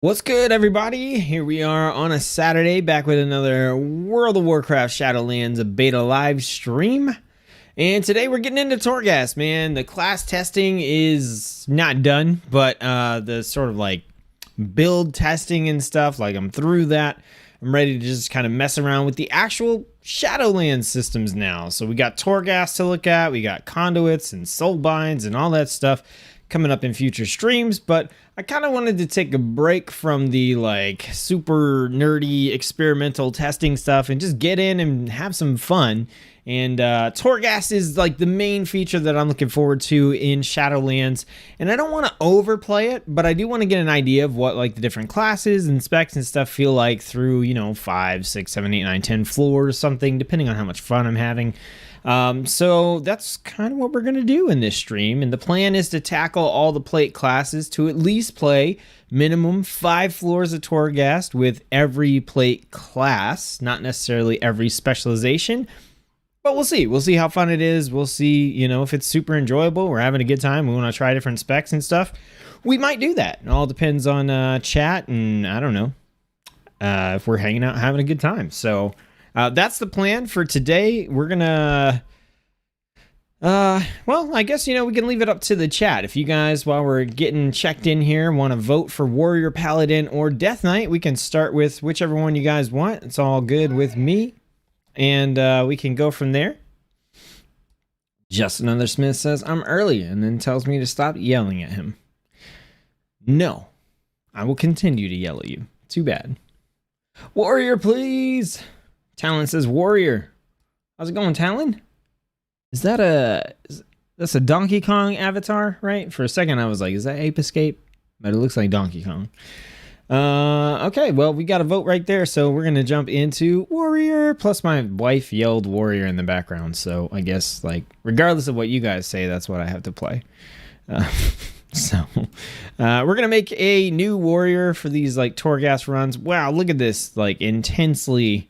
What's good, everybody? Here we are on a Saturday, back with another World of Warcraft Shadowlands beta live stream. And today we're getting into Torghast, man. The class testing is not done, but the sort of like build testing and stuff, like I'm through that. I'm ready to just kind of mess around with the actual Shadowlands systems now. So we got Torghast to look at, we got conduits and soulbinds and all that stuff coming up in future streams, but I kind of wanted to take a break from the like super nerdy experimental testing stuff and just get in and have some fun. And Torghast is like the main feature that I'm looking forward to in Shadowlands. And I don't want to overplay it, but I do want to get an idea of what like the different classes and specs and stuff feel like through, you know, 5, 6, 7, 8, 9, 10 floors, something, depending on how much fun I'm having. So that's kind of what we're going to do in this stream. And the plan is to tackle all the plate classes to at least play minimum 5 floors of Torghast with every plate class, not necessarily every specialization. But we'll see. We'll see how fun it is. We'll see, you know, if it's super enjoyable. We're having a good time. We want to try different specs and stuff. We might do that. It all depends on chat and I don't know if we're hanging out having a good time. So that's the plan for today. We're going to, well, I guess, you know, we can leave it up to the chat. If you guys, while we're getting checked in here, want to vote for Warrior, Paladin, or Death Knight, we can start with whichever one you guys want. It's all good with me. And we can go from there. Just Another Smith says, I'm early, and then tells me to stop yelling at him. No, I will continue to yell at you. Too bad. Warrior, please. Talon says, Warrior. How's it going, Talon? Is that that's a Donkey Kong avatar, right? For a second, I was like, is that Ape Escape? But it looks like Donkey Kong. Okay, well, we got a vote right there, so we're gonna jump into Warrior. Plus, my wife yelled Warrior in the background, so I guess, like, regardless of what you guys say, that's what I have to play. We're gonna make a new Warrior for these, like, Torghast runs. Wow, look at this, like, intensely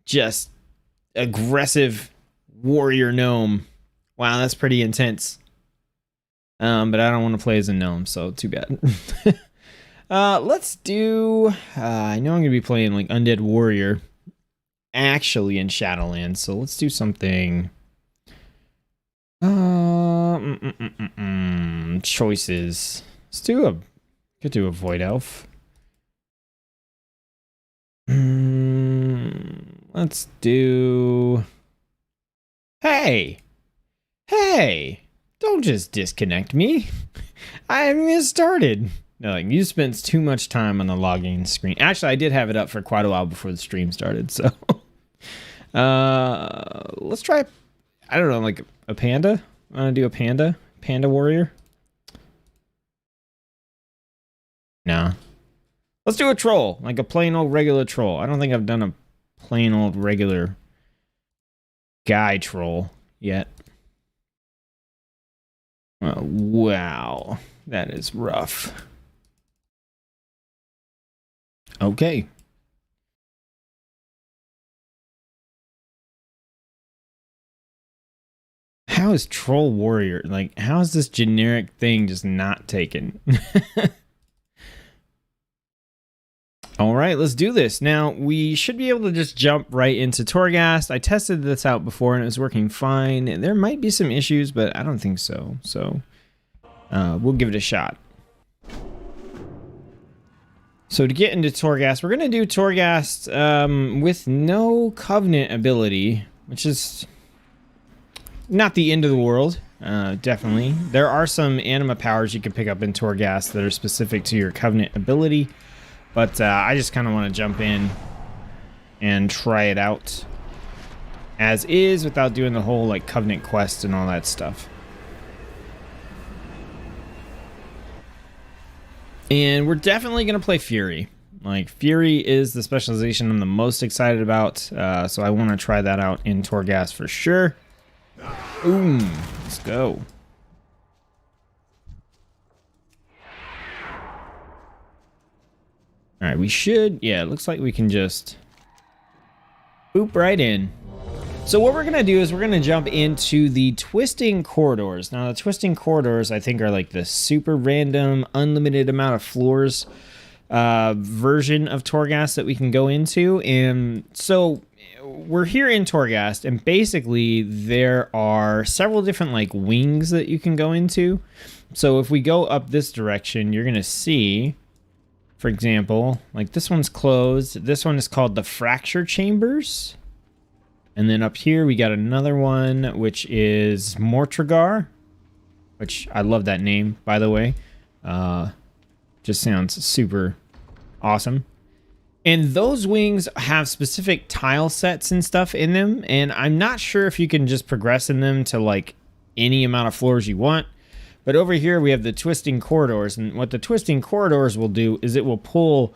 just aggressive Warrior gnome. Wow, that's pretty intense. But I don't want to play as a gnome, so too bad. Let's do, I know I'm going to be playing like Undead Warrior actually in Shadowlands, so let's do something, choices. Could do a Void Elf. Let's do, hey, don't just disconnect me. I haven't even started. No, like, you spent too much time on the login screen. Actually, I did have it up for quite a while before the stream started, so. Let's try, I don't know, like a panda? I want to do a panda? Panda warrior? Nah. Let's do a troll, like a plain old regular troll. I don't think I've done a plain old regular guy troll yet. Oh, wow. That is rough. Okay. How is Troll Warrior? Like, how is this generic thing just not taken? All right, let's do this. Now, we should be able to just jump right into Torghast. I tested this out before and it was working fine. There might be some issues, but I don't think so. So, we'll give it a shot. So to get into Torghast, we're going to do Torghast with no Covenant ability, which is not the end of the world, definitely. There are some anima powers you can pick up in Torghast that are specific to your Covenant ability, but I just kind of want to jump in and try it out as is without doing the whole like Covenant quest and all that stuff. And we're definitely going to play Fury. Like, Fury is the specialization I'm the most excited about. So I want to try that out in Torghast for sure. Boom. Let's go. Alright, we should... Yeah, it looks like we can just... boop right in. So what we're going to do is we're going to jump into the Twisting Corridors. Now, the Twisting Corridors, I think, are like the super random, unlimited amount of floors version of Torghast that we can go into. And so we're here in Torghast, and basically there are several different like wings that you can go into. So if we go up this direction, you're gonna see, for example, like this one's closed. This one is called the Fracture Chambers. And then up here we got another one, which is Mortragar, which I love that name, by the way. Just sounds super awesome. And those wings have specific tile sets and stuff in them, and I'm not sure if you can just progress in them to like any amount of floors you want. But over here we have the Twisting Corridors, and what the Twisting Corridors will do is it will pull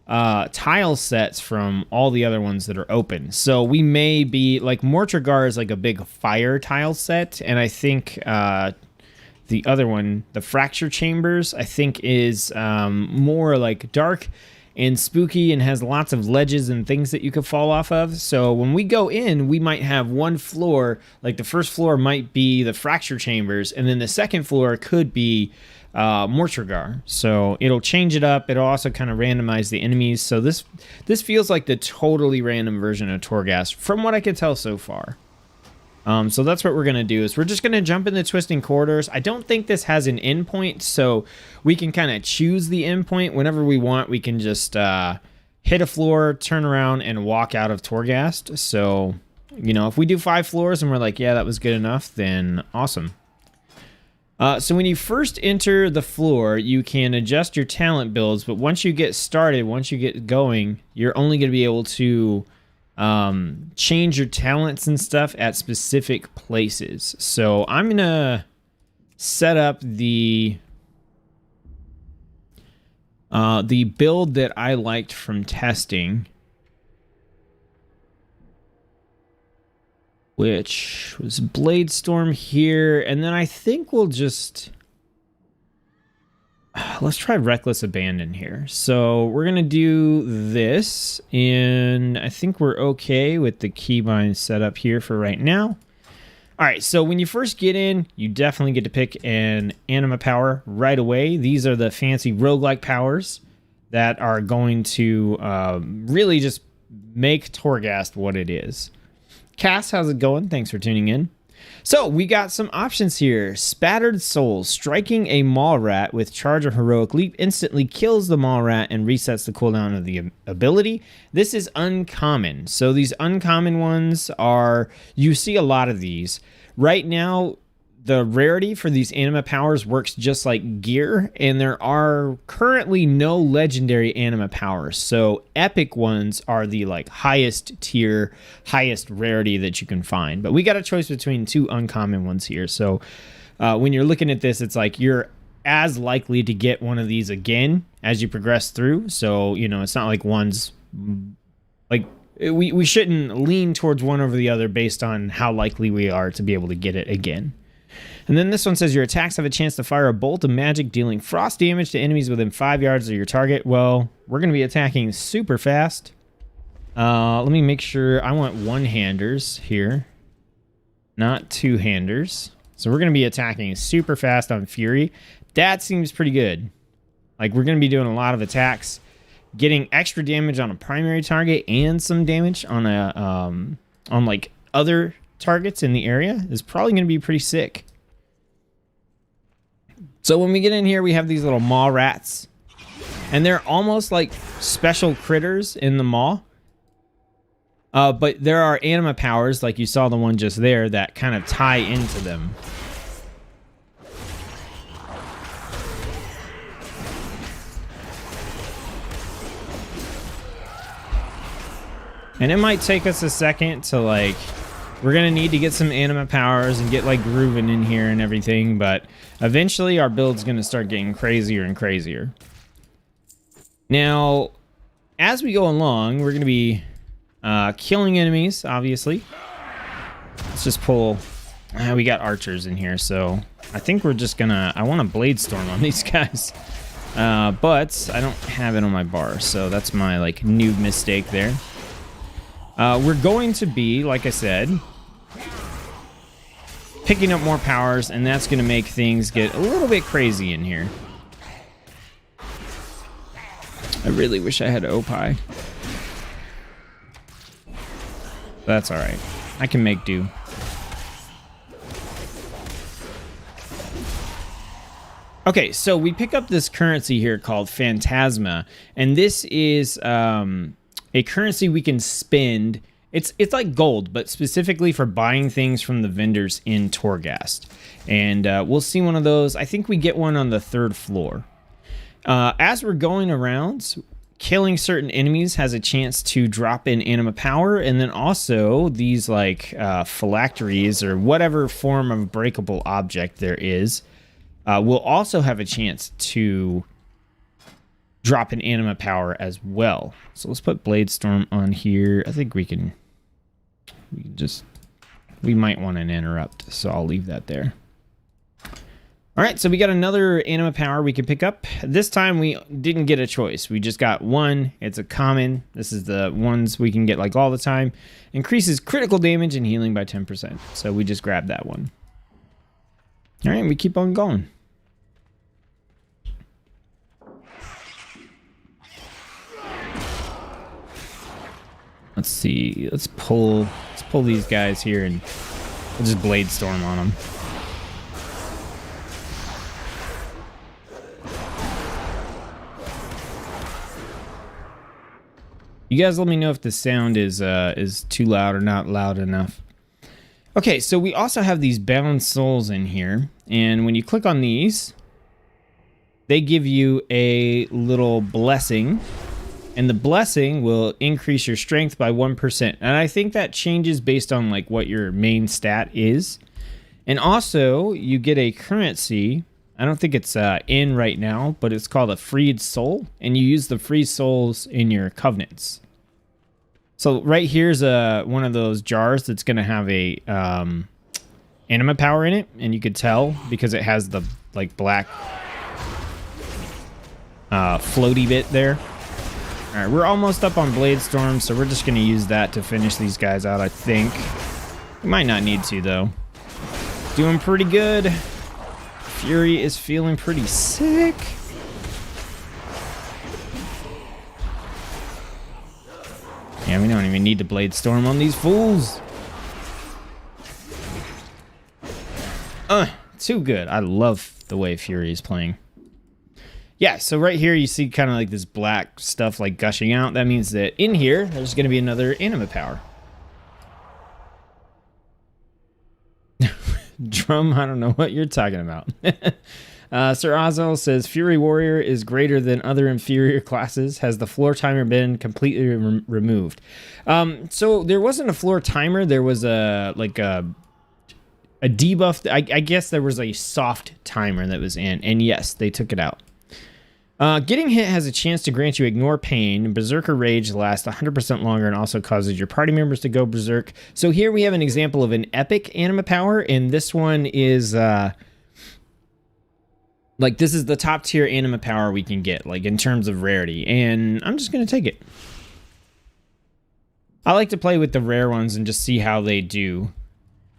tile sets from all the other ones that are open. So we may be like, Mortragar is like a big fire tile set, and I think the other one, the Fracture Chambers, I think is more like dark and spooky and has lots of ledges and things that you could fall off of. So when we go in, we might have one floor, like the first floor might be the Fracture Chambers, and then the second floor could be Mortragar. So it'll change it up. It'll also kind of randomize the enemies. So this feels like the totally random version of Torghast from what I can tell so far. So that's what we're going to do, is we're just going to jump in the Twisting Corridors. I don't think this has an endpoint, so we can kind of choose the endpoint whenever we want. We can just hit a floor, turn around, and walk out of Torghast. So, you know, if we do 5 floors and we're like, yeah, that was good enough, then awesome. So when you first enter the floor, you can adjust your talent builds, but once you get started, once you get going, you're only going to be able to change your talents and stuff at specific places. So I'm gonna set up the build that I liked from testing, which was Bladestorm here, and then I think we'll just let's try Reckless Abandon here. So we're going to do this, and I think we're okay with the keybind setup here for right now. All right, so when you first get in, you definitely get to pick an anima power right away. These are the fancy roguelike powers that are going to really just make Torghast what it is. Cass, how's it going? Thanks for tuning in. So we got some options here. Spattered Souls. Striking a Maw Rat with Charge or Heroic Leap instantly kills the Maw Rat and resets the cooldown of the ability. This is uncommon. So these uncommon ones are, you see a lot of these. Right now, the rarity for these anima powers works just like gear, and there are currently no legendary anima powers. So epic ones are the like highest tier, highest rarity that you can find. But we got a choice between 2 uncommon ones here. So when you're looking at this, it's like you're as likely to get one of these again as you progress through. So, you know, it's not like one's like, we shouldn't lean towards one over the other based on how likely we are to be able to get it again. And then this one says your attacks have a chance to fire a bolt of magic dealing frost damage to enemies within 5 yards of your target. Well, we're going to be attacking super fast. Let me make sure. I want one-handers here, not two-handers. So we're going to be attacking super fast on Fury. That seems pretty good. Like, we're going to be doing a lot of attacks, getting extra damage on a primary target and some damage on a on like other targets in the area is probably going to be pretty sick. So when we get in here, we have these little maw rats, and they're almost like special critters in the maw. But there are anima powers, like you saw the one just there, that kind of tie into them. And it might take us a second to like, we're going to need to get some anima powers and get like grooving in here and everything, but eventually our build's going to start getting crazier and crazier. Now, as we go along, we're going to be killing enemies, obviously. Let's just pull, we got archers in here, so I think we're just going to, I want a Bladestorm on these guys. But I don't have it on my bar, so that's my like noob mistake there. We're going to be, like I said, picking up more powers, and that's going to make things get a little bit crazy in here. I really wish I had Opie. That's alright. I can make do. Okay, so we pick up this currency here called Phantasma, and this is a currency we can spend. It's like gold, but specifically for buying things from the vendors in Torghast. And we'll see one of those. I think we get one on the 3rd floor. As we're going around, killing certain enemies has a chance to drop in anima power, and then also these like phylacteries or whatever form of breakable object there is will also have a chance to drop in anima power as well. So let's put Blade Storm on here. I think we might want an interrupt, so I'll leave that there. All right, so we got another anima power we can pick up. This time we didn't get a choice. We just got one. It's a common. This is the ones we can get like all the time. Increases critical damage and healing by 10%. So we just grabbed that one. All right, we keep on going. Let's see. Let's pull these guys here and we'll just Blade Storm on them. You guys let me know if the sound is too loud or not loud enough. Okay, so we also have these bound souls in here, and when you click on these, they give you a little blessing, and the blessing will increase your strength by 1%. And I think that changes based on like what your main stat is. And also, you get a currency. I don't think it's in right now, but it's called a freed soul, and you use the free souls in your covenants. So right here's one of those jars that's going to have a anima power in it, and you could tell because it has the like black floaty bit there. All right, we're almost up on Blade Storm, so we're just going to use that to finish these guys out, I think. We might not need to, though. Doing pretty good. Fury is feeling pretty sick. Yeah, we don't even need to Blade Storm on these fools. Too good. I love the way Fury is playing. Yeah, so right here you see kind of like this black stuff like gushing out. That means that in here, there's going to be another anima power. Drum, I don't know what you're talking about. Sir Ozzel says, Fury Warrior is greater than other inferior classes. Has the floor timer been completely removed? So there wasn't a floor timer. There was a debuff. I guess there was a soft timer that was in. And yes, they took it out. Getting hit has a chance to grant you Ignore Pain. Berserker Rage lasts 100% longer and also causes your party members to go berserk. So here we have an example of an epic anima power, and this one is like this is the top tier anima power we can get, like in terms of rarity, and I'm just gonna take it. I like to play with the rare ones and just see how they do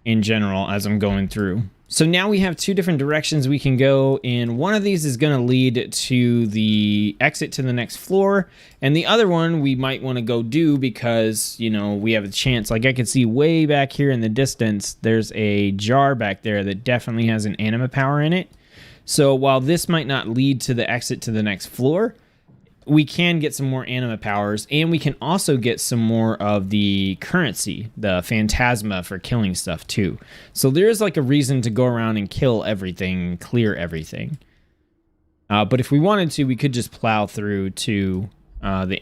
in general as I'm going through. So now we have two different directions we can go, and one of these is going to lead to the exit to the next floor, and the other one we might want to go do because, you know, we have a chance. Like I can see way back here in the distance, there's a jar back there that definitely has an anima power in it. So while this might not lead to the exit to the next floor, we can get some more anima powers, and we can also get some more of the currency, the Phantasma, for killing stuff too. So there's like a reason to go around and kill everything, clear everything. But if we wanted to, we could just plow through to the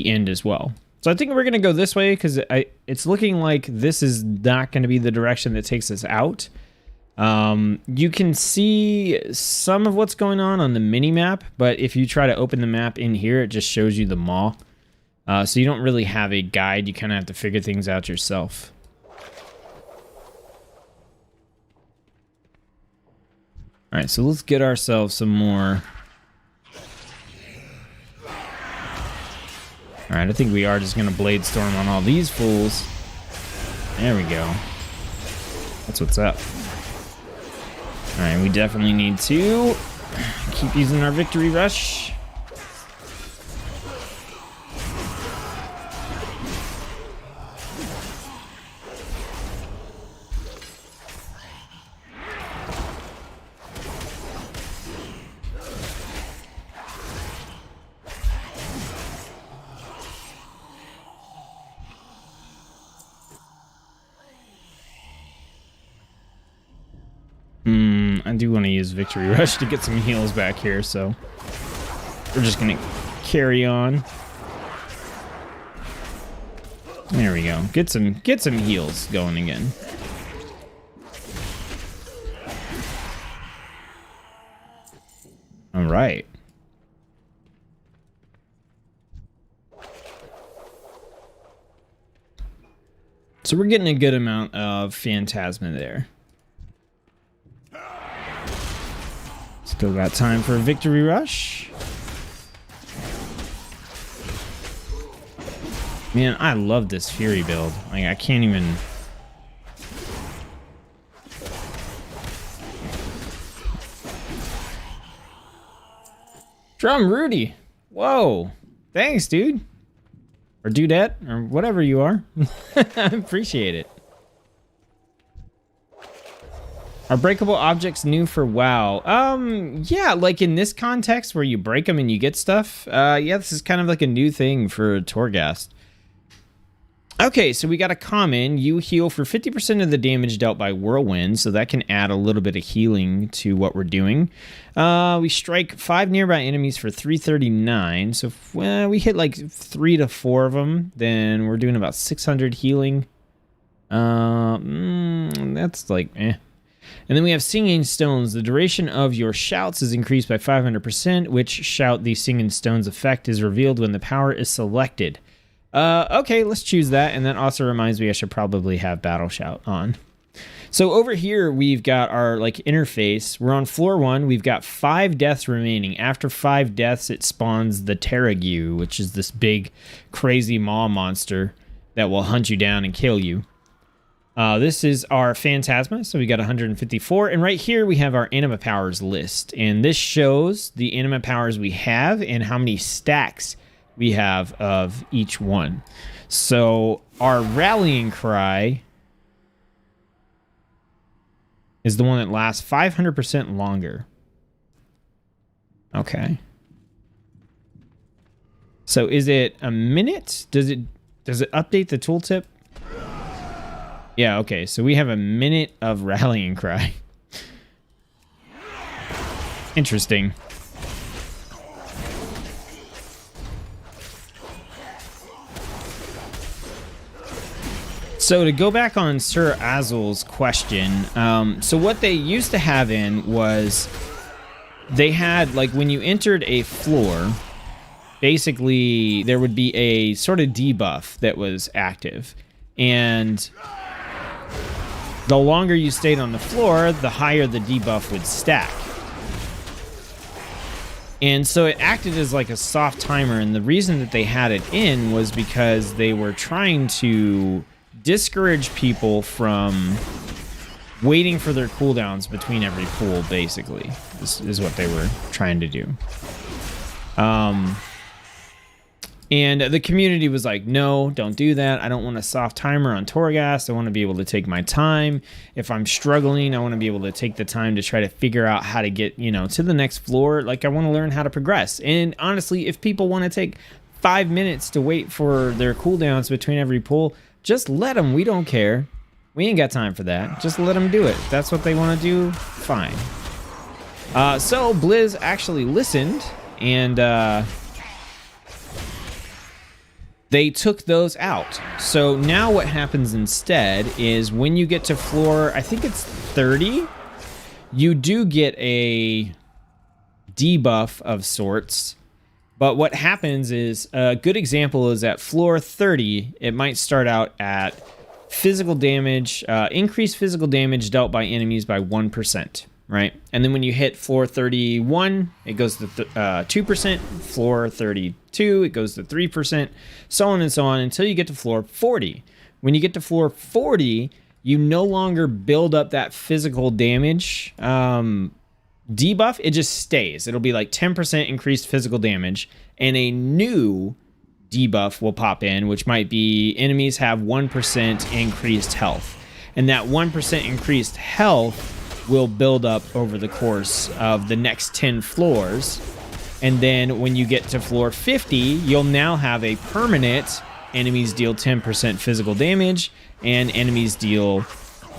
end as well. So I think we're going to go this way because it's looking like this is not going to be the direction that takes us out. You can see some of what's going on the mini map, but if you try to open the map in here, it just shows you the maw. So you don't really have a guide. You kind of have to figure things out yourself. All right, so let's get ourselves some more. All right, I think we are just going to Blade Storm on all these fools. There we go. That's what's up. All right, we definitely need to keep using our victory rush. do want to use Victory Rush to get some heals back here, so we're just going to carry on. There we go. Get some heals going again. All right. So we're getting a good amount of Phantasma there. Still got time for a Victory Rush. Man, I love this Fury build. Like, I can't even... Drum Rudy. Whoa. Thanks, dude. Or dudette, or whatever you are. I appreciate it. Are breakable objects new for WoW? Yeah, like in this context where you break them and you get stuff. Yeah, this is kind of like a new thing for Torghast. Okay, so we got a common. You heal for 50% of the damage dealt by whirlwind, so that can add a little bit of healing to what we're doing. We strike 5 nearby enemies for 339, so if we hit like 3 to 4 of them, then we're doing about 600 healing. That's like, eh. And then we have Singing Stones. The duration of your shouts is increased by 500%. Which shout the Singing Stones effect is revealed when the power is selected. Okay, let's choose that. And that also reminds me I should probably have Battle Shout on. So over here, we've got our like interface. We're on floor 1. We've got 5 deaths remaining. After 5 deaths, it spawns the Terrague, which is this big, crazy maw monster that will hunt you down and kill you. This is our Phantasma, so we got 154. And right here, we have our Anima Powers list. And this shows the Anima Powers we have and how many stacks we have of each one. So our Rallying Cry is the one that lasts 500% longer. Okay. So is it a minute? Does it update the tooltip? Yeah, okay. So we have a minute of Rallying Cry. Interesting. So to go back on Sir Azel's question, so what they used to have in was they had, like, when you entered a floor, basically there would be a sort of debuff that was active. And the longer you stayed on the floor, the higher the debuff would stack. And so it acted as like a soft timer, and the reason that they had it in was because they were trying to discourage people from waiting for their cooldowns between every pool, basically. This is what they were trying to do. And the community was like, no, don't do that. I don't want a soft timer on Torghast. I want to be able to take my time. If I'm struggling, I want to be able to take the time to try to figure out how to get, you know, to the next floor. Like, I want to learn how to progress. And honestly, if people want to take 5 minutes to wait for their cooldowns between every pull, just let them. We don't care. We ain't got time for that. Just let them do it. If that's what they want to do, fine. So Blizz actually listened, and they took those out. So now what happens instead is when you get to floor, I think it's 30, you do get a debuff of sorts. But what happens is, a good example is at floor 30, it might start out at physical damage, increased physical damage dealt by enemies by 1%, right? And then when you hit floor 31, it goes to 2%, floor 32, it goes to 3%, so on and so on until you get to floor 40. When you get to floor 40, you no longer build up that physical damage debuff. It just stays. It'll be like 10% increased physical damage, and a new debuff will pop in, which might be enemies have 1% increased health. And that 1% increased health will build up over the course of the next 10 floors. And then when you get to floor 50, you'll now have a permanent enemies deal 10% physical damage, and enemies deal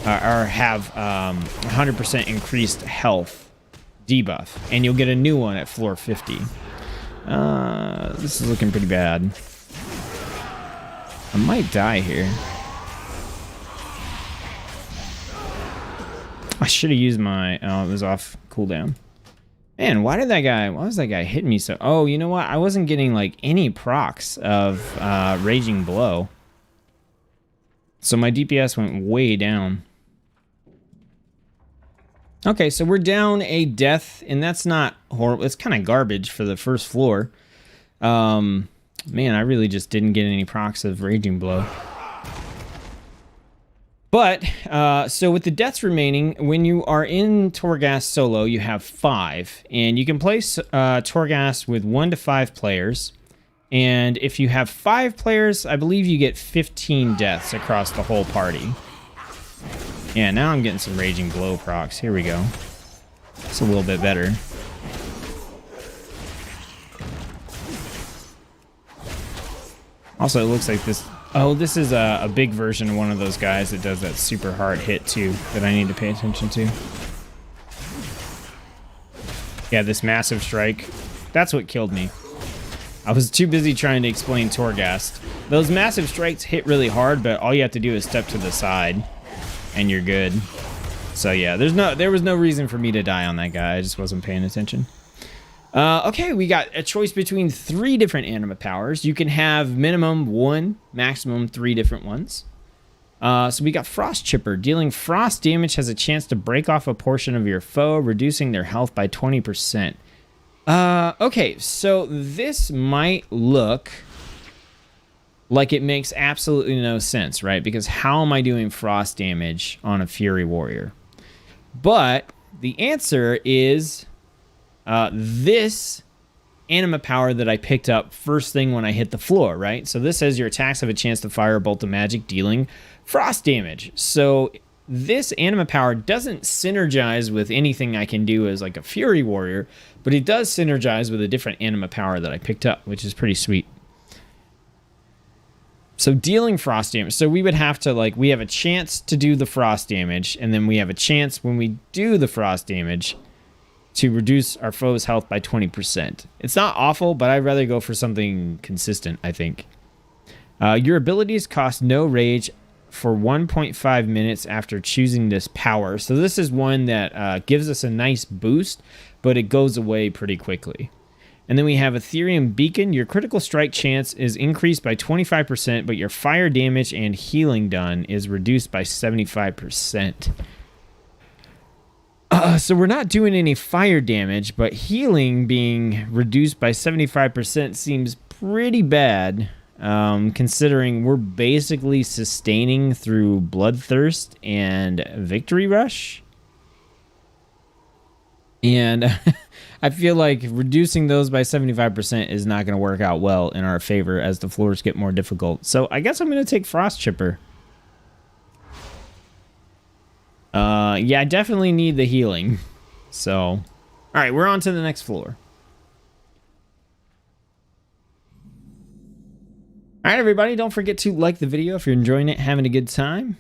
or have 100% increased health debuff, and you'll get a new one at floor 50. This is looking pretty bad. I might die here. I should have used my... Oh, it was off cooldown. Man, why was that guy hitting me so... Oh, you know what? I wasn't getting, like, any procs of Raging Blow. So my DPS went way down. Okay, so we're down a death, and that's not horrible. It's kind of garbage for the first floor. Man, I really just didn't get any procs of Raging Blow. But, so with the deaths remaining, when you are in Torghast solo, you have 5. And you can play Torghast with 1 to 5 players. And if you have 5 players, I believe you get 15 deaths across the whole party. Yeah, now I'm getting some Raging Blow procs. Here we go. It's a little bit better. Also, it looks like this... Oh, this is a big version of one of those guys that does that super hard hit, too, that I need to pay attention to. Yeah, this massive strike. That's what killed me. I was too busy trying to explain Torghast. Those massive strikes hit really hard, but all you have to do is step to the side, and you're good. So yeah, there was no reason for me to die on that guy. I just wasn't paying attention. Okay, we got a choice between 3 different anima powers. You can have minimum 1, maximum 3 different ones. So we got Frost Chipper. Dealing frost damage has a chance to break off a portion of your foe, reducing their health by 20%. Okay, so this might look like it makes absolutely no sense, right? Because how am I doing frost damage on a Fury Warrior? But the answer is... this anima power that I picked up first thing when I hit the floor, right? So this says your attacks have a chance to fire a bolt of magic dealing frost damage. So this anima power doesn't synergize with anything I can do as like a Fury Warrior, but it does synergize with a different anima power that I picked up, which is pretty sweet. So dealing frost damage. So we would have to, like, we have a chance to do the frost damage, and then we have a chance when we do the frost damage to reduce our foe's health by 20%. It's not awful, but I'd rather go for something consistent, I think. Your abilities cost no rage for 1.5 minutes after choosing this power. So this is one that gives us a nice boost, but it goes away pretty quickly. And then we have Ethereum Beacon. Your critical strike chance is increased by 25%, but your fire damage and healing done is reduced by 75%. So we're not doing any fire damage, but healing being reduced by 75% seems pretty bad, considering we're basically sustaining through Bloodthirst and Victory Rush. And I feel like reducing those by 75% is not going to work out well in our favor as the floors get more difficult. So I guess I'm going to take Frost Chipper. Yeah, I definitely need the healing. So, all right, we're on to the next floor. All right, everybody, don't forget to like the video if you're enjoying it, having a good time.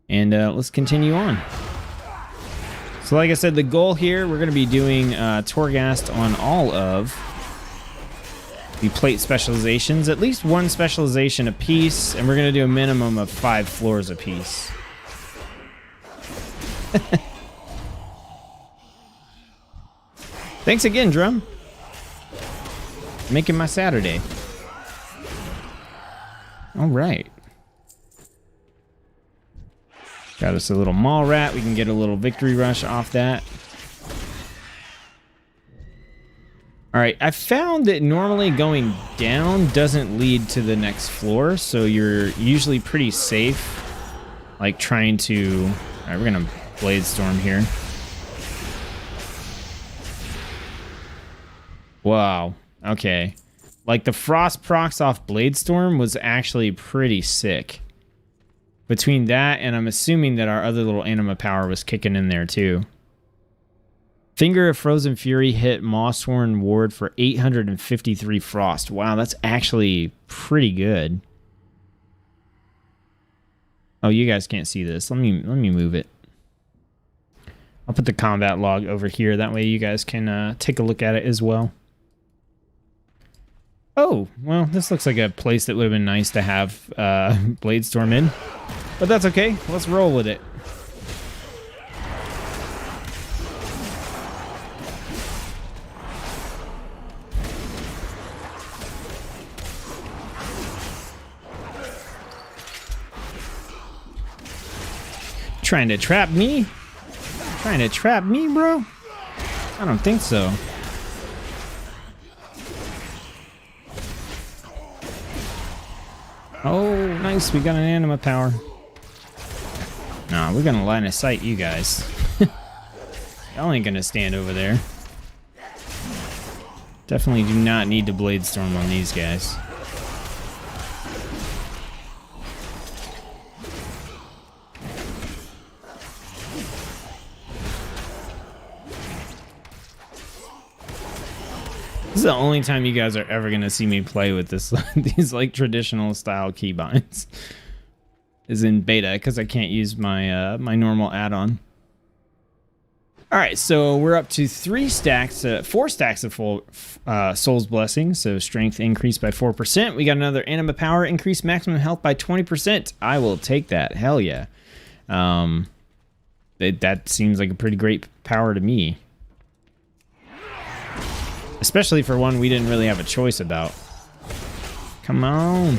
And let's continue on. So like I said, the goal here, we're going to be doing Torghast on all of the plate specializations, at least 1 specialization a piece, and we're going to do a minimum of 5 floors a piece. Thanks again, Drum. Making my Saturday. All right. Got us a little Mall Rat. We can get a little Victory Rush off that. All right. I found that normally going down doesn't lead to the next floor, so you're usually pretty safe. Like trying to... All right, we're going to Blade Storm here. Wow. Okay. Like the Frost procs off Blade Storm was actually pretty sick. Between that and I'm assuming that our other little anima power was kicking in there too. Finger of Frozen Fury hit Mossworn Ward for 853 frost. Wow, that's actually pretty good. Oh, you guys can't see this. Let me move it. I'll put the combat log over here. That way you guys can take a look at it as well. Oh, well, this looks like a place that would have been nice to have Bladestorm in. But that's okay. Let's roll with it. Trying to trap me? Trying to trap me, bro? I don't think so. Oh, nice. We got an anima power. Nah, we're gonna line of sight you guys. Y'all ain't gonna stand over there. Definitely do not need to Bladestorm on these guys. This is the only time you guys are ever gonna see me play with this these like traditional style keybinds. Is in beta because I can't use my my normal add-on. All right, so we're up to 4 stacks of full Soul's Blessing. So strength increased by 4%. We got another anima power, increased maximum health by 20%. I will take that. Hell yeah. That seems like a pretty great power to me. Especially for one we didn't really have a choice about. Come on.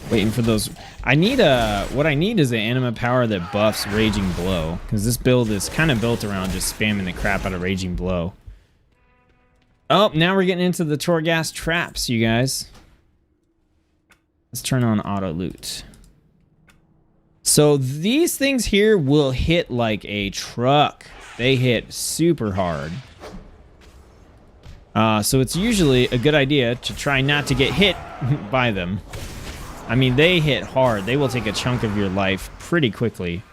Waiting for those. I need what I need is an anima power that buffs Raging Blow, because this build is kind of built around just spamming the crap out of Raging Blow. Oh, now we're getting into the Torghast traps, you guys. Let's turn on auto loot. So these things here will hit like a truck. They hit super hard. So it's usually a good idea to try not to get hit by them. I mean, they hit hard. They will take a chunk of your life pretty quickly.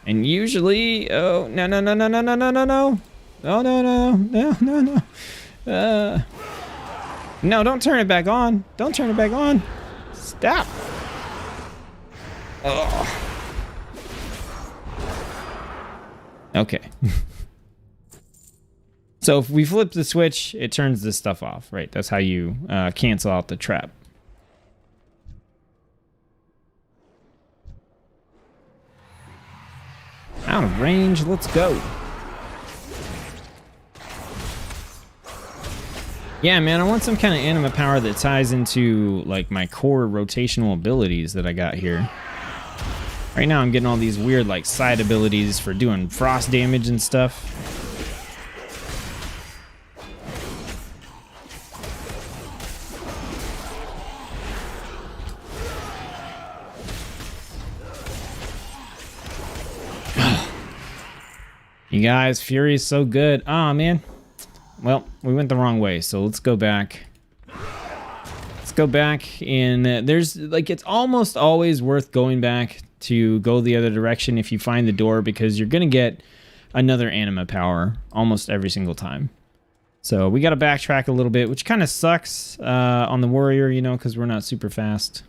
And usually, oh, no. No, don't turn it back on. Don't turn it back on. Stop. Oh. Okay. So if we flip the switch, it turns this stuff off, right? That's how you cancel out the trap. Out of range, let's go. Yeah, man, I want some kind of anima power that ties into like my core rotational abilities that I got here. Right now I'm getting all these weird like side abilities for doing frost damage and stuff. You guys, Fury is so good. Oh, man. Well, we went the wrong way, so let's go back. Let's go back, and there's, like, it's almost always worth going back to go the other direction if you find the door, because you're going to get another anima power almost every single time. So we got to backtrack a little bit, which kind of sucks on the warrior, you know, because we're not super fast.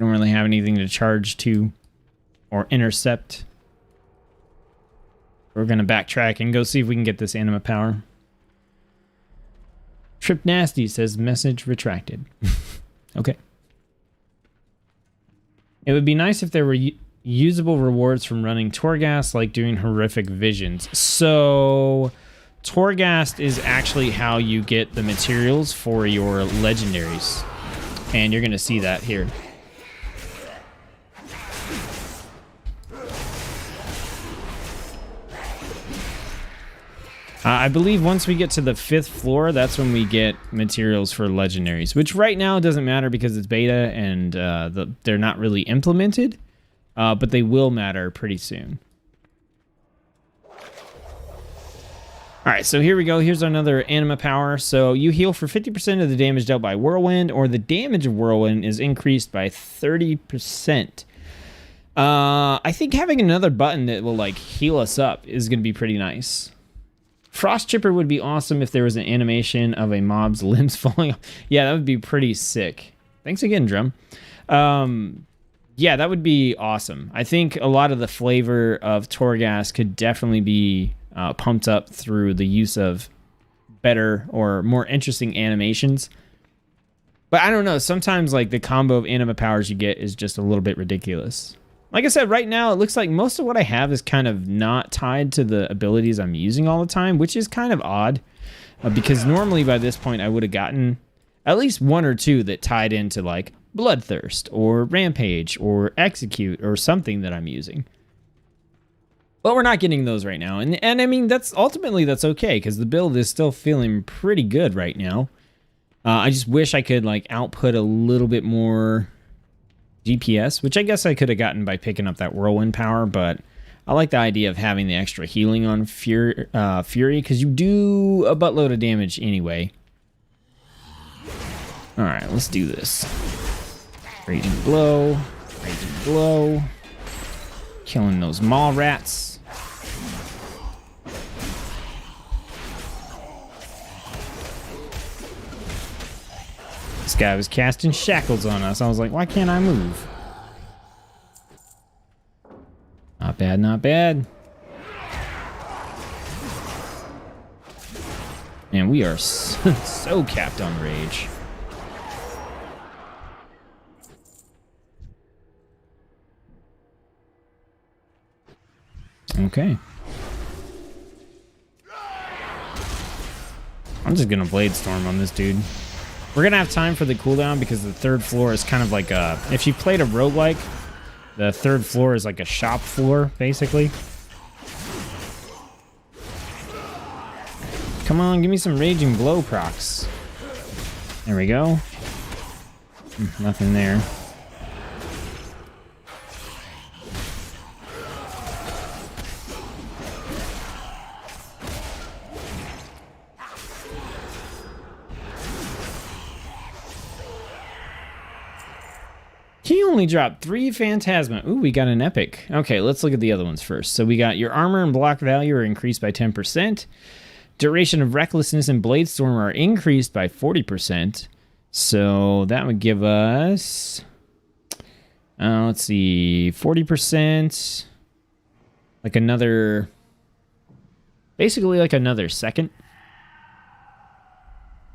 Don't really have anything to charge to or intercept. We're going to backtrack and go see if we can get this anima power. Trip Nasty says message retracted. Okay. It would be nice if there were usable rewards from running Torghast, like doing horrific visions. So Torghast is actually how you get the materials for your legendaries. And you're going to see that here. I believe once we get to the 5th floor, that's when we get materials for legendaries, which right now doesn't matter because it's beta and they're not really implemented, but they will matter pretty soon. All right, so here we go. Here's another anima power. So you heal for 50% of the damage dealt by Whirlwind, or the damage of Whirlwind is increased by 30%. I think having another button that will like heal us up is going to be pretty nice. Frost Chipper would be awesome if there was an animation of a mob's limbs falling off. Yeah, that would be pretty sick. Thanks again, Drum. Yeah, that would be awesome. I think a lot of the flavor of Torghast could definitely be pumped up through the use of better or more interesting animations. But I don't know, sometimes like the combo of anima powers you get is just a little bit ridiculous. Like I said, right now it looks like most of what I have is kind of not tied to the abilities I'm using all the time, which is kind of odd. Because normally by this point I would have gotten at least one or two that tied into like Bloodthirst or Rampage or Execute or something that I'm using. But we're not getting those right now. And I mean, that's okay, because the build is still feeling pretty good right now. I just wish I could like output a little bit more DPS, which I guess I could have gotten by picking up that Whirlwind power, but I like the idea of having the extra healing on Fury, because you do a buttload of damage anyway. Alright, let's do this. Raging Blow, Raging Blow, killing those maw rats. This guy was casting shackles on us. I was like, why can't I move? Not bad, not bad. Man, we are so capped on rage. Okay. I'm just gonna Blade Storm on this dude. We're gonna have time for the cooldown because the third floor is kind of like a... If you played a roguelike, the third floor is like a shop floor, basically. Come on, give me some Raging Blow procs. There we go. Nothing there. He only dropped 3 Phantasma. Ooh, we got an epic. Okay, let's look at the other ones first. So we got your armor and block value are increased by 10%. Duration of Recklessness and Blade Storm are increased by 40%. So that would give us... let's see, 40%. Like another... Basically like another second,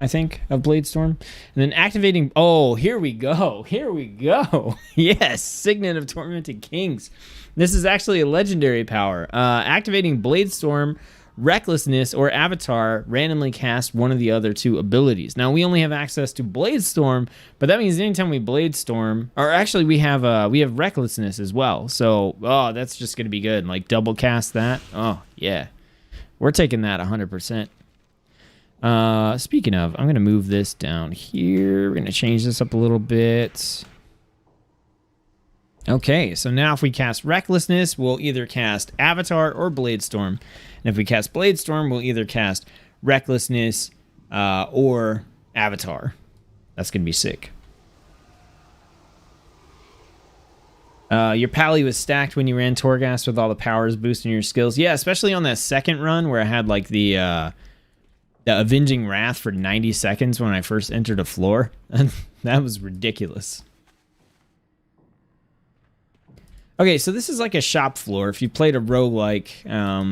I think, of Blade Storm. And then activating... Oh, here we go. Here we go. Yes, Signet of Tormented Kings. This is actually a legendary power. Activating Blade Storm, Recklessness, or Avatar randomly cast one of the other 2 abilities. Now, we only have access to Blade Storm, but that means anytime we Blade Storm... Or actually, we have Recklessness as well. So, oh, that's just going to be good. Like, double cast that. Oh, yeah. We're taking that 100%. Speaking of, I'm going to move this down here. We're going to change this up a little bit. Okay, so now if we cast Recklessness, we'll either cast Avatar or Blade Storm. And if we cast Blade Storm, we'll either cast Recklessness or Avatar. That's going to be sick. Your pally was stacked when you ran Torghast with all the powers boosting your skills. Yeah, especially on that second run where I had like the Avenging Wrath for 90 seconds when I first entered a floor. That was ridiculous. Okay, so this is like a shop floor. If you played a roguelike,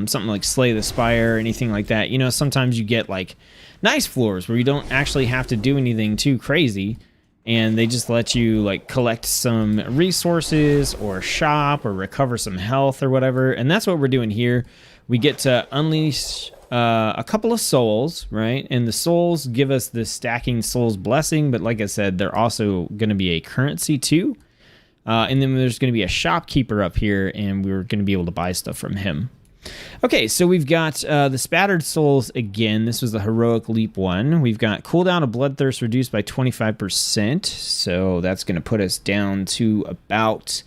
something like Slay the Spire or anything like that, you know, sometimes you get like nice floors where you don't actually have to do anything too crazy, and they just let you like collect some resources or shop or recover some health or whatever. And that's what we're doing here. We get to unleash a couple of souls, right? And the souls give us the stacking souls blessing, but like I said, they're also going to be a currency too. And then there's going to be a shopkeeper up here, and we're going to be able to buy stuff from him. Okay, so we've got the Spattered Souls again. This was the Heroic Leap one. We've got cooldown of Bloodthirst reduced by 25%. So that's going to put us down to about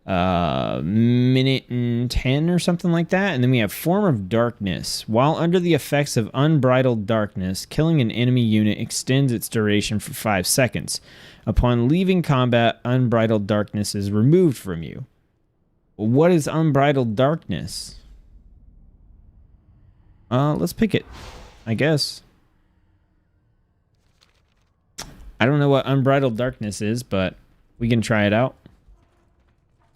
minute and 10 or something like that. And then we have Form of Darkness. While under the effects of Unbridled Darkness, killing an enemy unit extends its duration for 5 seconds. Upon leaving combat, Unbridled Darkness is removed from you. What is Unbridled Darkness? Let's pick it, I guess. I don't know what Unbridled Darkness is, but we can try it out.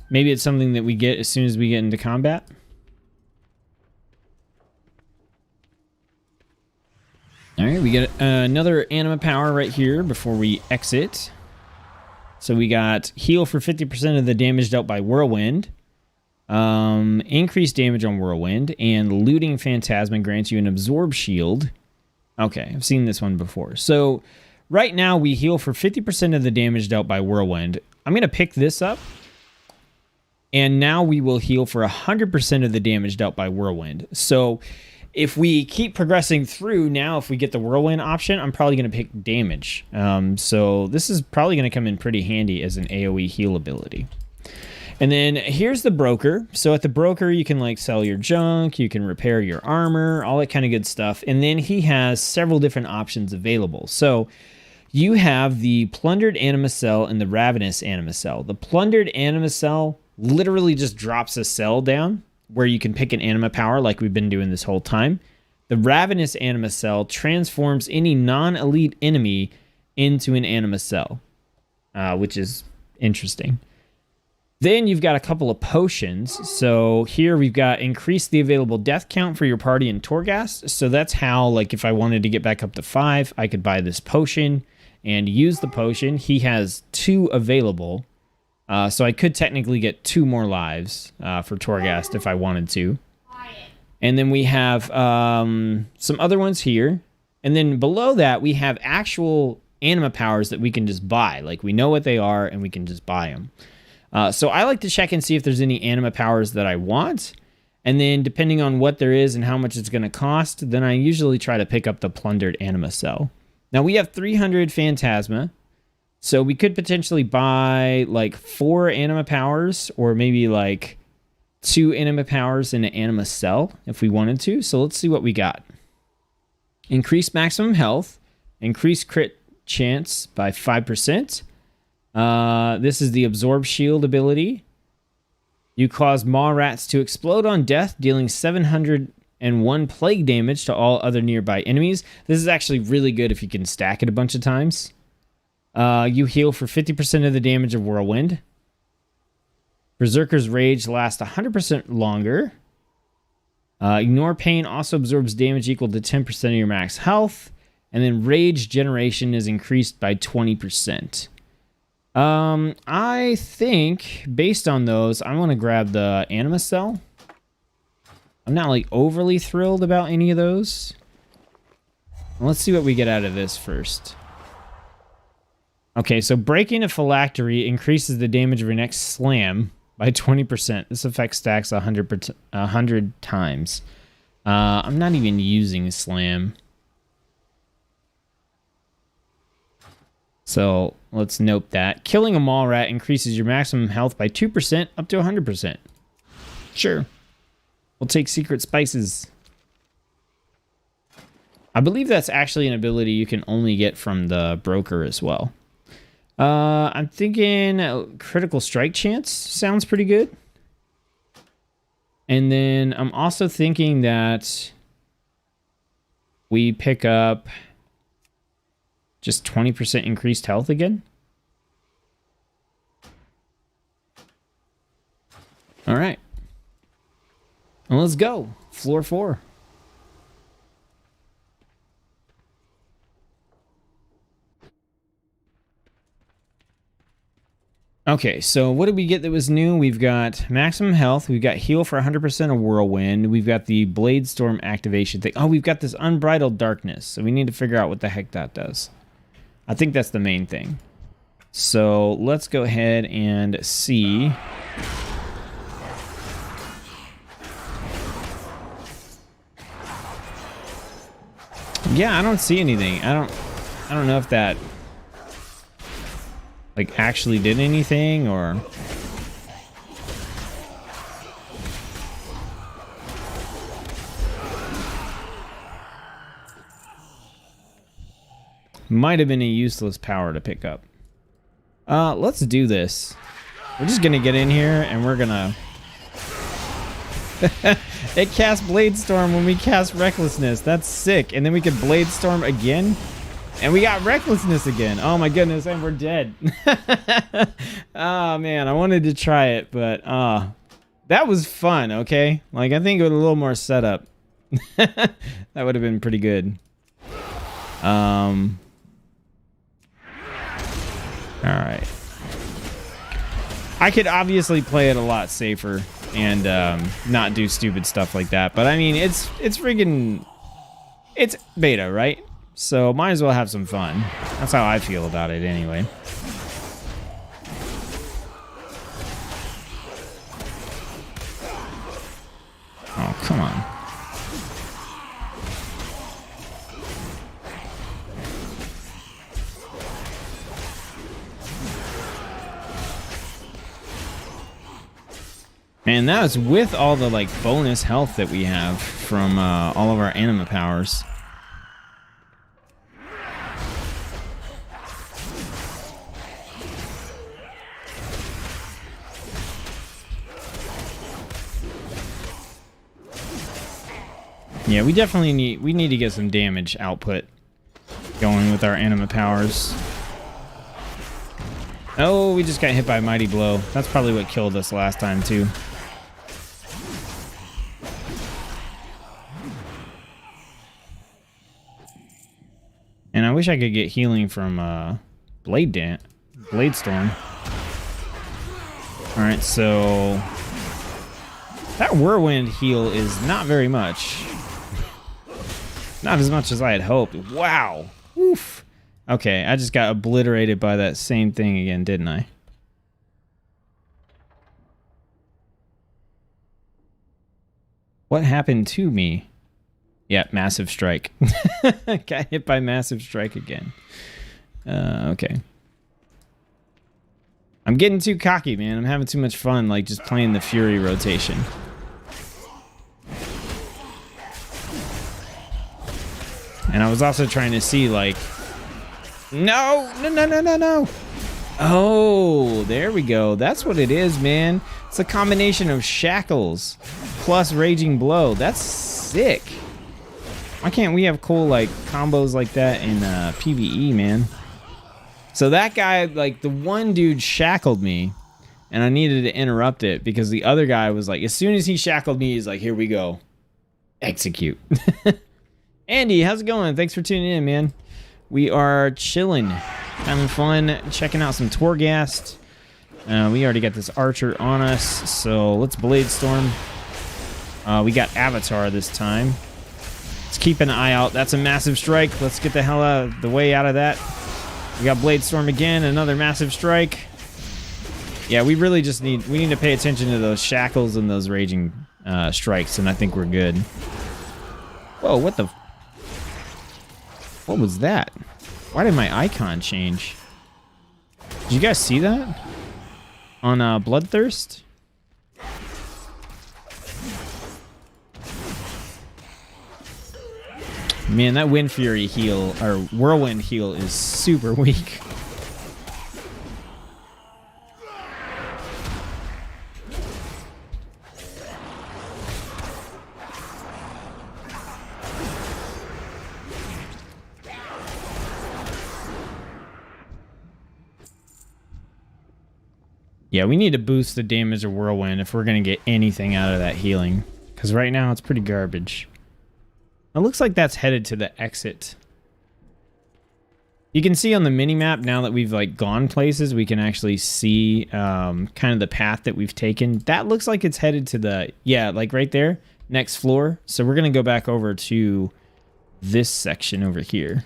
Maybe it's something that we get as soon as we get into combat. All right, we get another anima power right here before we exit. So we got heal for 50% of the damage dealt by Whirlwind. Increased damage on Whirlwind. And Looting Phantasma grants you an Absorb Shield. Okay, I've seen this one before. So right now we heal for 50% of the damage dealt by Whirlwind. I'm going to pick this up. And now we will heal for 100% of the damage dealt by Whirlwind. So if we keep progressing through, now if we get the Whirlwind option, I'm probably going to pick damage. So this is probably going to come in pretty handy as an AoE heal ability. And then here's the broker. So at the broker, you can like sell your junk, you can repair your armor, all that kind of good stuff. And then he has several different options available. So you have the Plundered Anima Cell and the Ravenous Anima Cell. The Plundered Anima Cell literally just drops a cell down where you can pick an anima power like we've been doing this whole time. The Ravenous Anima Cell transforms any non-elite enemy into an anima cell, which is interesting. Then you've got a couple of potions. So here we've got increase the available death count for your party in Torghast. So that's how, like, if I wanted to get back up to 5, I could buy this potion and use the potion. He has 2 available. So I could technically get 2 more lives for Torghast if I wanted to. And then we have some other ones here. And then below that, we have actual anima powers that we can just buy. Like, we know what they are, and we can just buy them. So I like to check and see if there's any anima powers that I want. And then depending on what there is and how much it's going to cost, then I usually try to pick up the Plundered Anima Cell. Now, we have 300 Phantasma. So we could potentially buy like 4 anima powers or maybe like 2 anima powers in an anima cell if we wanted to. So let's see what we got. Increase maximum health. Increase crit chance by 5%. This is the Absorb Shield ability. You cause maw rats to explode on death, dealing 701 plague damage to all other nearby enemies. This is actually really good if you can stack it a bunch of times. You heal for 50% of the damage of Whirlwind. Berserker's Rage lasts 100% longer. Ignore Pain also absorbs damage equal to 10% of your max health. And then Rage Generation is increased by 20%. I think, based on those, I want to grab the Anima Cell. I'm not, like, overly thrilled about any of those. Let's see what we get out of this first. Okay, so breaking a phylactery increases the damage of your next slam by 20%. This effect stacks 100 times. I'm not even using slam. So let's note that. Killing a mall rat increases your maximum health by 2% up to 100%. Sure. We'll take Secret Spices. I believe that's actually an ability you can only get from the broker as well. I'm thinking critical strike chance sounds pretty good. And then I'm also thinking that we pick up just 20% increased health again. All right. Well, let's go. Floor 4. Okay, so what did we get that was new? We've got maximum health. We've got heal for 100% of Whirlwind. We've got the Blade Storm activation thing. Oh, we've got this Unbridled Darkness. So we need to figure out what the heck that does. I think that's the main thing. So let's go ahead and see. Yeah, I don't see anything. I don't know if that like actually did anything or might have been a useless power to pick up. Let's do this. We're just gonna get in here and we're gonna It cast Blade Storm when we cast Recklessness. That's sick. And then we could Blade Storm again. And we got Recklessness again. Oh my goodness, and we're dead. Oh man, I wanted to try it, but that was fun, okay? Like, I think with a little more setup, that would have been pretty good. Alright. I could obviously play it a lot safer and not do stupid stuff like that. But I mean, it's freaking... It's beta, right? So might as well have some fun. That's how I feel about it anyway. Oh, come on. And that was with all the like bonus health that we have from all of our anima powers. Yeah, we definitely need to get some damage output going with our anima powers. Oh, we just got hit by a mighty blow. That's probably what killed us last time too. And I wish I could get healing from Blade Storm. Alright, so that Whirlwind heal is not very much. Not as much as I had hoped. Wow. Oof. Okay, I just got obliterated by that same thing again, didn't I? What happened to me? Yeah, Massive Strike. Got hit by Massive Strike again. Okay. I'm getting too cocky, man. I'm having too much fun, like, just playing the Fury rotation. And I was also trying to see, like... No! No! Oh, there we go. That's what it is, man. It's a combination of Shackles plus Raging Blow. That's sick. Why can't we have cool, like, combos like that in PvE, man? So that guy, like, the one dude shackled me, and I needed to interrupt it because the other guy was like, as soon as he shackled me, he's like, here we go. Execute. Andy, how's it going? Thanks for tuning in, man. We are chilling, having fun, checking out some Torghast. We already got this archer on us, so let's Blade Storm. We got Avatar this time. Let's keep an eye out. That's a Massive Strike. Let's get the hell out of the way out of that. We got Blade Storm again, another Massive Strike. Yeah, we really just need to pay attention to those shackles and those raging strikes, and I think we're good. Whoa, what the... What was that? Why did my icon change? Did you guys see that? On Bloodthirst? Man, that Wind Fury heal, or Whirlwind heal, is super weak. Yeah, we need to boost the damage of Whirlwind if we're going to get anything out of that healing. Because right now it's pretty garbage. It looks like that's headed to the exit. You can see on the mini-map, now that we've like gone places, we can actually see kind of the path that we've taken. That looks like it's headed to the, yeah, like right there, next floor. So we're going to go back over to this section over here.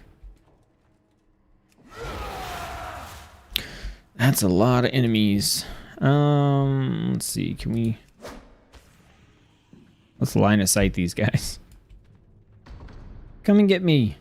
That's a lot of enemies. Let's see, can we... Let's line of sight these guys. Come and get me.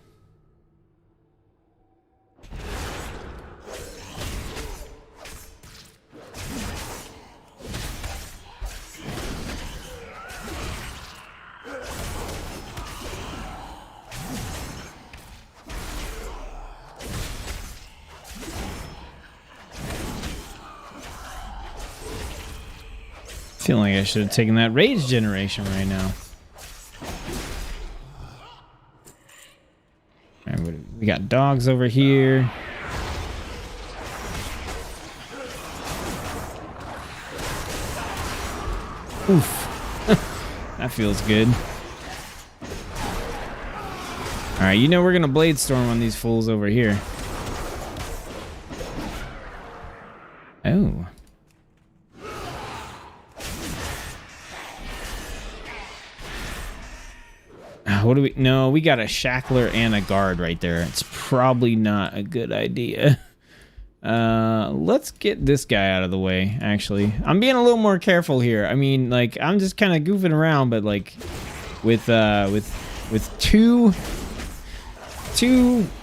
feel like I should have taken that rage generation right now. All right, we got dogs over here. Oof. That feels good. Alright, you know we're gonna blade storm on these fools over here. Oh. What do we... No, we got a shackler and a guard right there. It's probably not a good idea. Let's get this guy out of the way, actually. I'm being a little more careful here. I mean, like, I'm just kind of goofing around, but, like, with two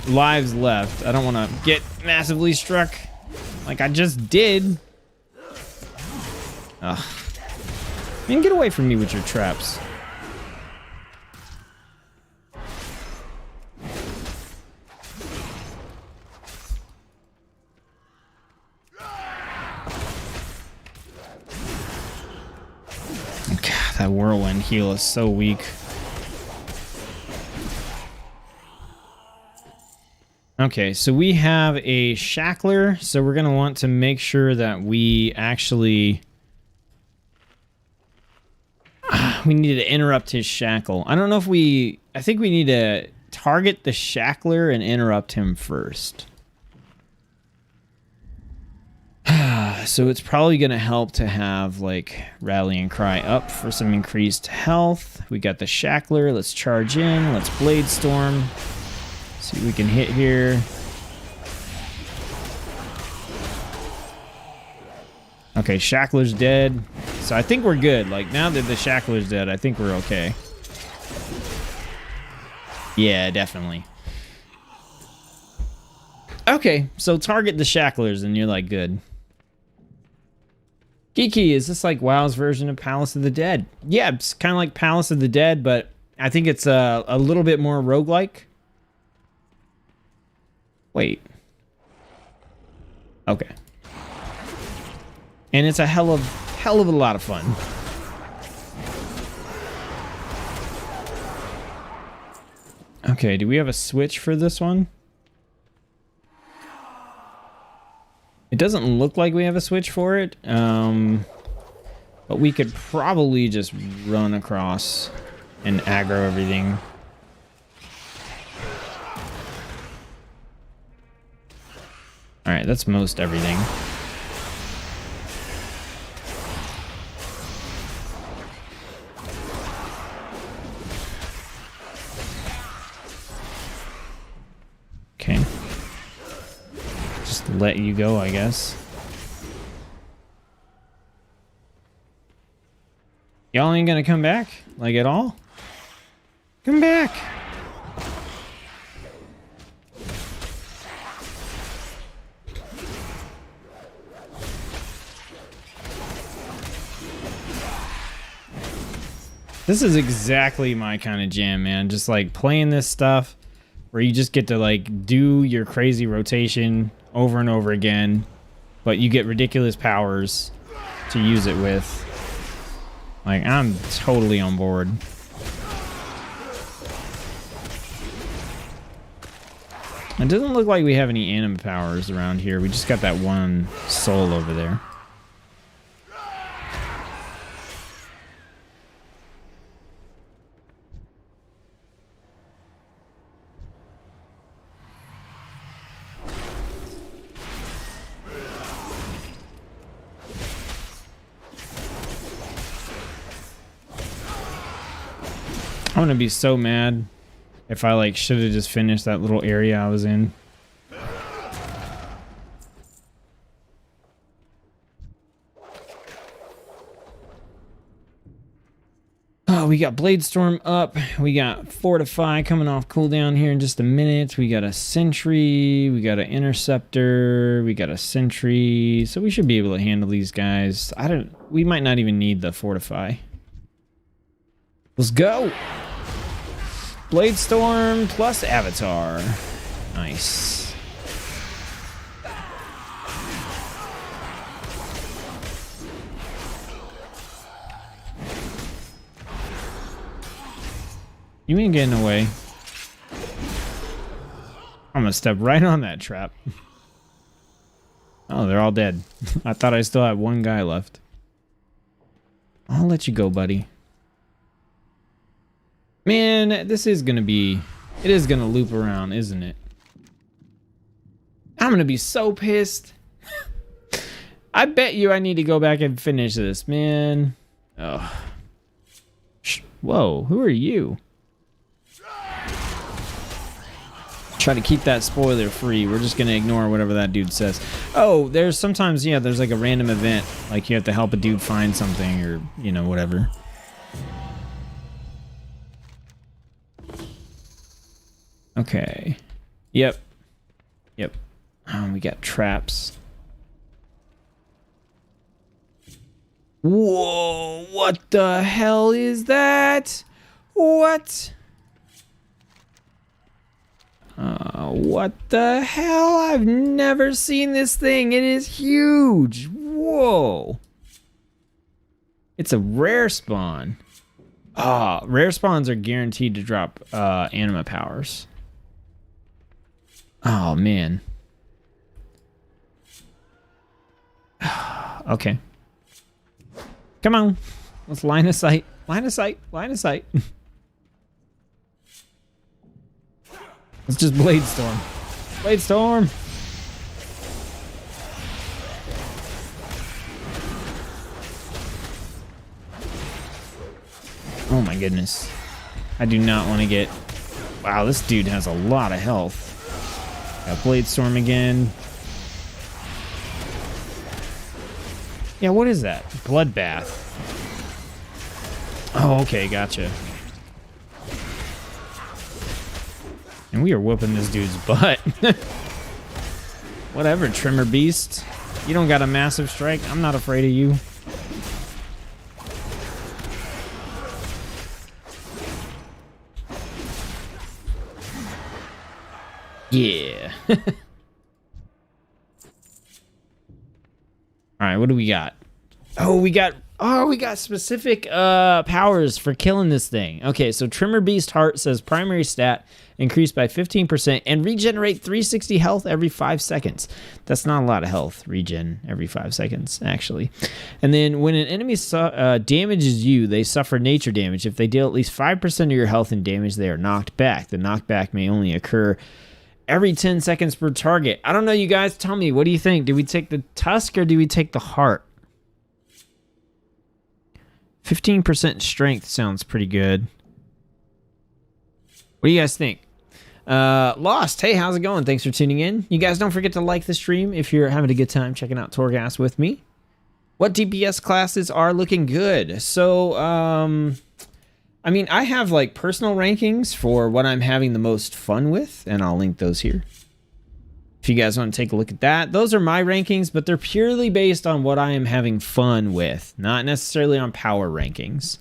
lives left, I don't want to get massively struck like I just did. Ugh. Man, get away from me with your traps. God, that whirlwind heal is so weak. Okay, so we have a shackler, so we're going to want to make sure that we actually... we need to interrupt his shackle. I don't know if we... I think we need to target the shackler and interrupt him first. So it's probably going to help to have, like, Rallying Cry up for some increased health. We got the shackler. Let's charge in. Let's Blade Storm. See what we can hit here. Okay, shackler's dead. So I think we're good. Like, now that the shackler's dead, I think we're okay. Yeah, definitely. Okay, so target the shacklers and you're, like, good. Kiki, is this like WoW's version of Palace of the Dead? Yeah, it's kind of like Palace of the Dead, but I think it's a little bit more roguelike. Wait. Okay. And it's a hell of a lot of fun. Okay, do we have a switch for this one? It doesn't look like we have a switch for it, but we could probably just run across and aggro everything. Alright, that's most everything. Okay. Just let you go, I guess. Y'all ain't gonna come back? Like, at all? Come back! This is exactly my kind of jam, man. Just like playing this stuff where you just get to like do your crazy rotation over and over again, but you get ridiculous powers to use it with. Like, I'm totally on board. It doesn't look like we have any anima powers around here. We just got that one soul over there. I'm gonna be so mad if I like should have just finished that little area I was in. Oh, we got Blade Storm up. We got Fortify coming off cooldown here in just a minute. We got a Sentry. We got an Interceptor. We got a Sentry. So we should be able to handle these guys. We might not even need the Fortify. Let's go. Blade Storm plus Avatar. Nice. You ain't getting away. I'm gonna step right on that trap. Oh, they're all dead. I thought I still had one guy left. I'll let you go, buddy. Man, this is gonna be... It is gonna loop around, isn't it? I'm gonna be so pissed. I bet you I need to go back and finish this, man. Oh. Whoa, who are you? Try to keep that spoiler free. We're just gonna ignore whatever that dude says. Oh, there's sometimes, yeah, there's like a random event. Like you have to help a dude find something or, you know, whatever. Okay. Yep. Yep. We got traps. Whoa, what the hell is that? What? What the hell? I've never seen this thing. It is huge. Whoa. It's a rare spawn. Rare spawns are guaranteed to drop anima powers. Oh, man. Okay. Come on. Let's line of sight. Line of sight. Line of sight. Let's just Blade Storm. Blade Storm. Oh my goodness. I do not want to get... Wow, this dude has a lot of health. Got Blade Storm again. Yeah, what is that? Bloodbath. Oh, okay, gotcha. And we are whooping this dude's butt. Whatever, Trimmer Beast. You don't got a massive strike. I'm not afraid of you. Yeah. All right, what do we got? Oh, we got specific powers for killing this thing. Okay, so Trimmer Beast Heart says primary stat increased by 15% and regenerate 360 health every 5 seconds. That's not a lot of health regen every 5 seconds, actually. And then when an enemy damages you, they suffer nature damage. If they deal at least 5% of your health and damage, they are knocked back. The knockback may only occur every 10 seconds per target. I don't know, you guys. Tell me, what do you think? Do we take the tusk or do we take the heart? 15% strength sounds pretty good. What do you guys think? Lost, hey, how's it going? Thanks for tuning in. You guys don't forget to like the stream if you're having a good time checking out Torghast with me. What DPS classes are looking good? So, I mean, I have like personal rankings for what I'm having the most fun with, and I'll link those here. If you guys want to take a look at that, those are my rankings, but they're purely based on what I am having fun with, not necessarily on power rankings.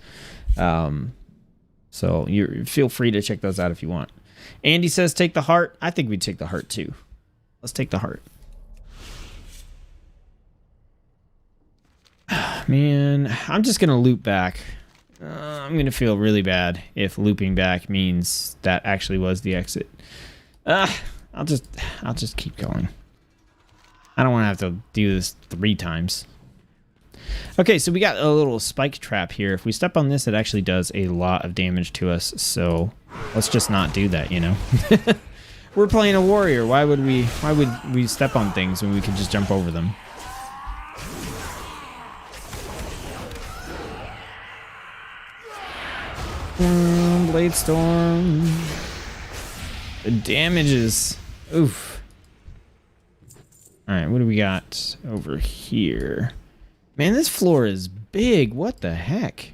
So you feel free to check those out if you want. Andy says take the heart. I think we'd take the heart too. Let's take the heart. Man, I'm just gonna loop back. I'm gonna feel really bad if looping back means that actually was the exit. I'll just keep going. I don't want to have to do this 3 times. Okay, so we got a little spike trap here. If we step on this, it actually does a lot of damage to us. So let's just not do that, you know. We're playing a warrior. Why would we step on things when we could just jump over them? Blade Storm. The damages. Oof. Alright, what do we got over here? Man, this floor is big. What the heck?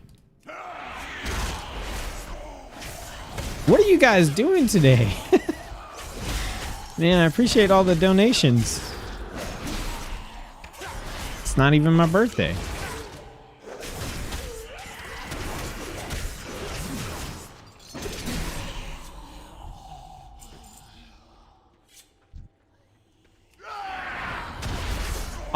What are you guys doing today? Man, I appreciate all the donations. It's not even my birthday.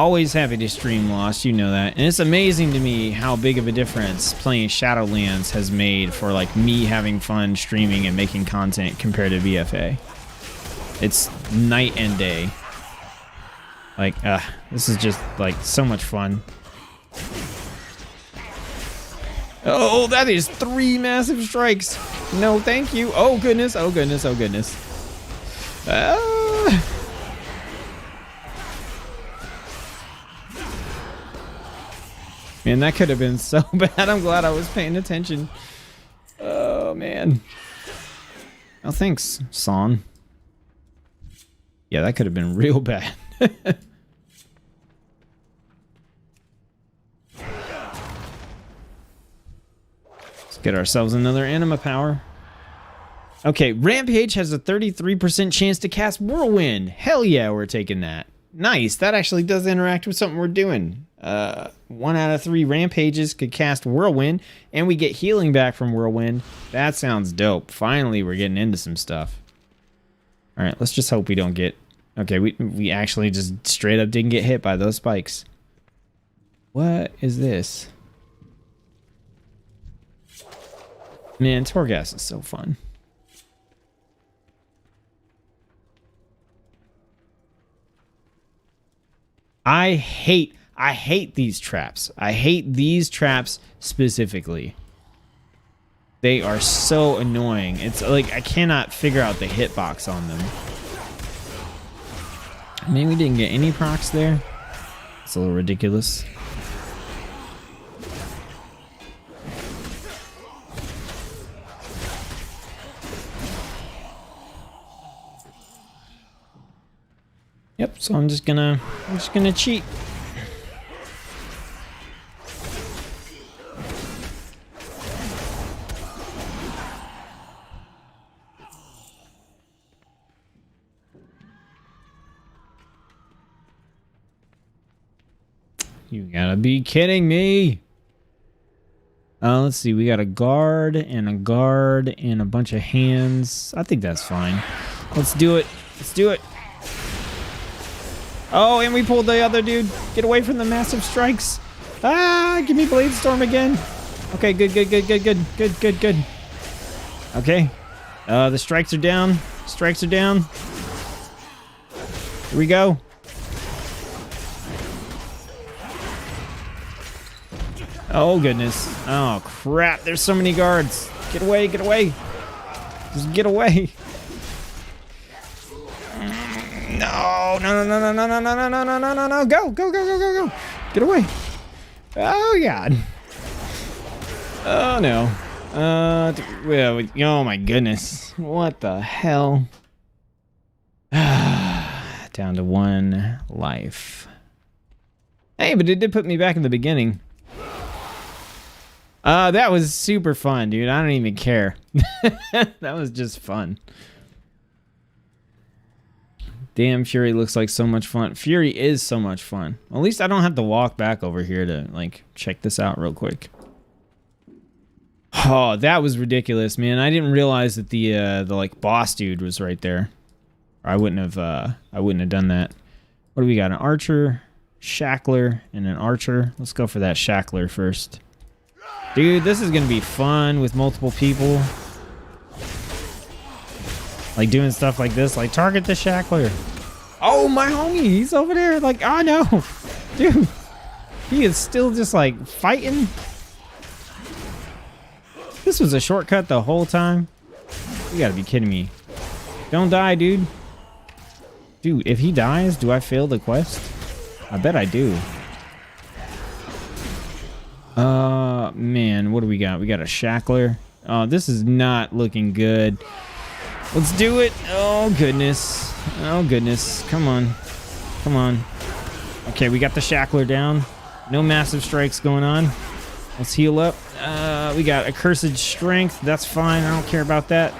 Always happy to stream Lost, you know that. And it's amazing to me how big of a difference playing Shadowlands has made for like me having fun streaming and making content compared to BFA. It's night and day. Like, this is just like so much fun. Oh, that is 3 massive strikes. No, thank you. Oh goodness, oh goodness, oh goodness. Man, that could have been so bad. I'm glad I was paying attention. Oh, man. Oh, thanks, Son. Yeah, that could have been real bad. Let's get ourselves another anima power. Okay, Rampage has a 33% chance to cast Whirlwind. Hell yeah, we're taking that. Nice, that actually does interact with something we're doing. 1 out of 3 Rampages could cast Whirlwind, and we get healing back from Whirlwind. That sounds dope. Finally, we're getting into some stuff. All right, let's just hope we don't get... Okay, we actually just straight up didn't get hit by those spikes. What is this? Man, Torghast is so fun. I hate these traps. I hate these traps specifically. They are so annoying. It's like I cannot figure out the hitbox on them. Maybe we didn't get any procs there. It's a little ridiculous. Yep, so I'm just gonna cheat. You gotta be kidding me. Let's see, we got a guard and a bunch of hands. I think that's fine. Let's do it. Let's do it. Oh, and we pulled the other dude. Get away from the massive strikes. Ah, give me Blade Storm again. Okay, good. Okay. The strikes are down. Strikes are down. Here we go. Oh, goodness. Oh, crap. There's so many guards. Get away, get away. Just get away. No. Go. Get away. Oh, God. Oh, no. Oh, my goodness. What the hell? Down to 1 life. Hey, but it did put me back in the beginning. That was super fun, dude. I don't even care. That was just fun. Damn, Fury looks like so much fun. Fury is so much fun. At least I don't have to walk back over here to, like, check this out real quick. Oh, that was ridiculous, man. I didn't realize that the like, boss dude was right there. Or I wouldn't have done that. What do we got? An archer, shackler, and an archer. Let's go for that shackler first. Dude, this is gonna be fun with multiple people. Like doing stuff like this, like target the shackler. Oh, my homie, he's over there. Like, oh no, dude, he is still just like fighting. This was a shortcut the whole time. You gotta be kidding me. Don't die, dude. Dude, if he dies, do I fail the quest? I bet I do. Man, what do we got? We got a shackler. Oh, this is not looking good. Let's do it. Oh, goodness. Oh, goodness. Come on. Come on. Okay, we got the shackler down. No massive strikes going on. Let's heal up. We got accursed strength. That's fine. I don't care about that.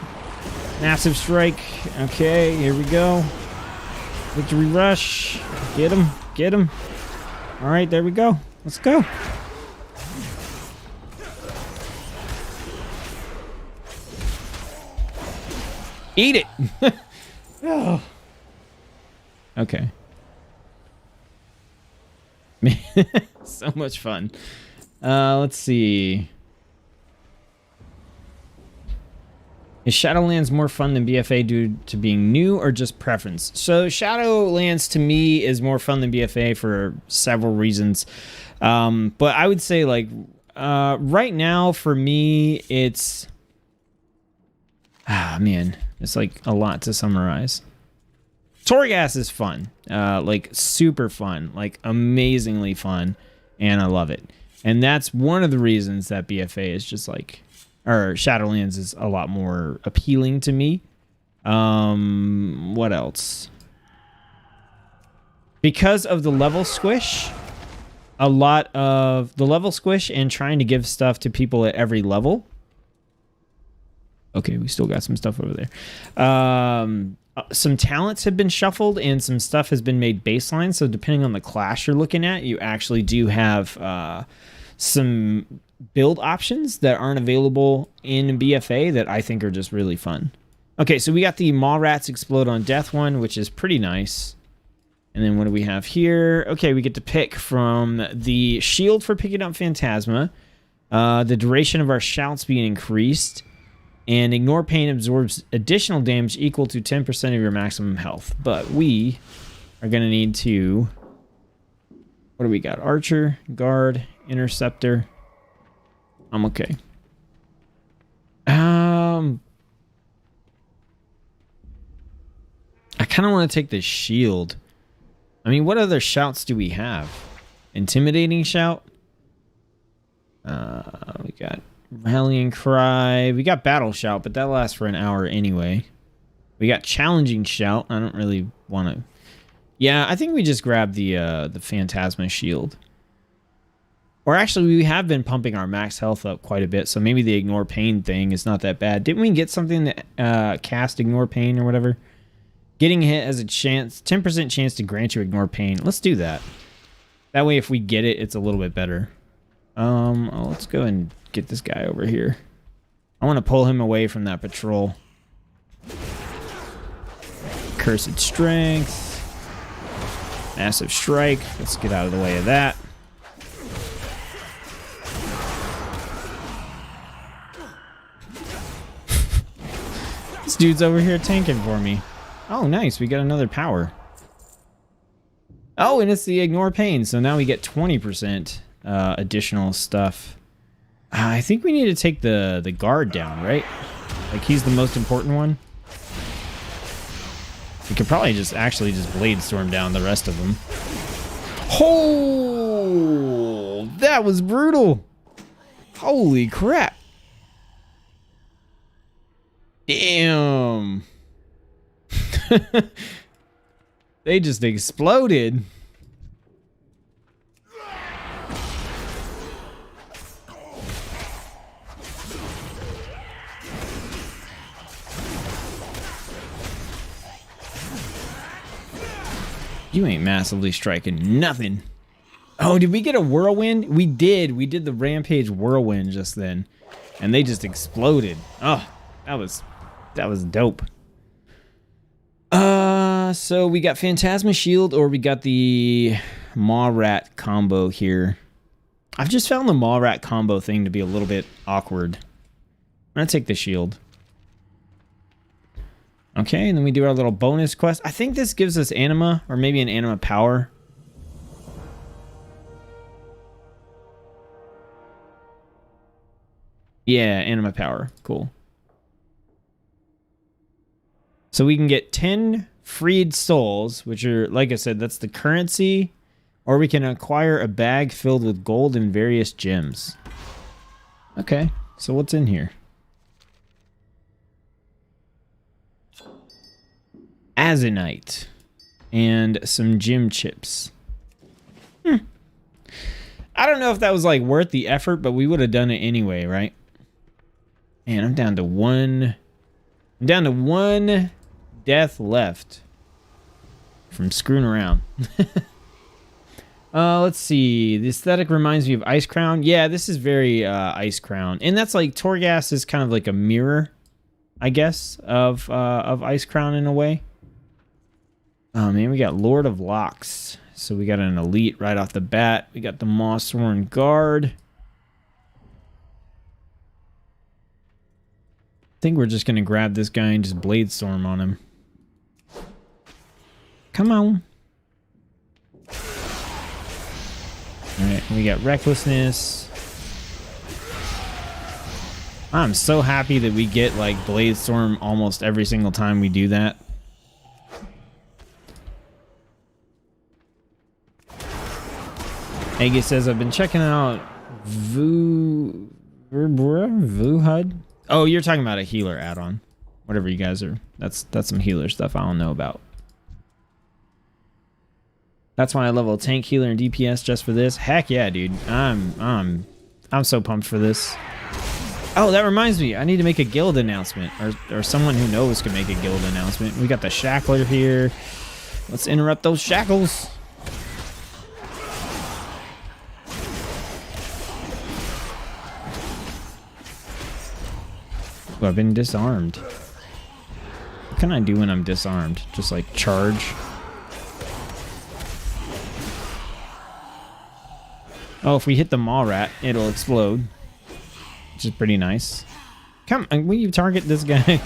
Massive strike. Okay, here we go. Victory rush. Get him. Get him. All right, there we go. Let's go. Eat it. Oh. Okay. So much fun. Let's see. Is Shadowlands more fun than BFA due to being new or just preference? So Shadowlands to me is more fun than BFA for several reasons. But I would say like right now for me it's man, it's like a lot to summarize. Torghast is fun. Like super fun, like amazingly fun, and I love it. And that's one of the reasons that BFA is just like, or Shadowlands is a lot more appealing to me. What else? Because of the level squish, a lot of the level squish and trying to give stuff to people at every level. Okay, we still got some stuff over there. Some talents have been shuffled and some stuff has been made baseline. So depending on the class you're looking at, you actually do have some build options that aren't available in BFA that I think are just really fun. Okay, so we got the Maw Rats Explode on Death one, which is pretty nice. And then what do we have here? Okay, we get to pick from the shield for picking up Phantasma, the duration of our shouts being increased, and Ignore Pain absorbs additional damage equal to 10% of your maximum health. But we are going to need to... What do we got? Archer, Guard, Interceptor. I'm okay. I kind of want to take the shield. I mean, what other shouts do we have? Intimidating Shout. We got Rallying Cry. We got Battle Shout, but that lasts for an hour anyway. We got Challenging Shout. I don't really want to... Yeah, I think we just grab the Phantasma Shield. Or actually, we have been pumping our max health up quite a bit, so maybe the Ignore Pain thing is not that bad. Didn't we get something that cast Ignore Pain or whatever? Getting hit has a chance, 10% chance to grant you Ignore Pain. Let's do that. That way, if we get it, it's a little bit better. Let's go and get this guy over here. I want to pull him away from that patrol. Cursed Strength. Massive Strike. Let's get out of the way of that. This dude's over here tanking for me. Oh, nice. We got another power. Oh, and it's the Ignore Pain. So now we get 20% additional stuff. I think we need to take the guard down, right? Like, he's the most important one. We could probably just Blade Storm down the rest of them. Oh, that was brutal. Holy crap. Damn. They just exploded. You ain't massively striking nothing. Oh, did we get a whirlwind? We did. We did the Rampage whirlwind just then. And they just exploded. Oh, that was dope. So we got Phantasma Shield or we got the Maw Rat combo here. I've just found the Maw Rat combo thing to be a little bit awkward. I'm gonna take the shield. Okay, and then we do our little bonus quest. I think this gives us anima, or maybe an anima power. Yeah, anima power. Cool. So we can get 10 freed souls, which are, like I said, that's the currency. Or we can acquire a bag filled with gold and various gems. Okay, so what's in here? Azanite and some gem chips. I don't know if that was like worth the effort, but we would have done it anyway, right? Man, I'm down to one death left from screwing around. Let's see. The aesthetic reminds me of Ice Crown. Yeah, this is very Ice Crown, and that's like Torghast is kind of like a mirror, I guess, of Ice Crown in a way. Oh man, we got Lord of Locks, So we got an elite right off the bat. We got the Mossworn Guard. I think we're just going to grab this guy and just Bladestorm on him. Come on. Alright, we got Recklessness. I'm so happy that we get like Bladestorm almost every single time we do that. Aggie says, I've been checking out VooHUD. Oh, you're talking about a healer add-on. Whatever you guys are. That's some healer stuff I don't know about. That's why I level tank, healer, and DPS just for this. Heck yeah, dude. I'm so pumped for this. Oh, that reminds me. I need to make a guild announcement. Or someone who knows can make a guild announcement. We got the Shackler here. Let's interrupt those shackles. Ooh, I've been disarmed. What can I do when I'm disarmed? Just like charge? Oh, if we hit the Maw Rat, it'll explode. Which is pretty nice. Come on, will you target this guy?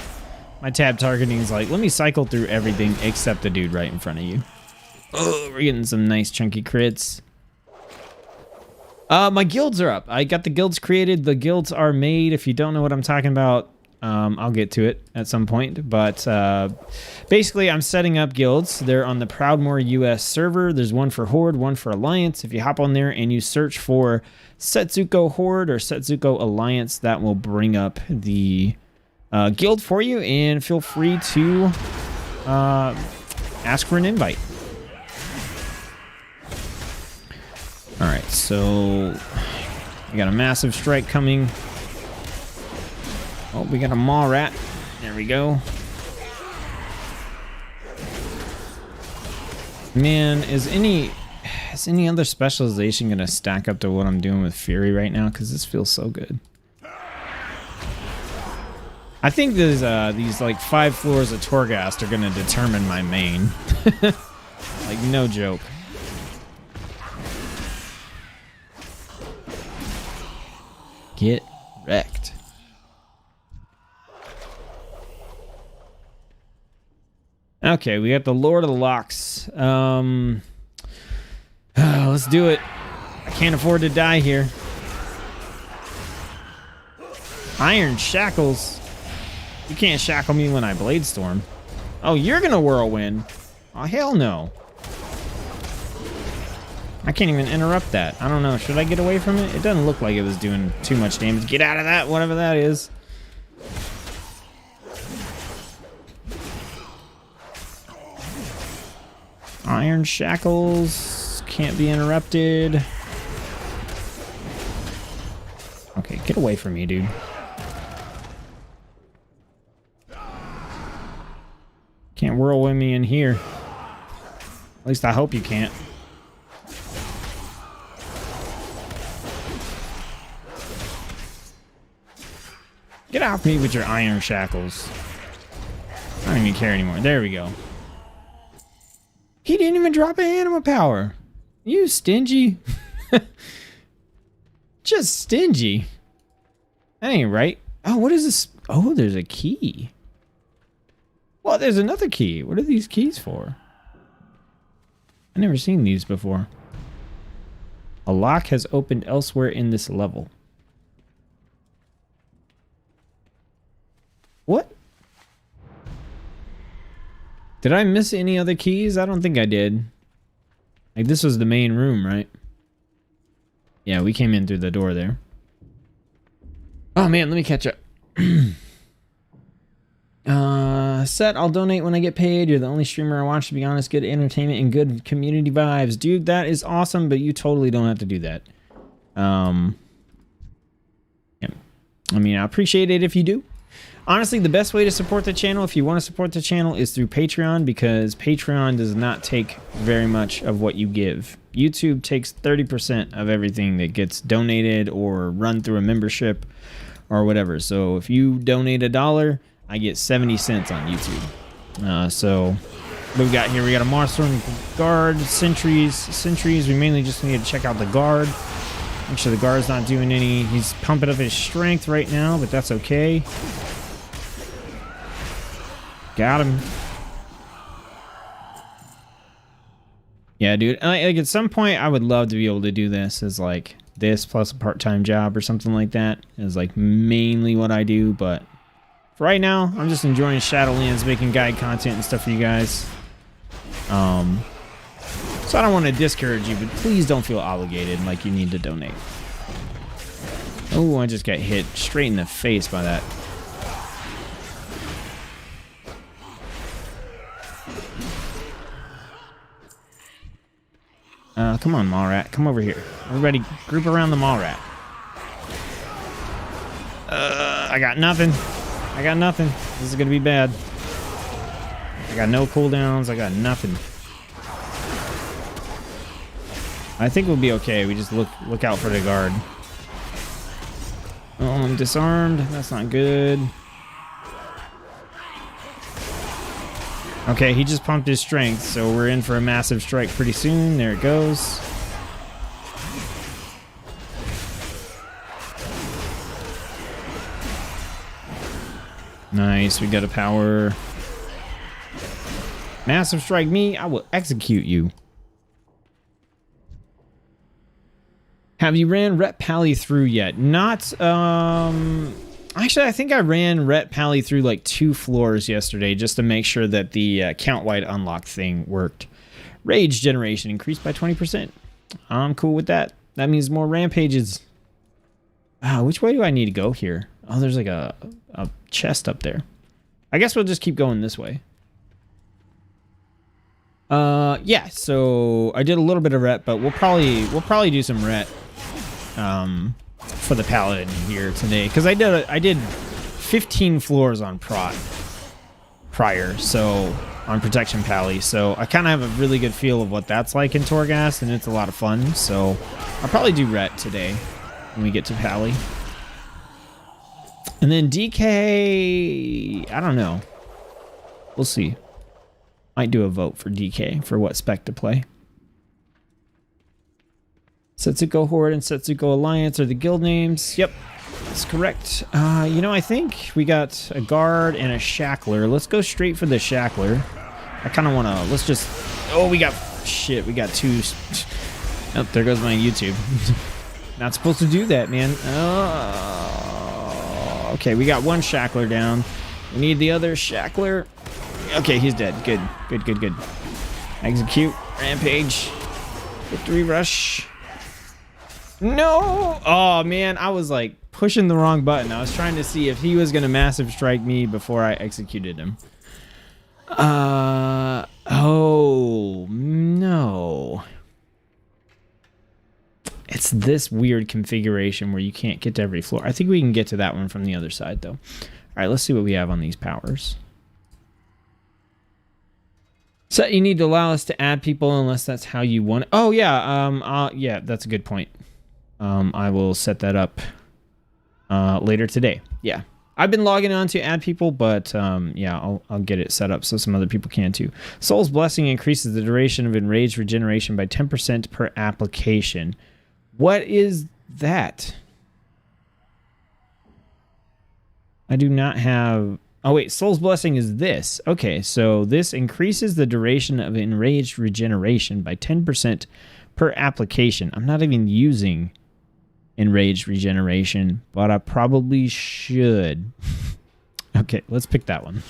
My tab targeting is like, let me cycle through everything except the dude right in front of you. Oh, we're getting some nice chunky crits. My guilds are up. I got the guilds created. The guilds are made. If you don't know what I'm talking about, I'll get to it at some point. But basically, I'm setting up guilds. They're on the Proudmoore US server. There's one for Horde, one for Alliance. If you hop on there and you search for Tsetzuko Horde or Tsetzuko Alliance, that will bring up the guild for you. And feel free to ask for an invite. All right, so we got a massive strike coming. Oh, we got a Maw Rat. There we go. Man, is any other specialization gonna stack up to what I'm doing with Fury right now? Because this feels so good. I think these like 5 floors of Torghast are gonna determine my main. Like no joke. Get wrecked. Okay, we got the Lord of the Locks. Let's do it. I can't afford to die here. Iron Shackles. You can't shackle me when I Bladestorm. Oh, you're gonna Whirlwind. Oh, hell no. I can't even interrupt that. I don't know. Should I get away from it? It doesn't look like it was doing too much damage. Get out of that, whatever that is. Iron Shackles can't be interrupted. Okay, get away from me, dude. Can't whirlwind me in here. At least I hope you can't. Get off me with your Iron Shackles. I don't even care anymore. There we go. He didn't even drop an animal power. You stingy. Just stingy. That ain't right. Oh, what is this? Oh, there's a key. Well, there's another key. What are these keys for? I've never seen these before. A lock has opened elsewhere in this level. What? Did I miss any other keys? I don't think I did. Like, this was the main room, right? Yeah, we came in through the door there. Oh, man, let me catch up. Set, I'll donate when I get paid. You're the only streamer I watch, to be honest. Good entertainment and good community vibes. Dude, that is awesome, but you totally don't have to do that. Yeah. I mean, I appreciate it if you do. Honestly, the best way to support the channel, if you want to support the channel, is through Patreon, because Patreon does not take very much of what you give. YouTube takes 30% of everything that gets donated or run through a membership or whatever. So if you donate $1, I get 70 cents on YouTube. So What we got here? We got a Marstorm guard, sentries. We mainly just need to check out the guard. Make sure the guard's not doing any. He's pumping up his strength right now, but that's okay. Got him. Yeah, dude. Like at some point, I would love to be able to do this as like this plus a part-time job or something like that. Is like mainly what I do, but for right now, I'm just enjoying Shadowlands, making guide content and stuff for you guys. So I don't want to discourage you, but please don't feel obligated like you need to donate. Oh, I just got hit straight in the face by that. Come on, Mallrat. Come over here. Everybody group around the Mallrat. I got nothing. I got nothing. This is going to be bad. I got no cooldowns. I got nothing. I think we'll be okay. We just look out for the guard. Oh, I'm disarmed. That's not good. Okay, he just pumped his strength, so we're in for a massive strike pretty soon. There it goes. Nice, we got a power. Massive strike me, I will execute you. Have you ran Ret Pally through yet? Not, actually, I think I ran Ret Pally through like 2 floors yesterday just to make sure that the count-wide unlock thing worked. Rage generation increased by 20%. I'm cool with that. That means more rampages. Which way do I need to go here? Oh, there's like a chest up there. I guess we'll just keep going this way. Yeah, so I did a little bit of ret, but we'll probably do some ret for the paladin here today, because I did 15 floors on prior, so on protection pally, so I kind of have a really good feel of what that's like in Torghast, and it's a lot of fun. So I'll probably do ret today when we get to pally, and then DK, I don't know, we'll see. Might do a vote for DK for what spec to play. Tsetzuko Horde and Tsetzuko Alliance are the guild names. Yep, that's correct. You know, I think we got a guard and a shackler. Let's go straight for the shackler. I kind of want to, let's just, oh, we got 2. Oh, there goes my YouTube. Not supposed to do that, man. Oh, okay, we got 1 shackler down. We need the other shackler. Okay, he's dead. Good. Execute. Rampage. Victory rush. No! Oh, man, I was like pushing the wrong button. I was trying to see if he was going to massive strike me before I executed him. Oh, no. It's this weird configuration where you can't get to every floor. I think we can get to that one from the other side, though. All right, let's see what we have on these powers. So you need to allow us to add people unless that's how you want it. Oh, yeah. Yeah, that's a good point. I will set that up later today. Yeah. I've been logging on to add people, but yeah, I'll get it set up so some other people can too. Soul's Blessing increases the duration of enraged regeneration by 10% per application. What is that? I do not have... Oh, wait, Soul's Blessing is this. Okay, so this increases the duration of enraged regeneration by 10% per application. I'm not even using enraged regeneration, but I probably should. Okay, let's pick that one.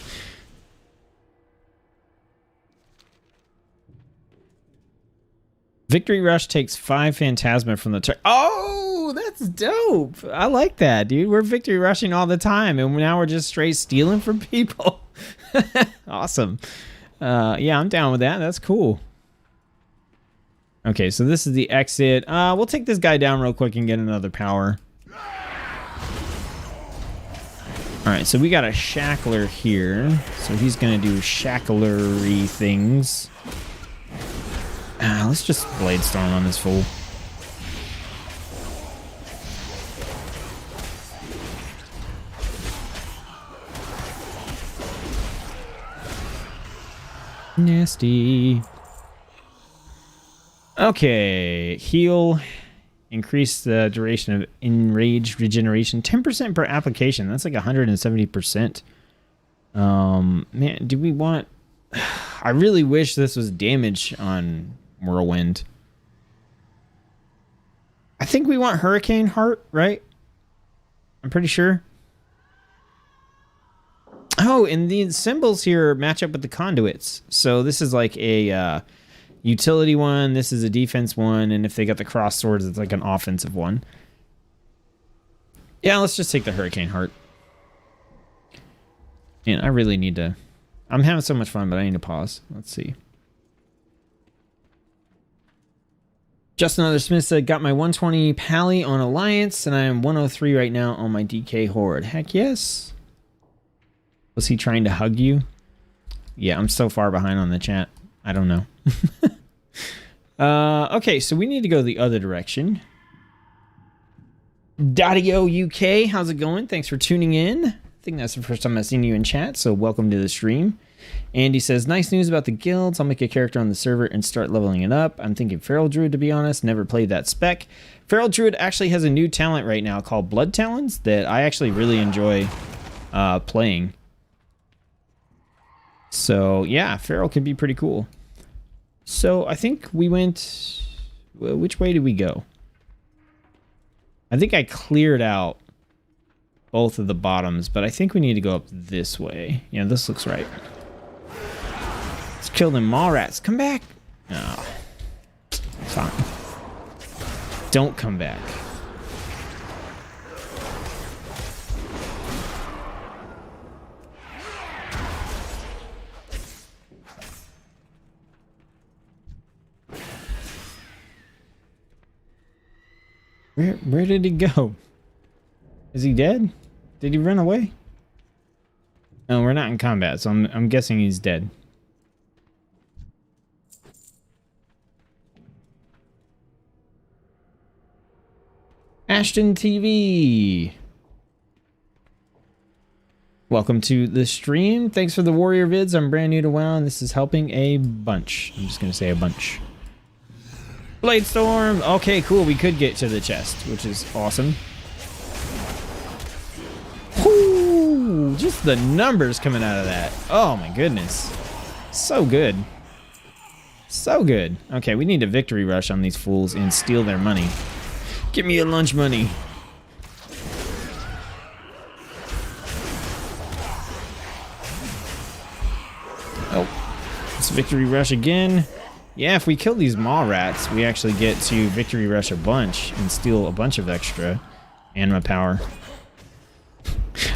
Victory Rush takes 5 Phantasma from the turn. Oh, that's dope. I like that, dude. We're victory rushing all the time, and now we're just straight stealing from people. Awesome. Yeah, I'm down with that. That's cool. Okay, so this is the exit. We'll take this guy down real quick and get another power. All right, so we got a shackler here. So he's going to do shacklery things. Let's just Blade Storm on this fool. Nasty. Okay, heal. Increase the duration of enraged regeneration 10% per application. That's like 170%. Man, do we want... I really wish this was damage on Whirlwind. I think we want Hurricane Heart, right? I'm pretty sure. Oh, and the symbols here match up with the conduits. So this is like a utility one. This is a defense one. And if they got the cross swords, it's like an offensive one. Yeah, let's just take the Hurricane Heart. And I really need to... I'm having so much fun, but I need to pause. Let's see. Just Another Smith said, got my 120 Pally on Alliance, and I am 103 right now on my DK Horde. Heck yes. Was he trying to hug you? Yeah, I'm so far behind on the chat. I don't know. Okay, so we need to go the other direction. Dadio UK, how's it going? Thanks for tuning in. I think that's the first time I've seen you in chat, so welcome to the stream. Andy says, nice news about the guilds. I'll make a character on the server and start leveling it up. I'm thinking Feral Druid, to be honest. Never played that spec. Feral Druid actually has a new talent right now called Blood Talons that I actually really enjoy playing. So, yeah, Feral can be pretty cool. So, I think we went... Which way did we go? I think I cleared out both of the bottoms, but I think we need to go up this way. Yeah, this looks right. Let's kill them mall rats. Come back. Oh, fine. Don't come back. Where did he go? Is he dead? Did he run away? No, we're not in combat, so I'm guessing he's dead. Ashton TV. Welcome to the stream. Thanks for the warrior vids. I'm brand new to WoW, and this is helping a bunch. I'm just gonna say a bunch. Bladestorm. Okay, cool. We could get to the chest, which is awesome. Whoo! Just the numbers coming out of that. Oh my goodness. So good. So good. Okay, we need a victory rush on these fools and steal their money. Give me your lunch money. Oh, it's victory rush again. Yeah, if we kill these maw rats, we actually get to victory rush a bunch and steal a bunch of extra anima power.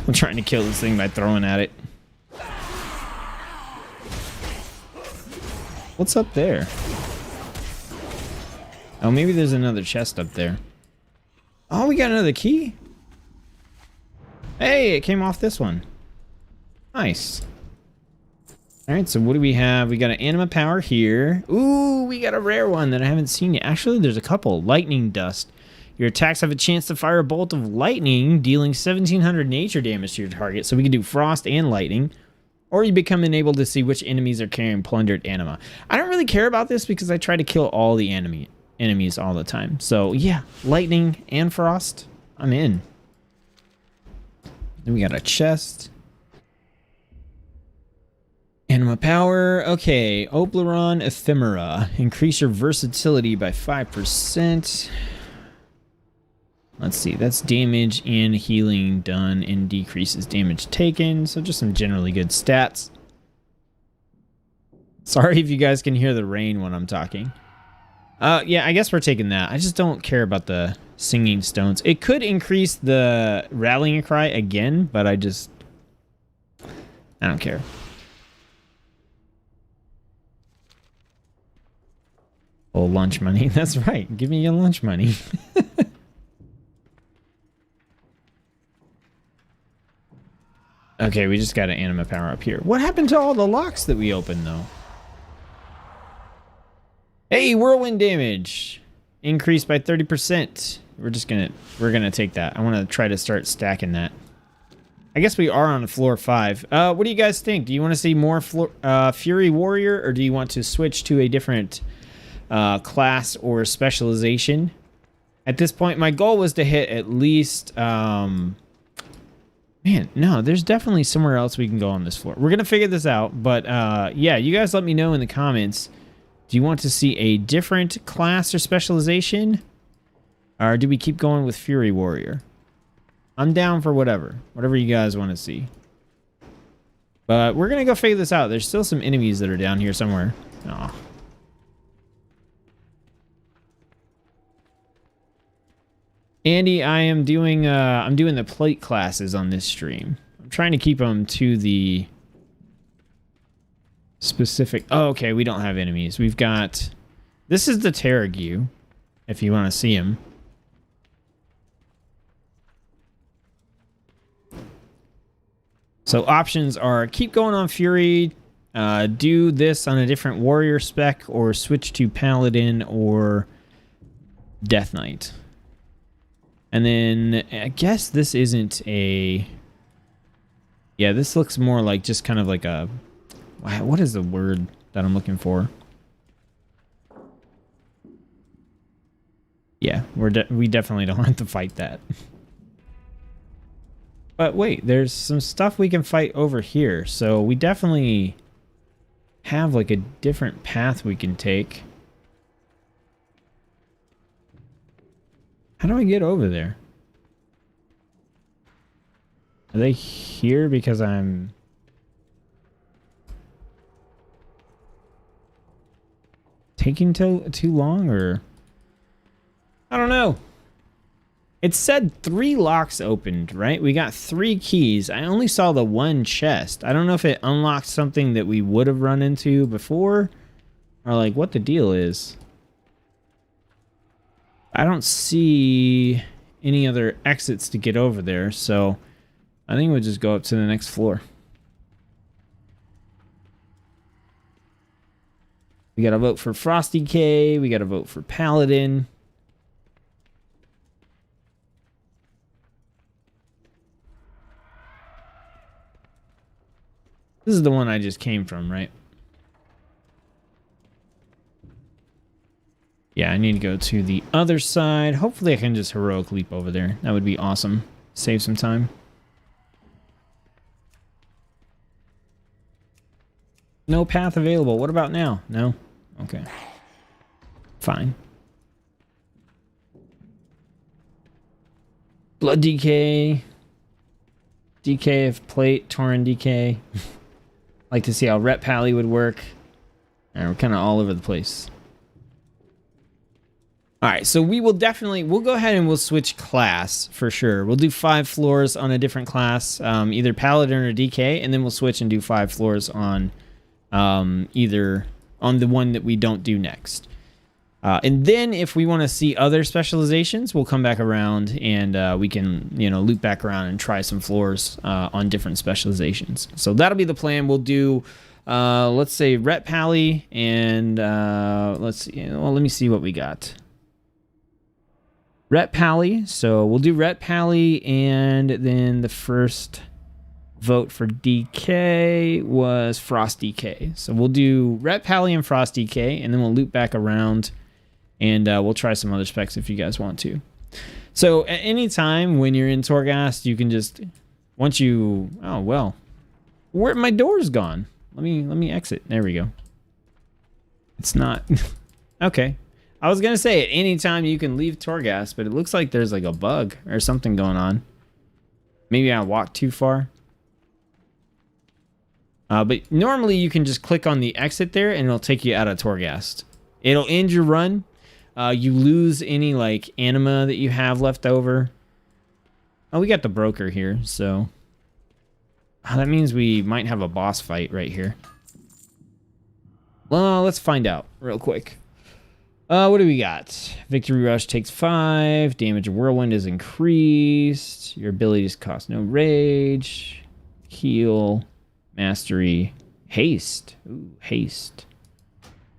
I'm trying to kill this thing by throwing at it. What's up there? Oh, maybe there's another chest up there. Oh, we got another key? Hey, it came off this one. Nice. Alright, so what do we have? We got an anima power here. Ooh, we got a rare one that I haven't seen yet. Actually, there's a couple. Lightning dust. Your attacks have a chance to fire a bolt of lightning, dealing 1700 nature damage to your target. So we can do frost and lightning. Or you become enabled to see which enemies are carrying plundered anima. I don't really care about this because I try to kill all the enemies all the time. So yeah, lightning and frost. I'm in. Then we got a chest. Anima power. Okay, Obleron Ephemera. Increase your versatility by 5%. Let's see, that's damage and healing done and decreases damage taken. So just some generally good stats. Sorry if you guys can hear the rain when I'm talking. Yeah, I guess we're taking that. I just don't care about the singing stones. It could increase the rallying cry again, but I don't care. Oh, lunch money. That's right. Give me your lunch money. Okay, we just got an anima power up here. What happened to all the locks that we opened, though? Hey, whirlwind damage. Increased by 30%. We're gonna take that. I want to try to start stacking that. I guess we are on floor 5. What do you guys think? Do you want to see more Fury Warrior, or do you want to switch to a different class or specialization? At this point, my goal was to hit at least... man, no, there's definitely somewhere else we can go on this floor. We're going to figure this out, but yeah, you guys let me know in the comments. Do you want to see a different class or specialization? Or do we keep going with Fury Warrior? I'm down for whatever. Whatever you guys want to see. But we're going to go figure this out. There's still some enemies that are down here somewhere. Aw. Andy, I'm doing the plate classes on this stream. I'm trying to keep them to the specific... Oh, okay, we don't have enemies. We've got... This is the Terrague, if you want to see him. So options are keep going on Fury, do this on a different warrior spec, or switch to Paladin or Death Knight. And then I guess this isn't a... Yeah, this looks more like just kind of like a... What is the word that I'm looking for? Yeah, we definitely don't have to fight that. But wait, there's some stuff we can fight over here. So we definitely have like a different path we can take. How do I get over there? Are they here because I'm... taking too long, or... I don't know. It said 3 locks opened, right? We got 3 keys. I only saw the 1 chest. I don't know if it unlocked something that we would have run into before, or like what the deal is. I don't see any other exits to get over there, so I think we'll just go up to the next floor. We gotta vote for Frosty K. We gotta vote for Paladin. This is the one I just came from, right? Yeah, I need to go to the other side. Hopefully I can just heroic leap over there. That would be awesome. Save some time. No path available. What about now? No? Okay. Fine. Blood DK. DK of plate. Tauren DK. Like to see how Ret Pally would work. And we're kind of all over the place. Alright, so we will definitely... We'll go ahead and we'll switch class for sure. We'll do 5 floors on a different class. Either Paladin or DK. And then we'll switch and do 5 floors on... either on the one that we don't do next. And then if we want to see other specializations, we'll come back around and we can, you know, loop back around and try some floors on different specializations. So that'll be the plan. We'll do, let's say, Ret Pally and let's see. Well, let me see what we got. Ret Pally. So we'll do Ret Pally, and then the first vote for DK was Frosty K. So we'll do Ret Pally and Frosty K, and then we'll loop back around, and we'll try some other specs if you guys want to. So at any time when you're in Torghast, you can just, once you, oh well, where my door's gone. Let me exit. There we go. It's not okay. I was gonna say at any time you can leave Torghast, but it looks like there's like a bug or something going on. Maybe I walked too far. But normally you can just click on the exit there and it'll take you out of Torghast. It'll end your run. You lose any like anima that you have left over. Oh, we got the broker here, so that means we might have a boss fight right here. Well, let's find out real quick. What do we got? Victory Rush takes 5. Damage of Whirlwind is increased. Your abilities cost no rage. Heal. Mastery. Haste. Ooh, haste.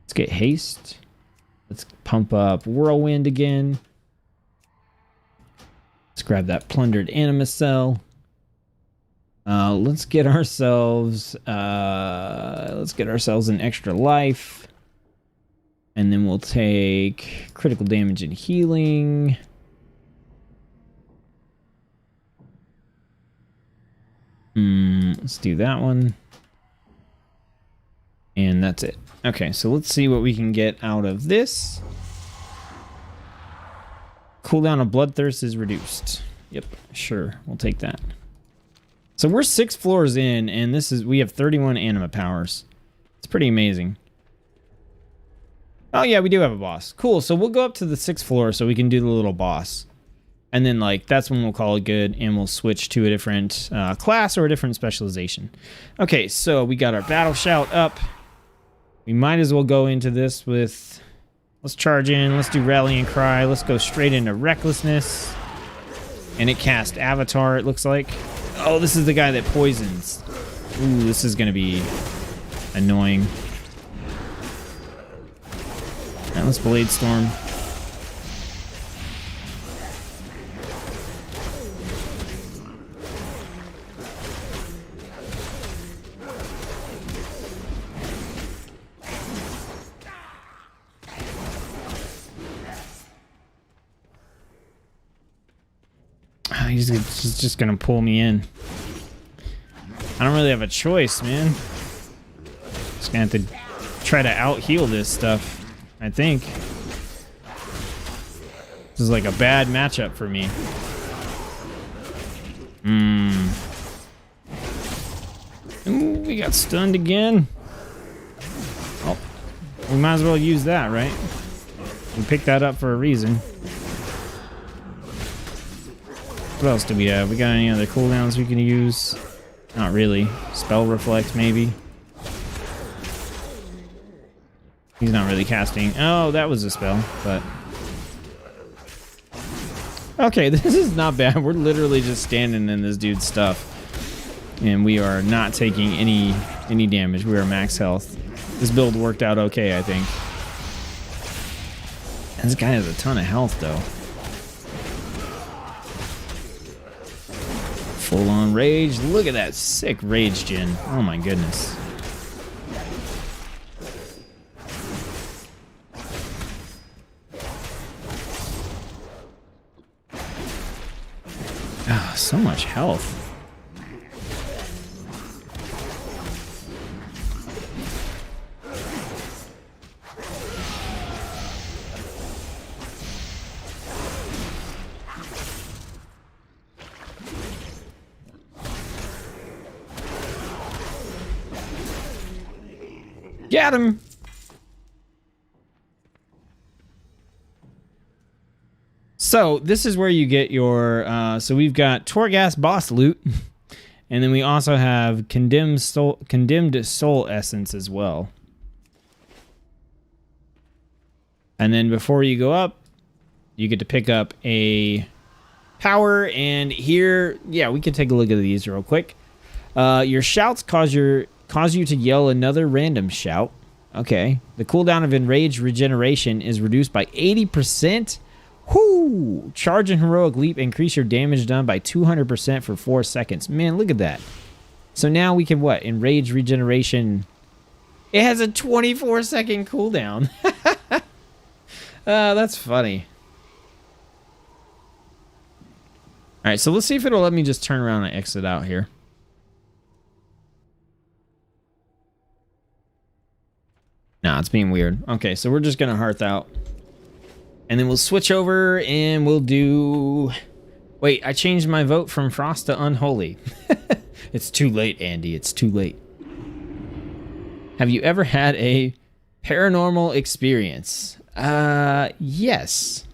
Let's get haste. Let's pump up Whirlwind again. Let's grab that plundered anima cell. Let's get ourselves an extra life. And then we'll take critical damage and healing. Let's do that one. And that's it. Okay, so let's see what we can get out of this. Cooldown of Bloodthirst is reduced. Yep, sure, we'll take that. So we're 6 floors in, and we have 31 anima powers. It's pretty amazing. Oh yeah, we do have a boss. Cool, so we'll go up to the 6th floor so we can do the little boss. And then, like, that's when we'll call it good, and we'll switch to a different class or a different specialization. Okay, so we got our battle shout up. We might as well go into this with... Let's charge in, let's do rallying cry, let's go straight into recklessness. And it cast Avatar, it looks like. Oh, this is the guy that poisons. Ooh, this is gonna be annoying. Alright, let's Blade Storm. He's just gonna pull me in. I don't really have a choice, man. Just gonna have to try to out-heal this stuff, I think. This is like a bad matchup for me. Ooh, we got stunned again. Oh, we might as well use that, right? We picked that up for a reason. What else do we have? We got any other cooldowns we can use? Not really. Spell Reflect, maybe. He's not really casting. Oh, that was a spell, but... Okay, this is not bad. We're literally just standing in this dude's stuff. And we are not taking any damage. We are max health. This build worked out okay, I think. This guy has a ton of health, though. Full on rage. Look at that sick rage gen. Oh my goodness. Ah, so much health. Get him! So this is where you get your so we've got Torghast boss loot, and then we also have condemned soul essence as well. And then before you go up, you get to pick up a power, and here, yeah, we can take a look at these real quick. Your shouts cause you to yell another random shout. Okay. The cooldown of Enraged Regeneration is reduced by 80%. Whoo! Charge and Heroic Leap increase your damage done by 200% for 4 seconds. Man, look at that. So now we can what? Enraged Regeneration. It has a 24-second cooldown. That's funny. Alright, so let's see if it'll let me just turn around and exit out here. Nah, it's being weird. Okay, so we're just gonna hearth out. And then we'll switch over and we'll do... Wait, I changed my vote from Frost to Unholy. It's too late, Andy. It's too late. Have you ever had a paranormal experience? Yes.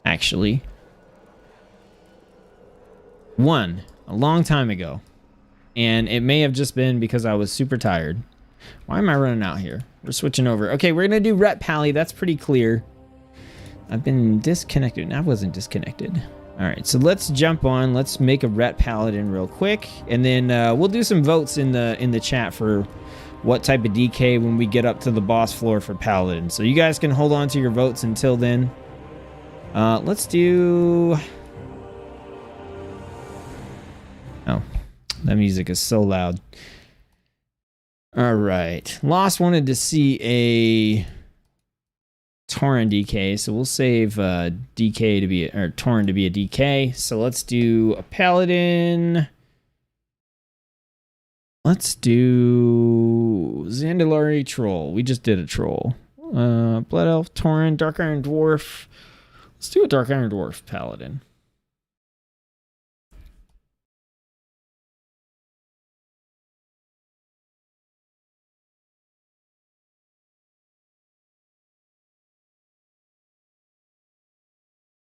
Actually. One, a long time ago. And it may have just been because I was super tired. Why am I running out here? We're switching over. Okay, we're going to do Ret Pally. That's pretty clear. I've been disconnected. I wasn't disconnected. All right, so let's jump on. Let's make a Ret Paladin real quick. And then we'll do some votes in the chat for what type of DK when we get up to the boss floor for Paladin. So you guys can hold on to your votes until then. Let's do... Oh, that music is so loud. All right. Lost wanted to see a Tauren DK, so we'll save DK to be, or Tauren to be a DK. So let's do a Paladin. Let's do Zandalari Troll. We just did a Troll. Blood Elf, Tauren, Dark Iron Dwarf. Let's do a Dark Iron Dwarf Paladin.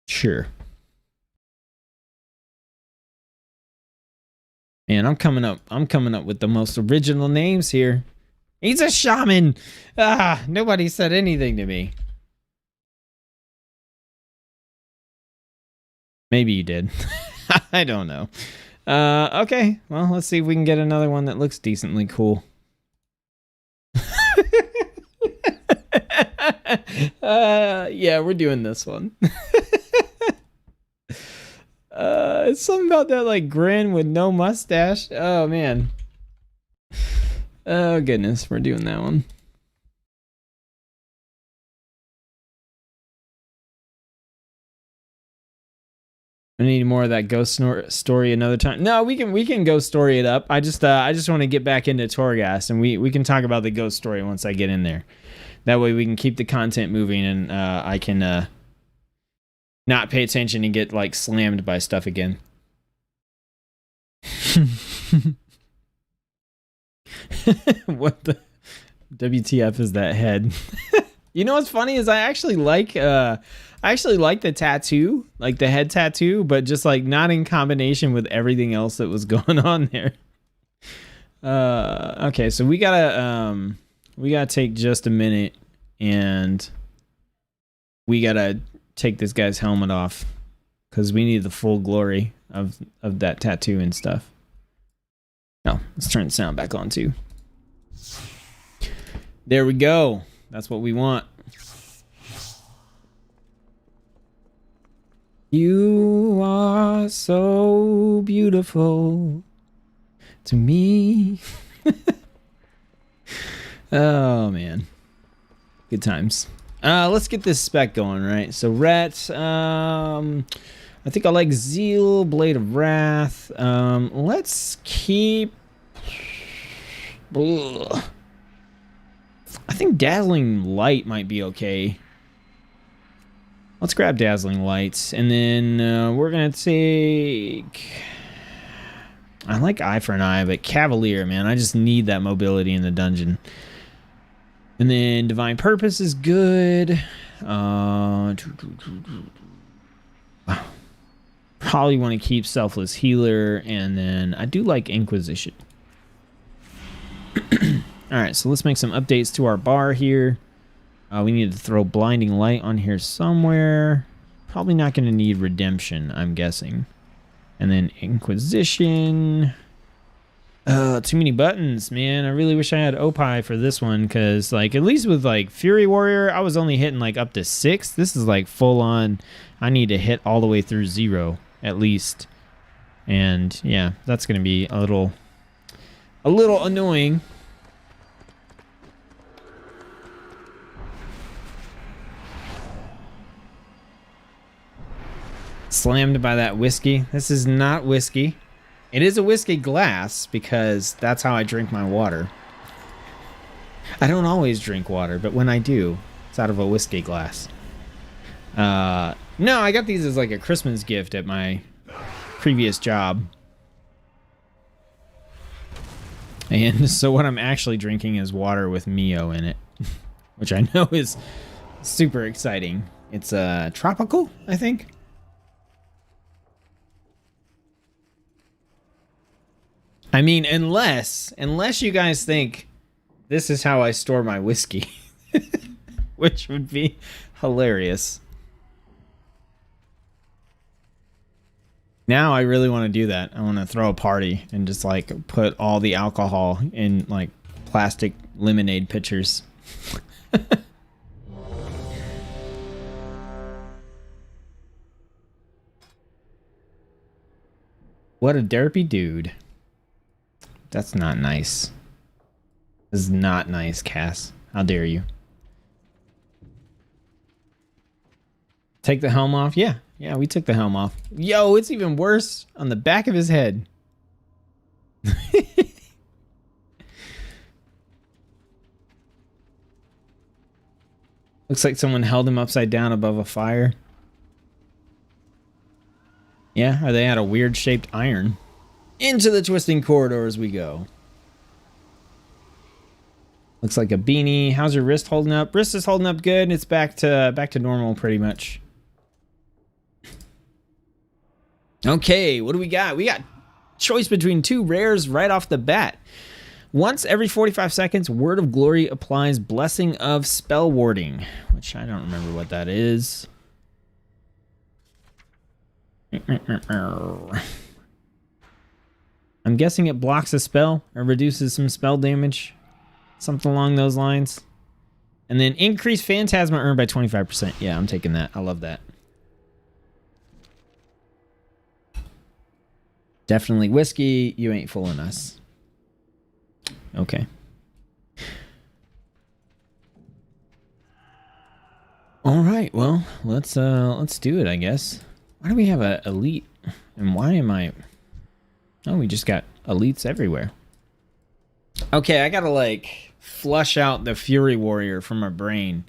Sure. Man, I'm coming up with the most original names here. He's a shaman. Ah, nobody said anything to me. Maybe you did. I don't know. Okay. Well, let's see if we can get another one that looks decently cool. Yeah, we're doing this one. It's something about that like grin with no mustache. Oh man. Oh goodness, we're doing that one. I need more of that ghost story another time. No, we can ghost story it up. I just want to get back into Torghast, and we can talk about the ghost story once I get in there. That way we can keep the content moving, and I can not pay attention and get like slammed by stuff again. What the WTF is that head? You know what's funny is I actually like the tattoo, like the head tattoo, but just like not in combination with everything else that was going on there. Okay, so we gotta take just a minute, and we gotta take this guy's helmet off because we need the full glory of that tattoo and stuff. No, let's turn the sound back on too. There we go. That's what we want. You are so beautiful to me. Oh man, good times. Let's get this spec going, right? So Ret, I think I like Zeal, Blade of Wrath. Let's keep. Ugh. I think Dazzling Light might be okay. Let's grab Dazzling Lights, and then we're gonna take. I like Eye for an Eye, but Cavalier, man, I just need that mobility in the dungeon. And then Divine Purpose is good. Probably want to keep Selfless Healer, and then I do like Inquisition. Alright, so let's make some updates to our bar here. We need to throw Blinding Light on here somewhere. Probably not going to need Redemption, I'm guessing. And then Inquisition. Too many buttons, man. I really wish I had Opie for this one, because like at least with like Fury Warrior, I was only hitting like up to 6. This is like full on. I need to hit all the way through 0 at least. And yeah, that's going to be a little annoying. Slammed by that whiskey. This is not whiskey. It is a whiskey glass because that's how I drink my water. I don't always drink water, but when I do, it's out of a whiskey glass. No, I got these as like a Christmas gift at my previous job. And so what I'm actually drinking is water with Mio in it, which I know is super exciting. It's tropical, I think. I mean, unless you guys think this is how I store my whiskey, which would be hilarious. Now I really want to do that. I want to throw a party and just like put all the alcohol in like plastic lemonade pitchers. What a derpy dude. That's not nice. This is not nice, Cass. How dare you? Take the helm off? Yeah. Yeah, we took the helm off. Yo, it's even worse on the back of his head. Looks like someone held him upside down above a fire. Yeah, or they had a weird shaped iron. Into the twisting corridors we go. Looks like a beanie. How's your wrist holding up? Wrist is holding up good. It's back to normal pretty much. Okay, what do we got? We got choice between two rares right off the bat. Once every 45 seconds, Word of Glory applies Blessing of Spell Warding, which I don't remember what that is. I'm guessing it blocks a spell or reduces some spell damage. Something along those lines. And then increase Phantasma earned by 25%. Yeah, I'm taking that. I love that. Definitely whiskey. You ain't fooling us. Okay. All right. Well, let's do it, I guess. Why do we have a elite? And why am I... Oh, we just got elites everywhere. Okay, I gotta like flush out the Fury Warrior from my brain.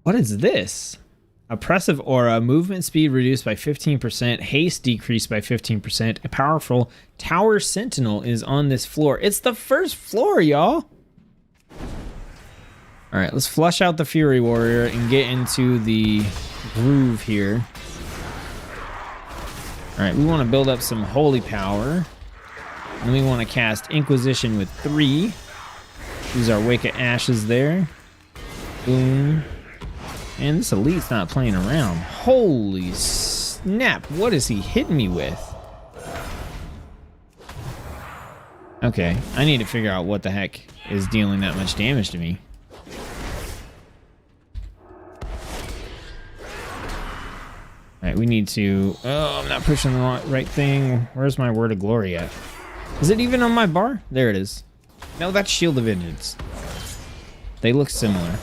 What is this? Oppressive Aura, movement speed reduced by 15%, haste decreased by 15%. A powerful Tower Sentinel is on this floor. It's the first floor, y'all. All right, let's flush out the Fury Warrior and get into the groove here. All right, we want to build up some holy power. And we want to cast Inquisition with 3. Use our Wake of Ashes there. Boom. Man, this elite's not playing around. Holy snap. What is he hitting me with? Okay, I need to figure out what the heck is dealing that much damage to me. Alright, we need to... Oh, I'm not pushing the right thing. Where's my Word of Glory at? Is it even on my bar? There it is. No, that's Shield of Vengeance. They look similar.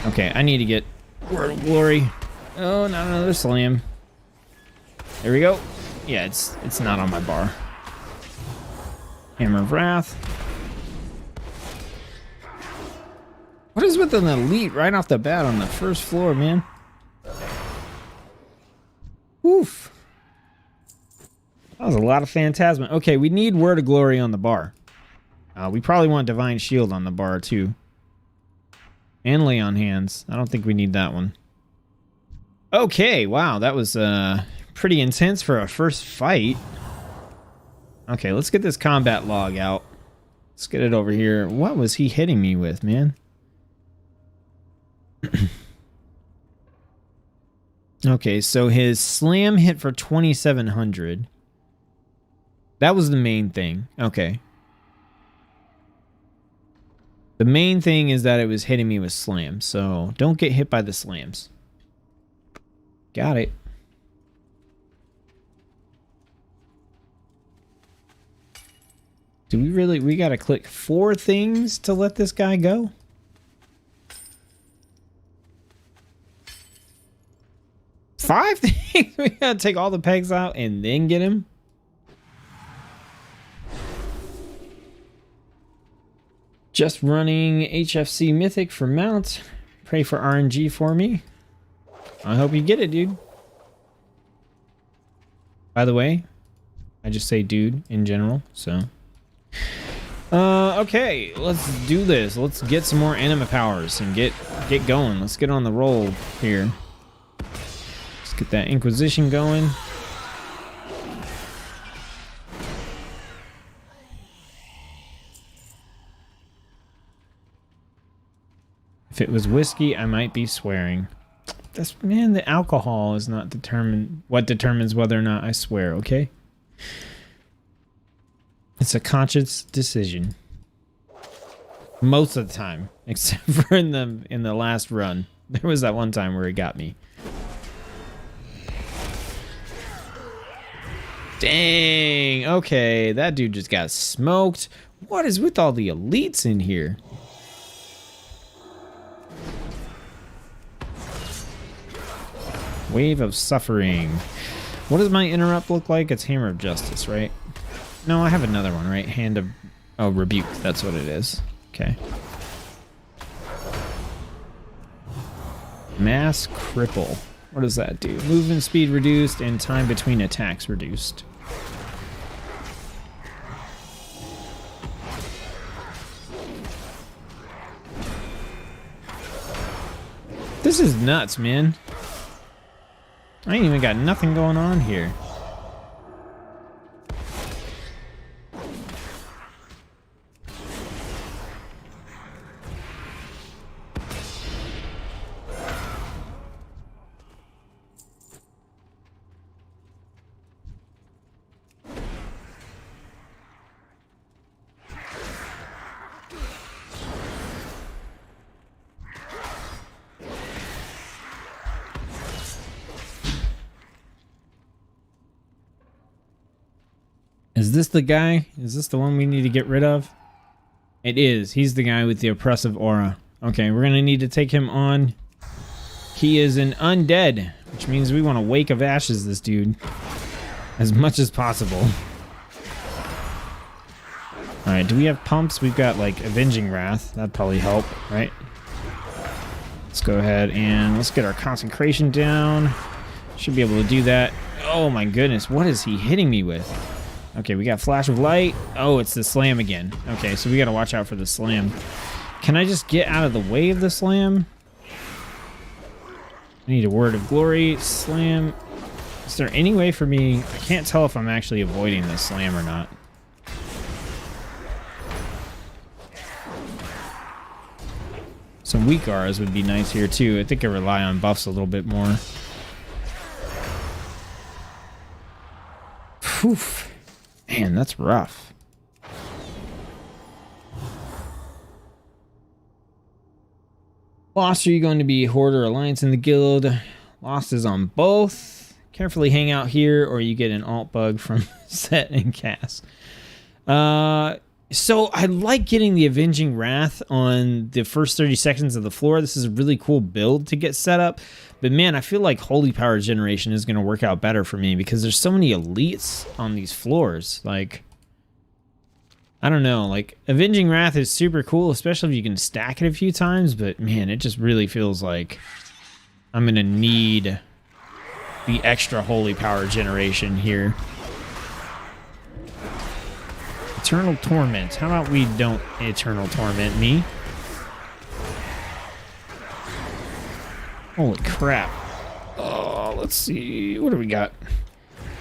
Okay, I need to get Word of Glory. Oh, not another slam. There we go. Yeah, it's not on my bar. Hammer of Wrath. What is with an elite right off the bat on the first floor, man? Oof. That was a lot of Phantasma. Okay, we need Word of Glory on the bar. We probably want Divine Shield on the bar, too. And Lay on Hands. I don't think we need that one. Okay, wow, that was pretty intense for a first fight. Okay, let's get this combat log out. Let's get it over here. What was he hitting me with, man? Okay, so his slam hit for 2,700. That was the main thing. Okay. The main thing is that it was hitting me with slams, so don't get hit by the slams. Got it. Do we really... We gotta click 4 things to let this guy go? Five things? We gotta take all the pegs out and then get him? Just running HFC Mythic for mount. Pray for RNG for me. I hope you get it, dude. By the way, I just say dude in general, so. Okay, let's do this. Let's get some more anima powers and get going. Let's get on the roll here. Let's get that Inquisition going. If it was whiskey, I might be swearing. That's, man, the alcohol is not what determines whether or not I swear, okay? It's a conscious decision. Most of the time, except for in the last run. There was that one time where it got me. Dang. Okay, that dude just got smoked. What is with all the elites in here? Wave of Suffering. What does my interrupt look like? It's Hammer of Justice, right? No, I have another one, right? Hand of... Oh, Rebuke. That's what it is. Okay. Mass Cripple. What does that do? Movement speed reduced and time between attacks reduced. This is nuts, man. I ain't even got nothing going on here. Is this the guy? Is this the one we need to get rid of? It is. He's the guy with the oppressive aura. Okay, we're going to need to take him on. He is an undead, which means we want to Wake of Ashes this dude as much as possible. Alright, do we have pumps? We've got, like, Avenging Wrath. That'd probably help, right? Let's go ahead and let's get our concentration down. Should be able to do that. Oh my goodness, what is he hitting me with? Okay, we got Flash of Light. Oh, it's the slam again. Okay, so we gotta watch out for the slam. Can I just get out of the way of the slam? I need a Word of Glory. Slam. Is there any way for me? I can't tell if I'm actually avoiding the slam or not. Some weak auras would be nice here too. I think I rely on buffs a little bit more. Phew. Man, that's rough. Lost, are you going to be Horde or Alliance in the guild? Lost is on both. Carefully hang out here or you get an alt bug from Set and Cass. So I like getting the Avenging Wrath on the first 30 seconds of the floor. This is a really cool build to get set up. But man, I feel like Holy Power Generation is going to work out better for me because there's so many elites on these floors. Like, I don't know. Like, Avenging Wrath is super cool, especially if you can stack it a few times. But man, it just really feels like I'm going to need the extra Holy Power Generation here. Eternal Torment. How about we don't Eternal Torment me? Holy crap. Oh, let's see. What do we got?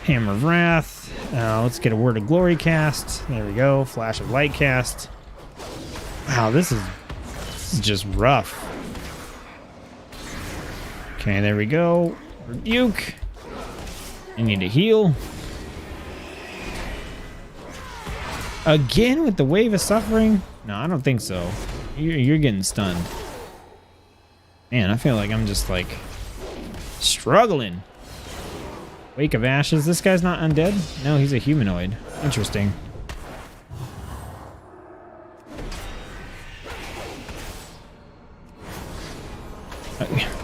Hammer of Wrath. Let's get a Word of Glory cast. There we go. Flash of Light cast. Wow, this is just rough. Okay, there we go. Rebuke. I need to heal. Again with the Wave of Suffering? No, I don't think so. You're getting stunned. Man, I feel like I'm just like struggling. Wake of Ashes. This guy's not undead? No, he's a humanoid. Interesting.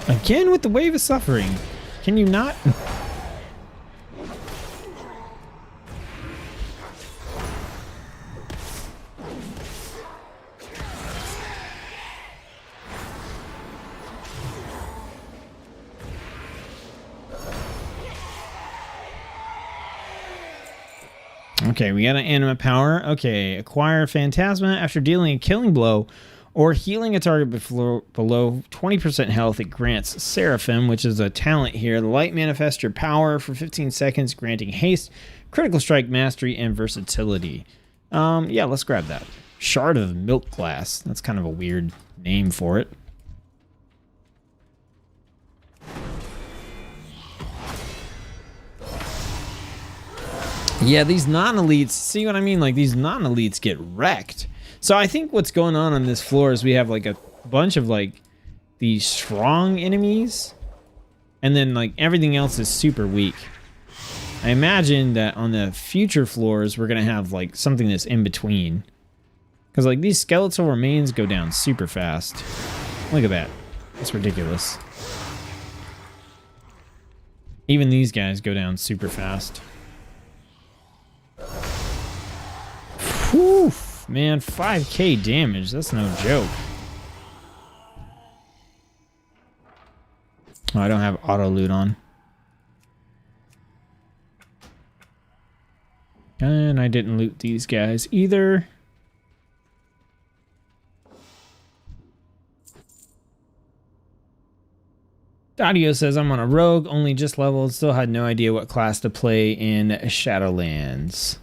Again with the Wave of Suffering. Can you not? Okay, we got an Anima Power. Okay, acquire Phantasma after dealing a killing blow or healing a target below 20% health. It grants Seraphim, which is a talent here. The light manifests your power for 15 seconds, granting haste, critical strike, mastery, and versatility. Yeah, let's grab that. Shard of Milk Glass. That's kind of a weird name for it. Yeah, these non-elites, see what I mean? Like, these non-elites get wrecked. So I think what's going on this floor is we have, like, a bunch of, like, these strong enemies. And then, like, everything else is super weak. I imagine that on the future floors, we're going to have like something that's in between. Because like these skeletal remains go down super fast. Look at that. That's ridiculous. Even these guys go down super fast. Whew, man, 5k damage. That's no joke. Oh, I don't have auto loot on. And I didn't loot these guys either. Dadio says, I'm on a rogue, only just leveled, still had no idea what class to play in Shadowlands.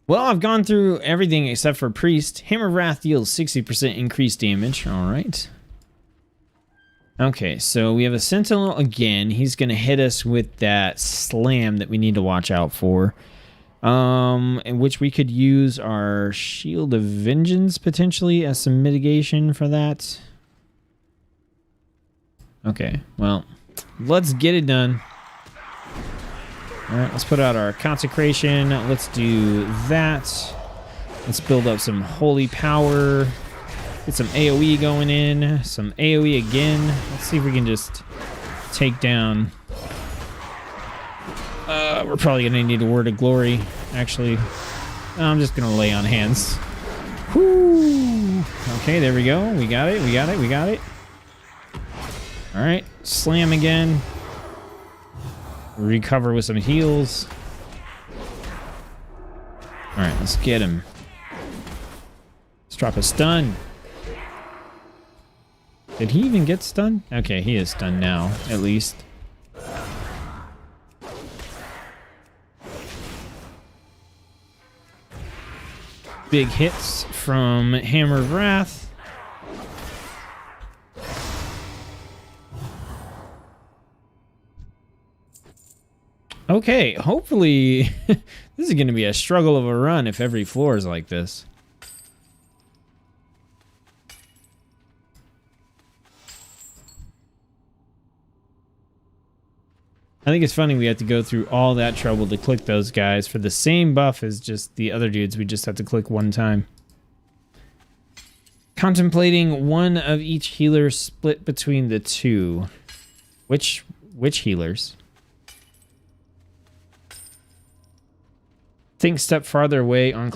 Well, I've gone through everything except for Priest. Hammer of Wrath deals 60% increased damage. All right. Okay, so we have a Sentinel again. He's going to hit us with that slam that we need to watch out for. In which we could use our Shield of Vengeance potentially as some mitigation for that. Okay, well, let's get it done. All right, let's put out our Consecration. Let's do that. Let's build up some Holy Power. Get some AoE going in. Some AoE again. Let's see if we can just take down... we're probably going to need a Word of Glory, actually. I'm just going to lay on hands. Whoo! Okay, there we go. We got it, we got it, we got it. Alright, slam again. Recover with some heals. Alright, let's get him. Let's drop a stun. Did he even get stunned? Okay, he is stunned now, at least. Big hits from Hammer of Wrath. Okay, hopefully this is going to be a struggle of a run if every floor is like this. I think it's funny we have to go through all that trouble to click those guys for the same buff as just the other dudes. We just have to click one time. Contemplating one of each healer split between the two. Which healers? Think step farther away on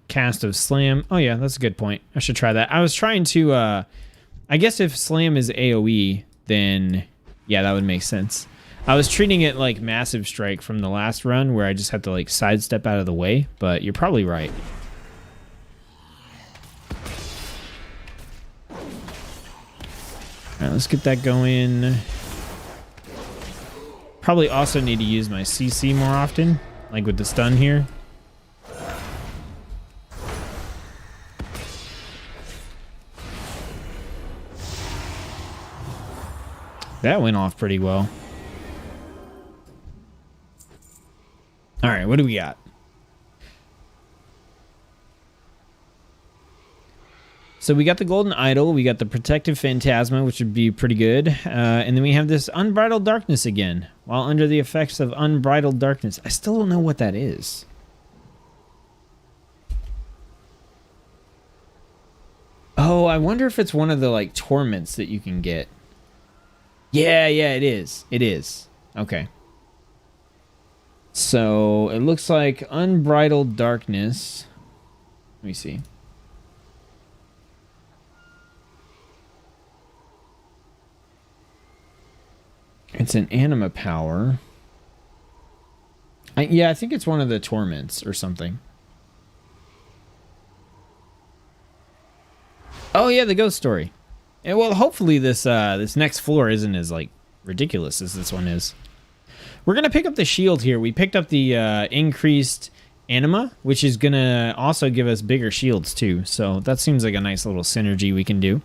cast of Slam. Oh yeah, that's a good point. I should try that. I was trying to, I guess if Slam is AoE, then yeah, that would make sense. I was treating it like Massive Strike from the last run where I just had to like sidestep out of the way, but you're probably right. Alright, let's get that going. Probably also need to use my CC more often, like with the stun here. That went off pretty well. All right, what do we got? So we got the Golden Idol, we got the Protective Phantasma, which would be pretty good. And then we have this Unbridled Darkness again. While under the effects of Unbridled Darkness. I still don't know what that is. Oh, I wonder if it's one of the like torments that you can get. Yeah, it is. It is. Okay. So it looks like Unbridled Darkness. Let me see. It's an anima power. Yeah, I think it's one of the torments or something. Oh yeah, the ghost story. And well, hopefully this this next floor isn't as like ridiculous as this one is. We're gonna pick up the shield here. We picked up the increased anima, which is gonna also give us bigger shields too. So that seems like a nice little synergy we can do.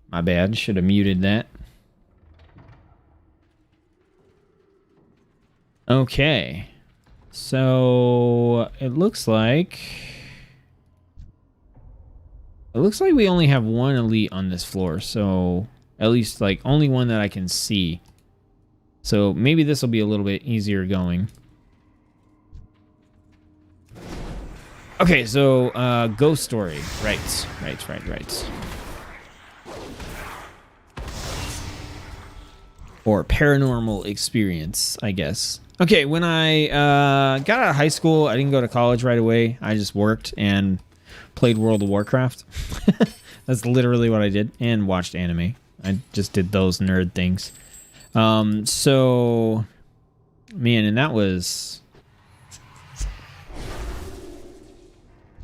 My bad, should have muted that. Okay, so it looks like It looks like we only have one elite on this floor, so at least like only one that I can see. So maybe this will be a little bit easier going. Okay, so ghost story. Right. Or paranormal experience, I guess. Okay, when I got out of high school, I didn't go to college right away. I just worked and played World of Warcraft. That's literally what I did, and watched anime. I just did those nerd things. So, man, and that was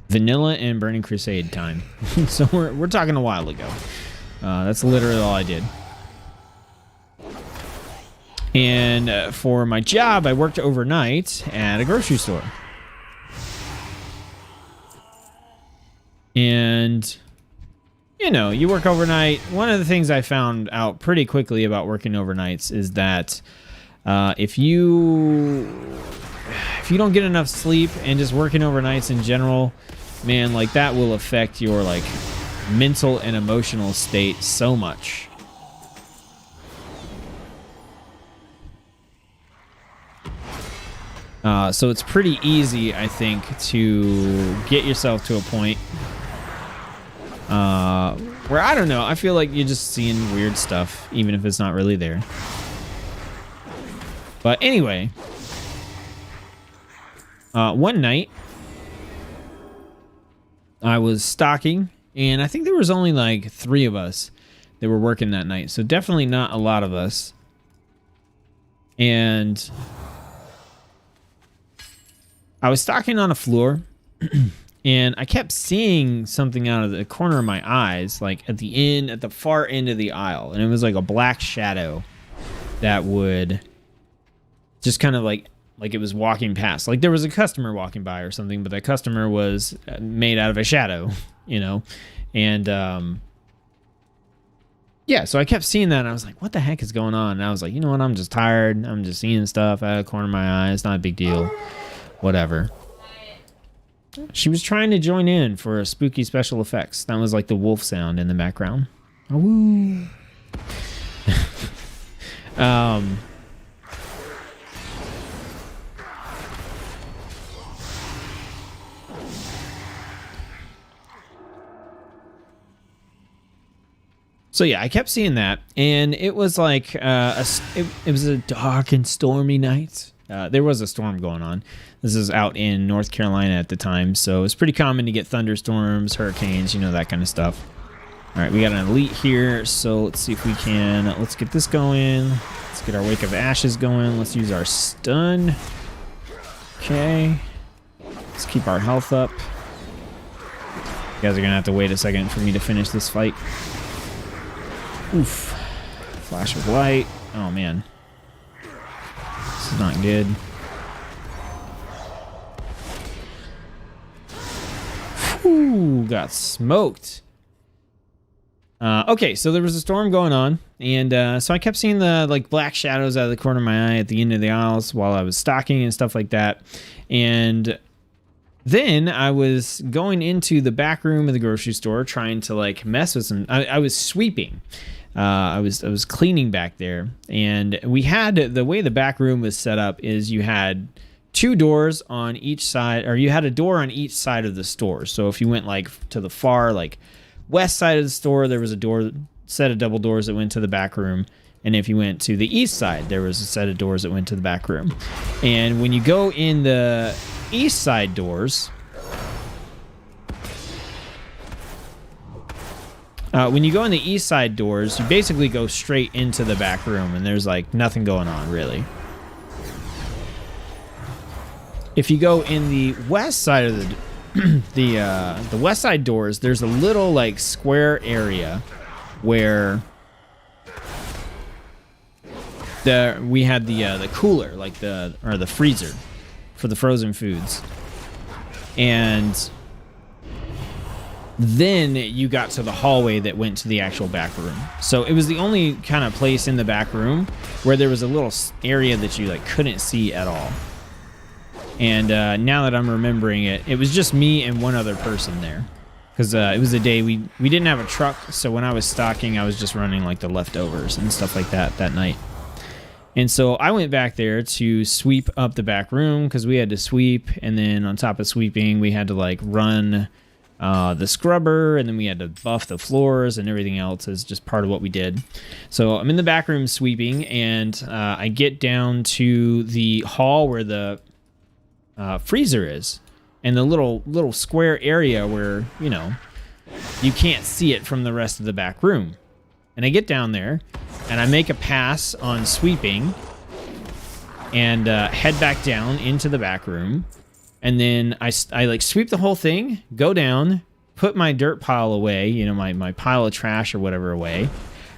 Vanilla and Burning Crusade time. So we're talking a while ago. That's literally all I did. And for my job, I worked overnight at a grocery store. And, you know, you work overnight. One of the things I found out pretty quickly about working overnights is that if you don't get enough sleep and just working overnights in general, man, like that will affect your like mental and emotional state so much. So it's pretty easy, I think, to get yourself to a point where, I don't know, I feel like you're just seeing weird stuff, even if it's not really there. But anyway, one night, I was stocking, and I think there was only like 3 of us that were working that night, so definitely not a lot of us. And I was stocking on a floor, and I kept seeing something out of the corner of my eyes, like at the far end of the aisle, and it was like a black shadow that would just kind of like it was walking past. Like there was a customer walking by or something, but that customer was made out of a shadow, you know? And yeah, so I kept seeing that, and I was like, what the heck is going on? And I was like, you know what? I'm just tired. I'm just seeing stuff out of the corner of my eye. It's not a big deal. Whatever. She was trying to join in for a spooky special effects. That was like the wolf sound in the background. Oh, woo. So yeah, I kept seeing that, and it was like it was a dark and stormy night. There was a storm going on. This is out in North Carolina at the time, so it's pretty common to get thunderstorms, hurricanes, you know, that kind of stuff. All right, we got an elite here, so let's see if we can. Let's get this going. Let's get our Wake of Ashes going. Let's use our stun. Okay. Let's keep our health up. You guys are gonna have to wait a second for me to finish this fight. Oof. Flash of light. Oh, man. This is not good. Whew, got smoked. Okay, so there was a storm going on, and so I kept seeing the like black shadows out of the corner of my eye at the end of the aisles while I was stocking and stuff like that. And then I was going into the back room of the grocery store trying to like mess with some. I was sweeping. I was cleaning back there, and we had the way the back room was set up is you had 2 doors on each side, or you had a door on each side of the store. So if you went like to the far like west side of the store, there was a set of double doors that went to the back room, and if you went to the east side, there was a set of doors that went to the back room. And when you go in the east side doors, you basically go straight into the back room, and there's like nothing going on really. If you go in the west side of the west side doors, there's a little like square area where we had the cooler, like the freezer for the frozen foods, and then you got to the hallway that went to the actual back room. So it was the only kind of place in the back room where there was a little area that you like couldn't see at all. And now that I'm remembering it, it was just me and one other person there, because it was a day we didn't have a truck, so when I was stocking, I was just running like the leftovers and stuff like that night. And so I went back there to sweep up the back room because we had to sweep, and then on top of sweeping, we had to like run the scrubber, and then we had to buff the floors and everything else as just part of what we did. So I'm in the back room sweeping, and I get down to the hall where the freezer is, and the little square area where, you know, you can't see it from the rest of the back room. And I get down there, and I make a pass on sweeping, and head back down into the back room. And then I like sweep the whole thing, go down, put my dirt pile away, you know, my pile of trash or whatever away.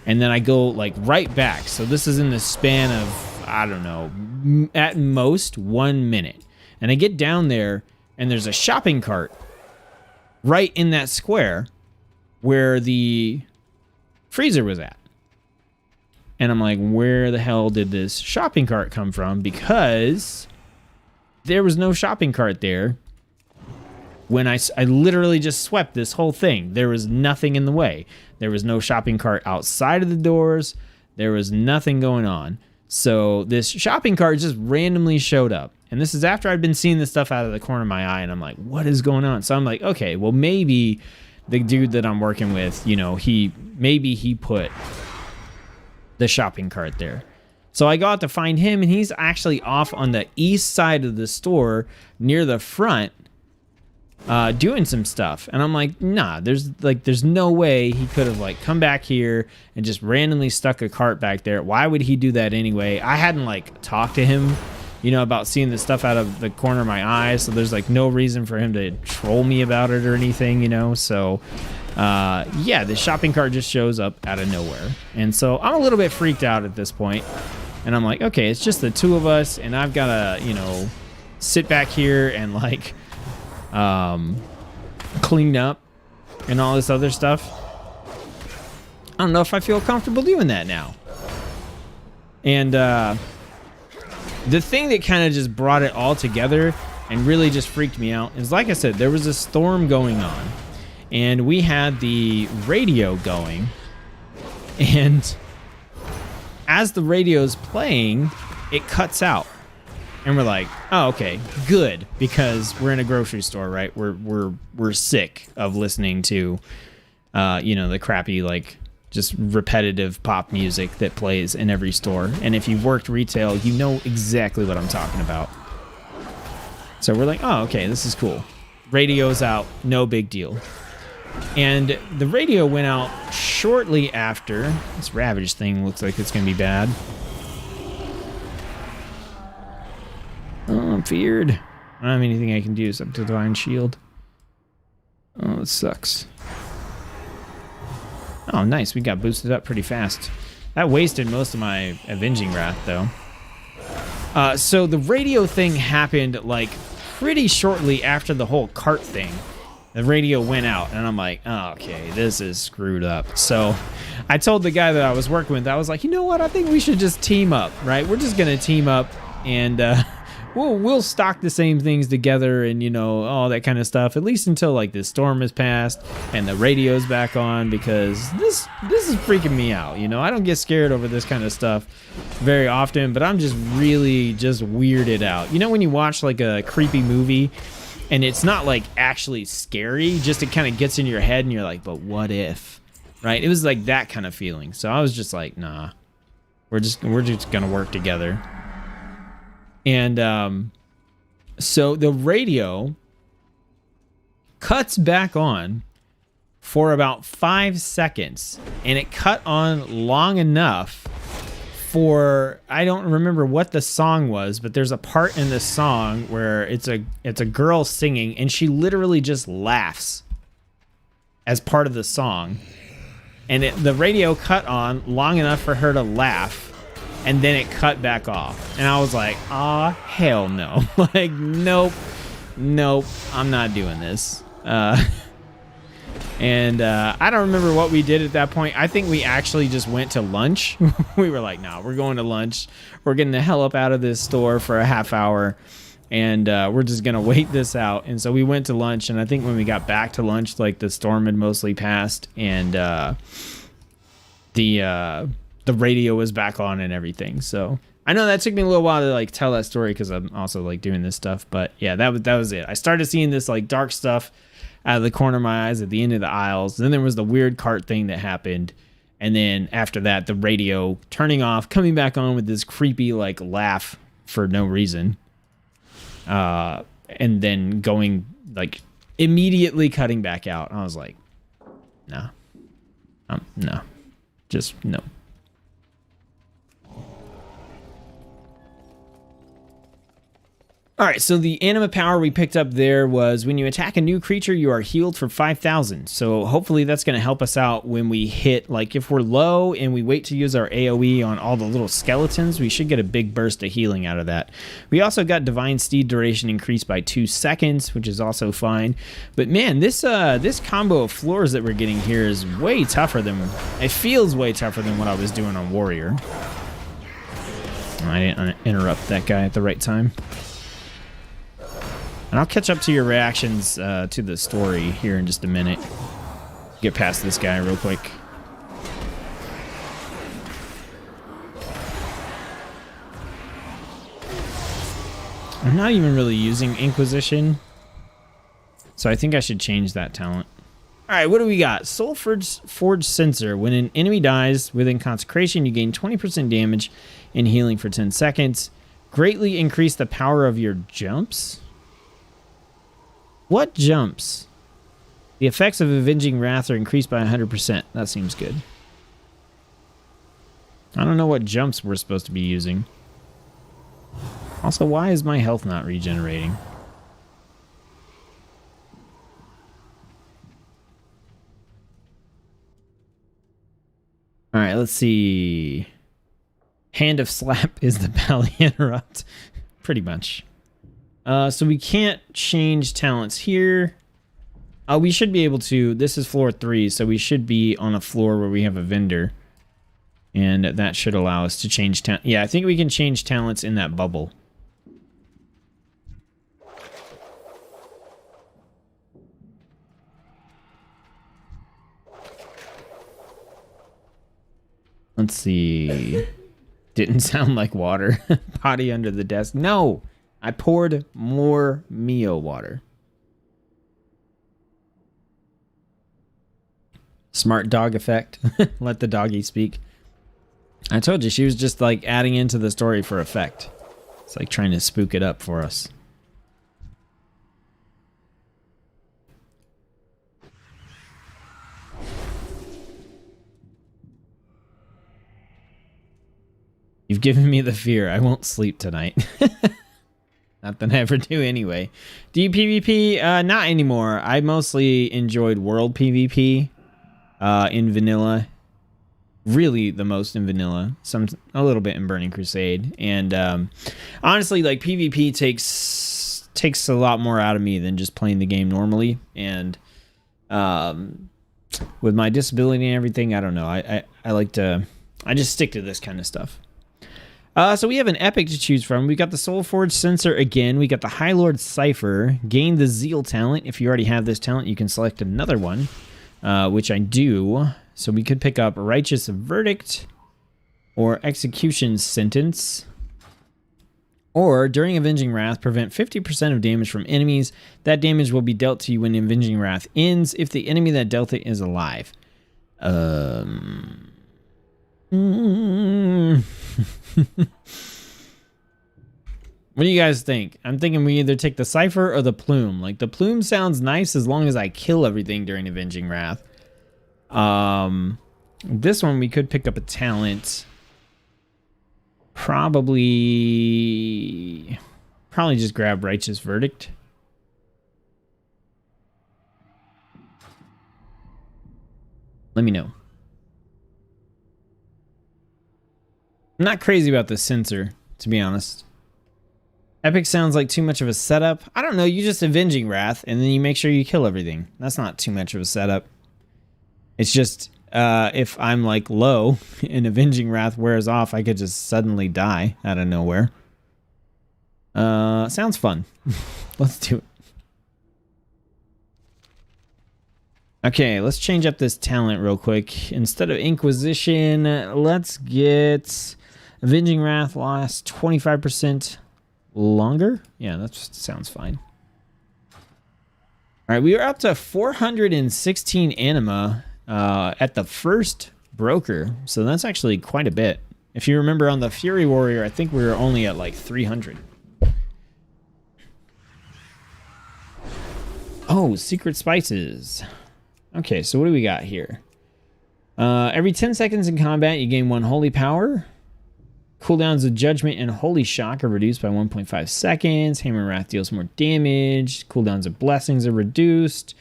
And then I go like right back. So this is in the span of, I don't know, at most 1 minute. And I get down there, and there's a shopping cart right in that square where the freezer was at. And I'm like, where the hell did this shopping cart come from? Because there was no shopping cart there when I literally just swept this whole thing. There was nothing in the way. There was no shopping cart outside of the doors. There was nothing going on. So this shopping cart just randomly showed up. And this is after I'd been seeing this stuff out of the corner of my eye, and I'm like, what is going on? So I'm like, okay, well, maybe the dude that I'm working with, you know, maybe he put the shopping cart there. So I go out to find him, and he's actually off on the east side of the store near the front doing some stuff. And I'm like, nah, there's no way he could have like come back here and just randomly stuck a cart back there. Why would he do that anyway? I hadn't like talked to him, you know, about seeing the stuff out of the corner of my eye, so there's like no reason for him to troll me about it or anything, you know. So yeah, the shopping cart just shows up out of nowhere. And so I'm a little bit freaked out at this point. And I'm like, okay, it's just the two of us, and I've got to, you know, sit back here and like clean up and all this other stuff. I don't know if I feel comfortable doing that now. And the thing that kind of just brought it all together and really just freaked me out is, like I said, there was a storm going on, and we had the radio going, and as the radio's playing, it cuts out. And we're like, oh, okay, good, because we're in a grocery store, right? We're sick of listening to, you know, the crappy, like, just repetitive pop music that plays in every store. And if you've worked retail, you know exactly what I'm talking about. So we're like, oh, okay, this is cool. Radio's out, no big deal. And the radio went out shortly after. This Ravage thing looks like it's going to be bad. Oh, I'm feared. I don't have anything I can do except to Divine Shield. Oh, it sucks. Oh, nice. We got boosted up pretty fast. That wasted most of my Avenging Wrath, though. So the radio thing happened, like, pretty shortly after the whole cart thing. The radio went out, and I'm like, oh, okay, this is screwed up. So I told the guy that I was working with, I was like, you know what? I think we should just team up, right? We're just going to team up, and we'll stock the same things together and, you know, all that kind of stuff, at least until, like, this storm has passed and the radio's back on, because this is freaking me out, you know? I don't get scared over this kind of stuff very often, but I'm just really just weirded out. You know when you watch, like, a creepy movie and it's not like actually scary, just it kind of gets in your head and you're like, but what if, right? It was like that kind of feeling. So I was just like, nah, we're just gonna work together. And so the radio cuts back on for about 5 seconds, and it cut on long enough for, I don't remember what the song was, but there's a part in the song where it's a girl singing, and she literally just laughs as part of the song. And the radio cut on long enough for her to laugh, and then it cut back off. And I was like, aw, hell no. Like, nope, I'm not doing this. And I don't remember what we did at that point. I think we actually just went to lunch. We were like, no, we're going to lunch. We're getting the hell up out of this store for a half hour. and we're just gonna wait this out. And so we went to lunch, and I think when we got back to lunch, like the storm had mostly passed, and the radio was back on and everything. So I know that took me a little while to like tell that story because I'm also like doing this stuff, but yeah, that was it. I started seeing this like dark stuff out of the corner of my eyes at the end of the aisles. Then there was the weird cart thing that happened. And then after that, the radio turning off, coming back on with this creepy like laugh for no reason. And then going like immediately cutting back out. I was like, no, no, just no. All right, so the anima power we picked up there was when you attack a new creature, you are healed for 5,000. So hopefully that's going to help us out when we hit, like if we're low and we wait to use our AoE on all the little skeletons, we should get a big burst of healing out of that. We also got Divine Steed duration increased by 2 seconds, which is also fine. But man, this combo of floors that we're getting here is way tougher than, it feels way tougher than what I was doing on Warrior. I didn't interrupt that guy at the right time. And I'll catch up to your reactions to the story here in just a minute. Get past this guy real quick. I'm not even really using Inquisition, so I think I should change that talent. All right, what do we got? Soul Forge Sensor. When an enemy dies within Consecration, you gain 20% damage and healing for 10 seconds. Greatly increase the power of your jumps. What jumps? The effects of Avenging Wrath are increased by 100%. That seems good. I don't know what jumps we're supposed to be using. Also, why is my health not regenerating? All right, let's see. Hand of Slap is the Pally Interrupt. Pretty much. So we can't change talents here. We should be able to. This is floor 3, so we should be on a floor where we have a vendor. And that should allow us to change talent. Yeah, I think we can change talents in that bubble. Let's see. Didn't sound like water. Potty under the desk. No! I poured more Mio water. Smart dog effect. Let the doggy speak. I told you, she was just like adding into the story for effect. It's like trying to spook it up for us. You've given me the fear. I won't sleep tonight. Not that I ever do anyway. Do you PvP? Not anymore. I mostly enjoyed world PvP in vanilla. Really the most in vanilla. A little bit in Burning Crusade. And honestly, like PvP takes a lot more out of me than just playing the game normally. And with my disability and everything, I don't know. I like to... I just stick to this kind of stuff. So we have an epic to choose from. We got the Soul Forge Sensor again. We got the High Lord Cipher. Gain the Zeal talent. If you already have this talent, you can select another one, which I do. So we could pick up Righteous Verdict or Execution Sentence. Or during Avenging Wrath, prevent 50% of damage from enemies. That damage will be dealt to you when Avenging Wrath ends if the enemy that dealt it is alive. What do you guys think? I'm thinking we either take the Cipher or the Plume. Like, the Plume sounds nice as long as I kill everything during Avenging Wrath. This one we could pick up a talent. Probably just grab Righteous Verdict. Let me know. I'm not crazy about the sensor, to be honest. Epic sounds like too much of a setup. I don't know, you just Avenging Wrath, and then you make sure you kill everything. That's not too much of a setup. It's just, if I'm like low and Avenging Wrath wears off, I could just suddenly die out of nowhere. Sounds fun. Let's do it. Okay, let's change up this talent real quick. Instead of Inquisition, let's get Avenging Wrath lasts 25% longer. Yeah, that sounds fine. All right, we are up to 416 anima at the first broker, so that's actually quite a bit. If you remember on the Fury Warrior, I think we were only at like 300. Oh, secret spices. Okay, so what do we got here? Every 10 seconds in combat, you gain 1 holy power. Cooldowns of Judgment and Holy Shock are reduced by 1.5 seconds. Hammer and Wrath deals more damage. Cooldowns of Blessings are reduced.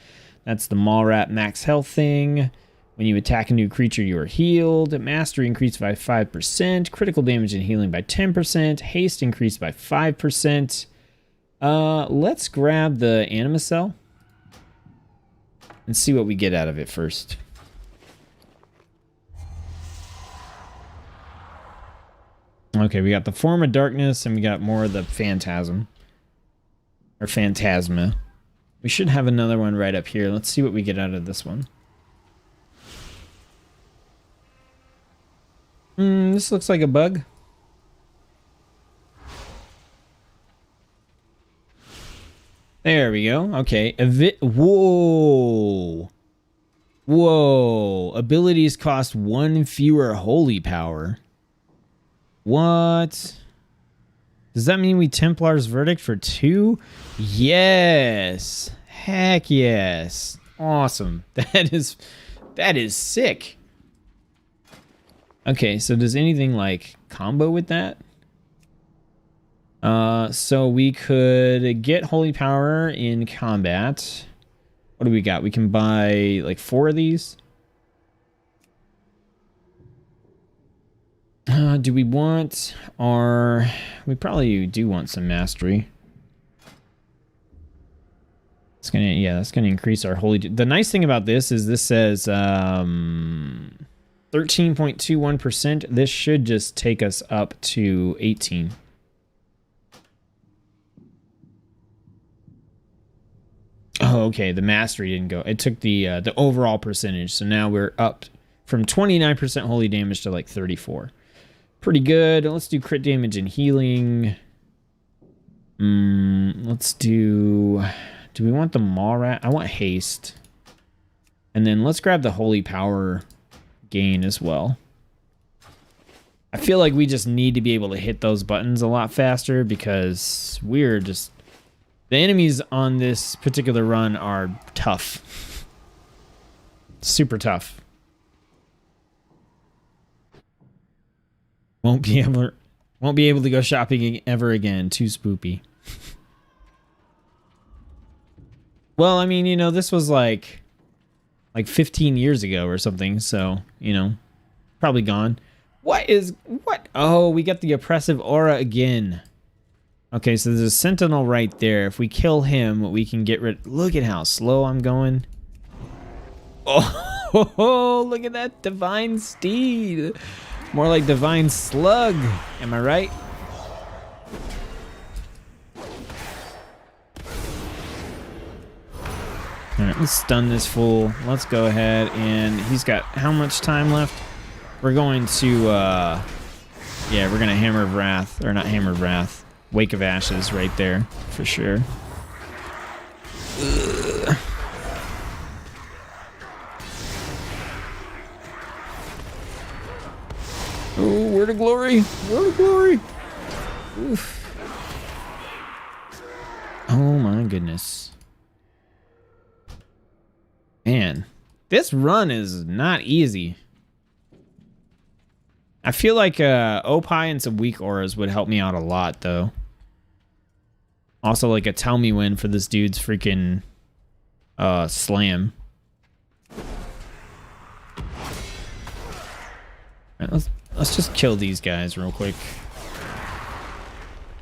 That's the Maul Rat max health thing. When you attack a new creature, you are healed. Mastery increased by 5%. Critical damage and healing by 10%. Haste increased by 5%. Let's grab the Anima Cell and see what we get out of it first. Okay, we got the Form of Darkness and we got more of the Phantasm. Or Phantasma. We should have another one right up here. Let's see what we get out of this one. This looks like a bug. There we go. Okay. Whoa. Whoa. Abilities cost 1 fewer holy power. What? Does that mean we Templar's Verdict for 2? Yes. Heck yes. Awesome. That is sick. Okay, so does anything like combo with that? So we could get holy power in combat. What do we got? We can buy like 4 of these. Do we want our... We probably do want some mastery. It's gonna, yeah, that's gonna increase our holy... The nice thing about this is this says 13.21%. This should just take us up to 18. Oh, okay. The mastery didn't go. It took the overall percentage. So now we're up from 29% holy damage to like 34. Pretty good. Let's do crit damage and healing. Let's do... Do we want the Maw Rat? I want haste. And then let's grab the holy power gain as well. I feel like we just need to be able to hit those buttons a lot faster because we're just... The enemies on this particular run are tough. Super tough. Won't be able to go shopping ever again. Too spoopy. Well, I mean, you know, this was like 15 years ago or something, so, you know, probably gone. What? Oh, we got the oppressive aura again. Okay, so there's a sentinel right there. If we kill him, we can get rid... Look at how slow I'm going. Oh, look at that divine steed. More like divine slug. Am I right? Alright, let's stun this fool. Let's go ahead and... He's got how much time left? We're going to... Yeah, we're going to Hammer of Wrath. Or not Hammer of Wrath. Wake of Ashes right there. For sure. Ugh. Oh, word of glory. Word of glory. Oof. Oh my goodness. Man, this run is not easy. I feel like Opie and some weak auras would help me out a lot, though. Also, like a tell me when for this dude's freaking slam. Alright, let's just kill these guys real quick.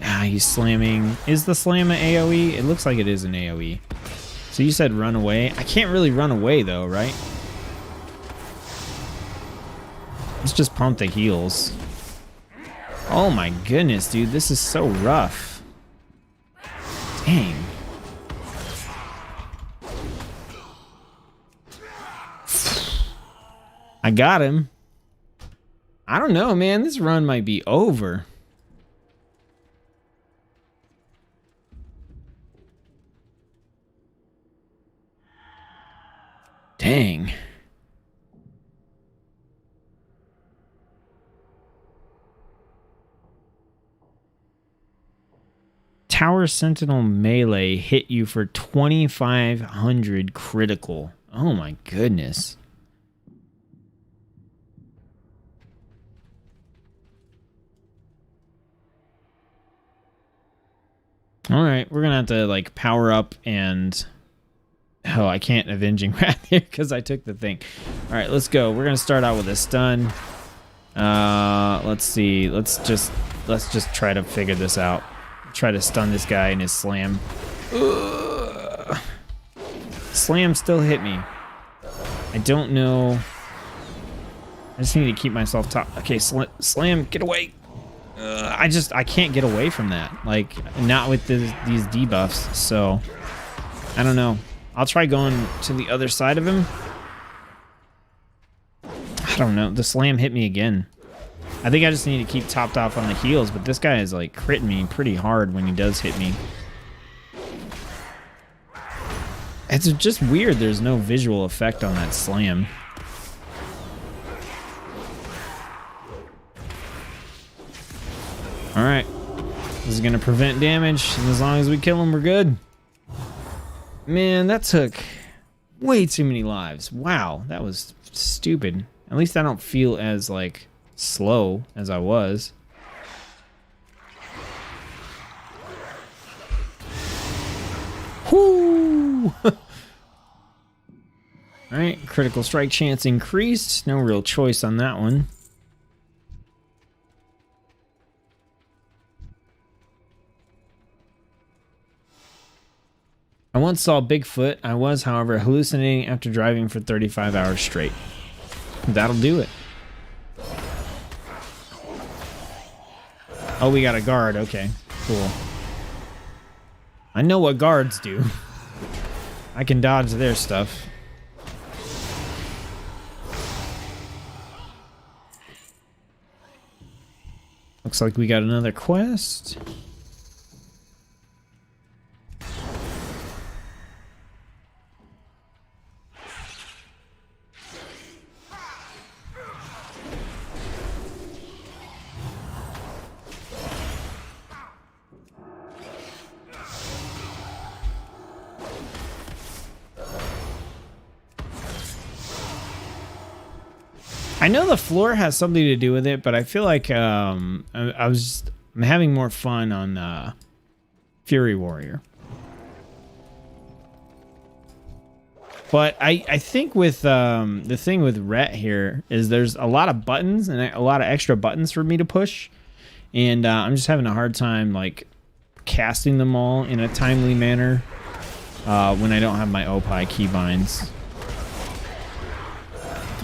Ah, he's slamming. Is the slam an AoE? It looks like it is an AoE. So you said run away? I can't really run away though, right? Let's just pump the heals. Oh my goodness, dude. This is so rough. Dang. I got him. I don't know, man. This run might be over. Dang. Tower Sentinel melee hit you for 2,500 critical. Oh my goodness. All right, we're gonna have to like power up and oh, I can't Avenging Wrath here because I took the thing. All right, let's go. We're gonna start out with a stun. Let's see. Let's just try to figure this out. Try to stun this guy in his slam. Ugh. Slam still hit me. I don't know. I just need to keep myself top. Okay, slam, get away. I can't get away from that. Like, not with these debuffs. So, I don't know. I'll try going to the other side of him. I don't know. The slam hit me again. I think I just need to keep topped off on the heals, but this guy is like critting me pretty hard when he does hit me. It's just weird there's no visual effect on that slam. Alright. This is going to prevent damage, and as long as we kill him, we're good. Man, that took way too many lives. Wow, that was stupid. At least I don't feel as, like, slow as I was. Whoo! Alright, critical strike chance increased. No real choice on that one. I once saw Bigfoot. I was, however, hallucinating after driving for 35 hours straight. That'll do it. Oh, we got a guard. Okay, cool. I know what guards do. I can dodge their stuff. Looks like we got another quest. I know the floor has something to do with it, but I feel like I'm having more fun on Fury Warrior. But I think with the thing with Ret here is there's a lot of buttons and a lot of extra buttons for me to push, and I'm just having a hard time like casting them all in a timely manner when I don't have my Opie keybinds.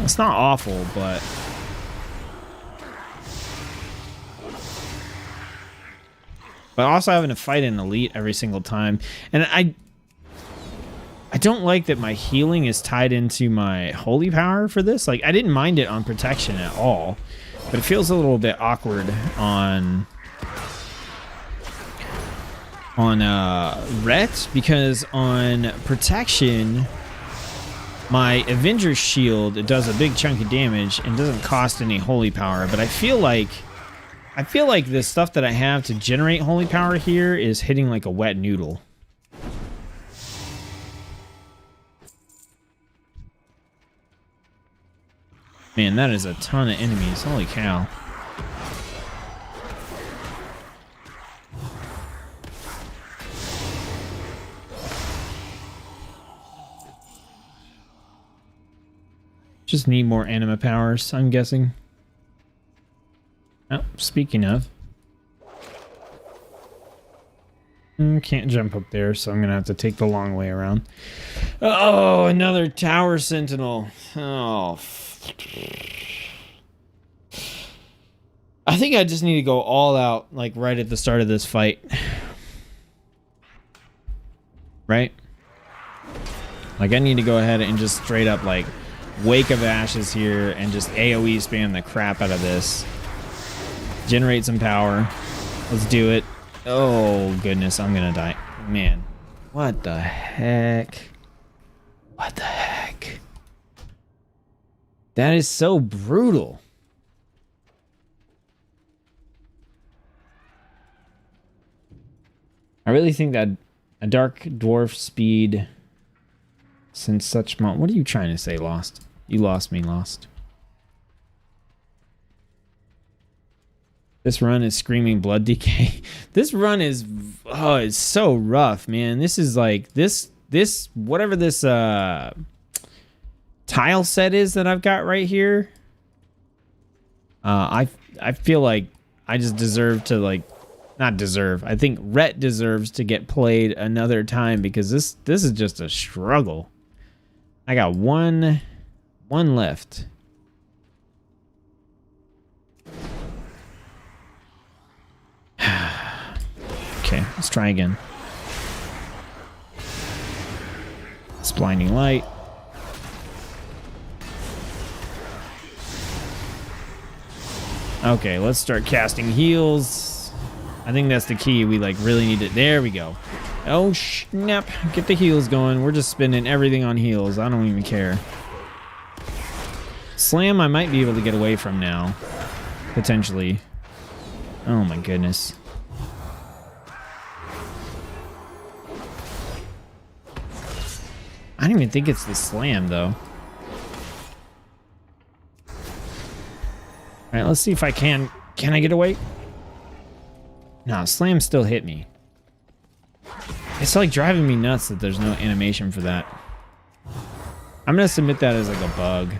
It's not awful, but also having to fight an elite every single time. And I don't like that my healing is tied into my holy power for this. Like, I didn't mind it on protection at all, but it feels a little bit awkward on Ret, because on protection my Avenger's Shield, it does a big chunk of damage and doesn't cost any holy power, but I feel like the stuff that I have to generate holy power here is hitting like a wet noodle. Man, that is a ton of enemies. Holy cow. Just need more anima powers, I'm guessing. Oh, speaking of. Can't jump up there, so I'm going to have to take the long way around. Oh, another Tower Sentinel. Oh. I think I just need to go all out, like, right at the start of this fight. right? Like, I need to go ahead and just straight up, like, Wake of Ashes here and just AoE spam the crap out of this. Generate some power. Let's do it. Oh, goodness, I'm gonna die. Man, what the heck? What the heck? That is so brutal. I really think that a Dark Dwarf speed since such what are you trying to say, Lost? You lost me, Lost. This run is screaming blood decay. This run is, oh, it's so rough, man. This is like, this, whatever this tile set is that I've got right here. I feel like I just deserve to, like, not deserve. I think Ret deserves to get played another time because this is just a struggle. I got one left. Okay, let's try again. It's blinding light. Okay, let's start casting heals. I think that's the key. We like really need it. There we go. Oh snap! Get the heals going. We're just spending everything on heals. I don't even care. Slam, I might be able to get away from now, potentially. Oh my goodness. I don't even think it's the slam though. All right, let's see if I can. Can I get away? No, slam still hit me. It's like driving me nuts that there's no animation for that. I'm gonna submit that as like a bug.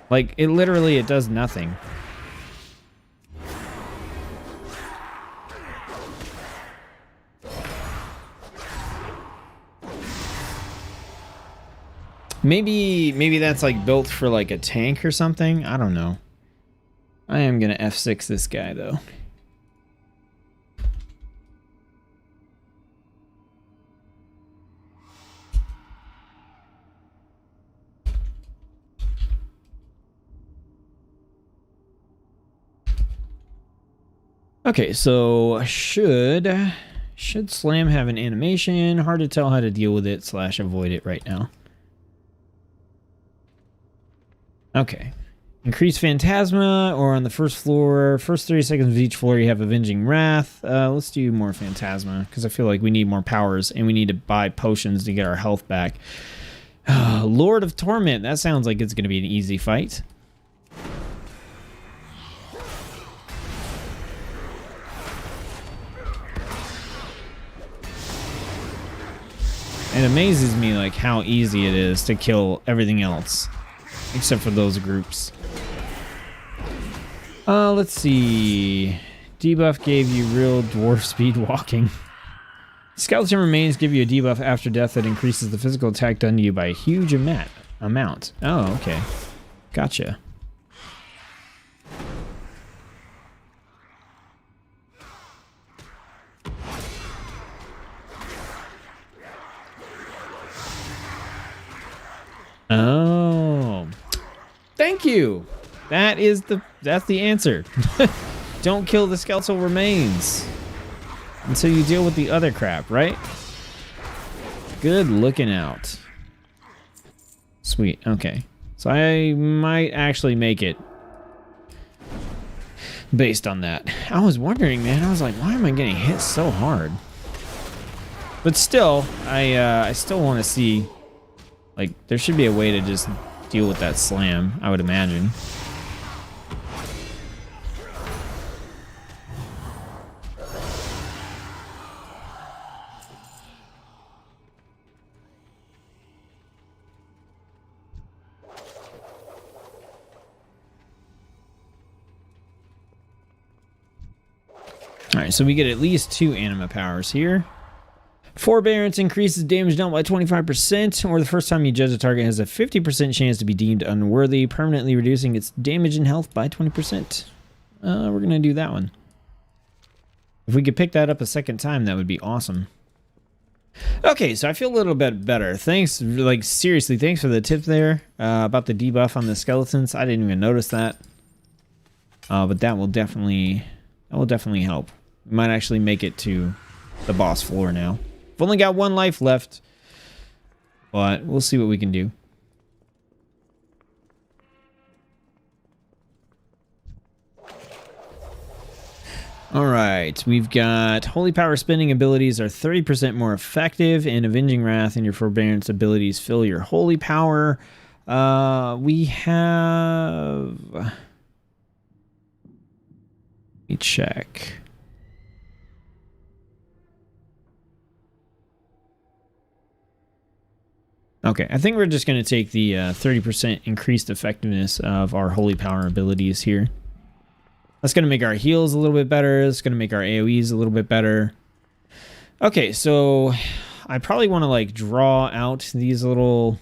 Like, it literally, it does nothing. Maybe that's like built for like a tank or something. I don't know. I am gonna F6 this guy though. Okay, so should Slam have an animation? Hard to tell how to deal with it / avoid it right now. Okay. Increase Phantasma, or on the first floor, first 30 seconds of each floor you have Avenging Wrath. Let's do more Phantasma, because I feel like we need more powers, and we need to buy potions to get our health back. Lord of Torment, that sounds like it's going to be an easy fight. It amazes me like how easy it is to kill everything else, except for those groups. Let's see. Debuff gave you real dwarf speed walking. Skeleton remains give you a debuff after death that increases the physical attack done to you by a huge amount. Oh, okay. Gotcha. Oh, thank you. That's the answer. Don't kill the skeletal remains until you deal with the other crap, right? Good looking out. Sweet. Okay, so I might actually make it based on that. I was wondering, man. I was like, why am I getting hit so hard? But still, I still want to see. Like, there should be a way to just deal with that slam, I would imagine. Alright, so we get at least 2 anima powers here. Forbearance increases damage dealt by 25%, or the first time you judge a target has a 50% chance to be deemed unworthy, permanently reducing its damage and health by 20%. We're going to do that one. If we could pick that up a second time, that would be awesome. Okay, so I feel a little bit better. Thanks, like seriously, thanks for the tip there about the debuff on the skeletons. I didn't even notice that, but that will definitely help. We might actually make it to the boss floor now. I've only got 1 life left, but we'll see what we can do. Alright, we've got Holy Power spending abilities are 30% more effective, and Avenging Wrath and your Forbearance abilities fill your Holy Power. We have... Let me check. Okay, I think we're just going to take the 30% increased effectiveness of our Holy Power abilities here. That's going to make our heals a little bit better. It's going to make our AoEs a little bit better. Okay, so I probably want to like draw out these little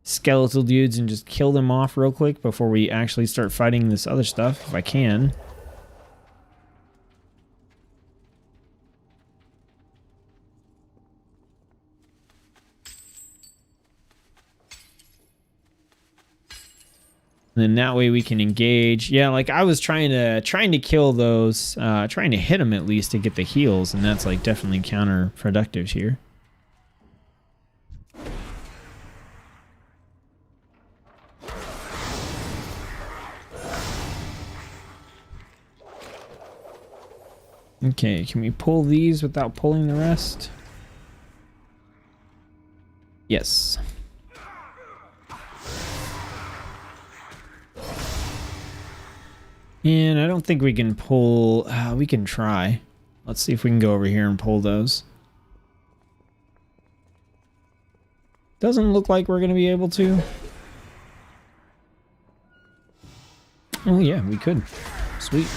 skeletal dudes and just kill them off real quick before we actually start fighting this other stuff, if I can. And then that way we can engage. Yeah, like I was trying to kill those, trying to hit them at least to get the heals, and that's like definitely counterproductive here. Okay, can we pull these without pulling the rest? Yes. And I don't think we can pull... we can try. Let's see if we can go over here and pull those. Doesn't look like we're going to be able to. Oh yeah, we could. Sweet.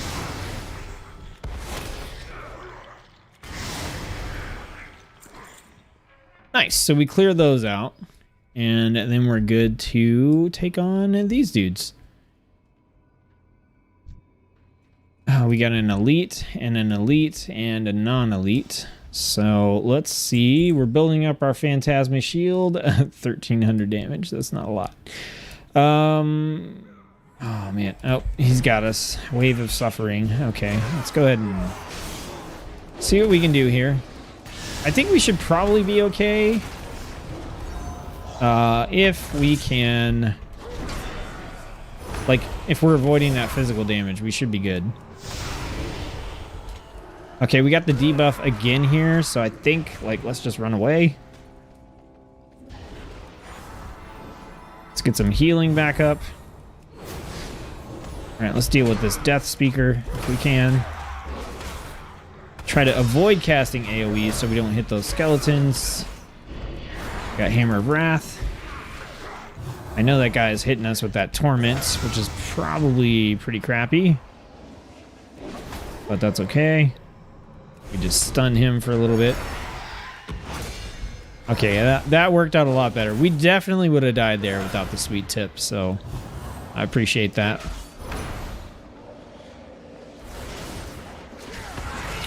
Nice, so we clear those out. And then we're good to take on these dudes. We got an elite and a non-elite. So let's see. We're building up our Phantasma shield. 1,300 damage. That's not a lot. Oh man. Oh, he's got us. Wave of suffering. Okay, let's go ahead and see what we can do here. I think we should probably be okay. If we can... Like, if we're avoiding that physical damage, we should be good. Okay, we got the debuff again here, so I think, like, let's just run away. Let's get some healing back up. Alright, let's deal with this Death Speaker if we can. Try to avoid casting AoE so we don't hit those skeletons. Got Hammer of Wrath. I know that guy is hitting us with that Torment, which is probably pretty crappy. But that's okay. We just stun him for a little bit. Okay, that worked out a lot better. We definitely would have died there without the sweet tip, so I appreciate that.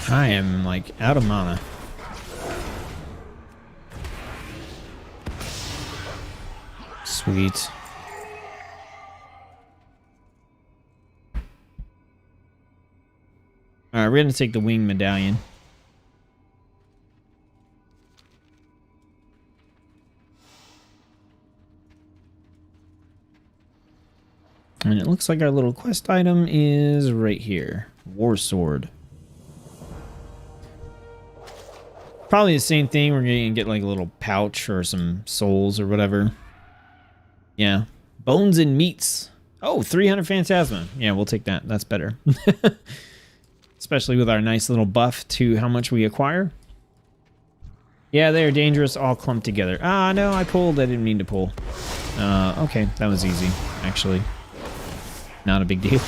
I am, like, out of mana. Sweet. Alright, we're going to take the wing medallion. And it looks like our little quest item is right here. War Sword. Probably the same thing. We're going to get like a little pouch or some souls or whatever. Yeah. Bones and meats. Oh, 300 Phantasma. Yeah, we'll take that. That's better. Especially with our nice little buff to how much we acquire. Yeah, they're dangerous, all clumped together. Ah, no, I pulled. I didn't mean to pull. Okay, that was easy, actually. Not a big deal.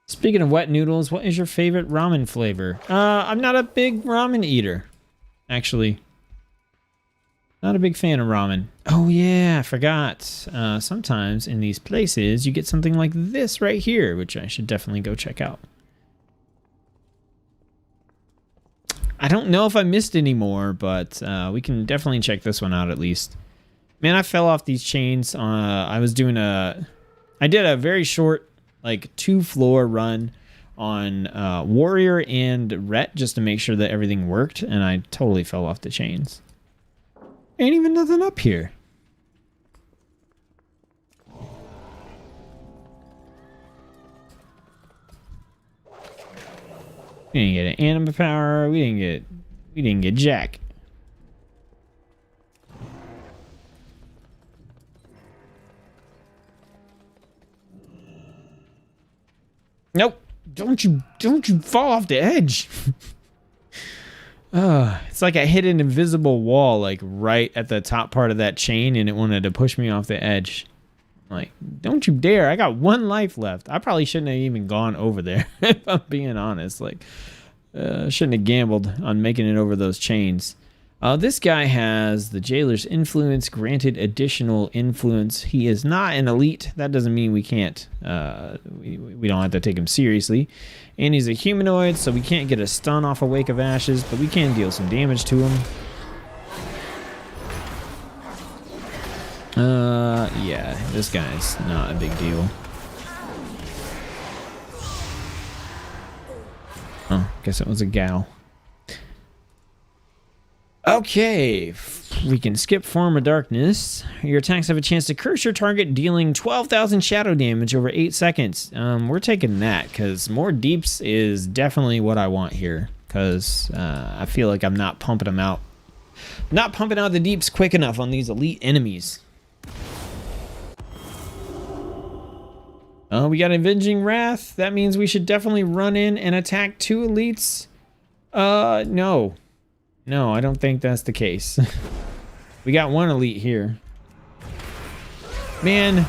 Speaking of wet noodles, what is your favorite ramen flavor? I'm not a big ramen eater, actually. Not a big fan of ramen. Oh yeah, I forgot. Sometimes in these places you get something like this right here, which I should definitely go check out. I don't know if I missed any more, but we can definitely check this one out at least. Man, I fell off these chains. I did a very short, like 2-floor run on Warrior and Ret just to make sure that everything worked, and I totally fell off the chains. Ain't even nothing up here. We didn't get an anima power. We didn't get jack. Nope. Don't you fall off the edge. It's like I hit an invisible wall like right at the top part of that chain and it wanted to push me off the edge. Like, don't you dare. I got 1 life left. I probably shouldn't have even gone over there if I'm being honest. Like, shouldn't have gambled on making it over those chains. This guy has the Jailer's Influence, granted additional influence. He is not an elite. That doesn't mean we can't, we don't have to take him seriously. And he's a humanoid, so we can't get a stun off a Wake of Ashes, but we can deal some damage to him. Yeah, this guy's not a big deal. Oh, guess it was a gal. Okay, we can skip Form of Darkness. Your attacks have a chance to curse your target, dealing 12,000 shadow damage over 8 seconds. We're taking that, because more deeps is definitely what I want here, because I feel like I'm not pumping them out. Not pumping out the deeps quick enough on these elite enemies. We got Avenging Wrath. That means we should definitely run in and attack 2 elites. No. No, I don't think that's the case. We got 1 elite here. Man.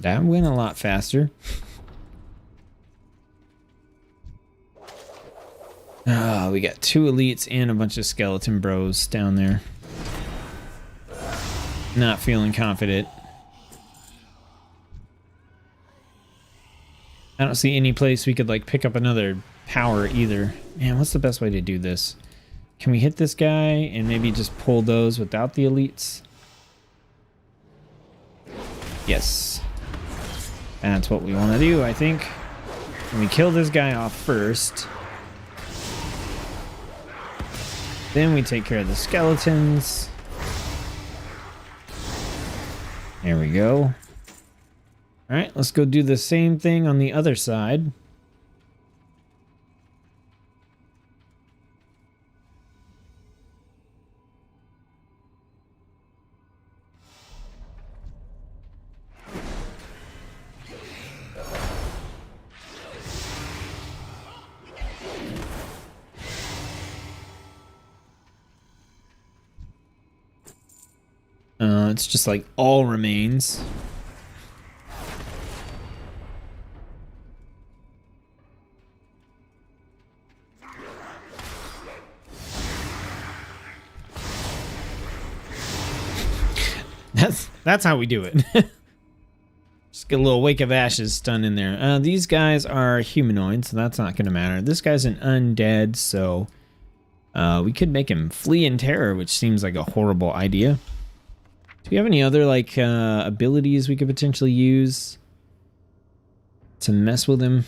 That went a lot faster. We got 2 elites and a bunch of skeleton bros down there. Not feeling confident. I don't see any place we could like pick up another power either. Man, what's the best way to do this? Can we hit this guy and maybe just pull those without the elites? Yes. That's what we want to do, I think. And we kill this guy off first. Then we take care of the skeletons. There we go. Alright, let's go do the same thing on the other side. It's just like all remains. That's how we do it. Just get a little Wake of Ashes stun in there. These guys are humanoids, so that's not going to matter. This guy's an undead, so we could make him flee in terror, which seems like a horrible idea. Do we have any other like abilities we could potentially use to mess with him?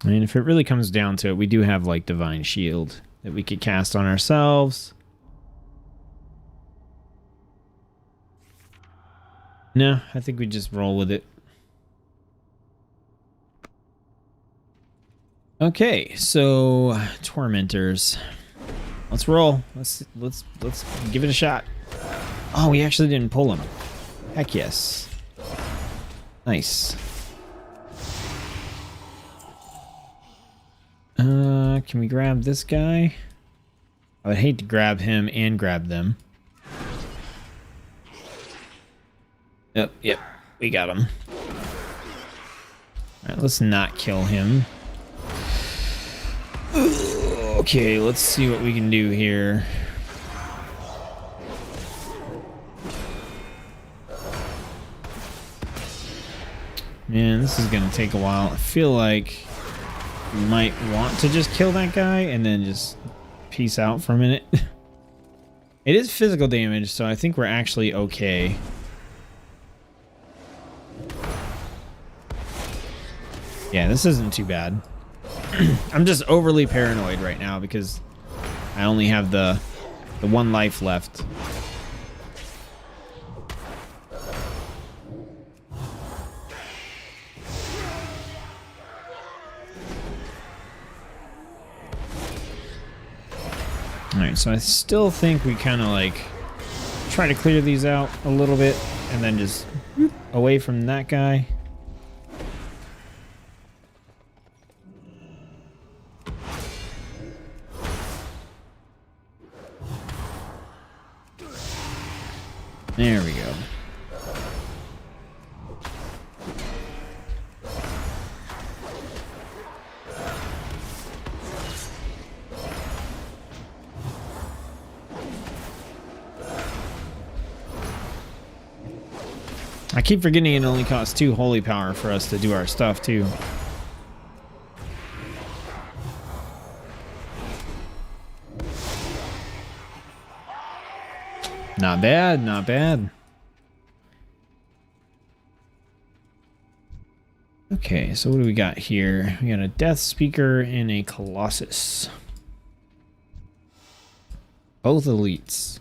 I mean, if it really comes down to it, we do have like Divine Shield that we could cast on ourselves. No, I think we just roll with it. Okay, so Tormentors. Let's roll. Let's give it a shot. Oh, we actually didn't pull him. Heck yes. Nice. Can we grab this guy? I would hate to grab him and grab them. Yep, we got him. All right, let's not kill him. Okay, let's see what we can do here. Man, this is gonna take a while. I feel like we might want to just kill that guy and then just peace out for a minute. It is physical damage, so I think we're actually okay. Yeah, this isn't too bad. I'm just overly paranoid right now because I only have the one life left. Alright, so I still think we kind of like try to clear these out a little bit and then just away from that guy. There we go. I keep forgetting it only costs 2 holy power for us to do our stuff too. Not bad, not bad. Okay, so what do we got here? We got a Death Speaker and a Colossus. Both elites.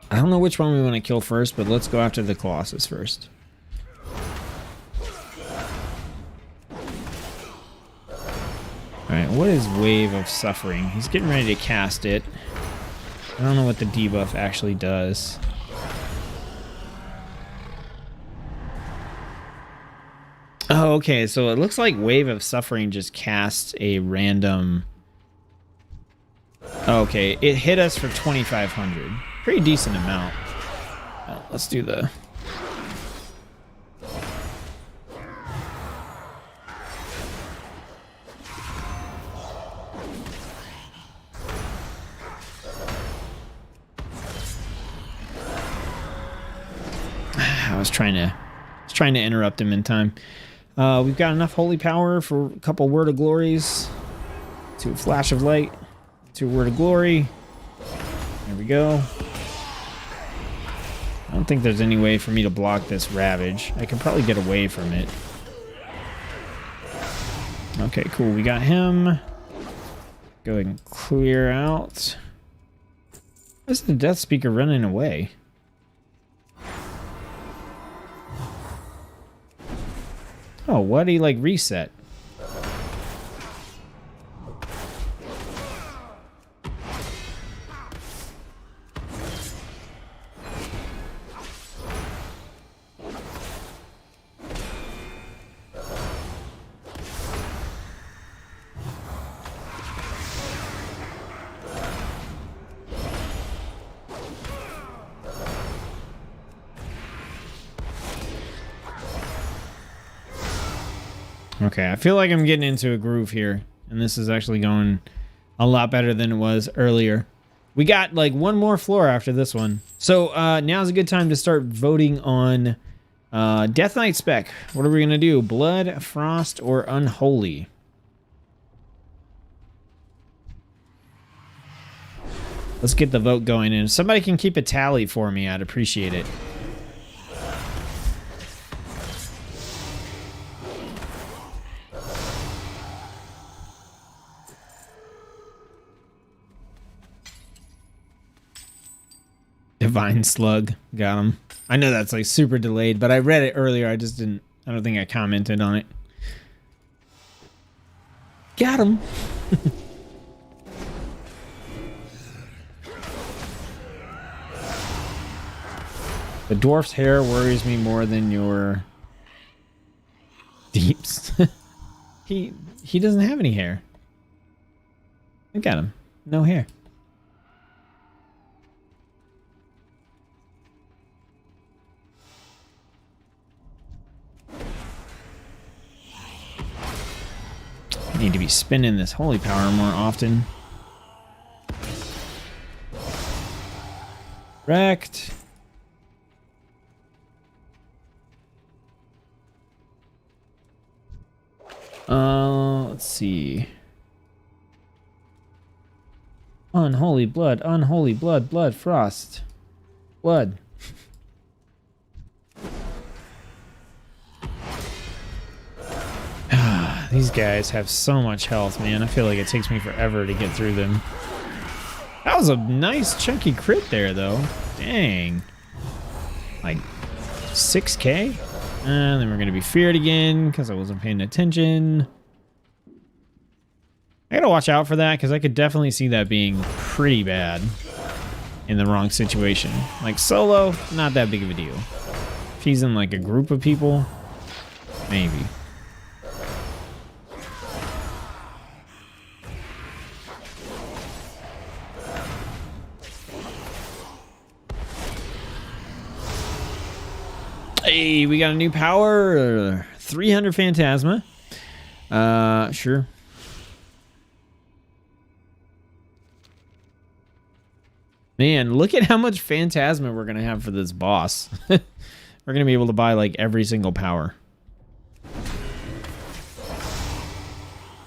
I don't know which one we want to kill first, but let's go after the Colossus first. Alright, what is Wave of Suffering? He's getting ready to cast it. I don't know what the debuff actually does. Oh, okay, so it looks like Wave of Suffering just casts a random... Okay, it hit us for 2,500. Pretty decent amount. Let's do the... I was trying to interrupt him in time. We've got enough holy power for a couple Word of Glories. To a Flash of Light. To a Word of Glory. There we go. I don't think there's any way for me to block this Ravage. I can probably get away from it. Okay, cool. We got him. Go ahead and clear out. Where's the Death Speaker running away? Oh, what? He like reset. Okay, I feel like I'm getting into a groove here, and this is actually going a lot better than it was earlier. We got like one more floor after this one. So now's a good time to start voting on Death Knight spec. What are we going to do? Blood, Frost, or Unholy? Let's get the vote going, and if somebody can keep a tally for me, I'd appreciate it. Divine Slug. Got him. I know that's like super delayed, but I read it earlier. I just didn't... I don't think I commented on it. Got him. The dwarf's hair worries me more than your... Deeps. He doesn't have any hair. Look at him. No hair. I need to be spinning this holy power more often. Wrecked. Let's see. Unholy blood, blood, frost. Blood. These guys have so much health, man. I feel like it takes me forever to get through them. That was a nice chunky crit there, though. Dang. Like 6K? And then we're going to be feared again because I wasn't paying attention. I gotta watch out for that because I could definitely see that being pretty bad in the wrong situation. Like solo, not that big of a deal. If he's in like a group of people, maybe. Hey, we got a new power. 300 Phantasma. Sure. Man, look at how much Phantasma we're going to have for this boss. We're going to be able to buy, like, every single power.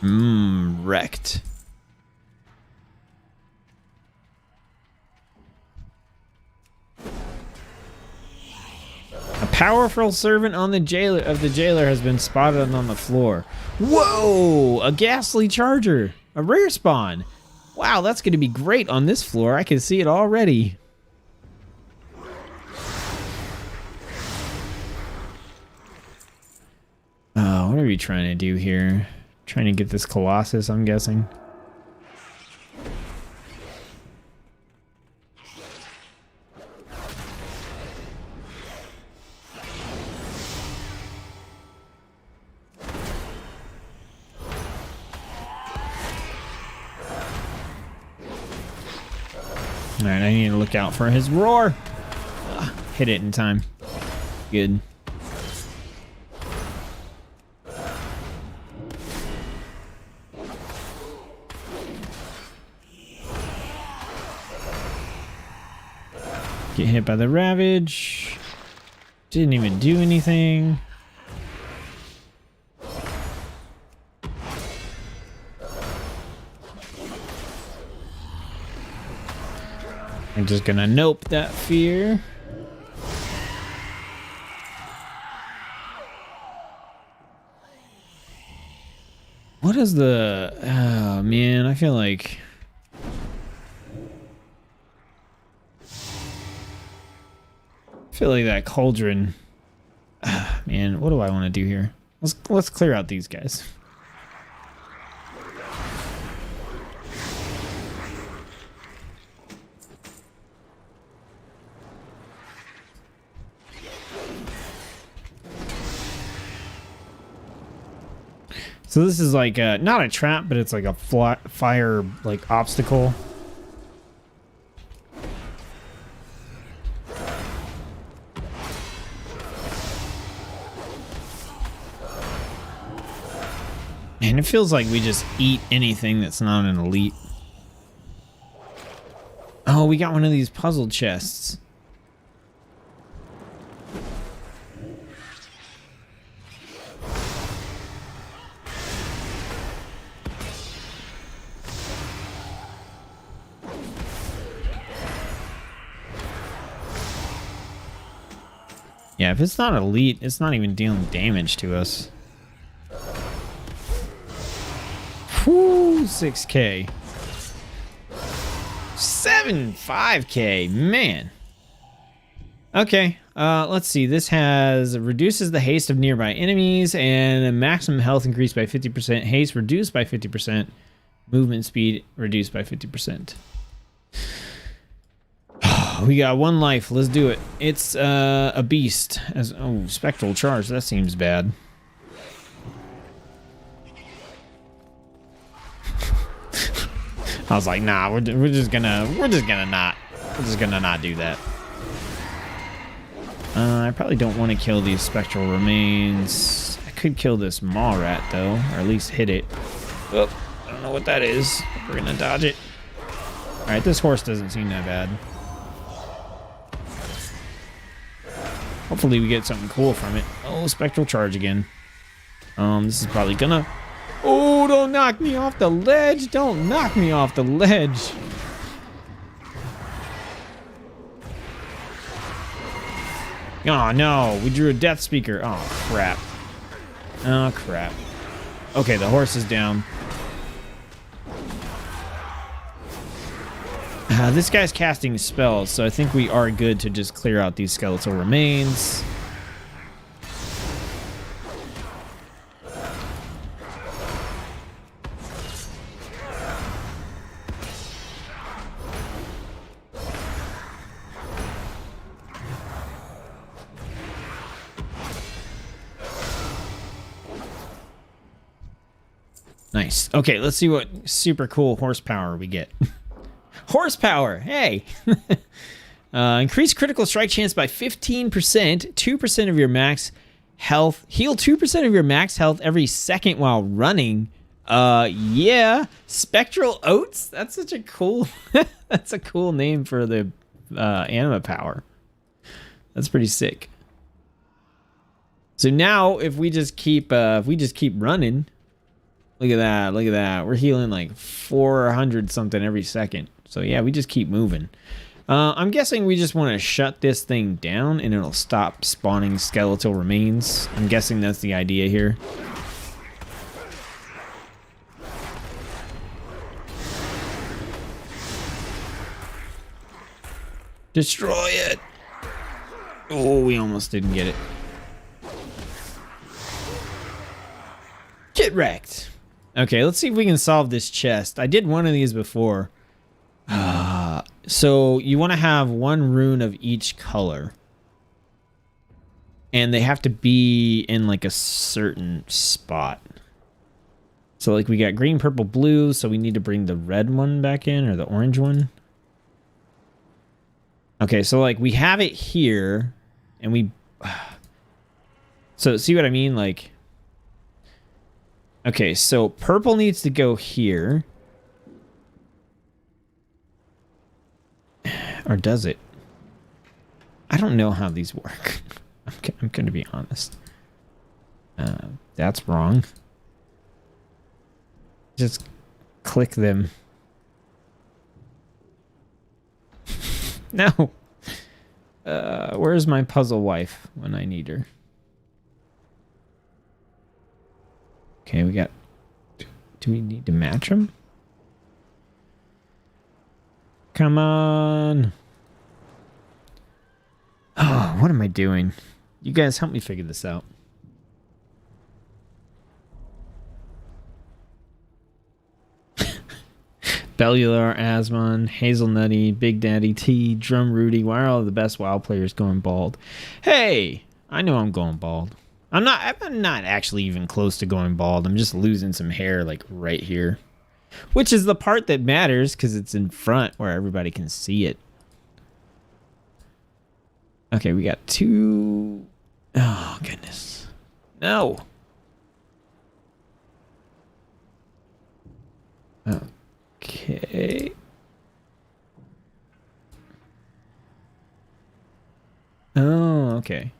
Wrecked. A powerful servant on the jailer has been spotted on the floor. Whoa! A ghastly charger. A rare spawn. Wow, that's going to be great on this floor. I can see it already. What are we trying to do here? Trying to get this Colossus, I'm guessing. Alright, I need to look out for his roar. Hit it in time. Good. Get hit by the Ravage. Didn't even do anything. I'm just gonna nope that fear. What is the... Oh, man, I feel like... that cauldron... man, what do I want to do here? Let's clear out these guys. So this is like not a trap, but it's like a fire like obstacle. And it feels like we just eat anything that's not an elite. Oh, we got one of these puzzle chests. Yeah, if it's not elite, it's not even dealing damage to us. Whew, 6K. 5K, man. Okay, let's see. This reduces the haste of nearby enemies and a maximum health increased by 50%. Haste reduced by 50%. Movement speed reduced by 50%. We got one life. Let's do it. It's a beast. Spectral charge. That seems bad. I was like, nah, we're just gonna not do that. I probably don't want to kill these spectral remains. I could kill this maw rat though, or at least hit it. Oh, I don't know what that is. We're gonna dodge it. All right, this horse doesn't seem that bad. Hopefully we get something cool from it. Oh, spectral charge again. This is probably gonna... Oh, don't knock me off the ledge. Don't knock me off the ledge. Oh, no. We drew a death speaker. Oh, crap. Oh, crap. Okay, the horse is down. This guy's casting spells, so I think we are good to just clear out these skeletal remains. Nice. Okay, let's see what super cool horsepower we get. Horsepower, hey! Increase critical strike chance by 15%, 2% of your max health. Heal 2% of your max health every second while running. Yeah. Spectral Oats? That's such a cool... that's a cool name for the anima power. That's pretty sick. So now, if we just keep running... Look at that, look at that. We're healing like 400 something every second. So yeah, we just keep moving. I'm guessing we just want to shut this thing down and it'll stop spawning skeletal remains. I'm guessing that's the idea here. Destroy it. Oh, we almost didn't get it. Get wrecked. Okay, let's see if we can solve this chest. I did one of these before. So you want to have one rune of each color. And they have to be in like a certain spot. So like we got green, purple, blue. So we need to bring the red one back in or the orange one. Okay, so like we have it here. And we... So see what I mean? Like... Okay, so purple needs to go here. Or does it? I don't know how these work. I'm going to be honest. That's wrong. Just click them. No. Where's my puzzle wife when I need her? Okay, we got... Do we need to match them? Come on. Oh, what am I doing? You guys help me figure this out. Bellular, Asmon, Hazelnutty, Big Daddy T, Drum Rudy. Why are all the best WoW players going bald? Hey, I know I'm going bald. I'm not actually even close to going bald. I'm just losing some hair like right here. Which is the part that matters because it's in front where everybody can see it. Okay, we got two... Oh, goodness. No. Okay. Oh, okay.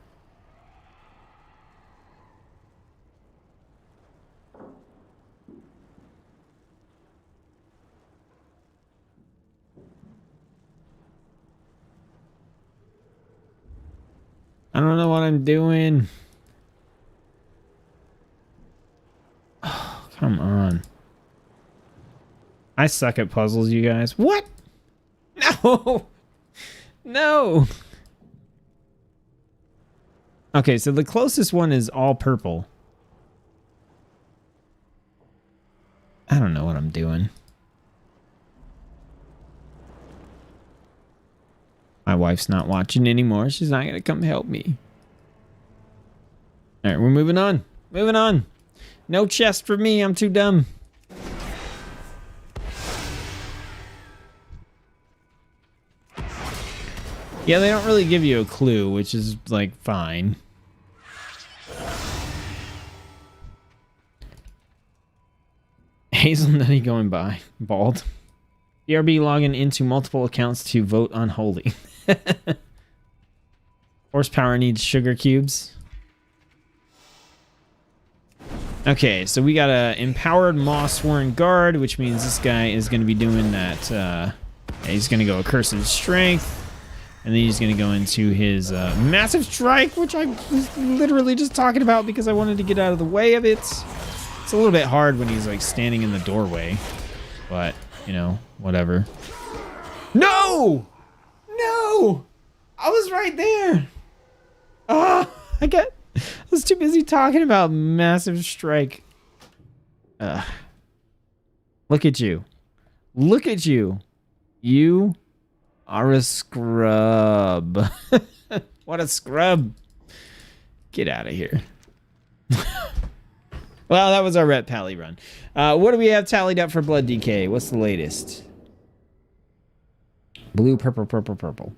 I don't know what I'm doing. Oh, come on. I suck at puzzles, you guys. What? No. No. Okay, so the closest one is all purple. I don't know what I'm doing. My wife's not watching anymore. She's not going to come help me. All right, we're moving on. Moving on. No chest for me. I'm too dumb. Yeah, they don't really give you a clue, which is, like, fine. Hazelnutty going by. Bald. BRB logging into multiple accounts to vote unholy. Horsepower needs sugar cubes. Okay, so we got a empowered Moss-Sworn Guard, which means this guy is going to be doing that. He's going to go Accursed Strength. And then he's going to go into his Massive Strike, which I was literally just talking about because I wanted to get out of the way of it. It's a little bit hard when he's like standing in the doorway. But, you know, whatever. No! No! I was right there. Ah, I was too busy talking about Massive Strike. Look at you. Look at you. You are a scrub. What a scrub. Get out of here. Well, that was our Ret Pally run. What do we have tallied up for Blood DK? What's the latest? Blue, purple, purple, purple.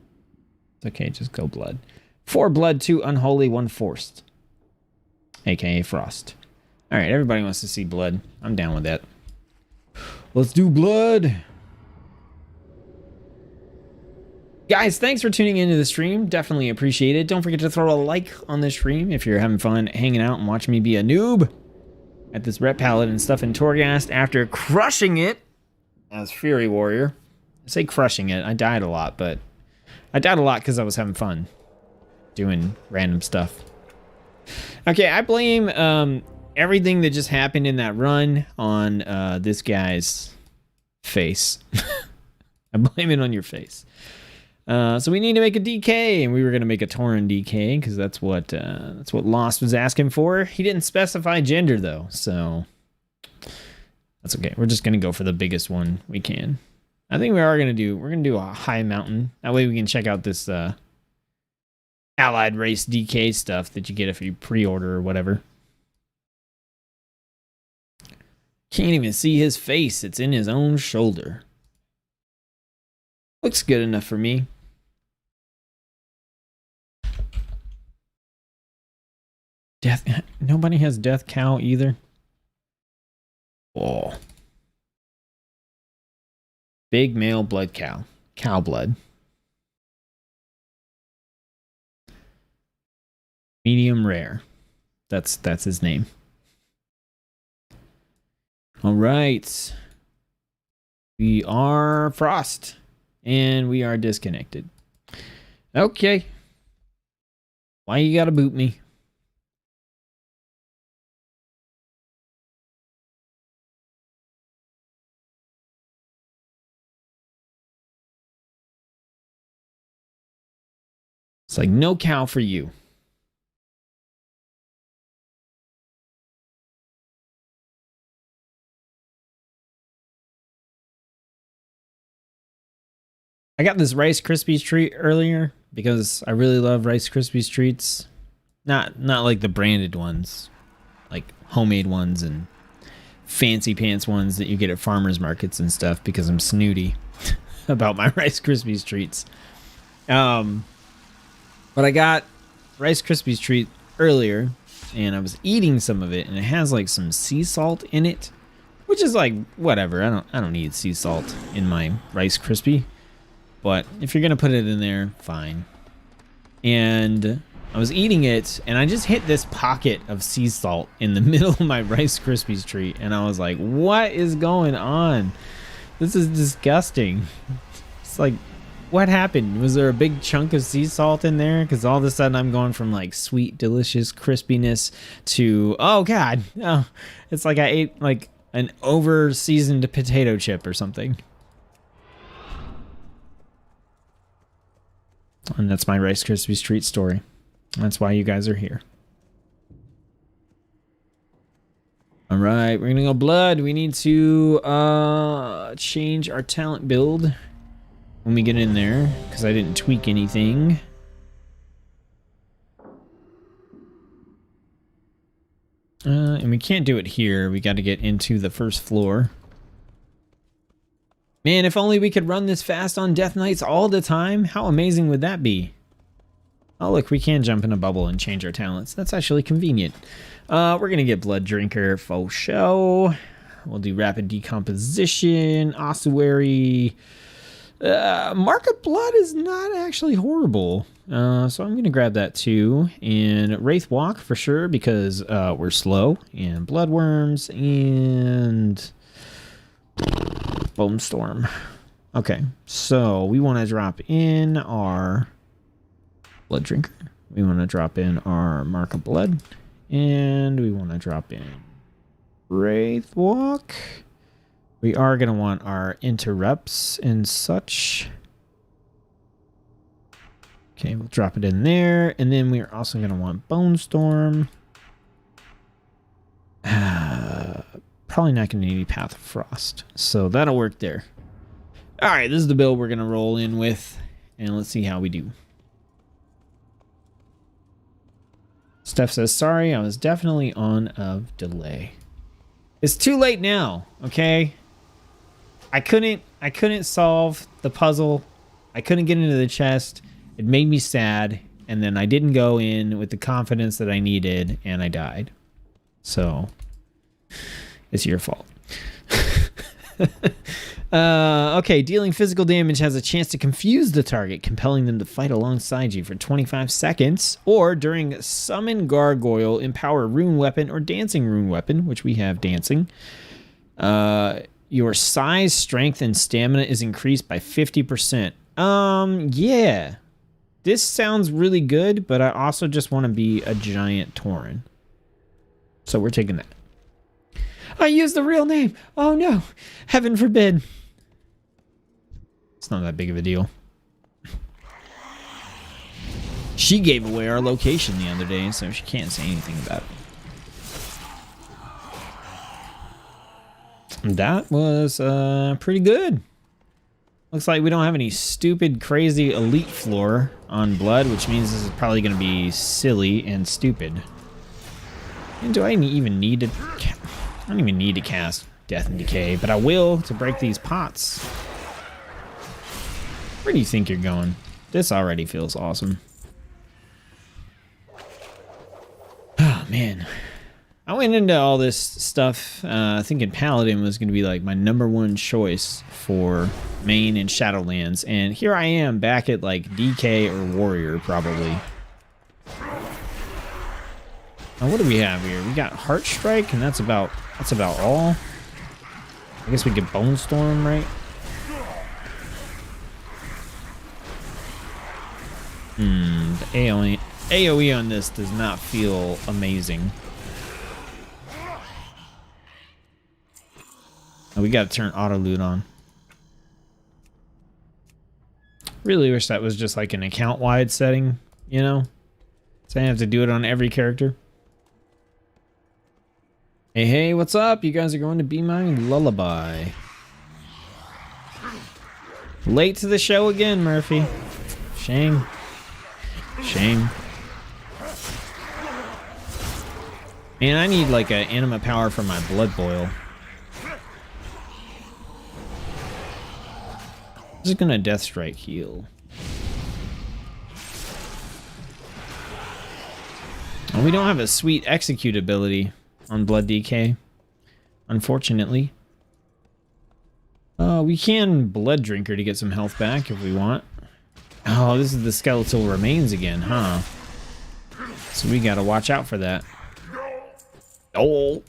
It's okay, just go blood. 4 blood, 2 unholy, 1 forced. AKA frost. Alright, everybody wants to see blood. I'm down with that. Let's do blood. Guys, thanks for tuning into the stream. Definitely appreciate it. Don't forget to throw a like on the stream if you're having fun hanging out and watching me be a noob at this Ret Paladin stuff in Torghast after crushing it as Fury Warrior. I say crushing it. I died a lot, but I died a lot because I was having fun doing random stuff. Okay, I blame everything that just happened in that run on this guy's face. I blame it on your face. So we need to make a DK, and we were going to make a Tauren DK because that's what Lost was asking for. He didn't specify gender though, so that's okay. We're just going to go for the biggest one we can. I think we're going to do a high mountain. That way we can check out this allied race DK stuff that you get if you pre-order or whatever. Can't even see his face. It's in his own shoulder. Looks good enough for me. Death. Nobody has Death Cow either. Oh. Big male blood cow. Cow blood. Medium rare. That's his name. All right. We are Frost. And we are disconnected. Okay. Why you gotta boot me? It's like no cow for you. I got this Rice Krispies treat earlier because I really love Rice Krispies treats. Not like the branded ones, like homemade ones and fancy pants ones that you get at farmers markets and stuff because I'm snooty about my Rice Krispies treats. But I got Rice Krispies treat earlier and I was eating some of it and it has like some sea salt in it, which is like whatever. I don't need sea salt in my Rice Krispie. But if you're going to put it in there, fine. And I was eating it, and I just hit this pocket of sea salt in the middle of my Rice Krispies treat. And I was like, what is going on? This is disgusting. It's like, what happened? Was there a big chunk of sea salt in there? Because all of a sudden I'm going from like sweet, delicious crispiness to, oh God. Oh, it's like I ate like an over-seasoned potato chip or something. And that's my Rice Krispies treat story. That's why you guys are here. All right, we're gonna go blood. We need to change our talent build when we get in there because I didn't tweak anything. And we can't do it here. We got to get into the first floor. Man, if only we could run this fast on Death Knights all the time. How amazing would that be? Oh, look, we can jump in a bubble and change our talents. That's actually convenient. We're going to get Blood Drinker, faux show. We'll do Rapid Decomposition, Ossuary. Mark of Blood is not actually horrible. So I'm going to grab that too. And Wraith Walk for sure because we're slow. And Blood Worms and Bone Storm. Okay, so we want to drop in our Blood Drinker. We want to drop in our Mark of Blood. And we want to drop in Wraith Walk. We are going to want our interrupts and such. Okay, we'll drop it in there. And then we're also going to want Bone Storm. Probably not going to need Path of Frost. So that'll work there. All right, this is the build we're going to roll in with. And let's see how we do. Steph says, sorry, I was definitely on a delay. It's too late now, okay? I couldn't solve the puzzle. I couldn't get into the chest. It made me sad. And then I didn't go in with the confidence that I needed, and I died. So, it's your fault. Okay, dealing physical damage has a chance to confuse the target, compelling them to fight alongside you for 25 seconds, or during Summon Gargoyle, Empower Rune Weapon, or Dancing Rune Weapon, which we have Dancing. Your size, strength, and stamina is increased by 50%. Yeah. This sounds really good, but I also just want to be a giant Tauren. So we're taking that. I used the real name. Oh no. Heaven forbid. It's not that big of a deal. She gave away our location the other day, so she can't say anything about it. That was pretty good. Looks like we don't have any stupid, crazy elite floor on Blood, which means this is probably going to be silly and stupid. And do I even need to... I don't even need to cast Death and Decay, but I will to break these pots. Where do you think you're going? This already feels awesome. Oh, man. I went into all this stuff thinking Paladin was going to be like my #1 choice for main in Shadowlands, and here I am back at like DK or Warrior probably. Now what do we have here? We got Heart Strike, and that's about all. I guess we get Bone Storm, right? The AoE on this does not feel amazing. Oh, we gotta turn auto loot on. Really wish that was just like an account-wide setting, you know? So I have to do it on every character. Hey, what's up? You guys are going to Be My Lullaby. Late to the show again, Murphy. Shame. Shame. Man, I need like an anima power for my blood boil. Just gonna Death Strike heal. And we don't have a sweet execute ability on Blood DK, unfortunately. We can Blood Drinker to get some health back if we want. Oh, this is the skeletal remains again, huh? So we gotta watch out for that. Oh.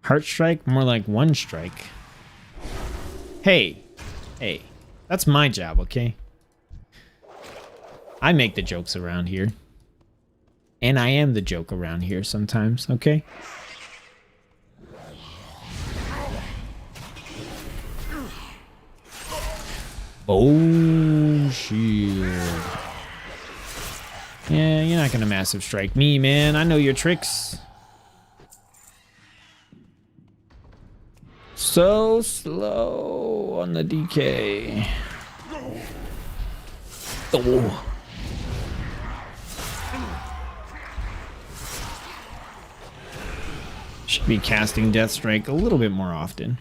Heart Strike? More like one strike. Hey. Hey. That's my job, okay? I make the jokes around here. And I am the joke around here sometimes, okay? Oh, shield. Yeah, you're not gonna massive strike me, man. I know your tricks. So slow on the DK. Oh. Should be casting Death Strike a little bit more often.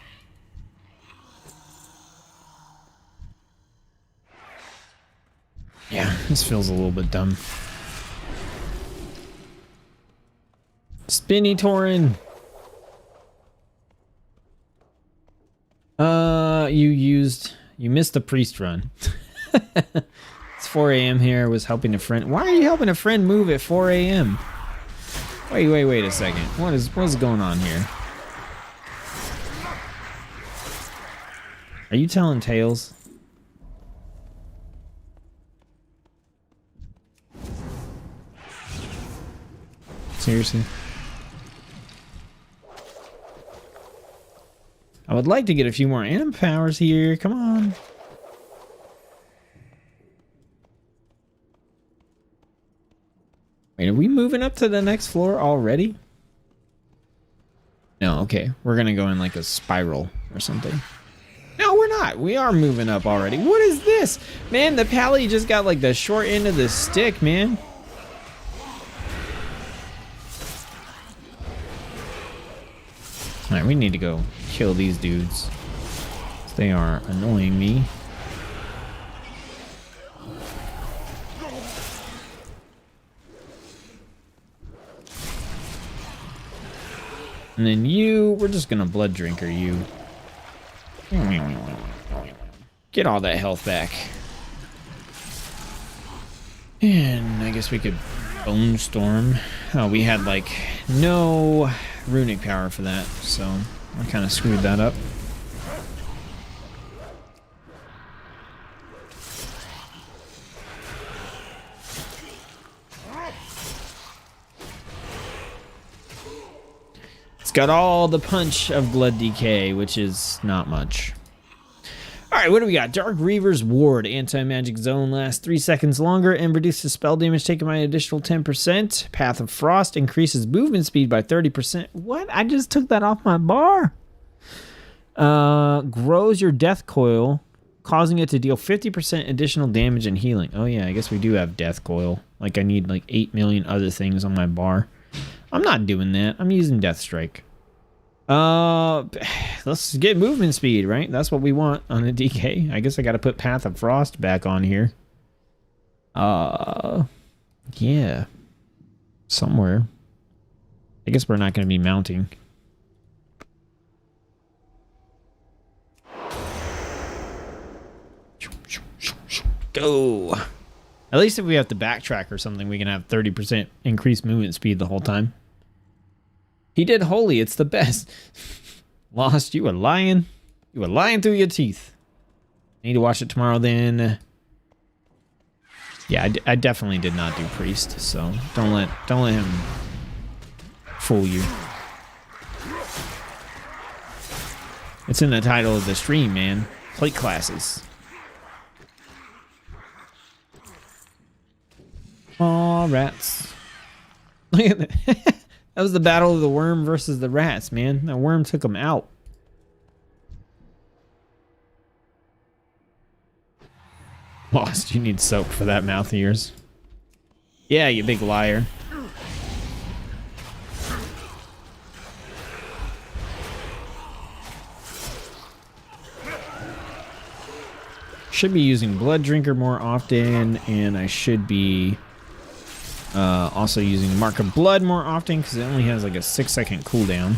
Yeah, this feels a little bit dumb. Spinny Torin. You missed the priest run. It's 4 a.m. here. Was helping a friend. Why are you helping a friend move at 4 a.m.? Wait a second. What is going on here? Are you telling tales? Seriously? I would like to get a few more anim powers here. Come on. Wait, are we moving up to the next floor already? No, okay. We're gonna go in like a spiral or something. No, we're not. We are moving up already. What is this? Man, the pally just got like the short end of the stick, man. Alright, we need to go kill these dudes. They are annoying me. And then we're just gonna blood drinker you. Get all that health back. And I guess we could Bone Storm. Oh, we had like no runic power for that, so I kind of screwed that up. It's got all the punch of Blood Decay, which is not much. Alright, what do we got? Dark Reaver's Ward. Anti-magic zone lasts 3 seconds longer and reduces spell damage taken by an additional 10%. Path of Frost increases movement speed by 30%. What? I just took that off my bar. Grows your death coil, causing it to deal 50% additional damage and healing. Oh yeah, I guess we do have death coil. Like I need like 8 million other things on my bar. I'm not doing that. I'm using Death Strike. Let's get movement speed, right? That's what we want on the DK. I guess I got to put Path of Frost back on here. Yeah. Somewhere. I guess we're not going to be mounting. Go. At least if we have to backtrack or something, we can have 30% increased movement speed the whole time. He did holy. It's the best. Lost. You were lying. You were lying through your teeth. Need to watch it tomorrow then. Yeah, I definitely did not do priest, so don't let him fool you. It's in the title of the stream, man. Plate classes. Aw, rats. Look at that. That was the battle of the worm versus the rats, man. That worm took them out. Lost, you need soap for that mouth of yours. Yeah, you big liar. Should be using Blood Drinker more often, and I should be also using Mark of Blood more often because it only has like a 6-second cooldown.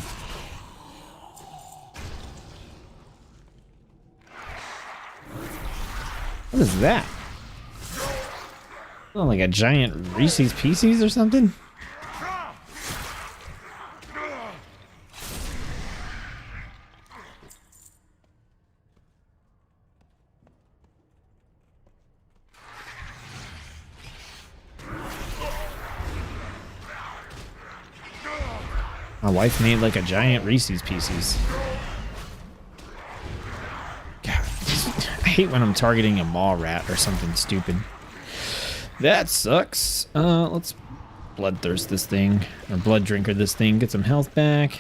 What is that? Oh, like a giant Reese's Pieces or something? My wife made like a giant Reese's Pieces. God, I hate when I'm targeting a maw rat or something stupid. That sucks. Let's bloodthirst this thing, or blood drinker this thing, get some health back.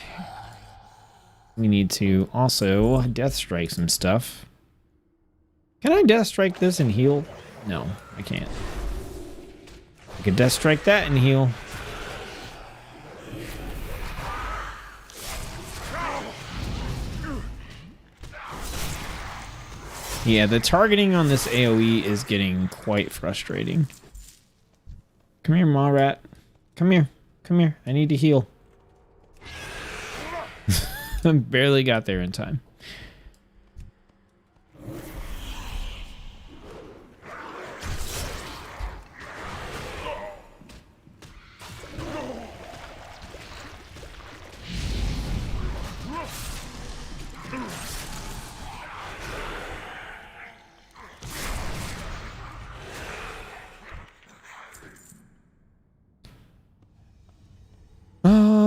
We need to also death strike some stuff. Can I death strike this and heal? No, I can't. I could death strike that and heal. Yeah, the targeting on this AoE is getting quite frustrating. Come here, Maw Rat. Come here. Come here. I need to heal. I barely got there in time.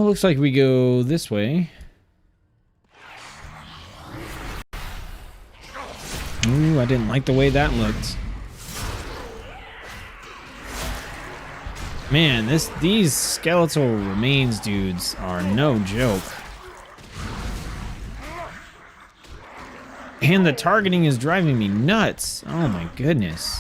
Looks like we go this way. Ooh, I didn't like the way that looked. Man, these skeletal remains dudes are no joke. And the targeting is driving me nuts. Oh my goodness.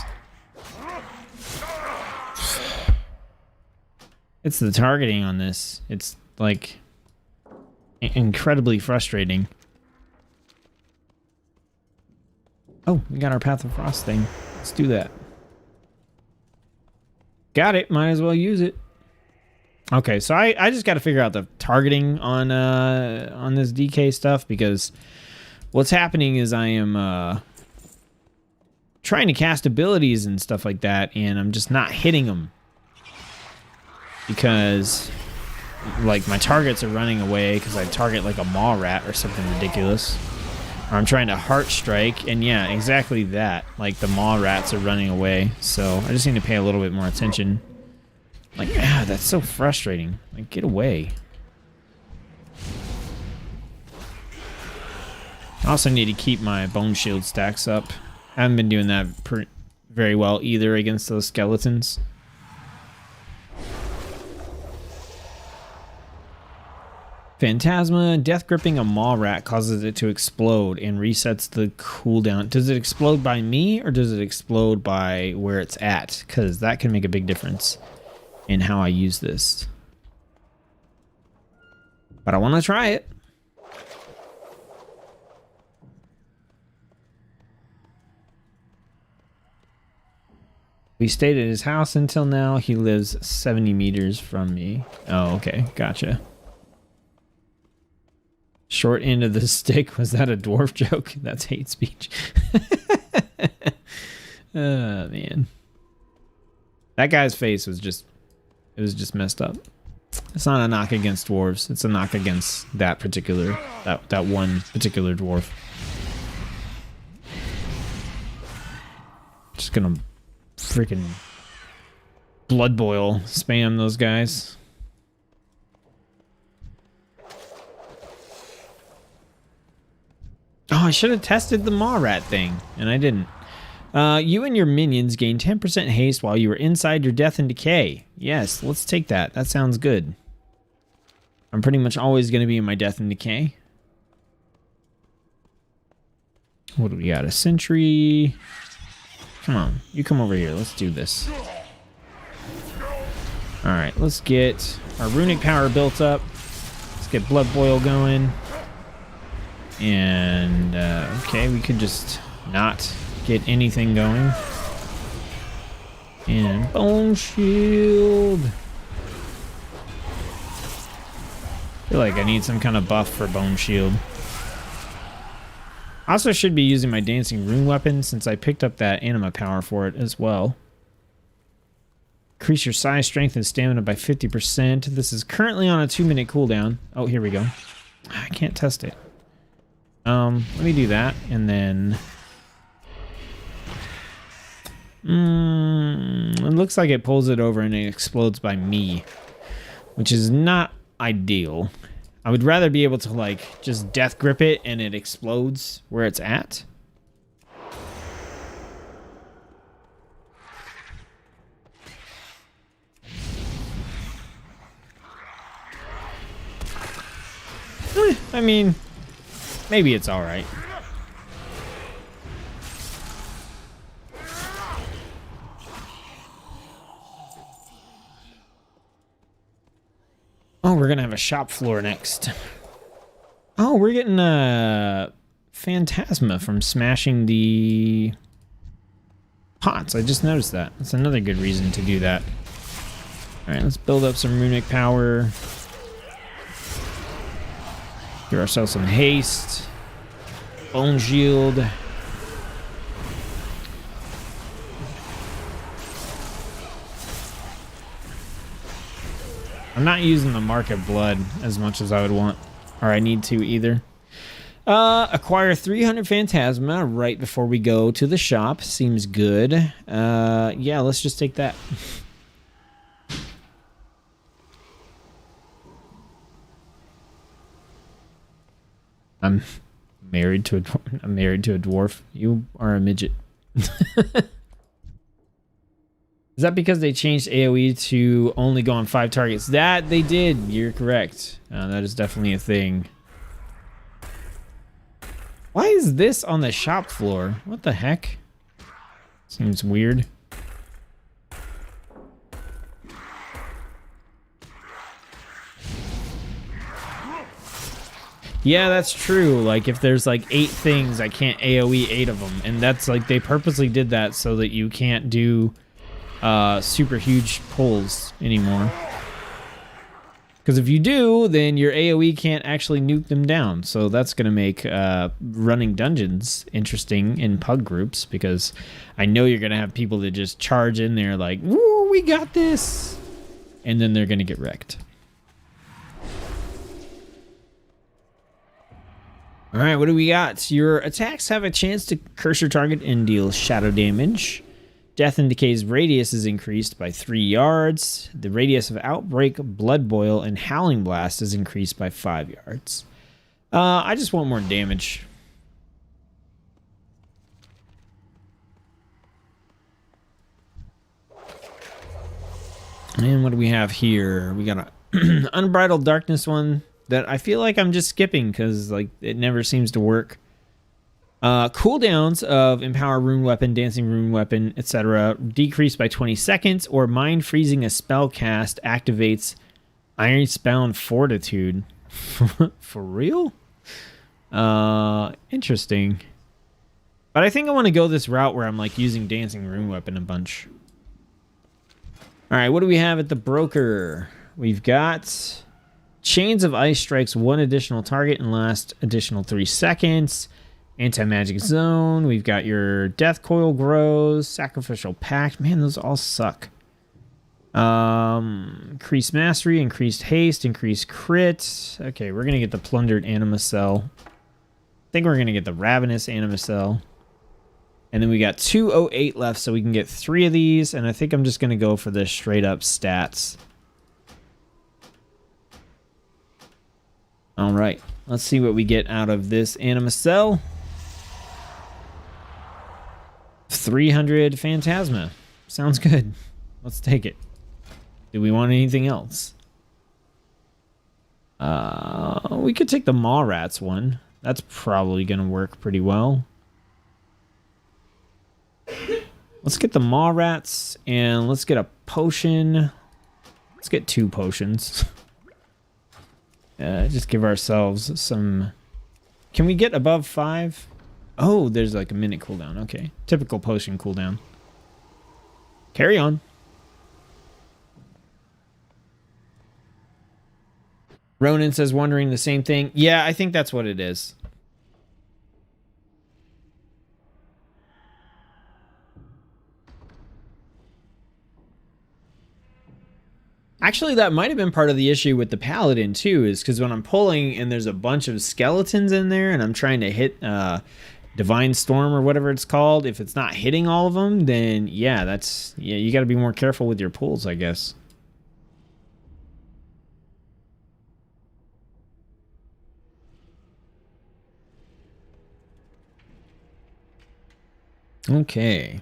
It's the targeting on this. It's like incredibly frustrating. Oh, we got our Path of Frost thing. Let's do that. Got it. Might as well use it. Okay, so I just got to figure out the targeting on this DK stuff, because what's happening is I am trying to cast abilities and stuff like that, and I'm just not hitting them because like my targets are running away because I target like a maw rat or something ridiculous. Or I'm trying to heart strike, and yeah, exactly that. Like the maw rats are running away, so I just need to pay a little bit more attention. Like, that's so frustrating. Like, get away. I also need to keep my bone shield stacks up. I haven't been doing that very well either against those skeletons. Phantasma, death gripping a maw rat causes it to explode and resets the cooldown. Does it explode by me, or does it explode by where it's at? Because that can make a big difference in how I use this. But I want to try it. We stayed at his house until now. He lives 70 meters from me. Oh, okay. Gotcha. Short end of the stick. Was that a dwarf joke? That's hate speech. Oh, man. That guy's face was just... It was just messed up. It's not a knock against dwarves. It's a knock against that particular... That one particular dwarf. Just gonna freaking blood boil spam those guys. Oh, I should have tested the maw rat thing, and I didn't. You and your minions gain 10% haste while you are inside your death and decay. Yes, let's take that. That sounds good. I'm pretty much always going to be in my death and decay. What do we got? A sentry. Come on, you come over here. Let's do this. Alright, let's get our runic power built up. Let's get blood boil going. And, okay, we could just not get anything going. And bone shield. I feel like I need some kind of buff for bone shield. I also should be using my dancing rune weapon since I picked up that anima power for it as well. Increase your size, strength, and stamina by 50%. This is currently on a 2-minute cooldown. Oh, here we go. I can't test it. Let me do that, and then... it looks like it pulls it over and it explodes by me, which is not ideal. I would rather be able to, like, just death grip it and it explodes where it's at. I mean, maybe it's all right. Oh, we're gonna have a shop floor next. Oh, we're getting a Phantasma from smashing the pots. I just noticed that. That's another good reason to do that. All right, let's build up some runic power. Give ourselves some haste. Bone shield. I'm not using the Mark of Blood as much as I would want, or I need to either. Acquire 300 Phantasma right before we go to the shop. Seems good. Yeah, let's just take that. I'm married to a dwarf. You are a midget. Is that because they changed AoE to only go on 5 targets? That they did. You're correct. That is definitely a thing. Why is this on the shop floor? What the heck? Seems weird. Yeah, that's true. Like, if there's like 8 things, I can't AoE 8 of them. And that's like, they purposely did that so that you can't do super huge pulls anymore. Because if you do, then your AoE can't actually nuke them down. So that's going to make running dungeons interesting in pug groups, because I know you're going to have people that just charge in there like, woo, we got this. And then they're going to get wrecked. All right, what do we got? Your attacks have a chance to curse your target and deal shadow damage. Death and Decay's radius is increased by 3 yards. The radius of Outbreak, Blood Boil, and Howling Blast is increased by 5 yards. I just want more damage. And what do we have here? We got an Unbridled Darkness one that I feel like I'm just skipping because like it never seems to work. Cooldowns of Empower Rune Weapon, Dancing Rune Weapon, etc. decreased by 20 seconds, or Mind Freezing a spell cast activates Ironbound Fortitude. For real? Interesting. But I think I want to go this route where I'm like using Dancing Rune Weapon a bunch. Alright, what do we have at the broker? We've got Chains of Ice strikes 1 additional target and lasts additional 3 seconds. Anti-Magic Zone. We've got your Death Coil grows. Sacrificial Pact. Man, those all suck. Increased Mastery. Increased Haste. Increased Crit. Okay, we're going to get the Plundered Anima Cell. I think we're going to get the Ravenous Anima Cell. And then we got 208 left, so we can get 3 of these. And I think I'm just going to go for the straight up stats. All right. Let's see what we get out of this Anima Cell. 300 Phantasma. Sounds good. Let's take it. Do we want anything else? We could take the Maw Rats one. That's probably going to work pretty well. Let's get the Maw Rats, and let's get a potion. Let's get 2 potions. Just give ourselves some... Can we get above 5? Oh, there's like a minute cooldown. Okay. Typical potion cooldown. Carry on. Ronan says wondering the same thing. Yeah, I think that's what it is. Actually, that might have been part of the issue with the Paladin, too, is because when I'm pulling and there's a bunch of skeletons in there and I'm trying to hit Divine Storm or whatever it's called, if it's not hitting all of them, then yeah, you got to be more careful with your pulls, I guess. Okay.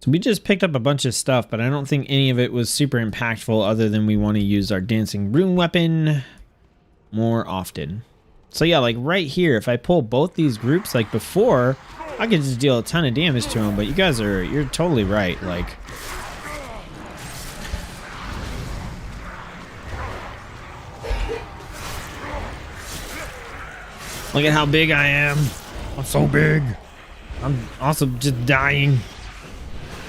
So we just picked up a bunch of stuff, but I don't think any of it was super impactful other than we want to use our Dancing Rune Weapon. more often. So yeah, like right here, if I pull both these groups like before, I could just deal a ton of damage to them, but you're totally right. Like, look at how big I am. I'm so big. I'm also just dying.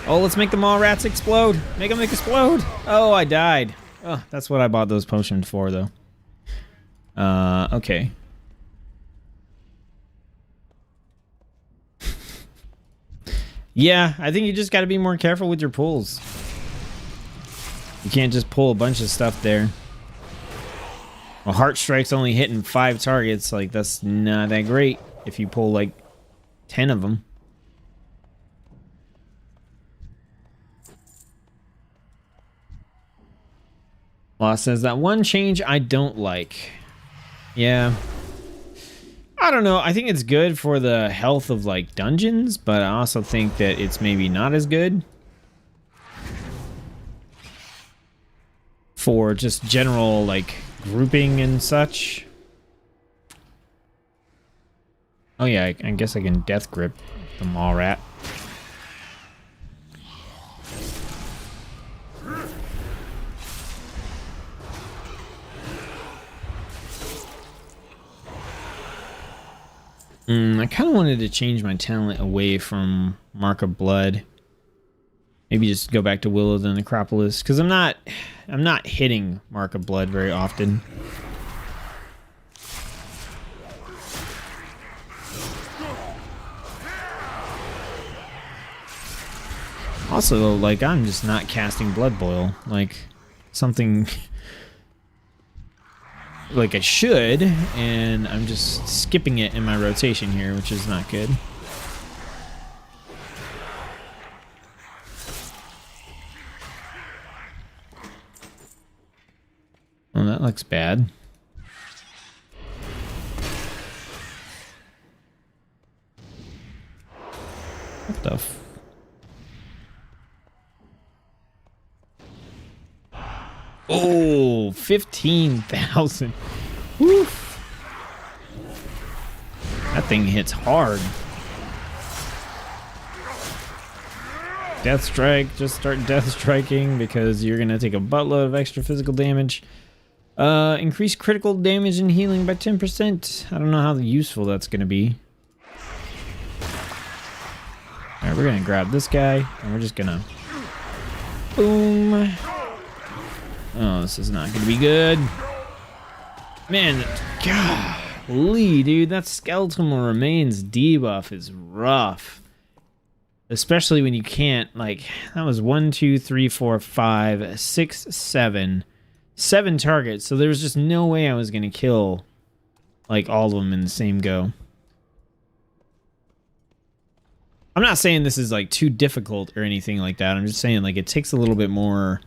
Oh, let's make the mall rats explode. Make them explode. Oh, I died. Oh, that's what I bought those potions for, though. Okay. Yeah, I think you just got to be more careful with your pulls. You can't just pull a bunch of stuff there. Well, Heart Strike's only hitting 5 targets. Like, that's not that great if you pull, like, 10 of them. Law says that one change I don't like. Yeah. I don't know. I think it's good for the health of, like, dungeons, but I also think that it's maybe not as good for just general, like, grouping and such. Oh yeah, I guess I can death grip the mall rat. I kind of wanted to change my talent away from Mark of Blood. Maybe just go back to Will of the Necropolis, because I'm not hitting Mark of Blood very often. Also, like, I'm just not casting Blood Boil, like something like I should, and I'm just skipping it in my rotation here, which is not good. Oh, that looks bad. What the f... Oh, 15,000. Woof. That thing hits hard. Death Strike, just start Death Striking because you're going to take a buttload of extra physical damage. Increase critical damage and healing by 10%. I don't know how useful that's going to be. Alright, we're going to grab this guy and we're just going to... Boom. Oh, this is not going to be good. Man, golly, dude, that skeletal remains debuff is rough. Especially when you can't, like, that was 1, 2, 3, 4, 5, 6, 7. 7 targets, so there was just no way I was going to kill, like, all of them in the same go. I'm not saying this is, like, too difficult or anything like that. I'm just saying, like, it takes a little bit more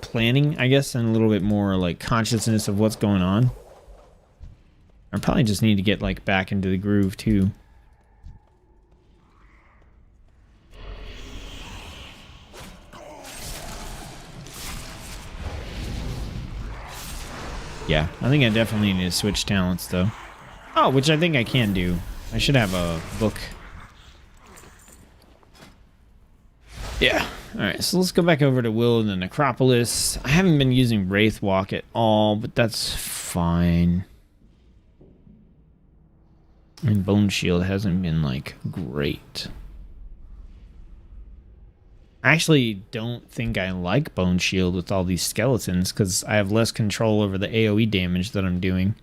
planning, I guess, and a little bit more, like, consciousness of what's going on. I probably just need to get, like, back into the groove, too. Yeah, I think I definitely need to switch talents, though. Oh, which I think I can do. I should have a book. Yeah. Alright, so let's go back over to Will of the Necropolis. I haven't been using Wraith Walk at all, but that's fine. And Bone Shield hasn't been, like, great. I actually don't think I like Bone Shield with all these skeletons, because I have less control over the AoE damage that I'm doing.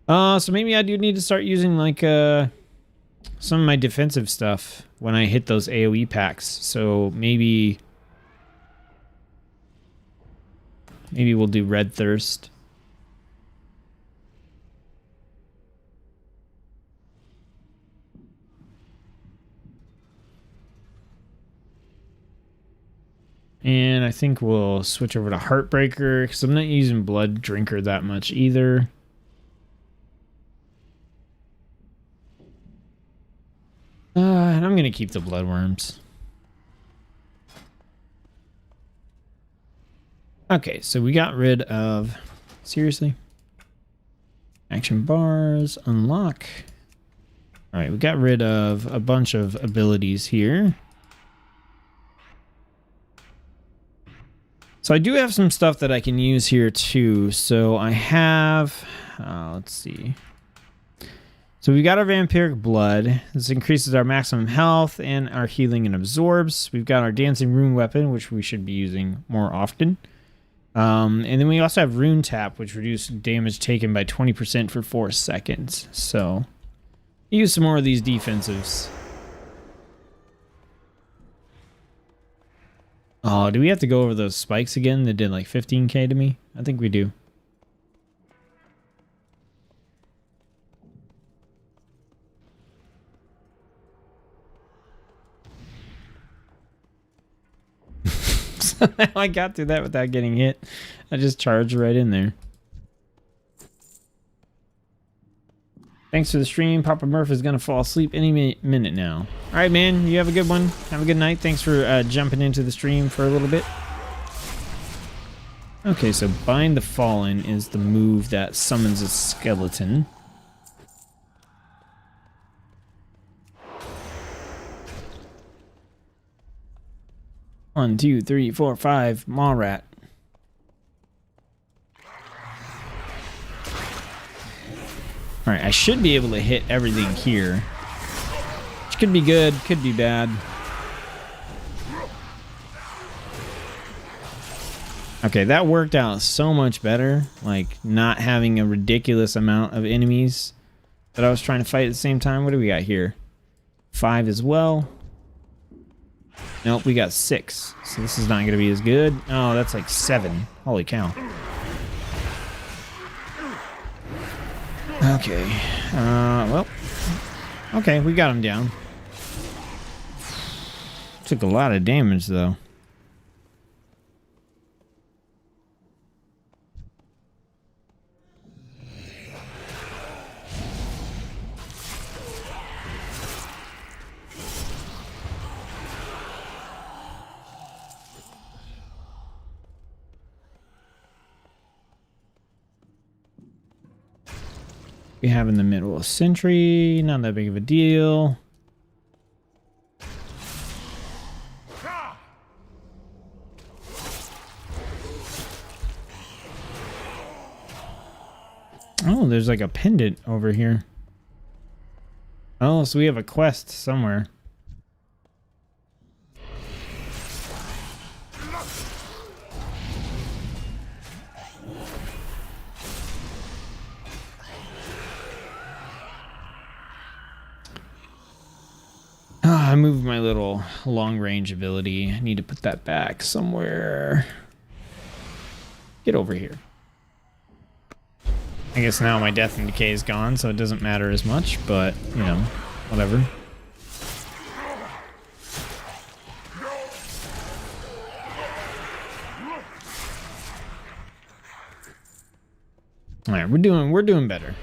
So maybe I do need to start using, like, some of my defensive stuff when I hit those AoE packs. So maybe we'll do Red Thirst. And I think we'll switch over to Heartbreaker, because I'm not using Blood Drinker that much either. And I'm going to keep the Bloodworms. Okay, so we got rid of Seriously? Action bars, unlock. All right, we got rid of a bunch of abilities here. So I do have some stuff that I can use here too. So I have, let's see. So we've got our vampiric blood. This increases our maximum health and our healing and absorbs. We've got our dancing rune weapon, which we should be using more often. And then we also have rune tap, which reduces damage taken by 20% for 4 seconds. So use some more of these defensives. Oh, do we have to go over those spikes again that did like 15k to me? I think we do. Somehow I got through that without getting hit. I just charged right in there. Thanks for the stream. Papa Murph is going to fall asleep any minute now. All right, man. You have a good one. Have a good night. Thanks for jumping into the stream for a little bit. Okay, so Bind the Fallen is the move that summons a skeleton. One, two, three, four, five. Maw rat. Alright, I should be able to hit everything here. Which could be good, could be bad. Okay, that worked out so much better. Like, not having a ridiculous amount of enemies that I was trying to fight at the same time. What do we got here? 5 as well. Nope, we got 6. So this is not going to be as good. Oh, that's like 7. Holy cow. Okay. Well. Okay, we got him down. Took a lot of damage, though. We have in the middle a sentry, not that big of a deal. Oh, there's like a pendant over here. Oh, so we have a quest somewhere. I moved my little long-range ability. I need to put that back somewhere. Get over here. I guess now my death and decay is gone, so it doesn't matter as much, but, you know, whatever. All right, we're doing better.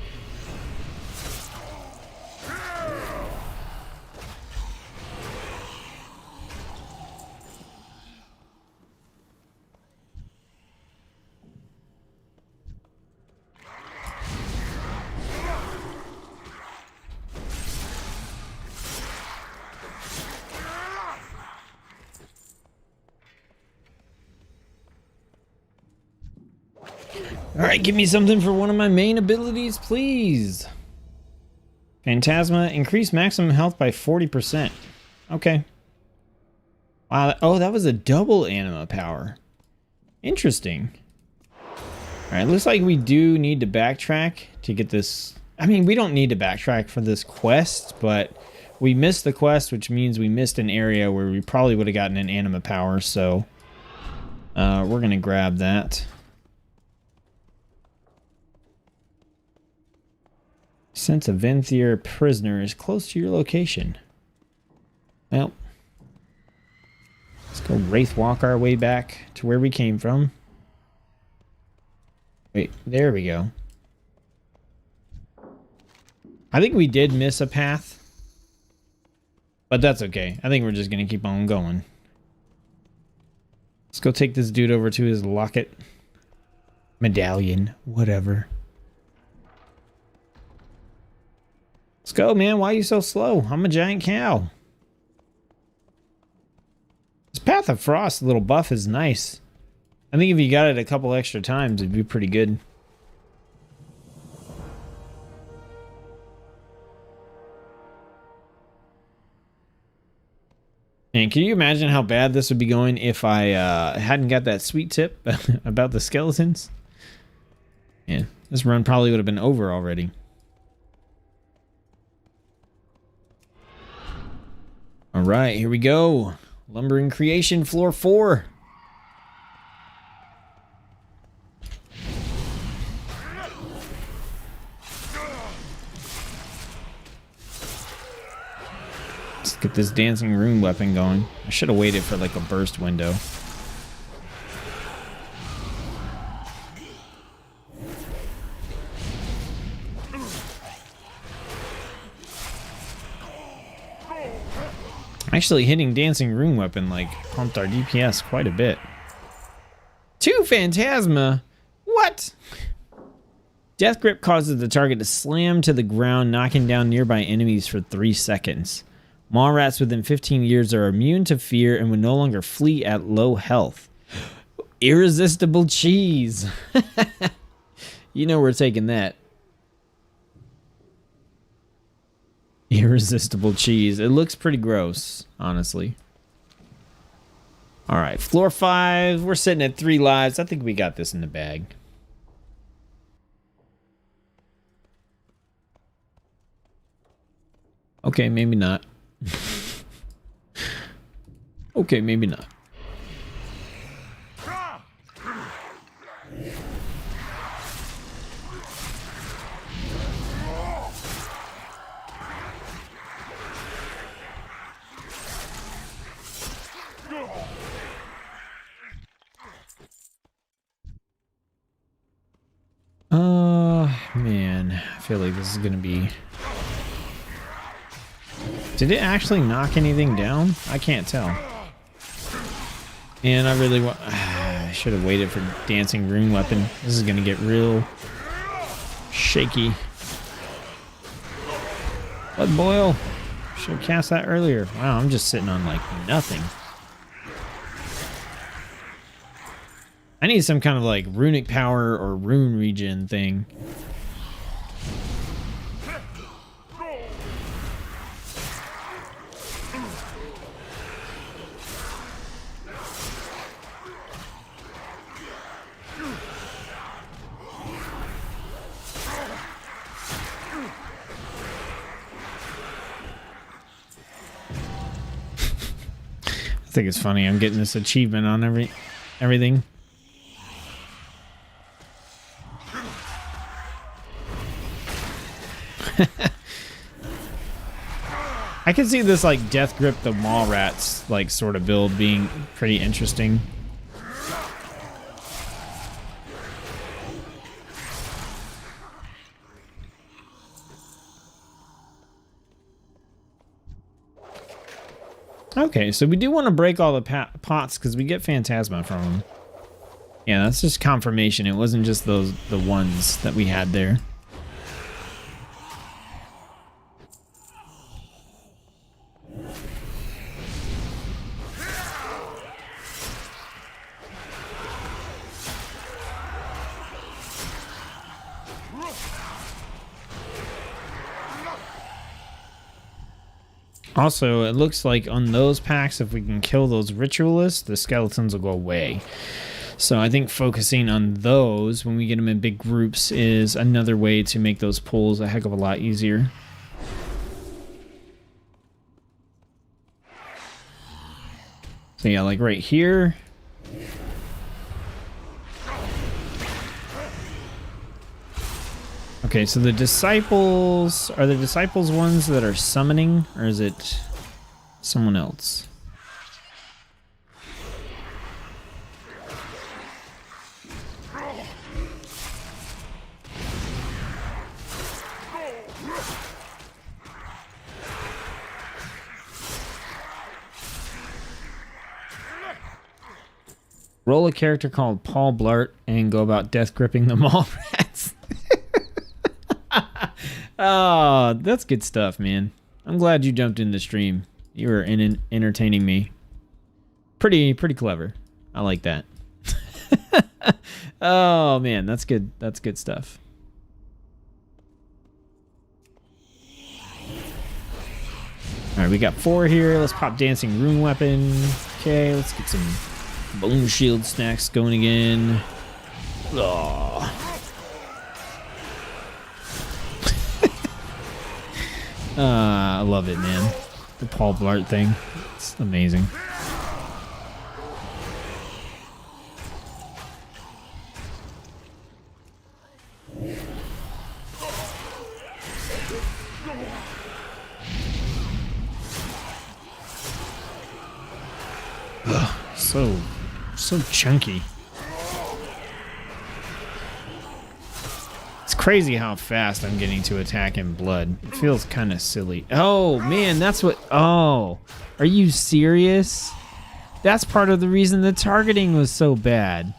Alright, give me something for one of my main abilities, please. Phantasma, increase maximum health by 40%. Okay. Wow, oh, that was a double anima power. Interesting. Alright, looks like we do need to backtrack to get this. I mean, we don't need to backtrack for this quest, but we missed the quest, which means we missed an area where we probably would have gotten an anima power, so we're going to grab that. Since a Venthyr prisoner is close to your location. Well, let's go Wraith walk our way back to where we came from. Wait, there we go. I think we did miss a path, but that's okay. I think we're just going to keep on going. Let's go take this dude over to his locket. Medallion, whatever. Let's go, man. Why are you so slow? I'm a giant cow. This Path of Frost little buff is nice. I think if you got it a couple extra times, it'd be pretty good. And can you imagine how bad this would be going if I hadn't got that sweet tip about the skeletons? Yeah, this run probably would have been over already. All right, here we go. Lumbering Creation, floor 4. Let's get this dancing rune weapon going. I should have waited for like a burst window. Actually, hitting dancing rune weapon like pumped our DPS quite a bit. 2 Phantasma? What? Death Grip causes the target to slam to the ground, knocking down nearby enemies for 3 seconds. Maw rats within 15 years are immune to fear and would no longer flee at low health. Irresistible cheese. You know we're taking that. Irresistible cheese. It looks pretty gross, honestly. All right, floor 5. We're sitting at 3 lives. I think we got this in the bag. Okay, maybe not. Okay, maybe not. Man, I feel like this is gonna be... Did it actually knock anything down? I can't tell. And I really want... I should have waited for dancing rune weapon. This is gonna get real shaky. Blood boil. Should have cast that earlier. Wow, I'm just sitting on like nothing. I need some kind of like runic power or rune regen thing. I think it's funny. I'm getting this achievement on everything. I can see this like Death Grip the Maw Rats like sort of build being pretty interesting. Okay, so we do want to break all the pots because we get Phantasma from them. Yeah, that's just confirmation. It wasn't just the ones that we had there. Also, it looks like on those packs, if we can kill those ritualists, the skeletons will go away. So I think focusing on those when we get them in big groups is another way to make those pulls a heck of a lot easier. So yeah, like right here. Okay, so the disciples, are the disciples ones that are summoning, or is it someone else? Roll a character called Paul Blart and go about death gripping the mall rats. Oh, that's good stuff, man. I'm glad you jumped in the stream. You were entertaining me. Pretty clever. I like that. Oh man, that's good. That's good stuff. All right, we got 4 here. Let's pop dancing rune weapon. Okay, let's get some bone shield snacks going again. Oh. I love it, man. The Paul Blart thing. It's amazing. Ugh, so chunky. It's crazy how fast I'm getting to attack in blood. It feels kind of silly. Oh man, that's what. Oh, are you serious? That's part of the reason the targeting was so bad.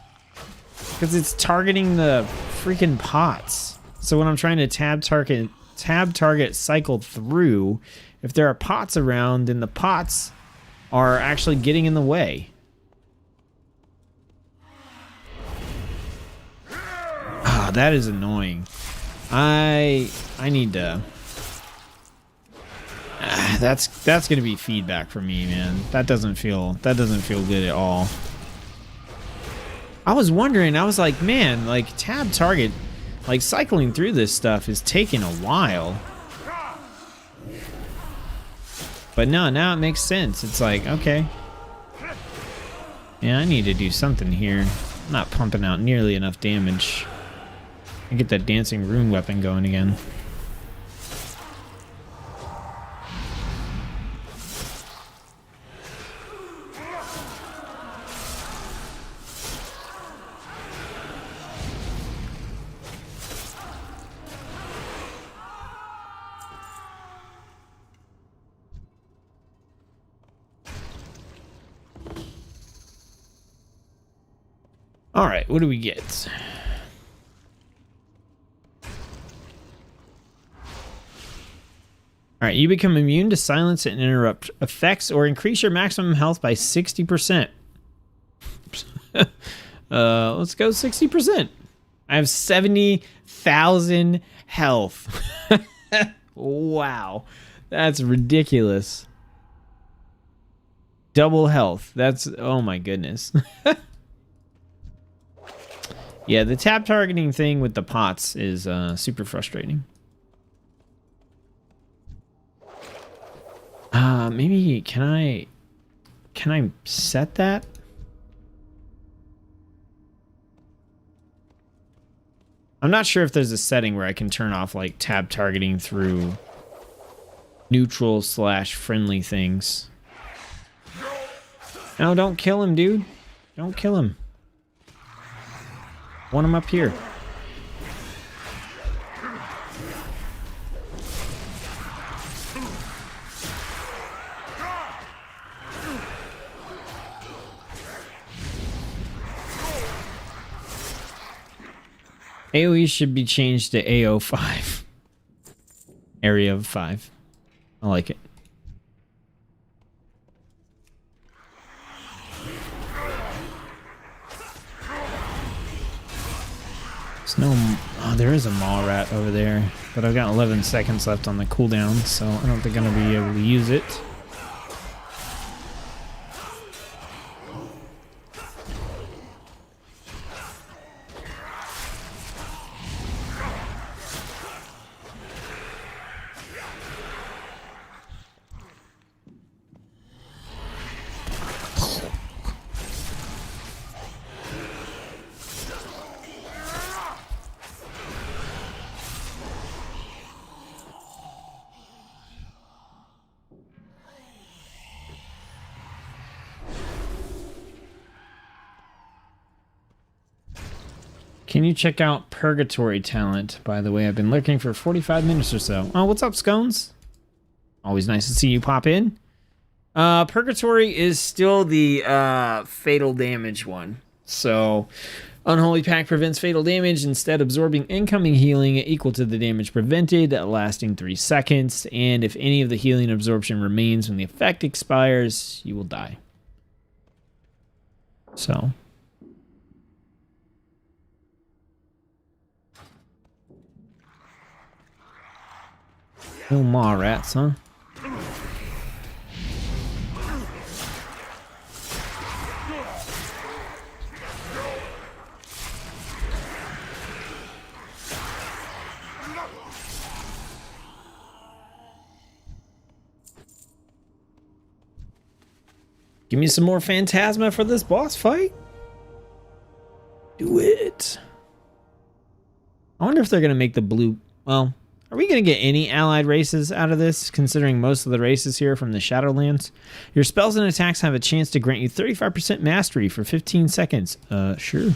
Because it's targeting the freaking pots. So when I'm trying to tab target cycle through, if there are pots around, then the pots are actually getting in the way. Ah, that is annoying. I need to. That's gonna be feedback for me, man. That doesn't feel good at all. I was wondering. I was like, man, like tab target, like cycling through this stuff is taking a while. But no, now it makes sense. It's like, okay. Yeah, I need to do something here. I'm not pumping out nearly enough damage. I get that dancing rune weapon going again. All right, what do we get? All right, you become immune to silence and interrupt effects or increase your maximum health by 60%. Let's go 60%. I have 70,000 health. Wow, that's ridiculous. Double health. That's, oh my goodness. Yeah, the tab targeting thing with the pots is super frustrating. Maybe can I set that? I'm not sure if there's a setting where I can turn off like tab targeting through neutral / friendly things. No, don't kill him, dude. Don't kill him. Want him up here. AoE should be changed to AO5. Area of 5. I like it. There's no... Oh, there is a mall rat over there. But I've got 11 seconds left on the cooldown, so I don't think I'm going to be able to use it. Can you check out Purgatory talent? By the way, I've been lurking for 45 minutes or so. Oh, what's up, Scones? Always nice to see you pop in. Purgatory is still the fatal damage one. So, Unholy Pact prevents fatal damage, instead absorbing incoming healing equal to the damage prevented, lasting 3 seconds. And if any of the healing absorption remains when the effect expires, you will die. So. No maw rats, huh? Give me some more Phantasma for this boss fight. Do it. I wonder if they're going to make the blue... Well, are we going to get any allied races out of this, considering most of the races here are from the Shadowlands? Your spells and attacks have a chance to grant you 35% mastery for 15 seconds. Sure.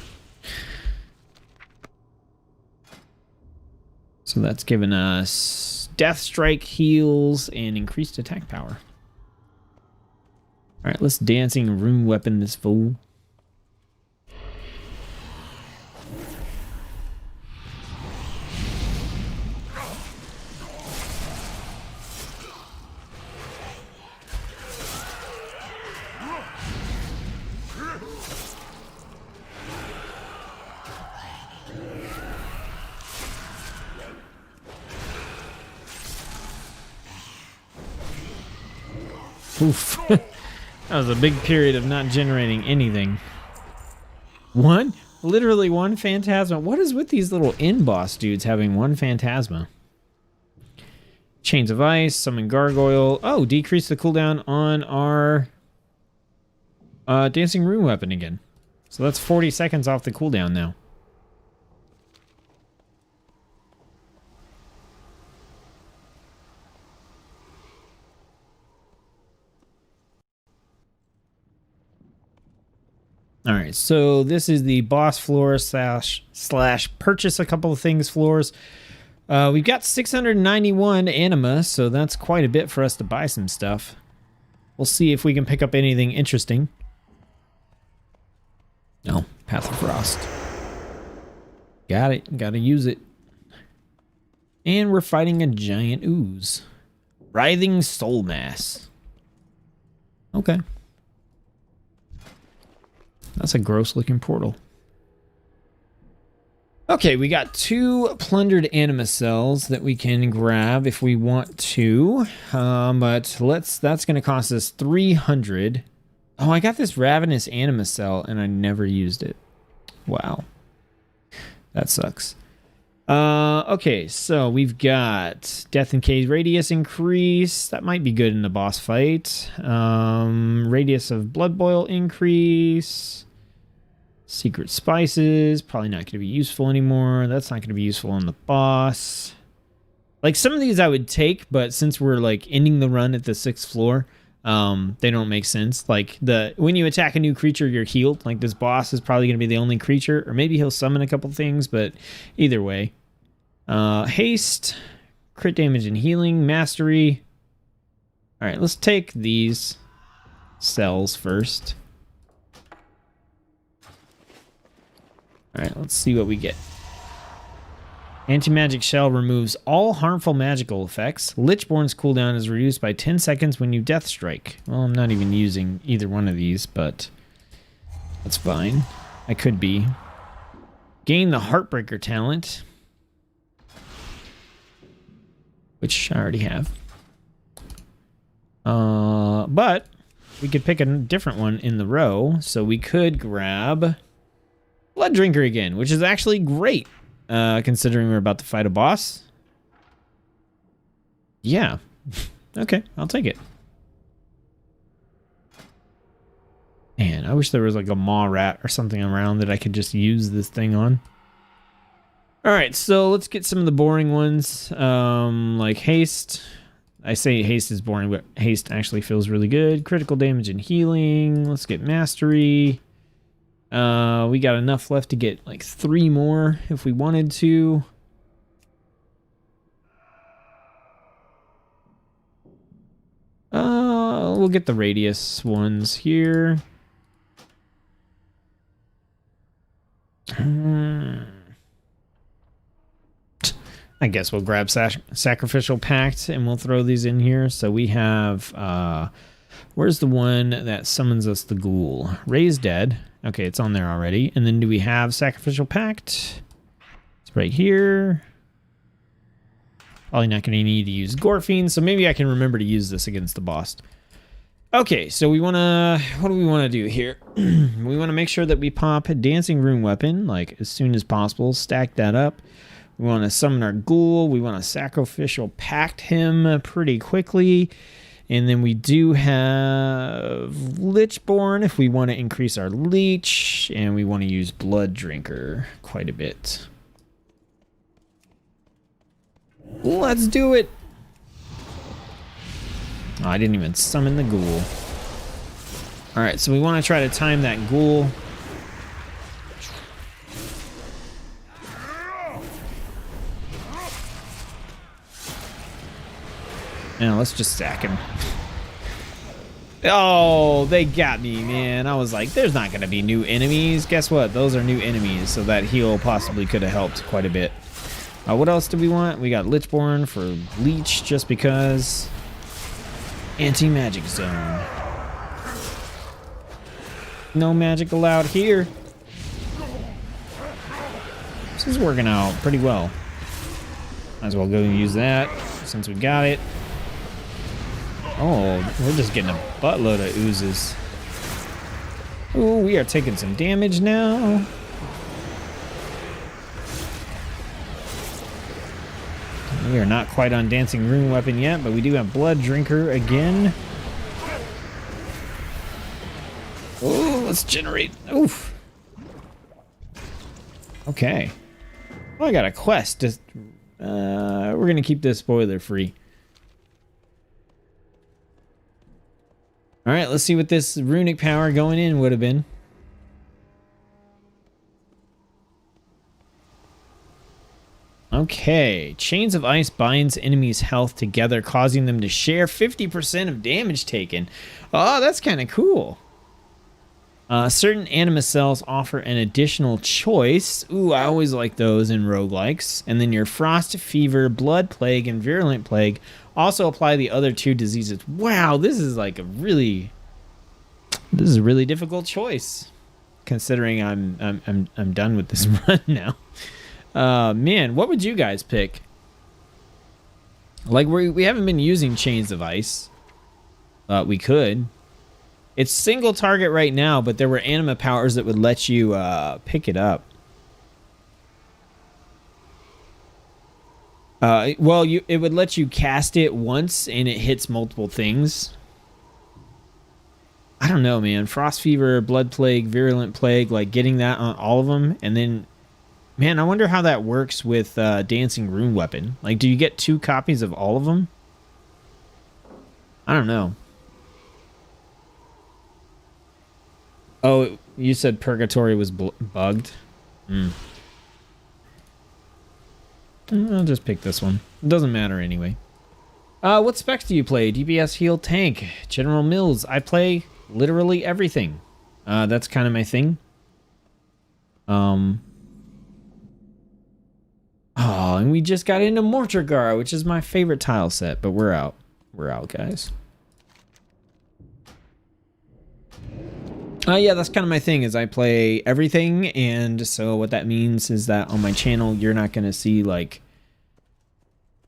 So that's given us Death Strike, heals, and increased attack power. Alright, let's dancing rune weapon this fool. Oof. That was a big period of not generating anything. Literally one Phantasma. What is with these little in-boss dudes having one Phantasma? Chains of Ice, Summon Gargoyle. Oh, decrease the cooldown on our Dancing Rune Weapon again. So that's 40 seconds off the cooldown now. All right, so this is the boss floor slash purchase a couple of things floors. We've got 691 anima, so that's quite a bit for us to buy some stuff. We'll see if we can pick up anything interesting. No, Path of Frost. Got it, gotta use it. And we're fighting a giant ooze. Writhing Soul Mass. Okay. That's a gross looking portal. Okay, we got 2 plundered anima cells that we can grab if we want to. But that's going to cost us 300. Oh, I got this ravenous anima cell and I never used it. Wow. That sucks. Okay, so we've got Death and Cage radius increase. That might be good in the boss fight. Radius of Blood Boil increase. Secret Spices, probably not going to be useful anymore. That's not going to be useful on the boss. Like, some of these I would take, but since we're, like, ending the run at the 6th floor, they don't make sense. Like, when you attack a new creature, you're healed. Like, this boss is probably going to be the only creature, or maybe he'll summon a couple things, but either way. Haste, crit damage and healing, mastery. All right, let's take these cells first. All right, let's see what we get. Anti-magic shell removes all harmful magical effects. Lichborn's cooldown is reduced by 10 seconds when you death strike. Well, I'm not even using either one of these, but that's fine. I could be. Gain the Heartbreaker talent, which I already have. But we could pick a different one in the row, so we could grab Blood Drinker again, which is actually great, considering we're about to fight a boss. Yeah. Okay, I'll take it. Man, I wish there was like a maw rat or something around that I could just use this thing on. All right, so let's get some of the boring ones, like haste. I say haste is boring, but haste actually feels really good. Critical damage and healing. Let's get mastery. We got enough left to get like 3 more if we wanted to. We'll get the radius ones here. I guess we'll grab Sacrificial Pact and we'll throw these in here. So we have, where's the one that summons us the ghoul? Raise Dead. Okay, it's on there already. And then do we have Sacrificial Pact? It's right here. Probably not going to need to use Gorfine, so maybe I can remember to use this against the boss. Okay, so we want to, what do we want to do here? We want to make sure that we pop a Dancing Rune Weapon, like as soon as possible, stack that up. We want to summon our ghoul. We want to Sacrificial Pact him pretty quickly. And then we do have Lichborn if we want to increase our leech. And we want to use Blood Drinker quite a bit. Let's do it. Oh, I didn't even summon the ghoul. All right, so we want to try to time that ghoul. Now let's just sack him. Oh, they got me, man. I was like, there's not going to be new enemies. Guess what? Those are new enemies, so that heal possibly could have helped quite a bit. What else do we want? We got Lichborn for Leech, just because. Anti-magic zone. No magic allowed here. This is working out pretty well. Might as well go and use that since we got it. Oh, we're just getting a buttload of oozes. Ooh, we are taking some damage now. We are not quite on Dancing Rune Weapon yet, but we do have Blood Drinker again. Oh, let's generate. Oof. Okay. Well, I got a quest. Just, we're going to keep this spoiler free. All right, let's see what this runic power going in would have been. Okay, Chains of Ice binds enemies' health together, causing them to share 50% of damage taken. Oh, that's kind of cool. Certain anima cells offer an additional choice. Ooh, I always like those in roguelikes. And then your Frost, Fever, Blood Plague, and Virulent Plague also apply the other two diseases. Wow, this is like a really difficult choice, considering I'm done with this run now. Man, what would you guys pick? Like, we haven't been using Chains of Ice. We could. It's single target right now, but there were anima powers that would let you pick it up. Well, it would let you cast it once and it hits multiple things. I don't know, man. Frost Fever, Blood Plague, Virulent Plague, like getting that on all of them, and then, man, I wonder how that works with Dancing Rune Weapon. Like, do you get 2 copies of all of them? I don't know. Oh, you said Purgatory was bugged? I'll just pick this one. It doesn't matter anyway. What specs do you play? DPS, heal, tank, General Mills. I play literally everything. That's kind of my thing. Oh, and we just got into Mortargar, which is my favorite tile set, but we're out. We're out, guys. Yeah, that's kind of my thing, is I play everything, and so what that means is that on my channel, you're not going to see, like,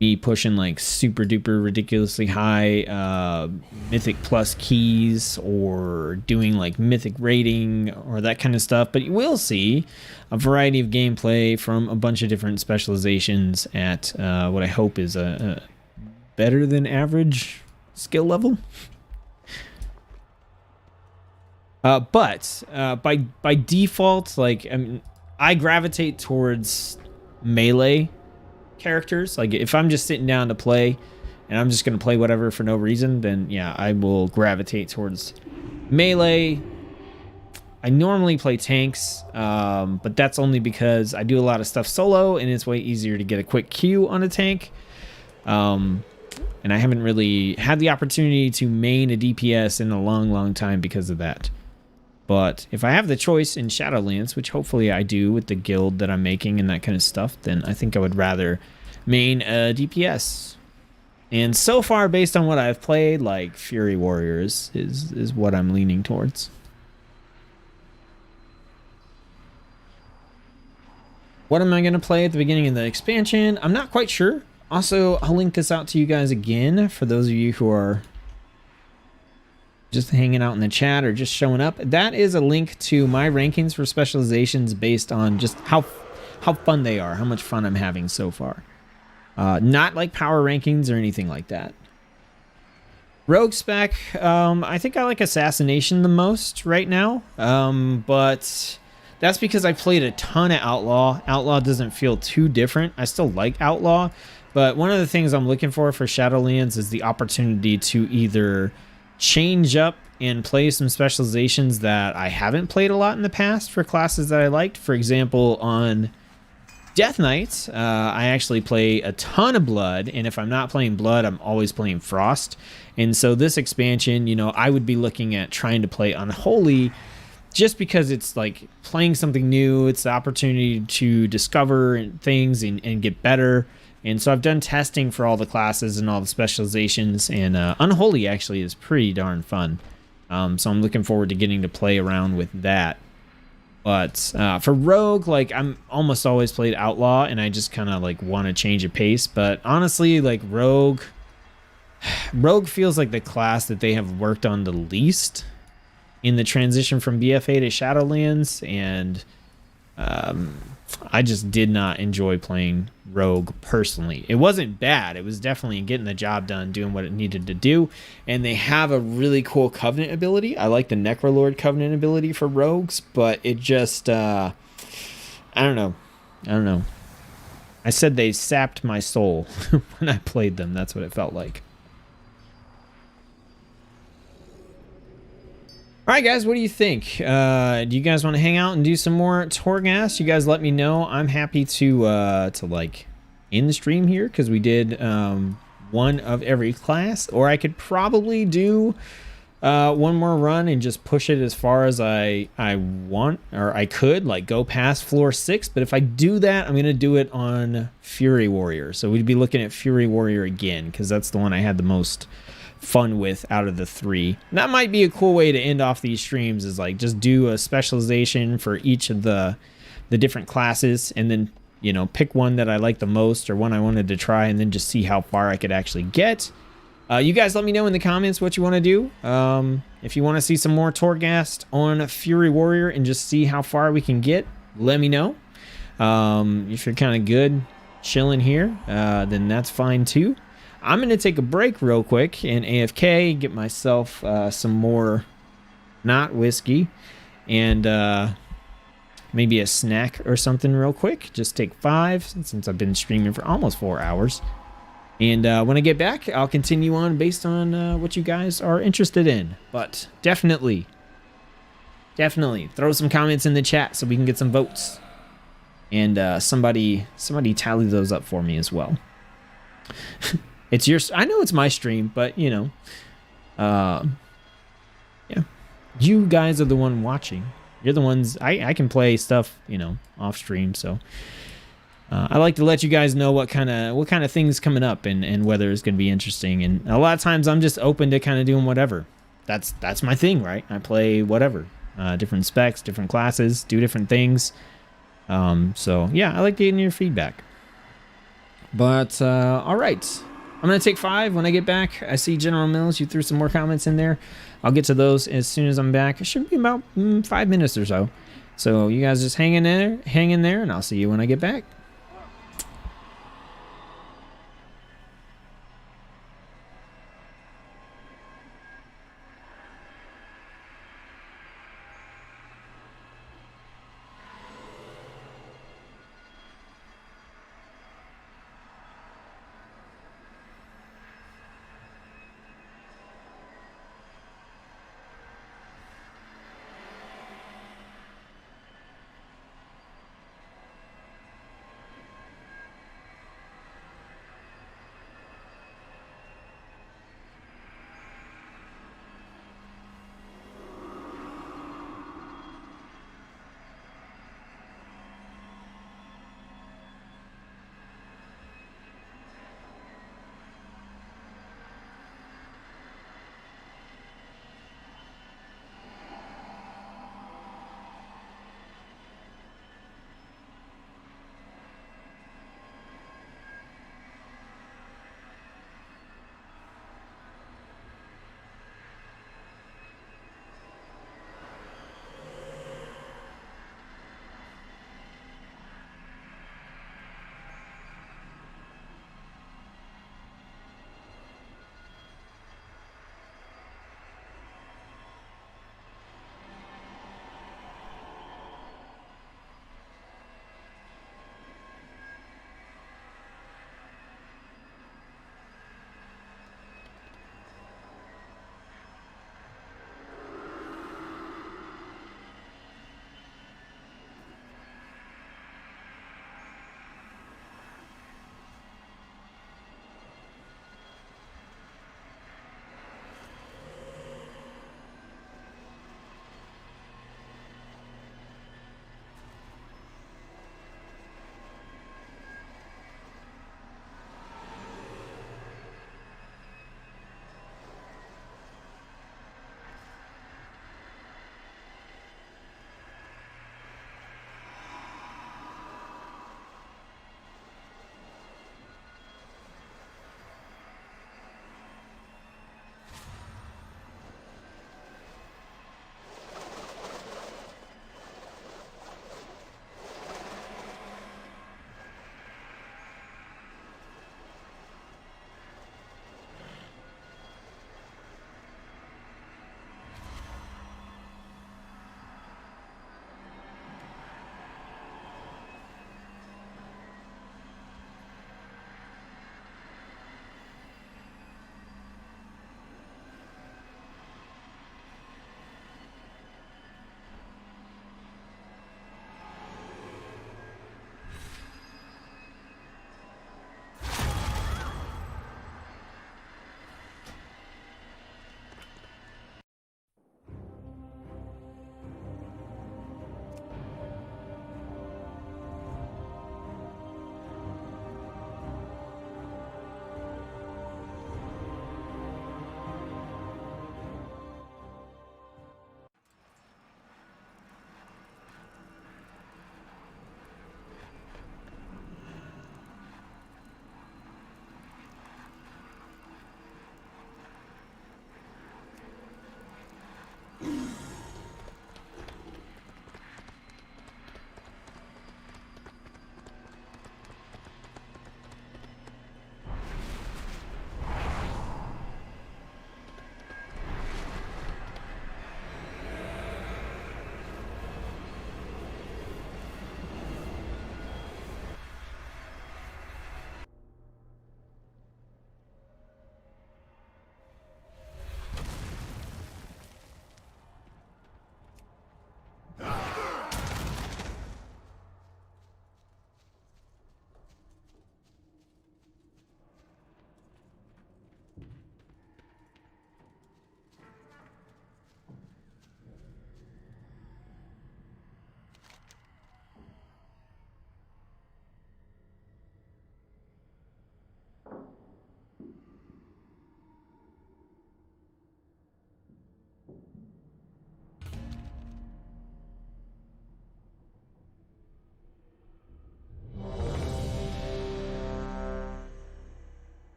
me pushing, like, super duper ridiculously high Mythic Plus keys, or doing, like, Mythic rating, or that kind of stuff, but you will see a variety of gameplay from a bunch of different specializations at what I hope is a better than average skill level. But by default, like, I gravitate towards melee characters. Like, if I'm just sitting down to play and I'm just going to play whatever for no reason, then yeah, I will gravitate towards melee. I normally play tanks, but that's only because I do a lot of stuff solo and it's way easier to get a quick Q on a tank. And I haven't really had the opportunity to main a DPS in a long time because of that. But if I have the choice in Shadowlands, which hopefully I do with the guild that I'm making and that kind of stuff, then I think I would rather main DPS. And so far, based on what I've played, like Fury Warriors is what I'm leaning towards. What am I going to play at the beginning of the expansion? I'm not quite sure. Also, I'll link this out to you guys again for those of you who are just hanging out in the chat or just showing up. That is a link to my rankings for specializations based on just how fun they are, how much fun I'm having so far. Not like power rankings or anything like that. Rogue spec, I think I like Assassination the most right now, but that's because I played a ton of Outlaw. Outlaw doesn't feel too different. I still like Outlaw, but one of the things I'm looking for Shadowlands is the opportunity to either change up and play some specializations that I haven't played a lot in the past for classes that I liked. For example, on Death Knight, I actually play a ton of Blood, and if I'm not playing Blood, I'm always playing Frost. And so this expansion, you know, I would be looking at trying to play Unholy just because it's like playing something new. It's the opportunity to discover things and get better. And so I've done testing for all the classes and all the specializations, and Unholy actually is pretty darn fun. So I'm looking forward to getting to play around with that. But for Rogue, like I'm almost always played Outlaw, and I just kind of like want to change a pace. But honestly, like Rogue feels like the class that they have worked on the least in the transition from BFA to Shadowlands, and I just did not enjoy playing Rogue personally. It wasn't bad. It was definitely getting the job done, doing what it needed to do. And they have a really cool Covenant ability. I like the Necrolord Covenant ability for Rogues, but it just, I don't know. I said they sapped my soul when I played them. That's what it felt like. All right, guys, what do you think? Do you guys want to hang out and do some more Torghast? You guys let me know. I'm happy to like end the stream here because we did one of every class, or I could probably do one more run and just push it as far as I want, or I could like go past floor 6. But if I do that, I'm gonna do it on Fury Warrior. So we'd be looking at Fury Warrior again because that's the one I had the most fun with out of the 3. That might be a cool way to end off these streams, is like just do a specialization for each of the different classes, and then, you know, pick one that I like the most or one I wanted to try, and then just see how far I could actually get. You guys let me know in the comments what you want to do. If you want to see some more Torghast on Fury Warrior and just see how far we can get, let me know. If you're kind of good chilling here, then that's fine too. I'm going to take a break real quick and AFK, get myself some more not whiskey and maybe a snack or something real quick. Just take 5 since I've been streaming for almost 4 hours. And when I get back, I'll continue on based on what you guys are interested in. But definitely throw some comments in the chat so we can get some votes. And somebody tally those up for me as well. It's your, I know it's my stream, but you know, yeah, you guys are the one watching. You're the ones, I can play stuff, you know, off stream. So I like to let you guys know what kind of things coming up and whether it's going to be interesting. And a lot of times I'm just open to kind of doing whatever. That's my thing, right? I play whatever, different specs, different classes, do different things. So yeah, I like getting your feedback. But all right. I'm going to take 5 when I get back. I see General Mills, you threw some more comments in there. I'll get to those as soon as I'm back. It should be about 5 minutes or so. So you guys just hang in there, and I'll see you when I get back.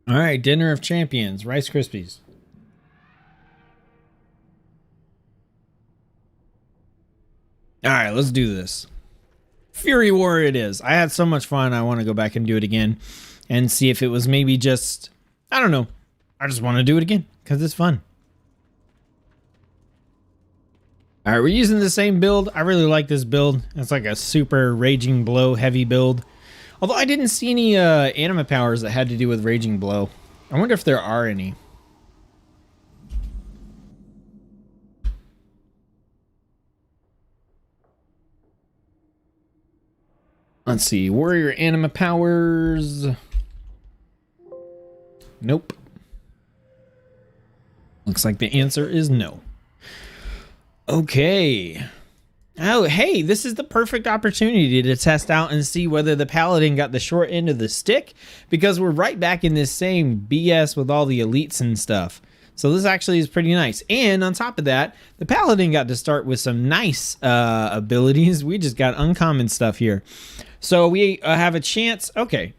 All right, dinner of champions, Rice Krispies. All right, let's do this. Fury War it is. I had so much fun. I want to go back and do it again and see if it was maybe just, I don't know. I just want to do it again because it's fun. All right, we're using the same build. I really like this build. It's like a super Raging Blow heavy build. Although I didn't see any anima powers that had to do with Raging Blow. I wonder if there are any. Let's see. Warrior anima powers. Nope. Looks like the answer is no. Okay. Oh, hey, this is the perfect opportunity to test out and see whether the Paladin got the short end of the stick, because we're right back in this same BS with all the elites and stuff. So this actually is pretty nice. And on top of that, the Paladin got to start with some nice abilities. We just got uncommon stuff here. So we have a chance. Okay.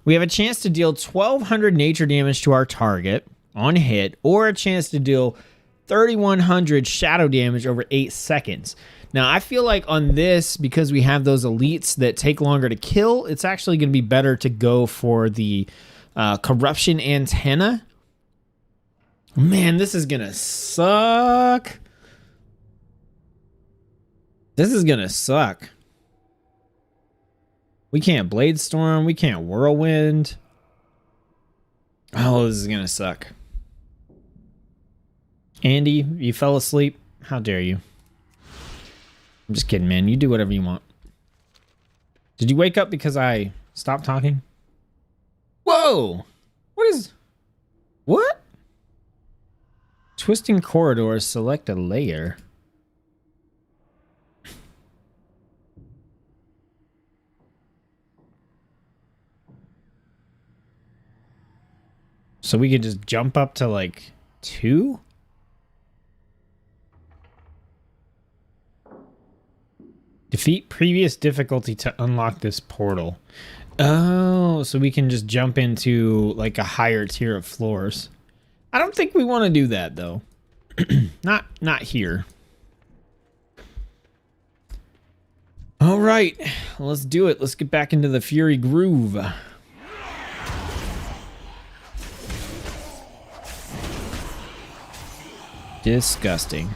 We have a chance to deal 1,200 nature damage to our target on hit, or a chance to deal 3,100 shadow damage over 8 seconds. Now, I feel like on this, because we have those elites that take longer to kill, it's actually going to be better to go for the corruption antenna. Man, this is going to suck. This is going to suck. We can't Blade Storm. We can't Whirlwind. Oh, this is going to suck. Andy, you fell asleep? How dare you? I'm just kidding, man. You do whatever you want. Did you wake up because I stopped talking? Whoa! What is... What? Twisting corridors, select a layer. So we could just jump up to like 2? Defeat previous difficulty to unlock this portal. Oh, so we can just jump into like a higher tier of floors. I don't think we want to do that though. Not here. All right, let's do it. Let's get back into the Fury groove. Disgusting.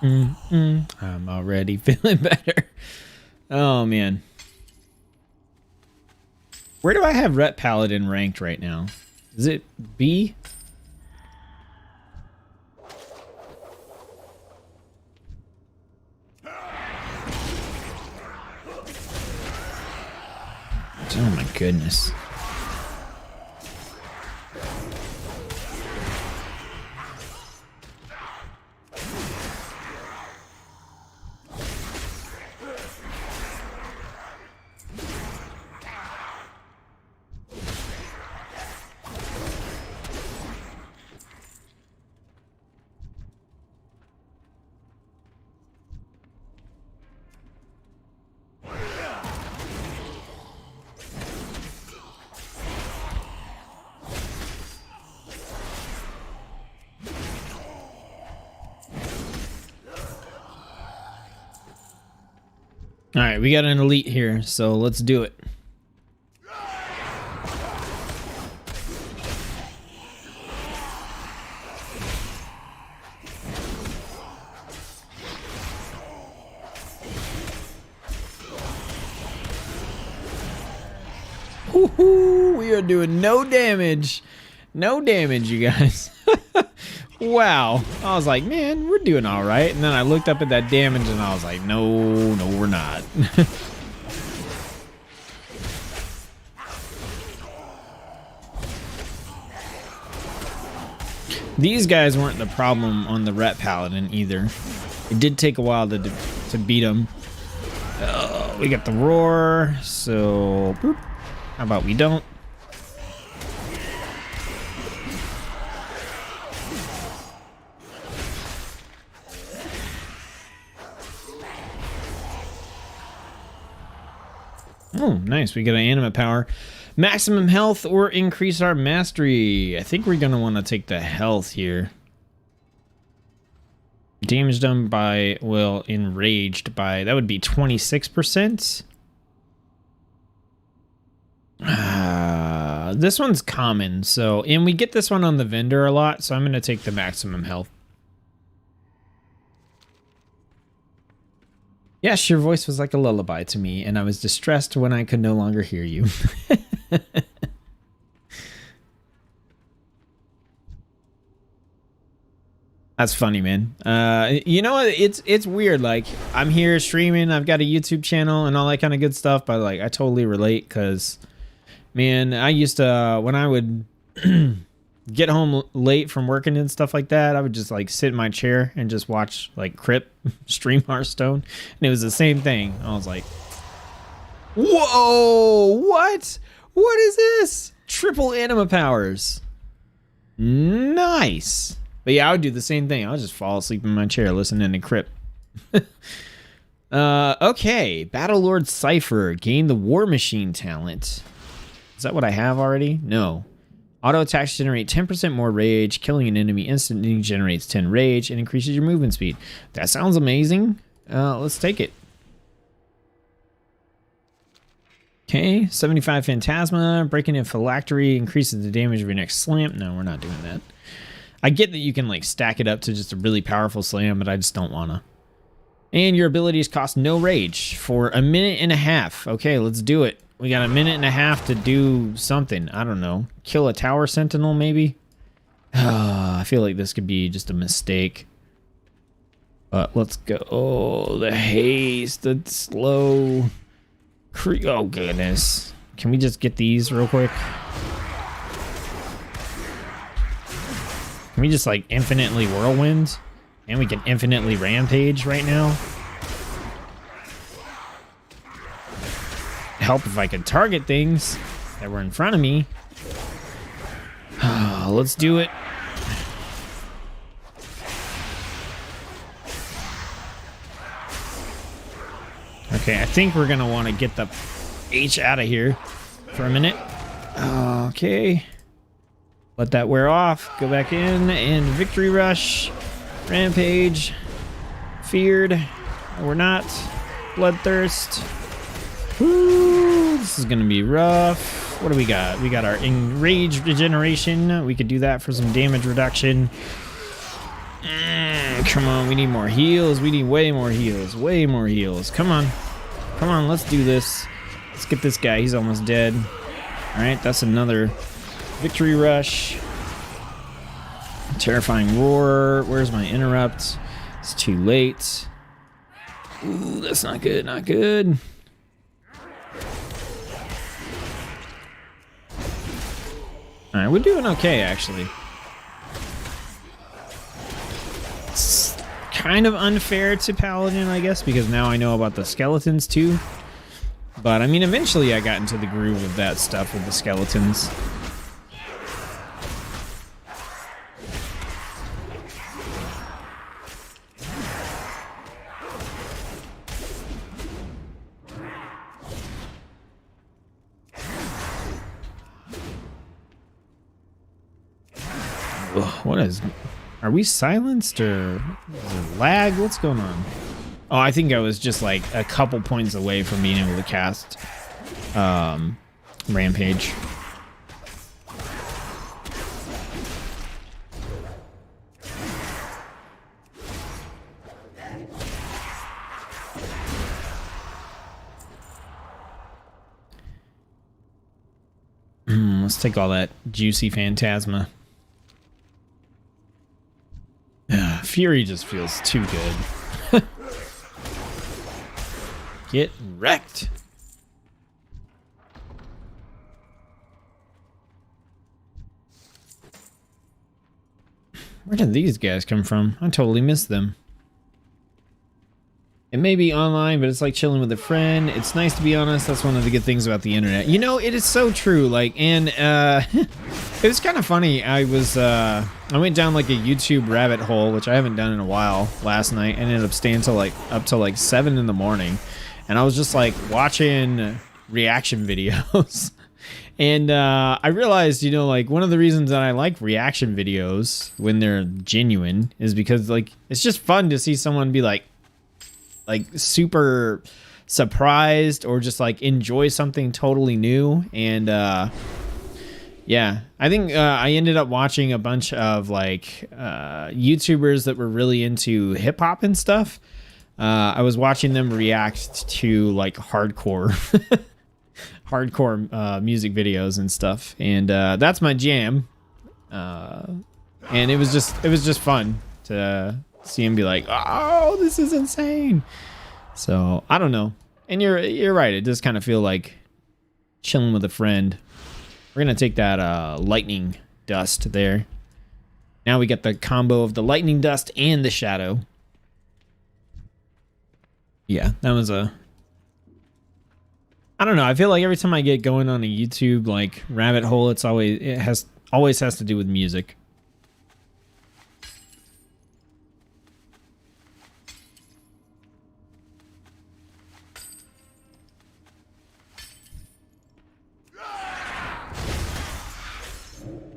I'm already feeling better. Oh, man. Where do I have Ret Paladin ranked right now? Is it B? Oh, my goodness. All right, we got an elite here, so let's do it. Woohoo! We are doing no damage. No damage, you guys. Wow. I was like, man, we're doing all right. And then I looked up at that damage and I was like, no, we're not. These guys weren't the problem on the Ret Paladin either. It did take a while to beat them. We got the roar, so boop. How about we don't? Oh, nice. We got an anima power. Maximum health or increase our mastery. I think we're going to want to take the health here. Damage done by, well, enraged by, that would be 26%. This one's common, so, and we get this one on the vendor a lot, so I'm going to take the maximum health. Yes, your voice was like a lullaby to me, and I was distressed when I could no longer hear you. That's funny, man. You know what? It's weird. Like, I'm here streaming, I've got a YouTube channel and all that kind of good stuff, but like, I totally relate because, man, I used to, when I would get home late from working and stuff like that, I would just like sit in my chair and just watch like Crip stream Hearthstone, and it was the same thing. I was like, whoa, what is this? Triple anima powers. Nice. But yeah, I would do the same thing. I would just fall asleep in my chair listening to Crip. Okay, Battlelord Cypher, gain the War Machine talent. Is that what I have already? No. Auto attacks generate 10% more rage. Killing an enemy instantly generates 10 rage and increases your movement speed. That sounds amazing. Let's take it. Okay, 75 Phantasma. Breaking in Phylactery increases the damage of your next slam. No, we're not doing that. I get that you can like stack it up to just a really powerful slam, but I just don't wanna. And your abilities cost no rage for a minute and a half. Okay, let's do it. We got a minute and a half to do something. I don't know. Kill a tower sentinel, maybe? I feel like this could be just a mistake. But let's go. Oh, the haste, the slow. Oh, goodness. Can we just get these real quick? Can we just like infinitely whirlwind? And we can infinitely rampage right now. Help if I could target things that were in front of me. Let's do it. Okay, I think we're gonna want to get the H out of here for a minute. Okay. Let that wear off. Go back in and victory rush. Rampage. Feared. No, we're not. Bloodthirst. Woo, this is gonna be rough. What do we got? We got our enraged regeneration. We could do that for some damage reduction. Come on, we need more heals. We need way more heals. Way more heals. Come on. Come on, let's do this. Let's get this guy. He's almost dead. Alright, that's another victory rush. Terrifying roar. Where's my interrupt? It's too late. Ooh, that's not good. Not good. Alright, we're doing okay, actually. It's kind of unfair to Paladin, I guess, because now I know about the skeletons, too. But, I mean, eventually I got into the groove of that stuff with the skeletons. What is... Are we silenced or is it lag? What's going on? Oh, I think I was just like a couple points away from being able to cast Rampage. Let's take all that juicy Phantasma. Fury just feels too good. Get wrecked. Where did these guys come from? I totally missed them. It may be online, but it's like chilling with a friend. It's nice to be honest. That's one of the good things about the internet. You know, it is so true. Like, and it was kind of funny. I went down like a YouTube rabbit hole, which I haven't done in a while. Last night, I ended up staying till like up till like 7 in the morning, and I was just like watching reaction videos. And I realized, you know, like one of the reasons that I like reaction videos when they're genuine is because like it's just fun to see someone be like super surprised or just like enjoy something totally new. And yeah, I think I ended up watching a bunch of like YouTubers that were really into hip hop and stuff. I was watching them react to like hardcore music videos and stuff, and that's my jam. And it was just fun to see him be like, "Oh, this is insane." So I don't know, and you're right. It does kind of feel like chilling with a friend. We're gonna take that lightning dust there. Now we got the combo of the lightning dust and the shadow. Yeah, that was a... I don't know. I feel like every time I get going on a YouTube like rabbit hole, it always has to do with music.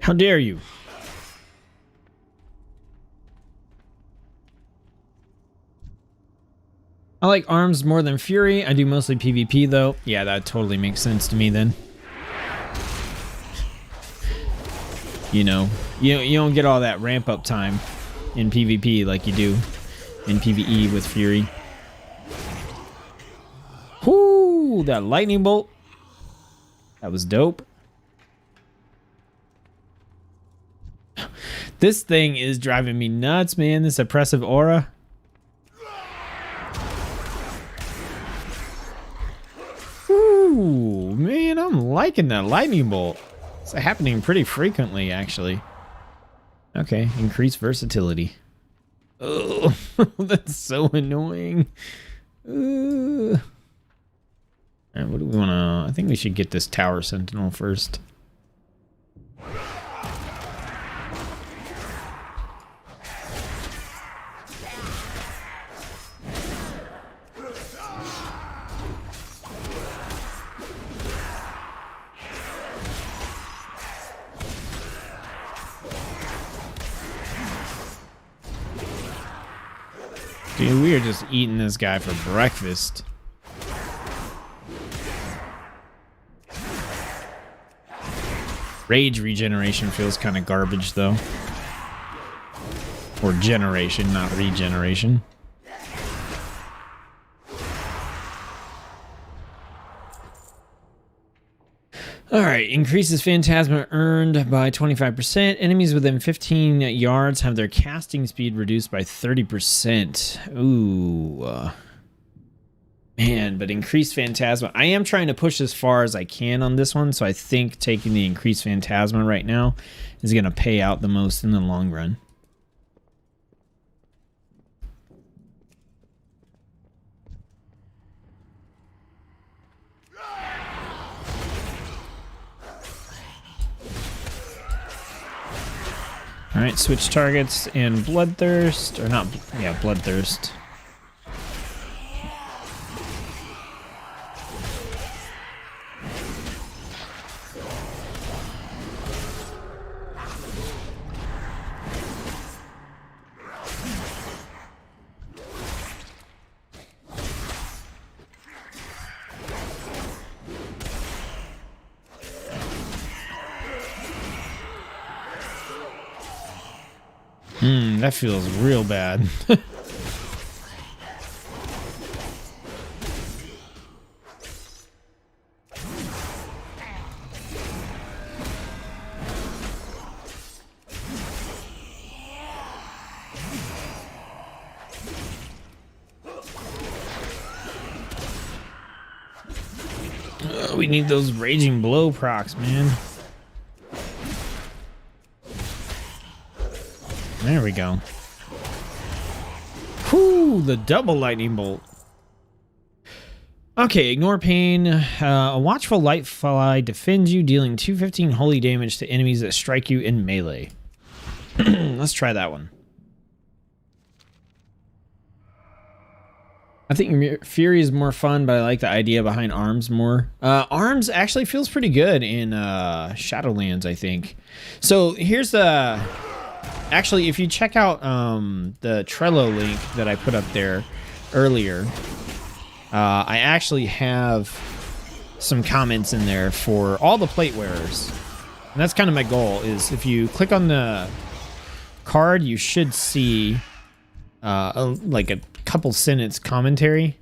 How dare you? I like arms more than fury. I do mostly PvP though. Yeah, that totally makes sense to me then. You know, you don't get all that ramp up time in PvP like you do in PvE with fury. Whoo, that lightning bolt. That was dope. This thing is driving me nuts, man. This oppressive aura. Ooh, man, I'm liking that lightning bolt. It's happening pretty frequently, actually. Okay, increased versatility. Oh, that's so annoying. All right, what do we want to... I think we should get this tower sentinel first. Dude, we are just eating this guy for breakfast. Rage regeneration feels kind of garbage, though. Or generation, not regeneration. Alright, increases Phantasma earned by 25%. Enemies within 15 yards have their casting speed reduced by 30%. Ooh. Man, but increased Phantasma. I am trying to push as far as I can on this one, so I think taking the increased Phantasma right now is going to pay out the most in the long run. Alright, switch targets and Bloodthirst, or not, yeah, Bloodthirst. That feels real bad. We need those raging blow procs, man. There we go. Whoo, the double lightning bolt. Okay, ignore pain. A watchful light fly defends you, dealing 215 holy damage to enemies that strike you in melee. Let's try that one. I think Fury is more fun, but I like the idea behind Arms more. Arms actually feels pretty good in Shadowlands, I think. So here's the... Actually, if you check out the Trello link that I put up there earlier, I actually have some comments in there for all the plate wearers. And that's kind of my goal, is if you click on the card, you should see like a couple sentence commentary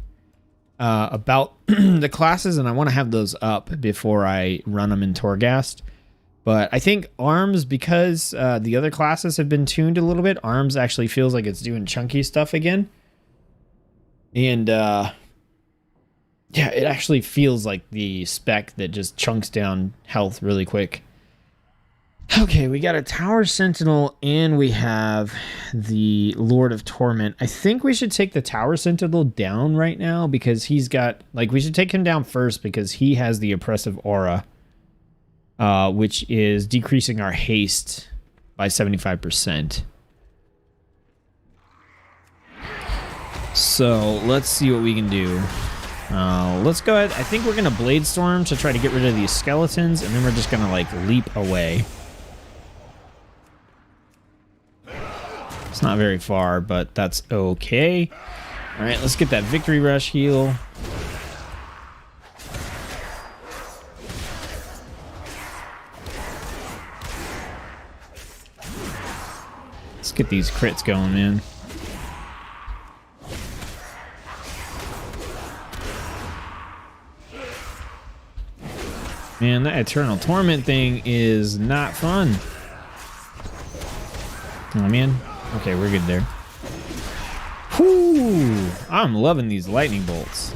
about the classes, and I want to have those up before I run them in Torghast. But I think Arms, because the other classes have been tuned a little bit, Arms actually feels like it's doing chunky stuff again. And yeah, it actually feels like the spec that just chunks down health really quick. Okay, we got a Tower Sentinel and we have the Lord of Torment. I think we should take the Tower Sentinel down right now because he's got... Like, we should take him down first because he has the Oppressive Aura, which is decreasing our haste by 75%. So, let's see what we can do. Let's go ahead. I think we're going to Blade Storm to try to get rid of these skeletons, and then we're just going to, like, leap away. It's not very far, but that's okay. All right, let's get that Victory Rush heal. Let's get these crits going, man. Man, that Eternal Torment thing is not fun. Oh, man. Okay, we're good there. Whoo! I'm loving these lightning bolts.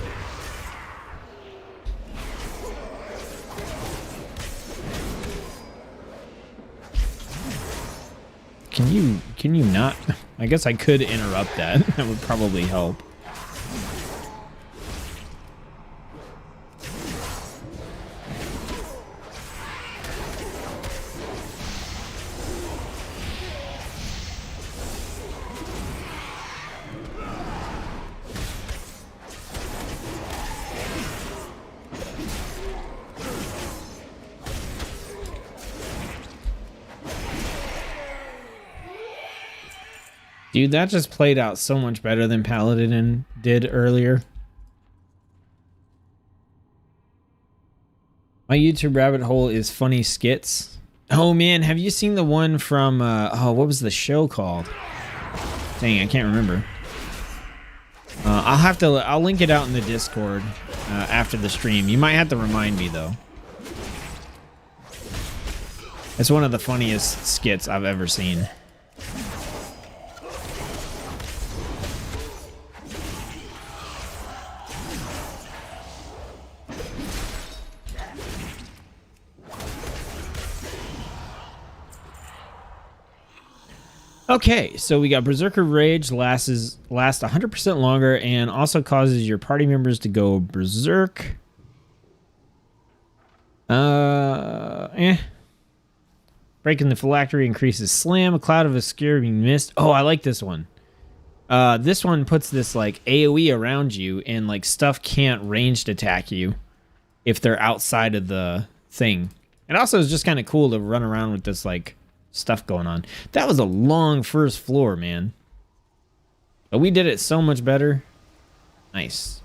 Can you not? I guess I could interrupt that. That would probably help. Dude, that just played out so much better than Paladin did earlier. My YouTube rabbit hole is funny skits. Oh man, have you seen the one from, oh, what was the show called? Dang, I can't remember. I'll link it out in the Discord after the stream. You might have to remind me though. It's one of the funniest skits I've ever seen. Okay, so we got Berserker Rage lasts 100% longer and also causes your party members to go berserk. Breaking the phylactery increases slam. A cloud of obscuring mist. Oh, I like this one. This one puts this like AoE around you and like stuff can't ranged attack you if they're outside of the thing. It also is just kind of cool to run around with this like stuff going on. That was a long first floor, man. But we did it so much better. Nice.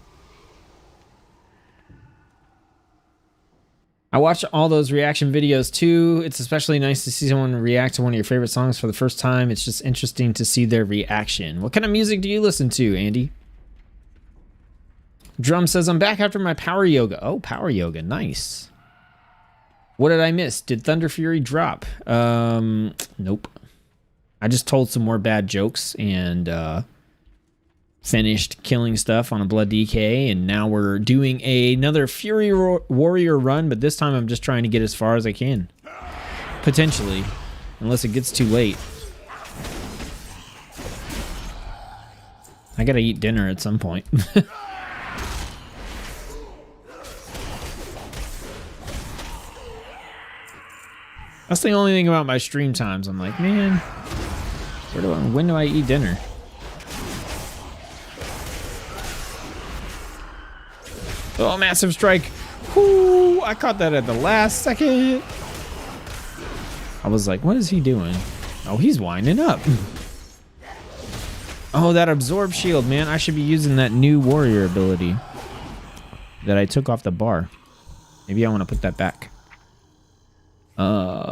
I watch all those reaction videos too. It's especially nice to see someone react to one of your favorite songs for the first time. It's just interesting to see their reaction. What kind of music do you listen to, Andy? Drum says, I'm back after my power yoga. Oh, power yoga. Nice. What did I miss? Did Thunder Fury drop? Nope. I just told some more bad jokes and finished killing stuff on a Blood DK, and now we're doing another Fury Warrior run, but this time I'm just trying to get as far as I can. Potentially. Unless it gets too late. I gotta eat dinner at some point. That's the only thing about my stream times. I'm like, man, when do I eat dinner? Oh, massive strike. Whoo, I caught that at the last second. I was like, what is he doing? Oh, he's winding up. Oh, that absorb shield, man. I should be using that new warrior ability that I took off the bar. Maybe I want to put that back.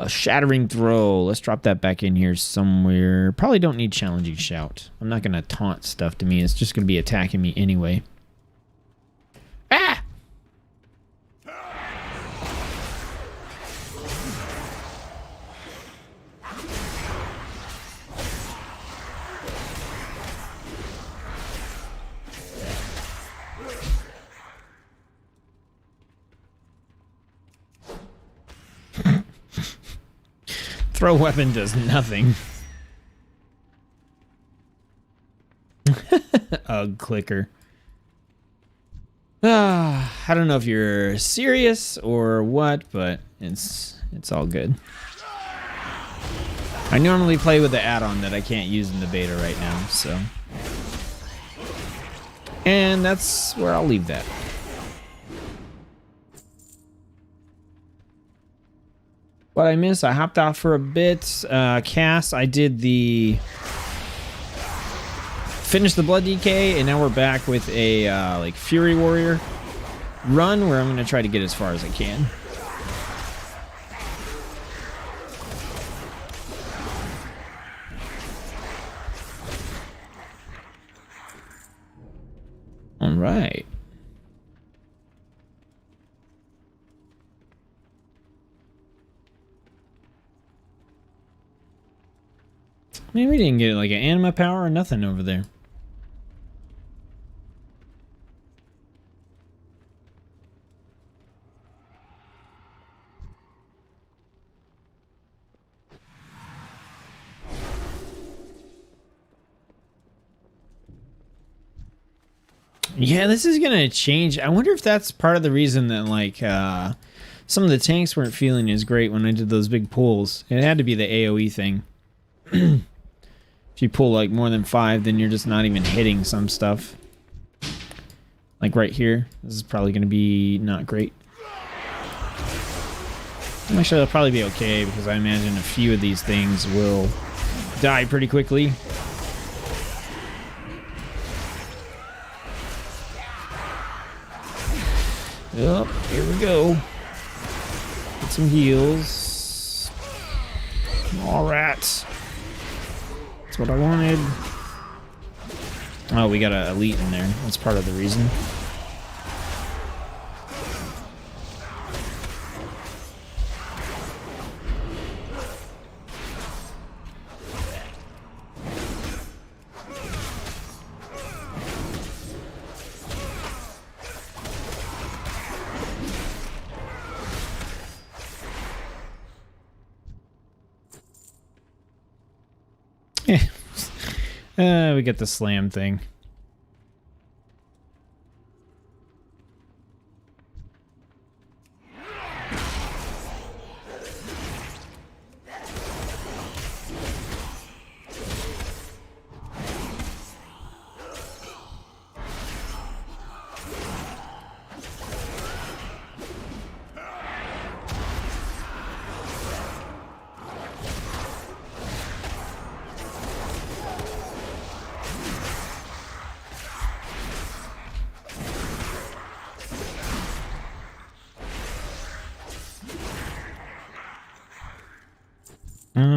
Shattering throw. Let's drop that back in here somewhere. Probably don't need challenging shout. I'm not going to taunt stuff to me. It's just going to be attacking me anyway. Ah! Throw weapon does nothing. Ugh, clicker. I don't know if you're serious or what, but it's all good. I normally play with the add-on that I can't use in the beta right now, so. And that's where I'll leave that. What I missed, I hopped out for a bit. Cass, I did the... Finished the Blood DK, and now we're back with a, like, Fury Warrior run where I'm going to try to get as far as I can. All right. Man, we didn't get like an anima power or nothing over there. Yeah, this is gonna change. I wonder if that's part of the reason that like some of the tanks weren't feeling as great when I did those big pulls. It had to be the AoE thing. If you pull like more than 5, then you're just not even hitting some stuff. Like right here. This is probably going to be not great. Actually, it'll probably be okay because I imagine a few of these things will die pretty quickly. Yep, here we go. Get some heals. All rats. That's what I wanted. Oh, we got an elite in there. That's part of the reason. We get the slam thing.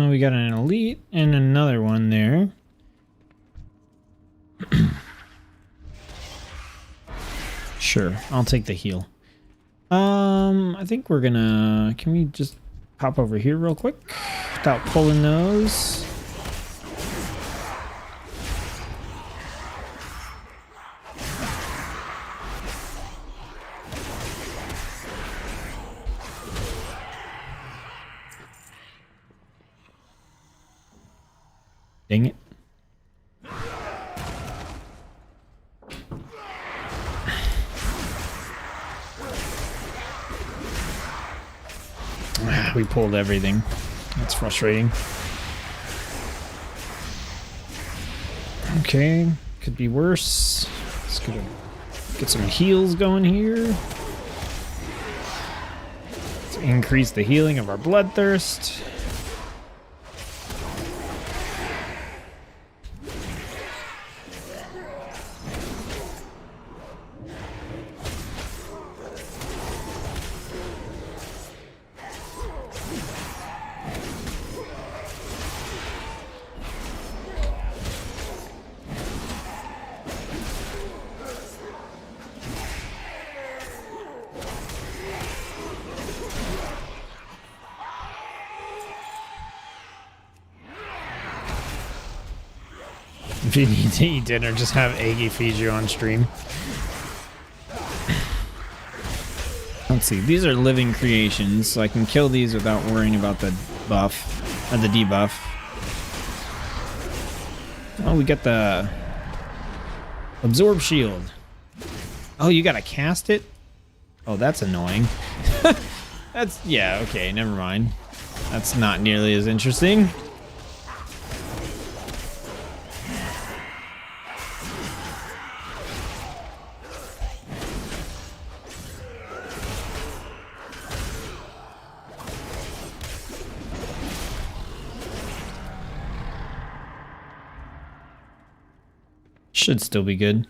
We got an elite and another one there. Sure, I'll take the heal. I think we're gonna... Can we just pop over here real quick without pulling those? Dang it. We pulled everything. That's frustrating. Okay, could be worse. Let's get Get some heals going here. Let's increase the healing of our bloodthirst. If you need to eat dinner, just have Aggie feed you on stream. Let's see. These are living creations, so I can kill these without worrying about the buff, or the debuff. Oh, we got the absorb shield. Oh, you gotta cast it? Oh, that's annoying. That's, yeah, okay, never mind. That's not nearly as interesting. Should still be good.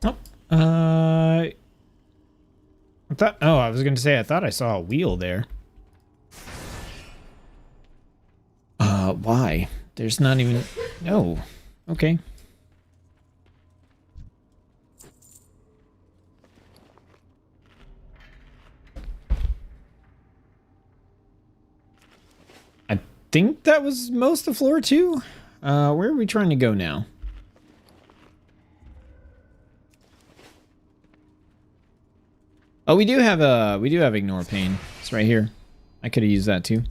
Oh, I thought. Oh, I was going to say I thought I saw a wheel there. Why? There's not even. Oh, okay. I think that was most of floor 2. Where are we trying to go now? Oh, we do have ignore pain. It's right here. I could have used that too.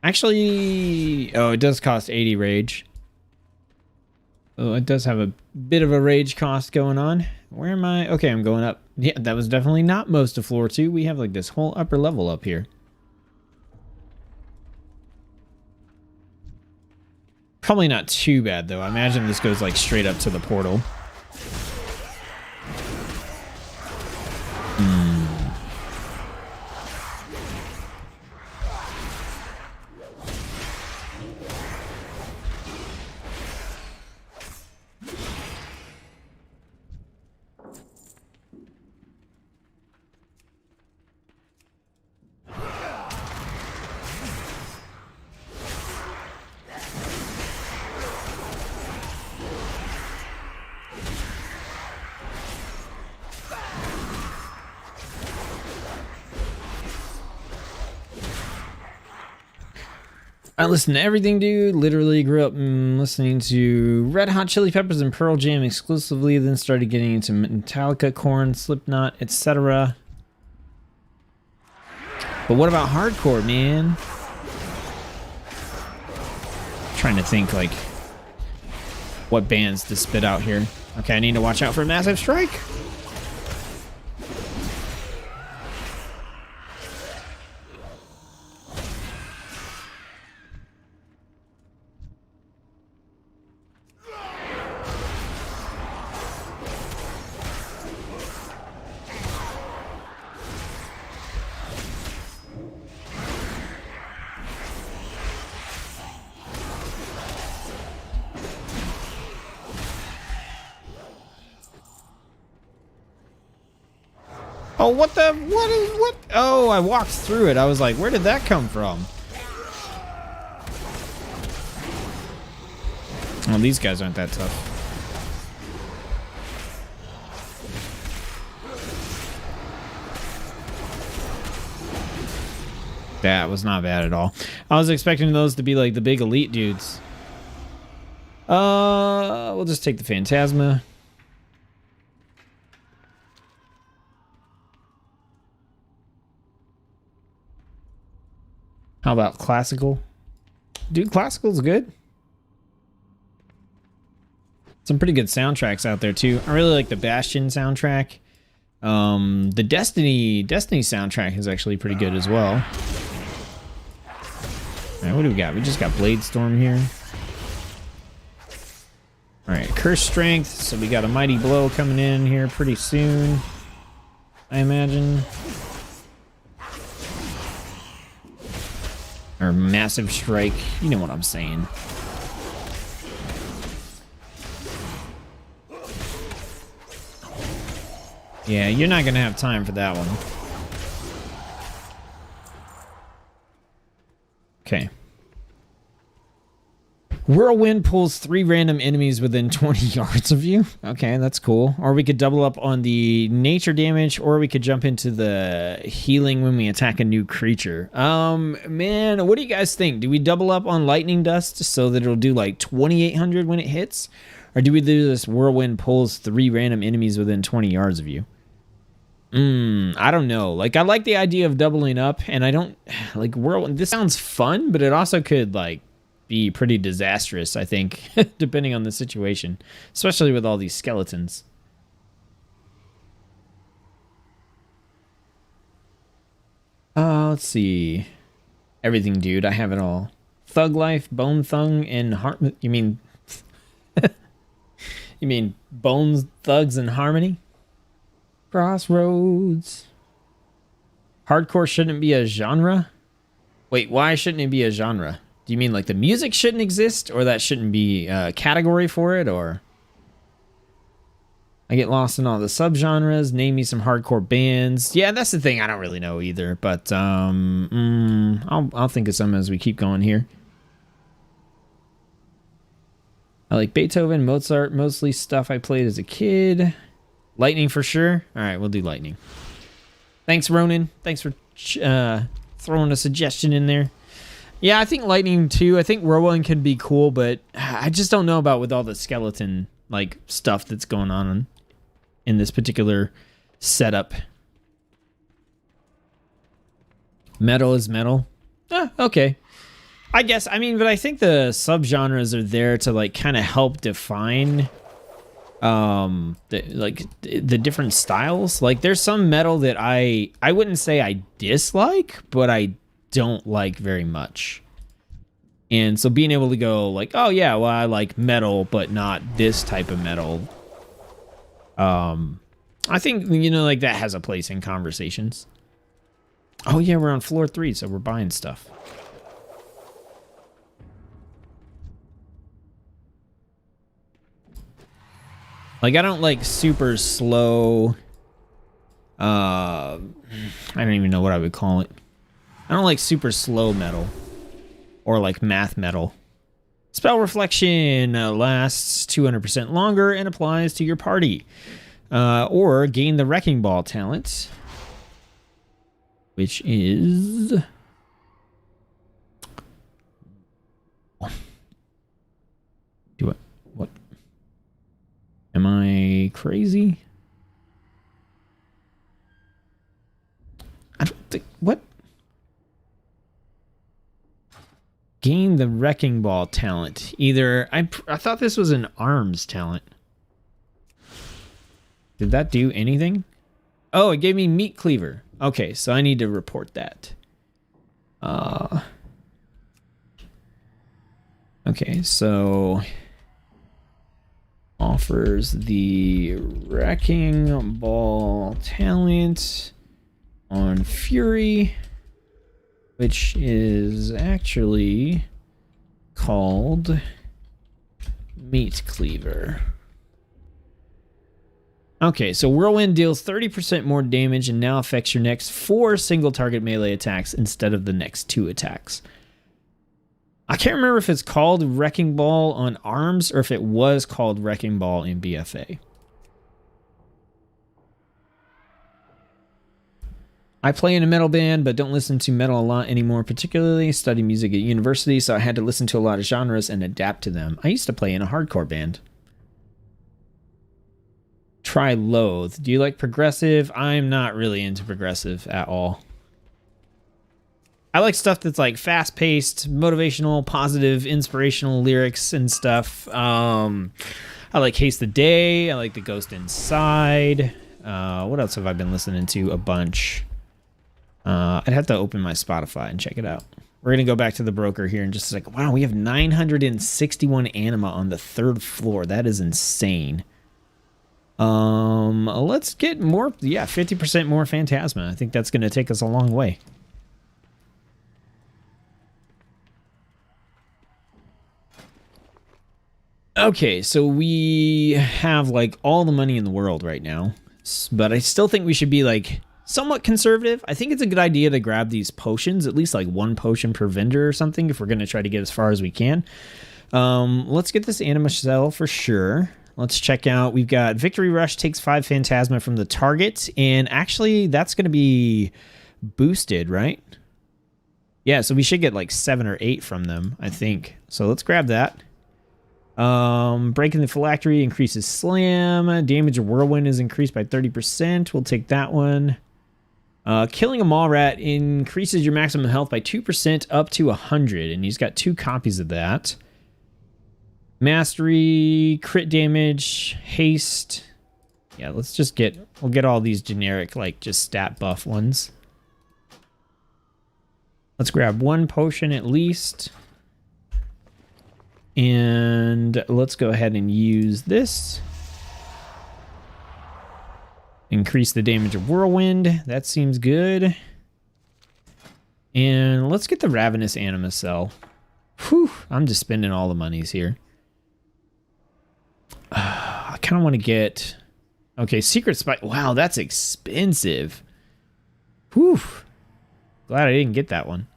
Actually, oh, it does cost 80 rage. Oh, it does have a bit of a rage cost going on. Where am I? Okay, I'm going up. Yeah, that was definitely not most of floor 2. We have like this whole upper level up here. Probably not too bad, though. I imagine this goes, like, straight up to the portal. I listen to everything, dude. Literally grew up listening to Red Hot Chili Peppers and Pearl Jam exclusively, then started getting into Metallica, Korn, Slipknot, etc. But what about hardcore, man? Trying to think, like, what bands to spit out here. Okay, I need to watch out for a massive strike. Oh, what the? What? Oh, I walked through it. I was like, where did that come from? Well, these guys aren't that tough. That was not bad at all. I was expecting those to be like the big elite dudes. We'll just take the Phantasma. How about classical? Dude, classical's good. Some pretty good soundtracks out there too. I really like the Bastion soundtrack. The Destiny soundtrack is actually pretty good as well. All right, what do we got? We just got Blade Storm here. All right, curse strength. So we got a mighty blow coming in here pretty soon, I imagine. Or massive strike. You know what I'm saying. Yeah, you're not gonna have time for that one. Okay. Whirlwind pulls 3 random enemies within 20 yards of you. Okay, that's cool. Or we could double up on the nature damage, or we could jump into the healing when we attack a new creature. Man, what do you guys think? Do we double up on lightning dust so that it'll do like 2,800 when it hits? Or do we do this whirlwind pulls 3 random enemies within 20 yards of you? I don't know. Like, I like the idea of doubling up, and I don't like whirlwind. This sounds fun, but it also could like be pretty disastrous, I think, depending on the situation, especially with all these skeletons. Let's see. Everything, dude. I have it all. Thug life, bone thung, and harm. You mean you mean bones, thugs, and harmony? Crossroads. Hardcore shouldn't be a genre? Wait, why shouldn't it be a genre? Do you mean like the music shouldn't exist, or that shouldn't be a category for it, or? I get lost in all the subgenres. Name me some hardcore bands. Yeah, that's the thing. I don't really know either, but I'll think of some as we keep going here. I like Beethoven, Mozart, mostly stuff I played as a kid. Lightning for sure. All right, we'll do lightning. Thanks, Ronan. Thanks for throwing a suggestion in there. Yeah, I think lightning too. I think whirlwind can be cool, but I just don't know about with all the skeleton like stuff that's going on in this particular setup. Metal is metal. Okay. I guess, I mean, but I think the subgenres are there to like kind of help define the different styles. Like there's some metal that I wouldn't say I dislike, but I don't like very much. And so being able to go like, oh yeah, well I like metal but not this type of metal, I think, you know, like that has a place in conversations. Oh yeah, we're on floor 3, so we're buying stuff. Like I don't like super slow, I don't even know what I would call it. I don't like super slow metal or like math metal. Spell reflection lasts 200% longer and applies to your party. Or gain the wrecking ball talent, which is do it. What? Am I crazy? I don't think what? Gain the wrecking ball talent. Either I thought this was an arms talent. Did that do anything? Oh, it gave me meat cleaver. Okay, so I need to report that. Okay, so offers the wrecking ball talent on Fury, which is actually called Meat Cleaver. Okay, so Whirlwind deals 30% more damage and now affects your next 4 single target melee attacks instead of the next 2 attacks. I can't remember if it's called Wrecking Ball on ARMS or if it was called Wrecking Ball in BFA. I play in a metal band, but don't listen to metal a lot anymore, particularly study music at university, so I had to listen to a lot of genres and adapt to them. I used to play in a hardcore band. Try Loathe. Do you like progressive? I'm not really into progressive at all. I like stuff that's like fast-paced, motivational, positive, inspirational lyrics and stuff. I like Haste the Day. I like The Ghost Inside. What else have I been listening to a bunch? I'd have to open my Spotify and check it out. We're going to go back to the broker here and just like, wow, we have 961 anima on the 3rd floor. That is insane. Let's get more, yeah, 50% more Phantasma. I think that's going to take us a long way. Okay, so we have like all the money in the world right now, but I still think we should be like somewhat conservative. I think it's a good idea to grab these potions, at least like 1 potion per vendor or something, if we're going to try to get as far as we can. Let's get this anima cell for sure. Let's check out. We've got Victory Rush takes 5 Phantasma from the target, and actually that's going to be boosted, right? Yeah, so we should get like 7 or 8 from them, I think. So let's grab that. Breaking the Phylactery increases slam. Damage of Whirlwind is increased by 30%. We'll take that one. Killing a Mall Rat increases your maximum health by 2% up to 100, and he's got 2 copies of that. Mastery, crit damage, haste. Yeah, let's just we'll get all these generic, like, just stat buff ones. Let's grab 1 potion at least. And let's go ahead and use this. Increase the damage of Whirlwind. That seems good. And let's get the Ravenous Anima Cell. Whew, I'm just spending all the monies here. I kind of want to get... Okay, Secret Spike. Wow, that's expensive. Whew. Glad I didn't get that one.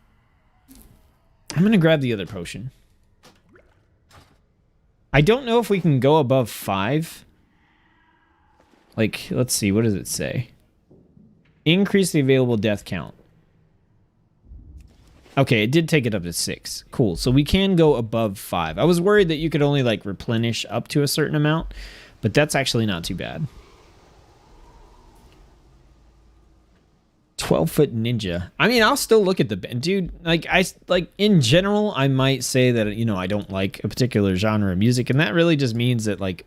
I'm going to grab the other potion. I don't know if we can go above 5. Like, let's see. What does it say? Increase the available death count. Okay, it did take it up to 6. Cool. So we can go above 5. I was worried that you could only, like, replenish up to a certain amount, but that's actually not too bad. 12-foot ninja. I mean, I'll still look at the band. Dude, like, in general, I might say that, you know, I don't like a particular genre of music, and that really just means that, like,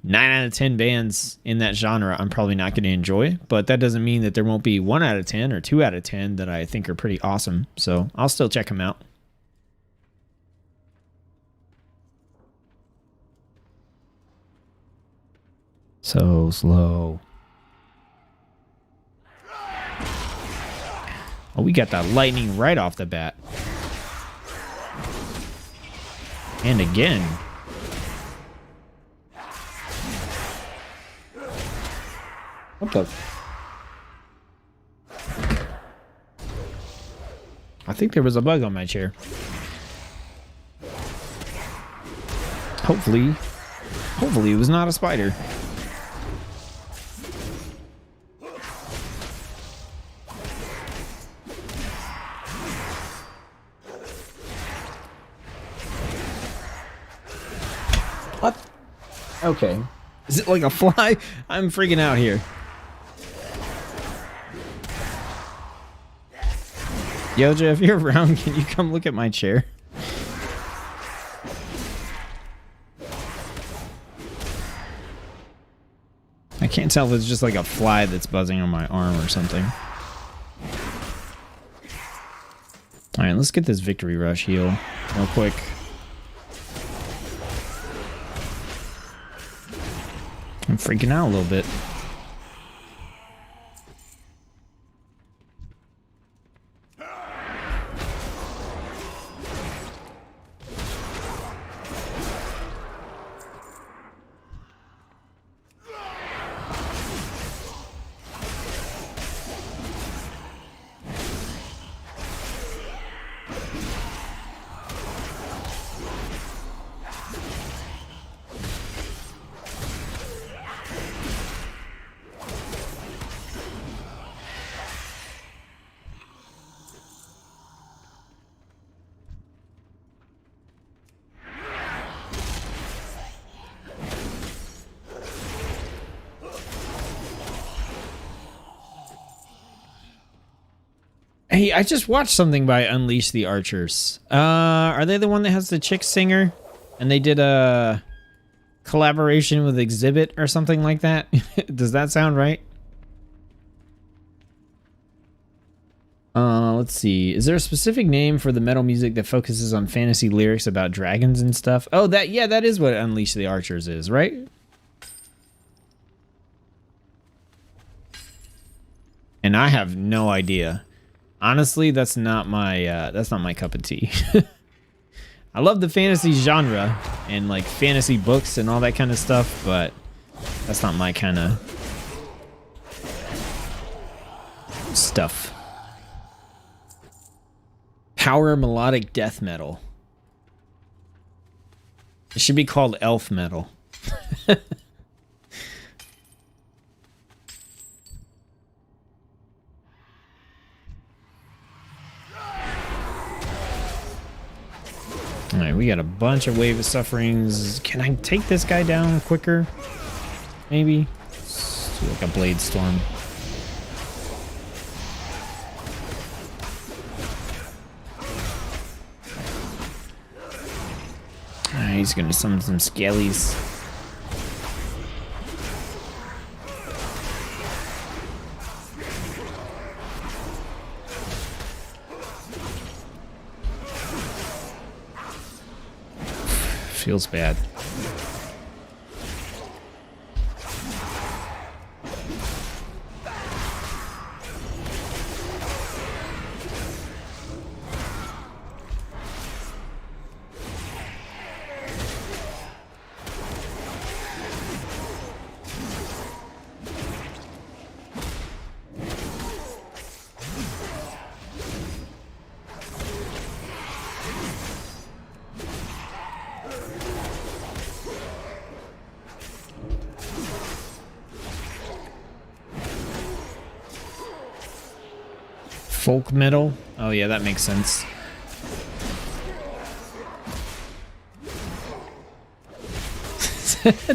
9 out of 10 bands in that genre I'm probably not going to enjoy, but that doesn't mean that there won't be 1 out of 10 or 2 out of 10 that I think are pretty awesome. So I'll still check them out. So slow. Oh, we got that lightning right off the bat. And again. What the? I think there was a bug on my chair. Hopefully it was not a spider. What? Okay. Is it like a fly? I'm freaking out here. Yoja, if you're around, can you come look at my chair? I can't tell if it's just like a fly that's buzzing on my arm or something. Alright, let's get this Victory Rush heal real quick. I'm freaking out a little bit. Hey, I just watched something by Unleash the Archers. Are they the one that has the chick singer? And they did a collaboration with Exhibit or something like that? Does that sound right? Let's see. Is there a specific name for the metal music that focuses on fantasy lyrics about dragons and stuff? Oh, that is what Unleash the Archers is, right? And I have no idea. Honestly, that's not my cup of tea. I love the fantasy genre and like fantasy books and all that kind of stuff, but that's not my kind of stuff. Power melodic death metal. It should be called elf metal. Alright, we got a bunch of Wave of Sufferings. Can I take this guy down quicker? Maybe? Let's do like a Blade Storm. Alright, he's gonna summon some Skellies. Feels bad. Folk metal? Oh yeah, that makes sense.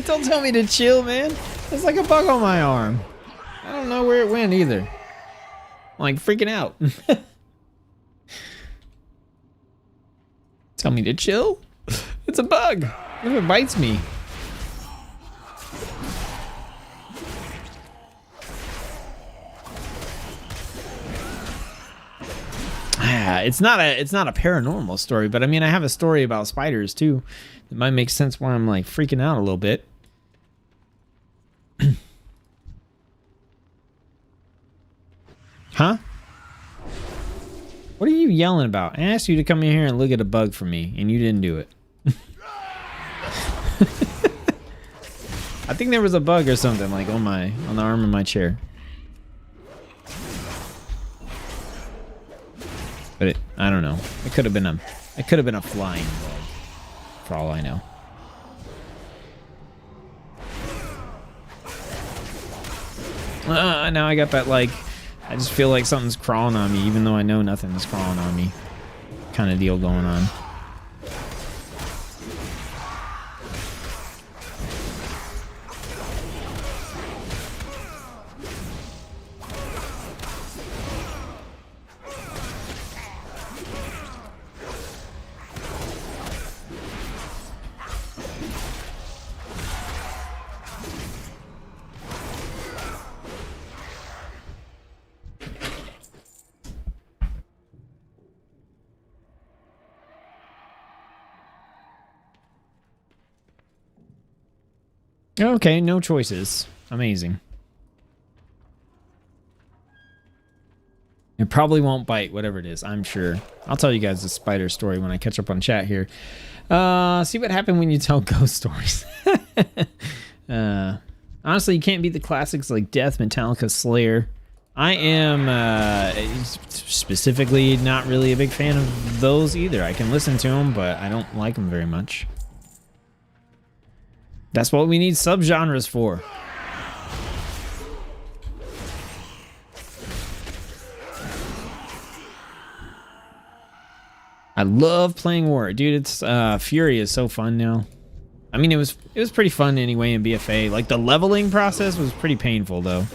Don't tell me to chill, man. There's like a bug on my arm. I don't know where it went either. I'm like freaking out. Tell me to chill? It's a bug. What if it bites me? It's not a paranormal story, but I mean I have a story about spiders too. It might make sense why I'm like freaking out a little bit. Huh? What are you yelling about? I asked you to come in here and look at a bug for me, and you didn't do it. I think there was a bug or something like on the arm of my chair. But I don't know. It could have been a flying bug, for all I know. Now I got that like, I just feel like something's crawling on me, even though I know nothing's crawling on me, kind of deal going on. Okay, no choices. Amazing. It probably won't bite, whatever it is, I'm sure. I'll tell you guys the spider story when I catch up on chat here. See what happened when you tell ghost stories. Honestly, you can't beat the classics like Death, Metallica, Slayer. I am specifically not really a big fan of those either. I can listen to them, but I don't like them very much. That's what we need subgenres for. I love playing War, dude. It's Fury is so fun now. I mean, it was pretty fun anyway in BFA. Like the leveling process was pretty painful though.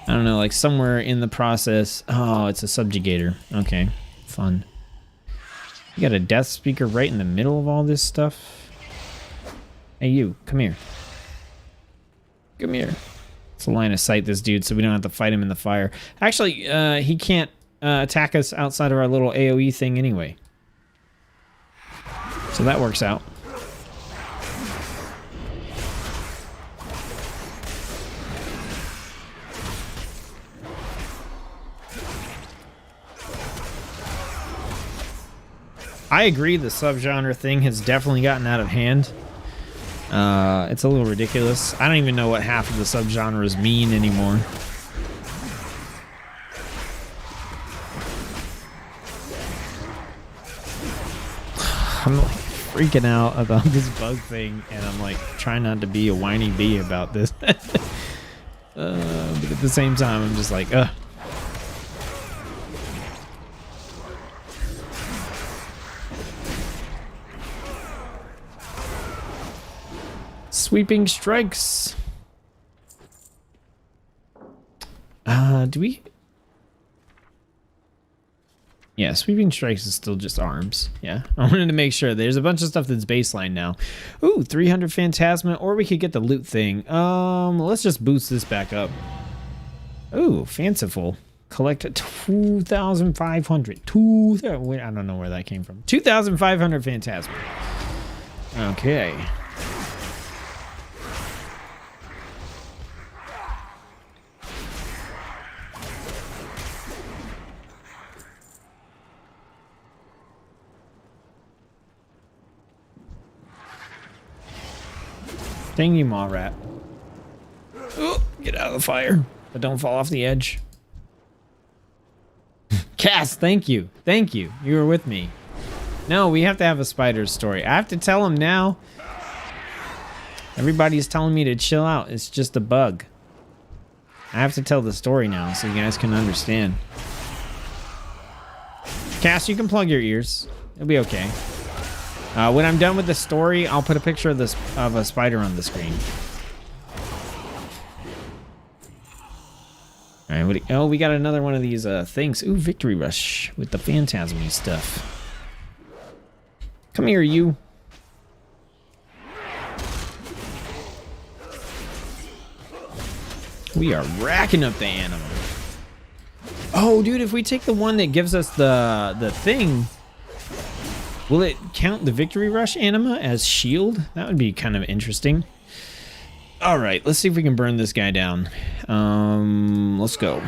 I don't know, like somewhere in the process. Oh, it's a subjugator. Okay, fun. You got a death speaker right in the middle of all this stuff. Hey, you, come here. Come here. Let's line of sight this dude so we don't have to fight him in the fire. Actually, he can't attack us outside of our little AoE thing anyway. So that works out. I agree, the subgenre thing has definitely gotten out of hand. It's a little ridiculous. I don't even know what half of the subgenres mean anymore. I'm like freaking out about this bug thing, and I'm like trying not to be a whiny bee about this. But at the same time, I'm just like, ugh. Sweeping strikes. Do we? Yeah, sweeping strikes is still just arms. Yeah, I wanted to make sure. There's a bunch of stuff that's baseline now. Ooh, 300 Phantasma, or we could get the loot thing. Let's just boost this back up. Ooh, fanciful. Collect 2,500. Wait, I don't know where that came from. 2,500 Phantasma. Okay. Dang you, maw rat. Oh, get out of the fire, but don't fall off the edge. Cass, thank you. Thank you. You were with me. No, we have to have a spider's story. I have to tell him now. Everybody's telling me to chill out. It's just a bug. I have to tell the story now so you guys can understand. Cass, you can plug your ears. It'll be okay. When I'm done with the story, I'll put a picture of this of a spider on the screen. All right. Oh, we got another one of these things. Ooh, Victory Rush with the Phantasm-y stuff. Come here, you. We are racking up the animal. Oh, dude, if we take the one that gives us the thing. Will it count the Victory Rush anima as shield? That would be kind of interesting. All right, let's see if we can burn this guy down. Let's go.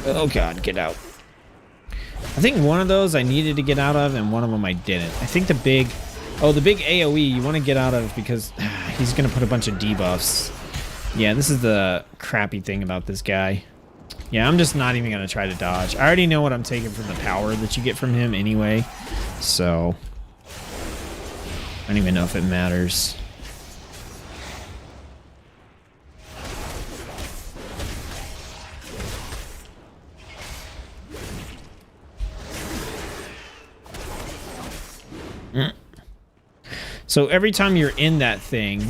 Oh God, get out. I think one of those I needed to get out of, and one of them I didn't. I think the big AoE you want to get out of because he's going to put a bunch of debuffs. Yeah, this is the crappy thing about this guy. Yeah, I'm just not even going to try to dodge. I already know what I'm taking from the power that you get from him anyway. So, I don't even know if it matters. So every time you're in that thing...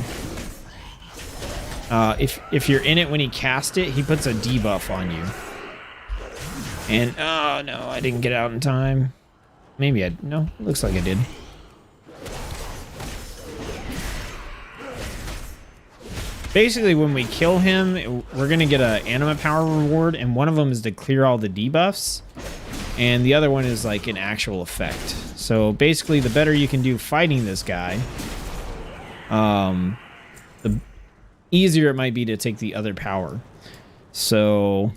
if you're in it when he cast it, he puts a debuff on you. And, oh no, I didn't get out in time. Maybe no, looks like I did. Basically, when we kill him, we're gonna get an anima power reward, and one of them is to clear all the debuffs, and the other one is like an actual effect. So basically, the better you can do fighting this guy, the easier it might be to take the other power. So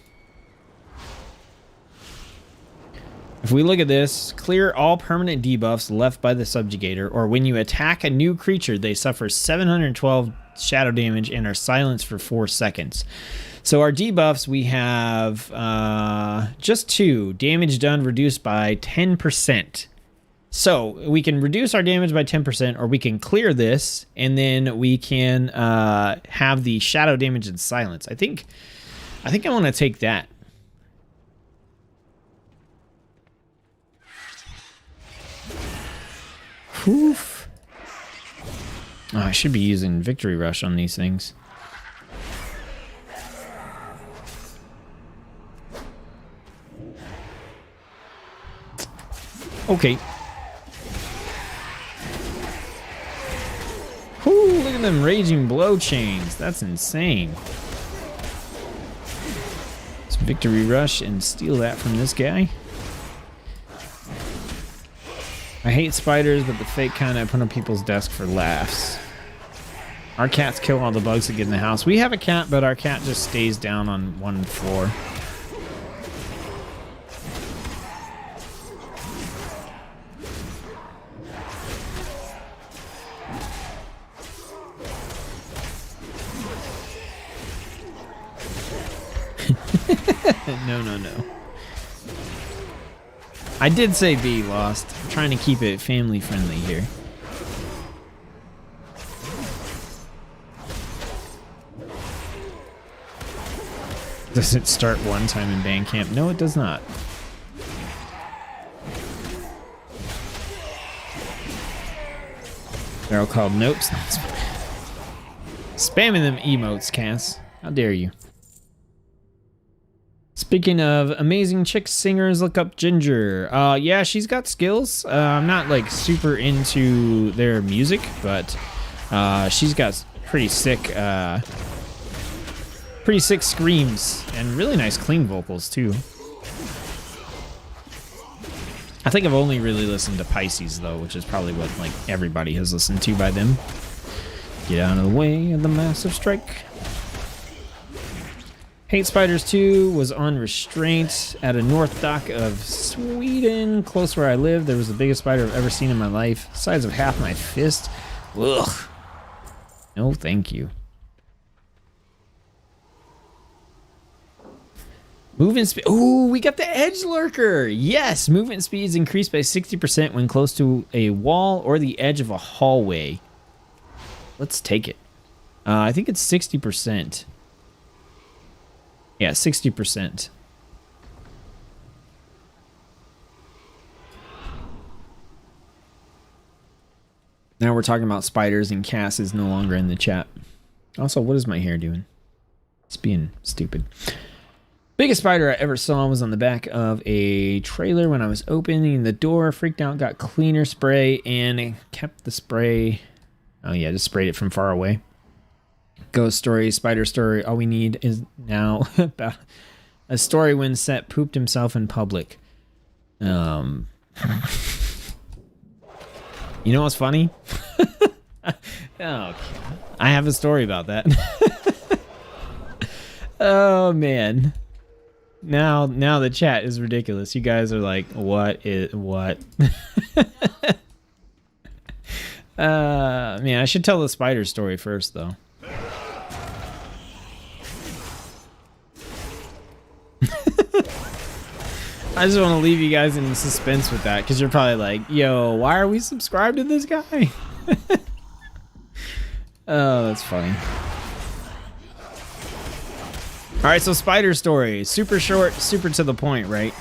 if we look at this, clear all permanent debuffs left by the subjugator, or when you attack a new creature, they suffer 712 shadow damage and are silenced for 4 seconds. So our debuffs, we have just 2. Damage done reduced by 10%. So we can reduce our damage by 10%, or we can clear this, and then we can have the shadow damage and silence. I think I want to take that. Oof. Oh, I should be using Victory Rush on these things. Okay. them raging blow chains. That's insane. Let's victory rush and steal that from this guy. I hate spiders, but the fake kind I put on people's desk for laughs. Our cats kill all the bugs that get in the house. We have a cat, but our cat just stays down on one floor. No. I did say be lost. I'm trying to keep it family friendly here. Does it start one time in band camp? No, it does not. They're all called nopes. Spamming them emotes, Cass. How dare you? Speaking of amazing chick singers, look up Ginger. Yeah, she's got skills. I'm not like super into their music, but she's got pretty sick screams and really nice clean vocals too. I think I've only really listened to Pisces though, which is probably what like everybody has listened to by them. Get out of the way of the massive strike. Hate Spiders 2 was on restraint at a north dock of Sweden, close where I live. There was the biggest spider I've ever seen in my life, size of half my fist. Ugh. No, thank you. Movement speed. Ooh, we got the Edge Lurker. Yes, movement speed is increased by 60% when close to a wall or the edge of a hallway. Let's take it. I think it's 60%. Yeah, 60%. Now we're talking about spiders and Cass is no longer in the chat. Also, what is my hair doing? It's being stupid. Biggest spider I ever saw was on the back of a trailer when I was opening the door. Freaked out, got cleaner spray, and kept the spray. Oh yeah, just sprayed it from far away. Ghost story, spider story. All we need is now about a story when Set pooped himself in public. You know what's funny? Oh, I have a story about that. Oh man. Now the chat is ridiculous. You guys are like, what? Man, I should tell the spider story first though. I just want to leave you guys in suspense with that because you're probably like, yo, why are we subscribed to this guy? Oh, that's funny. All right, so spider story. Super short, super to the point, right?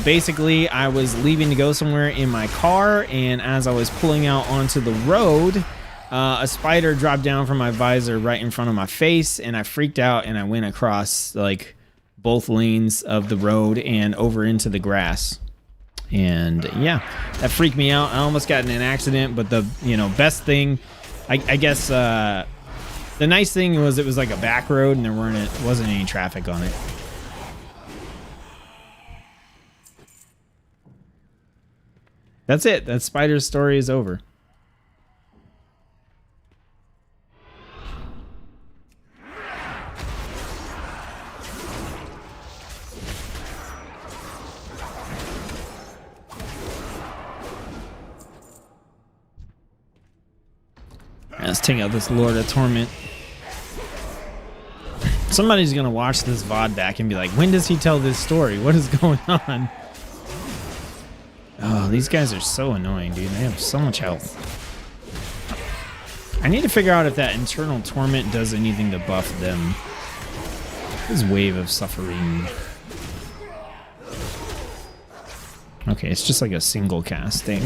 Basically, I was leaving to go somewhere in my car, and as I was pulling out onto the road, a spider dropped down from my visor right in front of my face, and I freaked out, and I went across, like, both lanes of the road and over into the grass. And yeah, that freaked me out. I almost got in an accident, but the best thing, I guess the nice thing was it was like a back road and there wasn't any traffic on it. That's it. That spider's story is over. Let's take out this Lord of Torment. Somebody's gonna watch this VOD back and be like, when does he tell this story? What is going on? Oh, these guys are so annoying, dude. They have so much health. I need to figure out if that internal torment does anything to buff them. This wave of suffering. Okay, it's just like a single cast thing.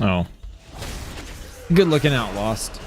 Oh. Good looking out, Lost.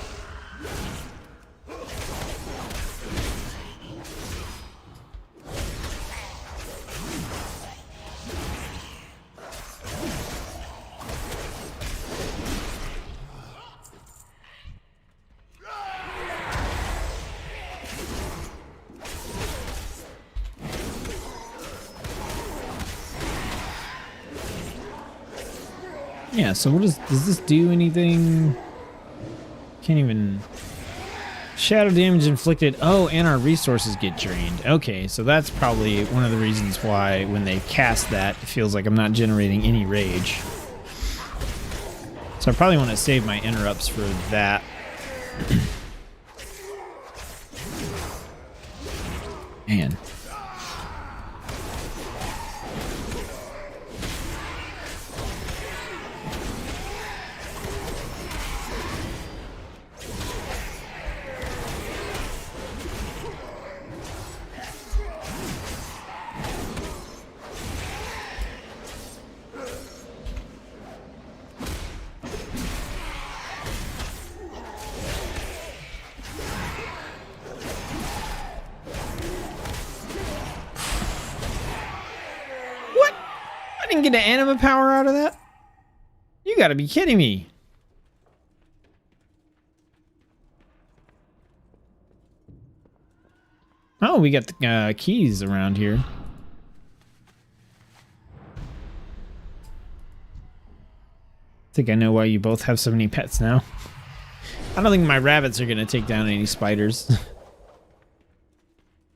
Yeah, so what does this do anything? Can't even... Shadow damage inflicted. Oh, and our resources get drained. Okay, so that's probably one of the reasons why when they cast that, it feels like I'm not generating any rage. So I probably want to save my interrupts for that. Man. Get an anima power out of that? You gotta be kidding me. Oh, we got the keys around here. I think I know why you both have so many pets now. I don't think my rabbits are gonna take down any spiders.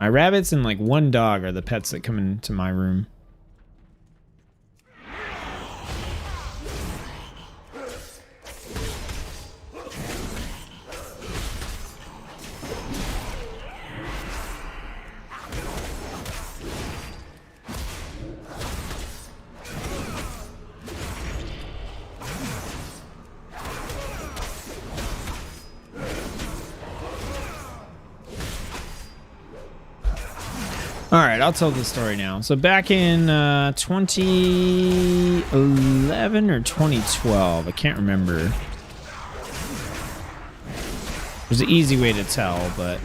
My rabbits and like one dog are the pets that come into my room. All right, I'll tell the story now. So back in 2011 or 2012, I can't remember. There's an easy way to tell, but...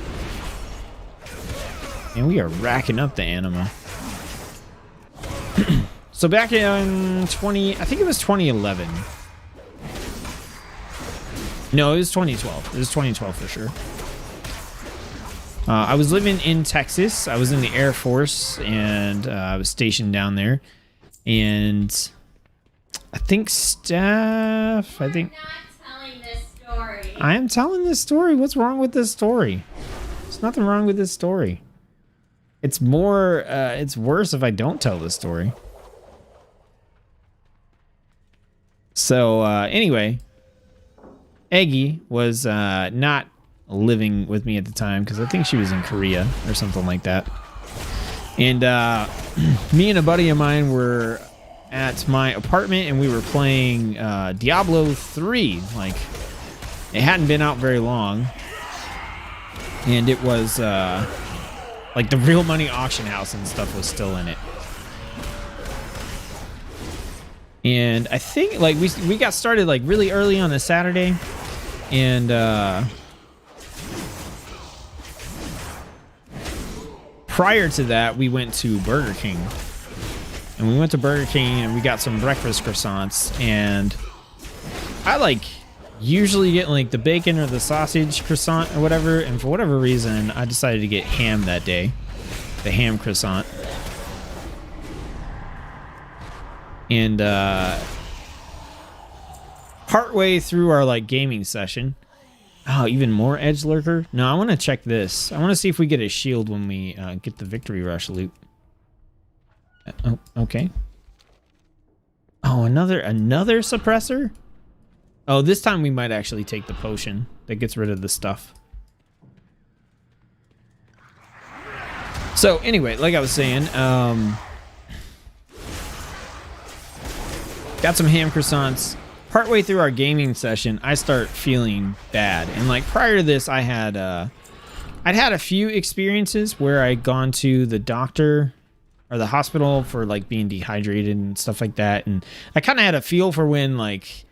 And we are racking up the anima. So back in I think it was 2011. No, it was 2012. It was 2012 for sure. I was living in Texas. I was in the Air Force, and I was stationed down there. And I think Steph... You're not telling this story. I am telling this story. What's wrong with this story? There's nothing wrong with this story. It's more... it's worse if I don't tell this story. So, anyway... Eggie was not... living with me at the time because I think she was in Korea or something like that. And me and a buddy of mine were at my apartment and we were playing Diablo 3. Like, it hadn't been out very long, and it was like the real money auction house and stuff was still in it. And I think like we got started like really early on a Saturday, and prior to that, we went to Burger King. And we went to Burger King and we got some breakfast croissants. And I like usually get like the bacon or the sausage croissant or whatever. And for whatever reason, I decided to get ham that day. The ham croissant. And partway through our like gaming session. Oh, even more edge lurker? No, I want to check this. I want to see if we get a shield when we get the victory rush loot. Oh, okay. Oh, another suppressor? Oh, this time we might actually take the potion that gets rid of the stuff. So anyway, like I was saying, got some ham croissants. Partway through our gaming session, I start feeling bad. And like prior to this, I'd had a few experiences where I'd gone to the doctor or the hospital for like being dehydrated and stuff like that. And I kind of had a feel for when like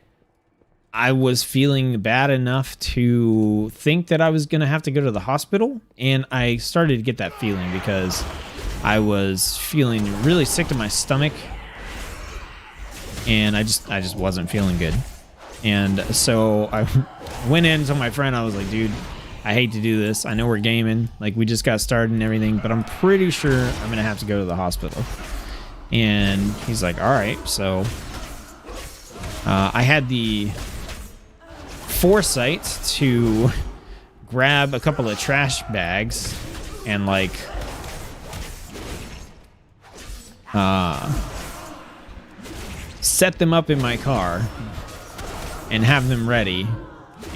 I was feeling bad enough to think that I was going to have to go to the hospital. And I started to get that feeling because I was feeling really sick to my stomach. And I just wasn't feeling good. And so I went in to my friend. I was like, dude, I hate to do this. I know we're gaming. Like, we just got started and everything. But I'm pretty sure I'm going to have to go to the hospital. And he's like, all right. So I had the foresight to grab a couple of trash bags and like set them up in my car and have them ready.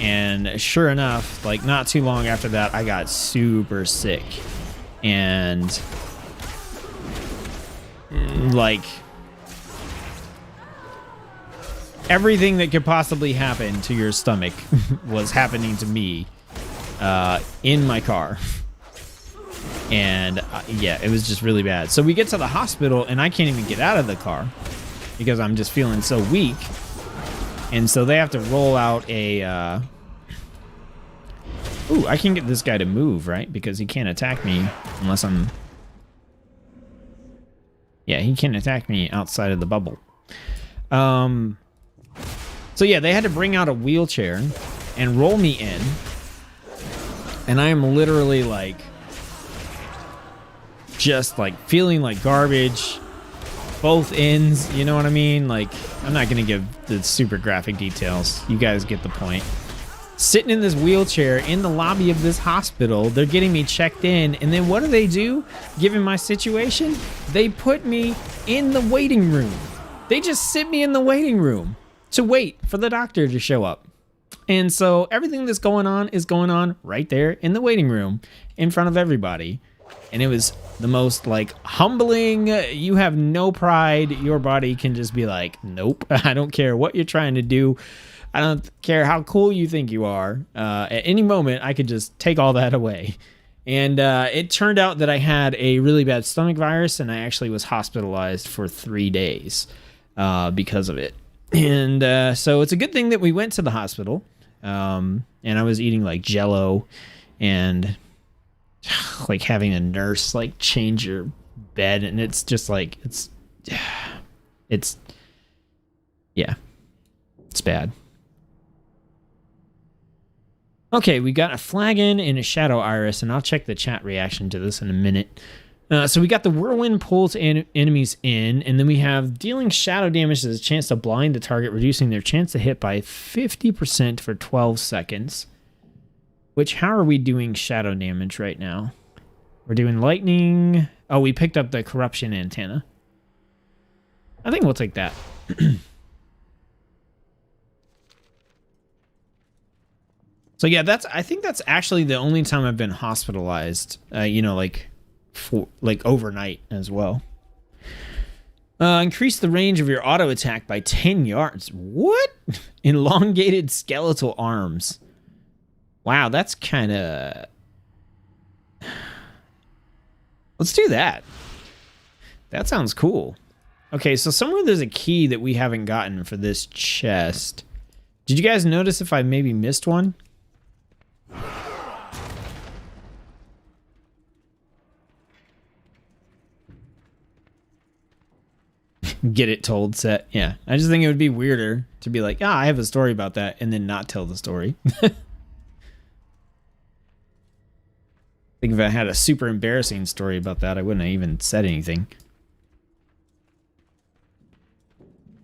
And sure enough, like not too long after that, I got super sick. And like everything that could possibly happen to your stomach was happening to me in my car. And yeah, it was just really bad. So we get to the hospital and I can't even get out of the car because I'm just feeling so weak. And so they have to roll out a... Ooh, I can get this guy to move, right? Because he can't attack me unless I'm... Yeah, he can't attack me outside of the bubble. So yeah, they had to bring out a wheelchair and roll me in. And I am literally like... just like feeling like garbage. Both ends, you know what I mean? Like, I'm not going to give the super graphic details. You guys get the point. Sitting in this wheelchair in the lobby of this hospital, they're getting me checked in. And then what do? Given my situation, they put me in the waiting room. They just sit me in the waiting room to wait for the doctor to show up. And so everything that's going on is going on right there in the waiting room in front of everybody. And it was the most like humbling. You have no pride. Your body can just be like, nope, I don't care what you're trying to do. I don't care how cool you think you are. At any moment, I could just take all that away. And it turned out that I had a really bad stomach virus, and I actually was hospitalized for 3 days because of it. And so it's a good thing that we went to the hospital. And I was eating like Jell-O and like having a nurse like change your bed, and it's just like it's yeah, it's bad. Okay, we got a flagon and a shadow iris, and I'll check the chat reaction to this in a minute. So we got the whirlwind pulls enemies in, and then we have dealing shadow damage as a chance to blind the target, reducing their chance to hit by 50% for 12 seconds. Which, how are we doing shadow damage right now? We're doing lightning. Oh, we picked up the corruption antenna. I think we'll take that. So yeah, I think that's actually the only time I've been hospitalized. You know, like for like overnight as well. Increase the range of your auto attack by 10 yards. What? Elongated skeletal arms. Wow, that's kind of... Let's do that. That sounds cool. Okay, so somewhere there's a key that we haven't gotten for this chest. Did you guys notice if I maybe missed one? Get it told set. Yeah, I just think it would be weirder to be like, I have a story about that, and then not tell the story. I think if I had a super embarrassing story about that, I wouldn't have even said anything.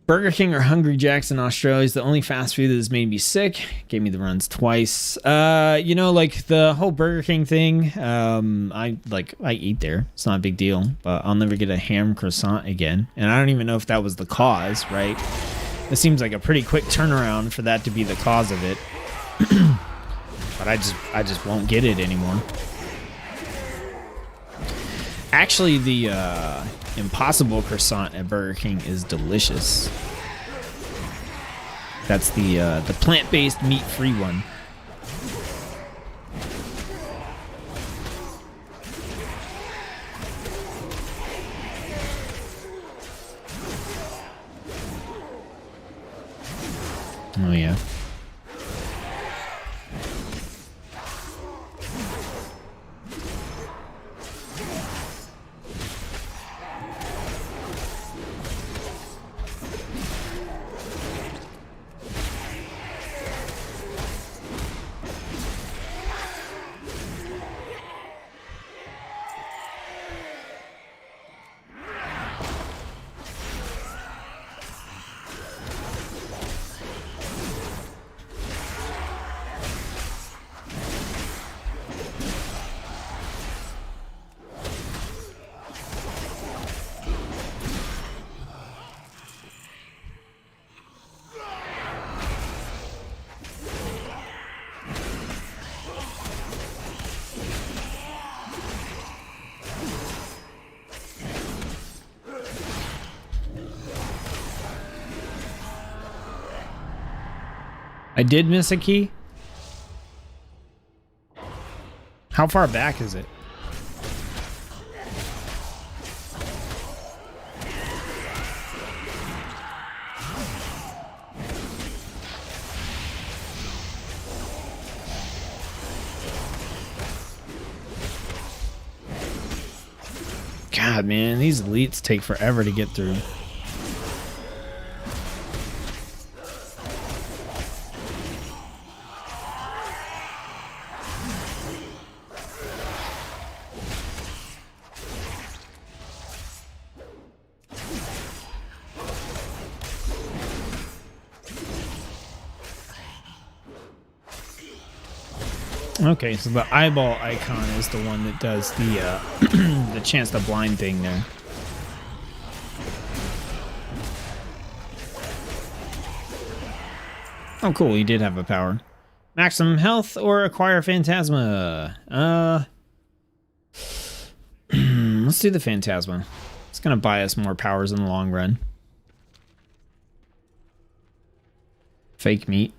Burger King or Hungry Jack's in Australia is the only fast food that has made me sick. Gave me the runs twice. You know, like the whole Burger King thing, I eat there. It's not a big deal, but I'll never get a ham croissant again. And I don't even know if that was the cause, right? It seems like a pretty quick turnaround for that to be the cause of it. But I just won't get it anymore. Actually, the Impossible croissant at Burger King is delicious. That's the plant-based, meat-free one. Oh yeah. I did miss a key. How far back is it? God, man, these elites take forever to get through. Okay, so the eyeball icon is the one that does the the chance to blind thing there. Oh, cool. He did have a power. Maximum health or acquire Phantasma. Let's do the Phantasma. It's gonna buy us more powers in the long run. Fake meat.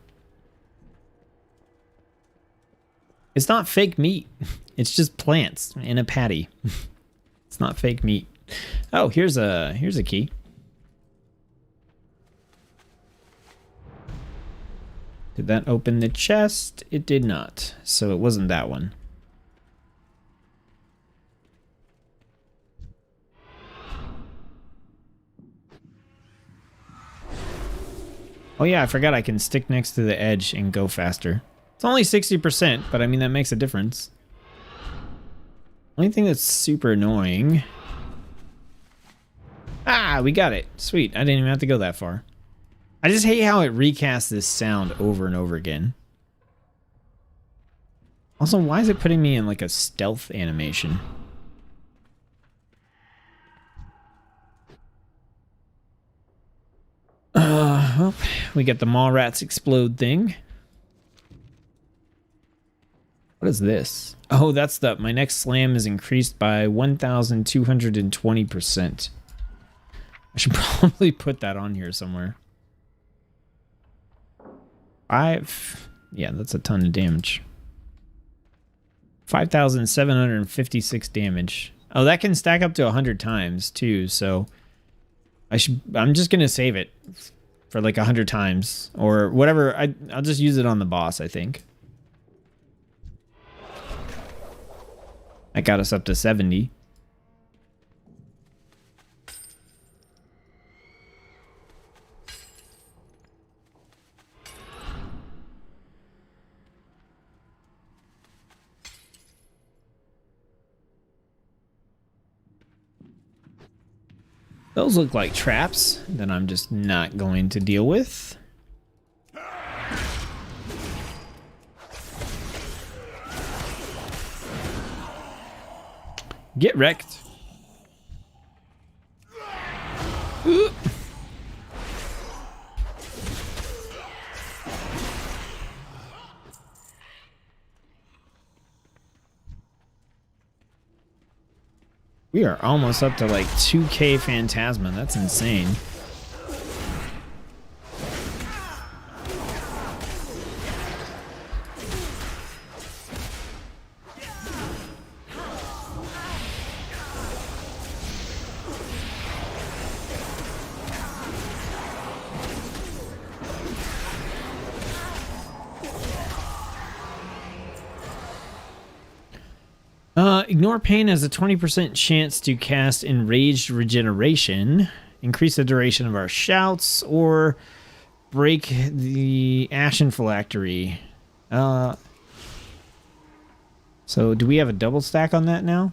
It's not fake meat. It's just plants in a patty. It's not fake meat. Oh, here's a key. Did that open the chest? It did not. So it wasn't that one. Oh yeah, I forgot I can stick next to the edge and go faster. It's only 60%, but I mean, that makes a difference. Only thing that's super annoying. Ah, we got it. Sweet. I didn't even have to go that far. I just hate how it recasts this sound over and over again. Also, why is it putting me in like a stealth animation? Well, we got the Maw Rats explode thing. What is this? Oh, that's my next slam is increased by 1,220%. I should probably put that on here somewhere. Yeah, that's a ton of damage. 5,756 damage. Oh, that can stack up to 100 times too, so I'm just gonna save it for like 100 times or whatever. I'll just use it on the boss, I think. That got us up to 70. Those look like traps that I'm just not going to deal with. Get wrecked. Ooh. We are almost up to like 2K Phantasma. That's insane. Ignore pain has a 20% chance to cast Enraged Regeneration, increase the duration of our shouts, or break the Ashen Phylactery. So do we have a double stack on that now?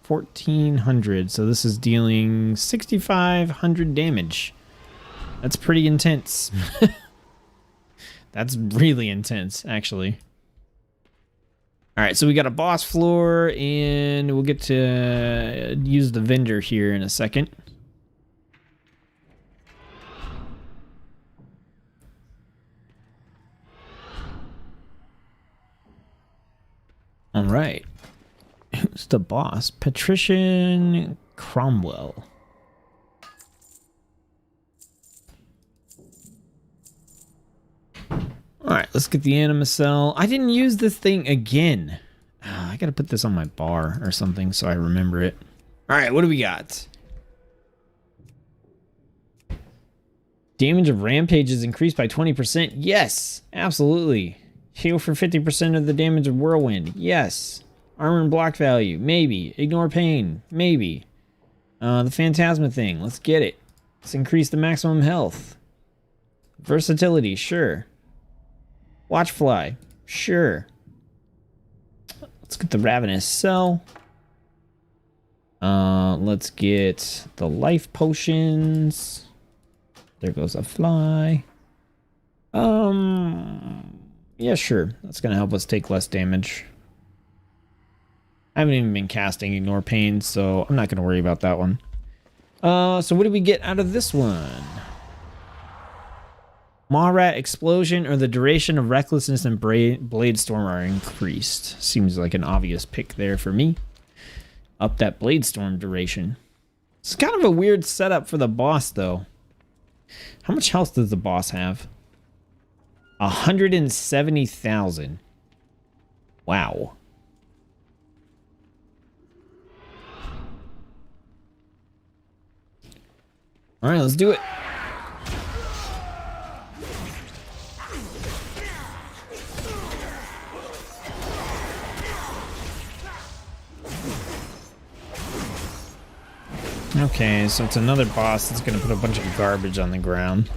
1,400. So this is dealing 6,500 damage. That's pretty intense. That's really intense, actually. All right, so we got a boss floor, and we'll get to use the vendor here in a second. All right. Who's the boss? Patrician Cromwell. Alright, let's get the anima cell. I didn't use this thing again. I gotta put this on my bar or something so I remember it. Alright, what do we got? Damage of rampage is increased by 20%. Yes, absolutely. Heal for 50% of the damage of whirlwind. Yes. Armor and block value. Maybe. Ignore pain. Maybe. The phantasma thing. Let's get it. Let's increase the maximum health. Versatility. Sure. Watchfly. Sure. Let's get the ravenous cell. Let's get the life potions. There goes a fly. Yeah, sure. That's gonna help us take less damage. I haven't even been casting Ignore Pain, so I'm not gonna worry about that one. So what did we get out of this one? Mawrat Explosion or the duration of Recklessness and Blade Storm are increased. Seems like an obvious pick there for me. Up that Blade Storm duration. It's kind of a weird setup for the boss, though. How much health does the boss have? 170,000. Wow. All right, let's do it. Okay, so it's another boss that's gonna put a bunch of garbage on the ground.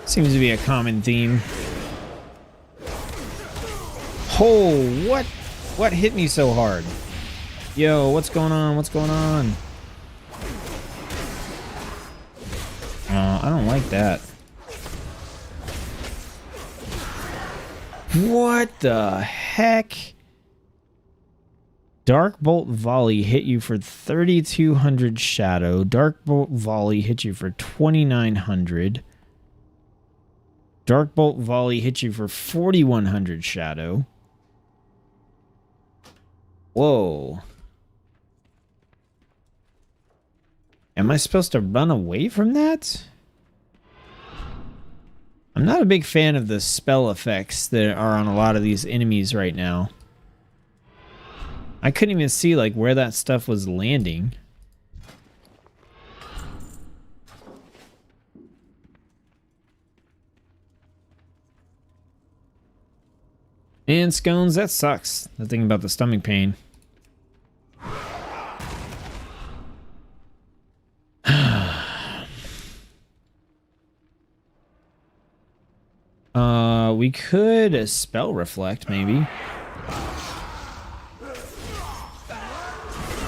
Seems to be a common theme. Oh, what? What hit me so hard? Yo, what's going on? What's going on? I don't like that. What the heck? Dark Bolt Volley hit you for 3,200 shadow. Dark Bolt Volley hit you for 2,900. Dark Bolt Volley hit you for 4,100 shadow. Whoa. Am I supposed to run away from that? I'm not a big fan of the spell effects that are on a lot of these enemies right now. I couldn't even see like where that stuff was landing. And scones, that sucks. The thing about the stomach pain. We could spell reflect maybe.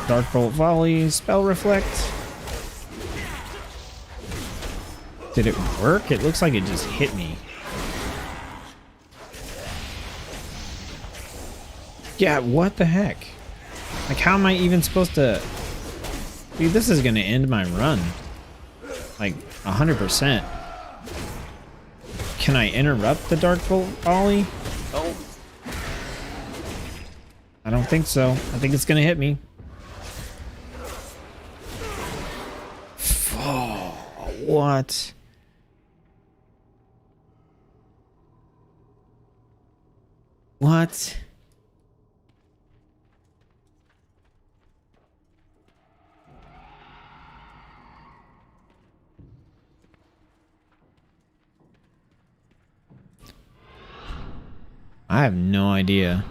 Dark Bolt Volley, spell reflect. Did it work? It looks like it just hit me. Yeah, what the heck? Like, how am I even supposed to... Dude, this is gonna end my run. Like, 100%. Can I interrupt the Dark Bolt Volley? Oh. I don't think so. I think it's gonna hit me. Oh, what? What? I have no idea.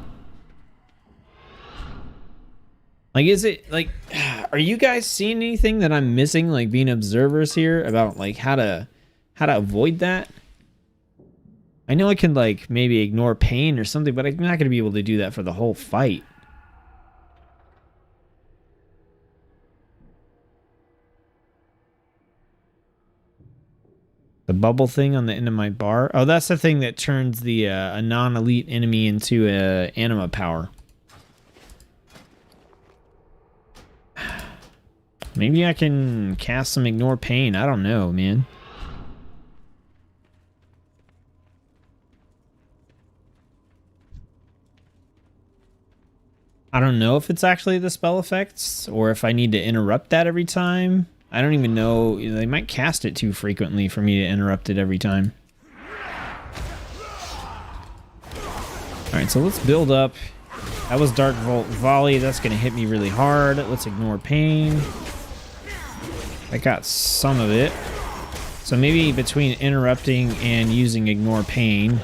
Like, is it like, are you guys seeing anything that I'm missing, like being observers here about like how to avoid that? I know I can like maybe ignore pain or something, but I'm not going to be able to do that for the whole fight. The bubble thing on the end of my bar. Oh, that's the thing that turns the a non-elite enemy into a anima power. Maybe I can cast some ignore pain. I don't know, man. I don't know if it's actually the spell effects or if I need to interrupt that every time. I don't even know. They might cast it too frequently for me to interrupt it every time. Alright, so let's build up. That was Dark Bolt Volley. That's going to hit me really hard. Let's ignore pain. I got some of it. So maybe between interrupting and using ignore pain.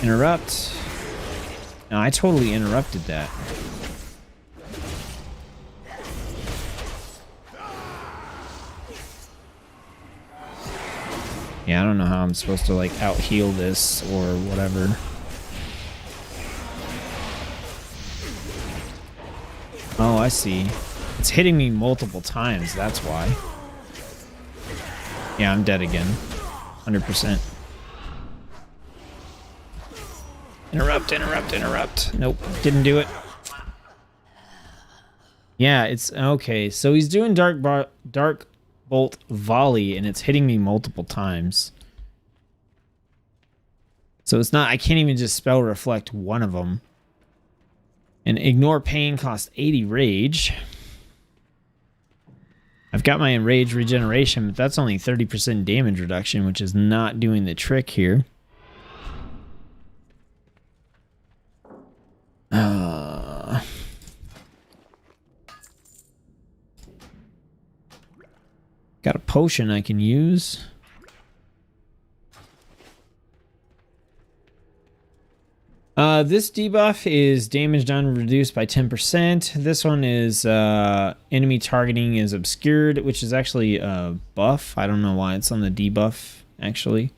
Interrupt. No, I totally interrupted that. Yeah, I don't know how I'm supposed to like out heal this or whatever. Oh, I see. It's hitting me multiple times, that's why. Yeah, I'm dead again. 100%. Interrupt, interrupt, interrupt. Nope, didn't do it. Yeah, it's okay. So he's doing Dark Bolt Volley, and it's hitting me multiple times. So it's not, I can't even just spell reflect one of them. And ignore pain costs 80 rage. I've got my enrage regeneration, but that's only 30% damage reduction, which is not doing the trick here. Got a potion I can use. This debuff is damage done reduced by 10%. This one is enemy targeting is obscured, which is actually a buff. I don't know why it's on the debuff, actually.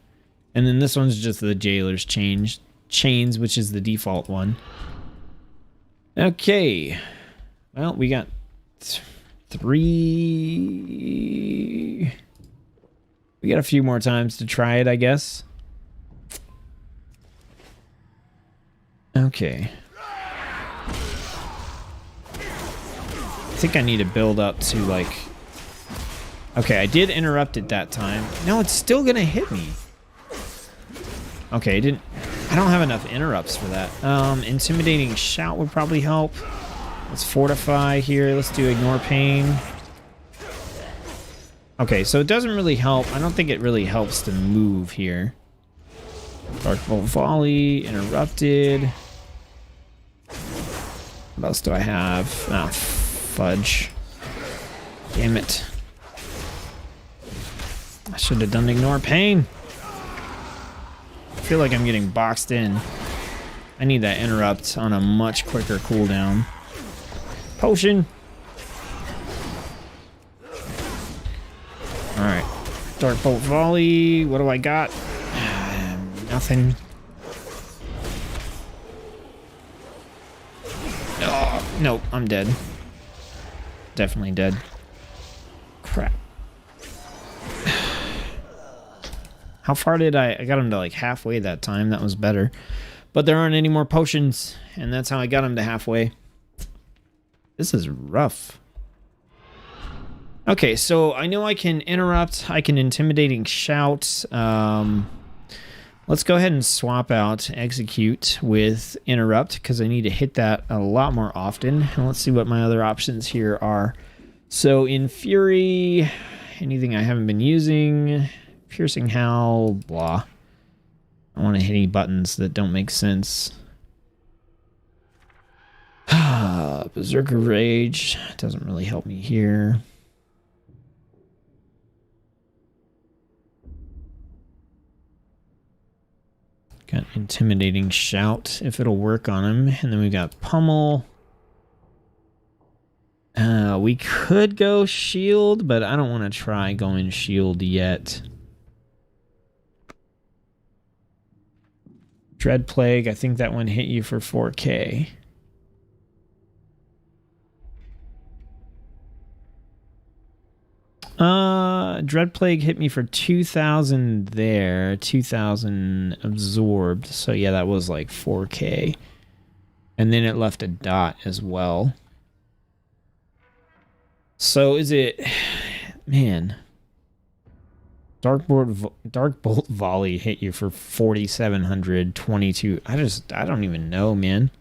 And then this one's just the Jailer's Chains, which is the default one. Okay. Well, we got 3... We got a few more times to try it, I guess. Okay. I think I need to build up to, like... Okay, I did interrupt it that time. No, it's still gonna hit me. Okay, I don't have enough interrupts for that. Intimidating Shout would probably help. Let's fortify here. Let's do ignore pain. Okay, so it doesn't really help. I don't think it really helps to move here. Dark Bolt Volley, interrupted. What else do I have? Ah, fudge. Damn it. I should have done ignore pain. I feel like I'm getting boxed in. I need that interrupt on a much quicker cooldown. Potion. Alright. Dark Bolt Volley. What do I got? Nothing. Oh, nope, I'm dead. Definitely dead. Crap. How far did I got him to like halfway that time. That was better. But there aren't any more potions, and that's how I got him to halfway. This is rough. Okay, so I know I can interrupt. I can intimidating shout. Let's go ahead and swap out execute with interrupt because I need to hit that a lot more often. And let's see what my other options here are. So in Fury, anything I haven't been using, piercing howl, blah. I don't want to hit any buttons that don't make sense. Berserker Rage doesn't really help me here. Got intimidating shout if it'll work on him. And then we got pummel. We could go shield, but I don't want to try going shield yet. Dread Plague, I think that one hit you for 4K. Dread Plague hit me for 2,000 there, 2,000 absorbed. So yeah, that was like 4K. And then it left a dot as well. So is it, man, Dark Bolt Volley hit you for 4,722. I don't even know, man.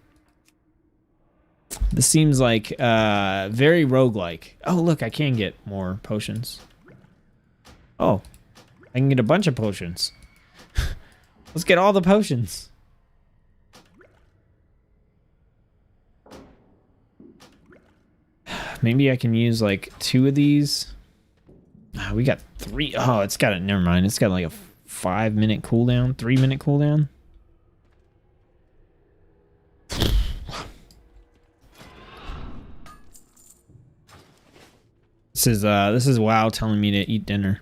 This seems like very roguelike. Oh, look, I can get more potions. Oh, I can get a bunch of potions. Let's get all the potions. Maybe I can use like 2 of these. We got 3. Oh, it's got it. Never mind. It's got like a 5-minute cooldown, 3-minute cooldown. This is WoW telling me to eat dinner.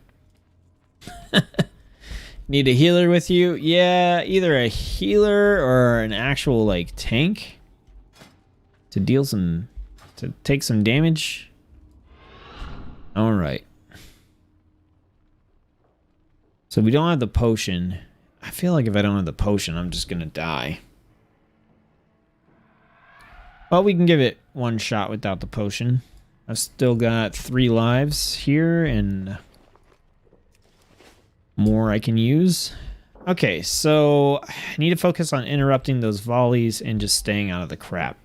Need a healer with you? Yeah, either a healer or an actual like tank to take some damage. All right. So we don't have the potion. I feel like if I don't have the potion, I'm just gonna die. Well, we can give it one shot without the potion. I've still got 3 lives here and more I can use. Okay, so I need to focus on interrupting those volleys and just staying out of the crap.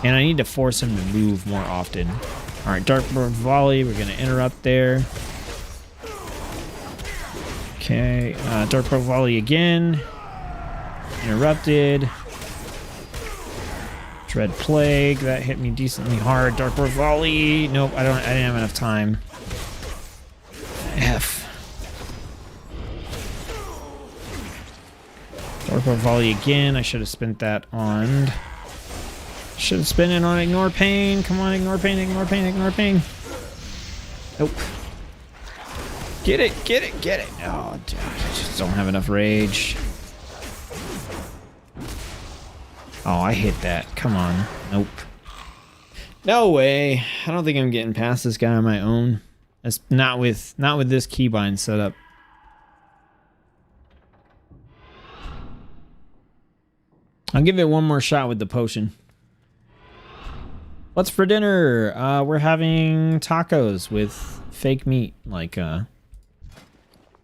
And I need to force him to move more often. All right, Dartboard volley. We're going to interrupt there. Okay, Dartboard volley again. Interrupted. Dread Plague, that hit me decently hard. Dartboard volley. Nope, I didn't have enough time. F. Dartboard volley again. I should have spent that on. Should have spent it on ignore pain. Come on, ignore pain, ignore pain, ignore pain. Nope. Get it, get it, get it. Oh, dude, I just don't have enough rage. Oh, I hit that. Come on. Nope. No way. I don't think I'm getting past this guy on my own. That's not with this keybind setup. I'll give it one more shot with the potion. What's for dinner? We're having tacos with fake meat, like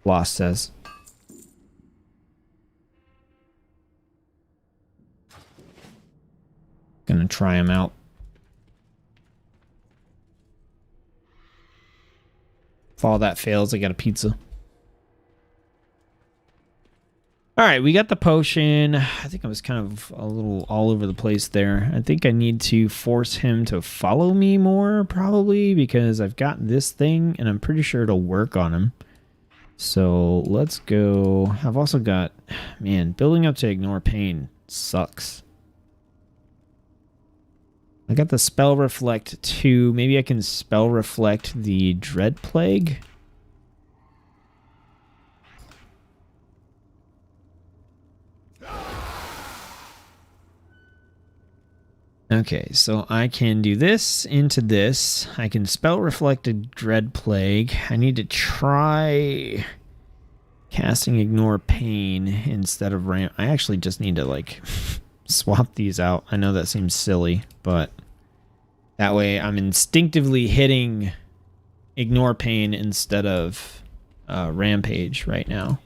Lost says. Gonna try them out. If all that fails, I got a pizza. All right, we got the potion. I think I was kind of a little all over the place there. I think I need to force him to follow me more, probably, because I've got this thing, and I'm pretty sure it'll work on him. So let's go. I've also got, man, building up to ignore pain sucks. I got the spell reflect 2. Maybe I can spell reflect the dread plague. Okay, so I can do this into this. I can spell reflected dread plague. I need to try casting ignore pain instead of ramp. I actually just need to like swap these out. I know that seems silly, but that way I'm instinctively hitting ignore pain instead of rampage right now.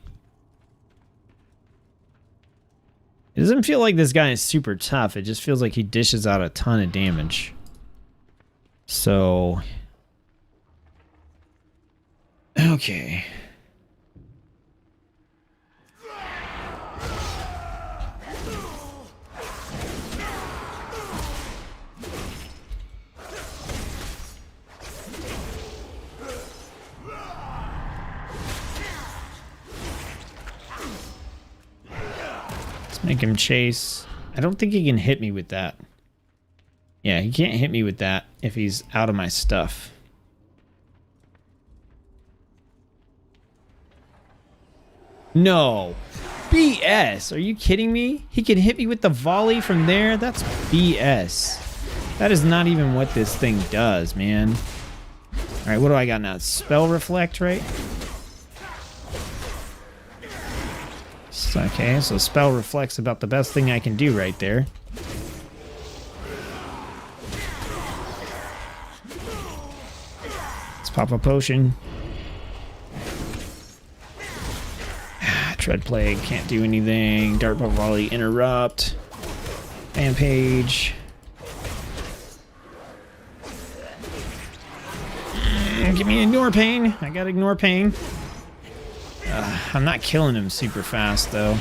It doesn't feel like this guy is super tough. It just feels like he dishes out a ton of damage. So, okay. Make him chase. I don't think he can hit me with that. Yeah, he can't hit me with that if he's out of my stuff. No. BS. Are you kidding me? He can hit me with the volley from there? That's BS. That is not even what this thing does, man. Alright, what do I got now? Spell reflect, right? Okay, so spell reflects about the best thing I can do right there. Let's pop a potion. Dread plague, can't do anything. Dartboard volley, interrupt. Rampage. Give me ignore pain. I got ignore pain. I'm not killing him super fast, though.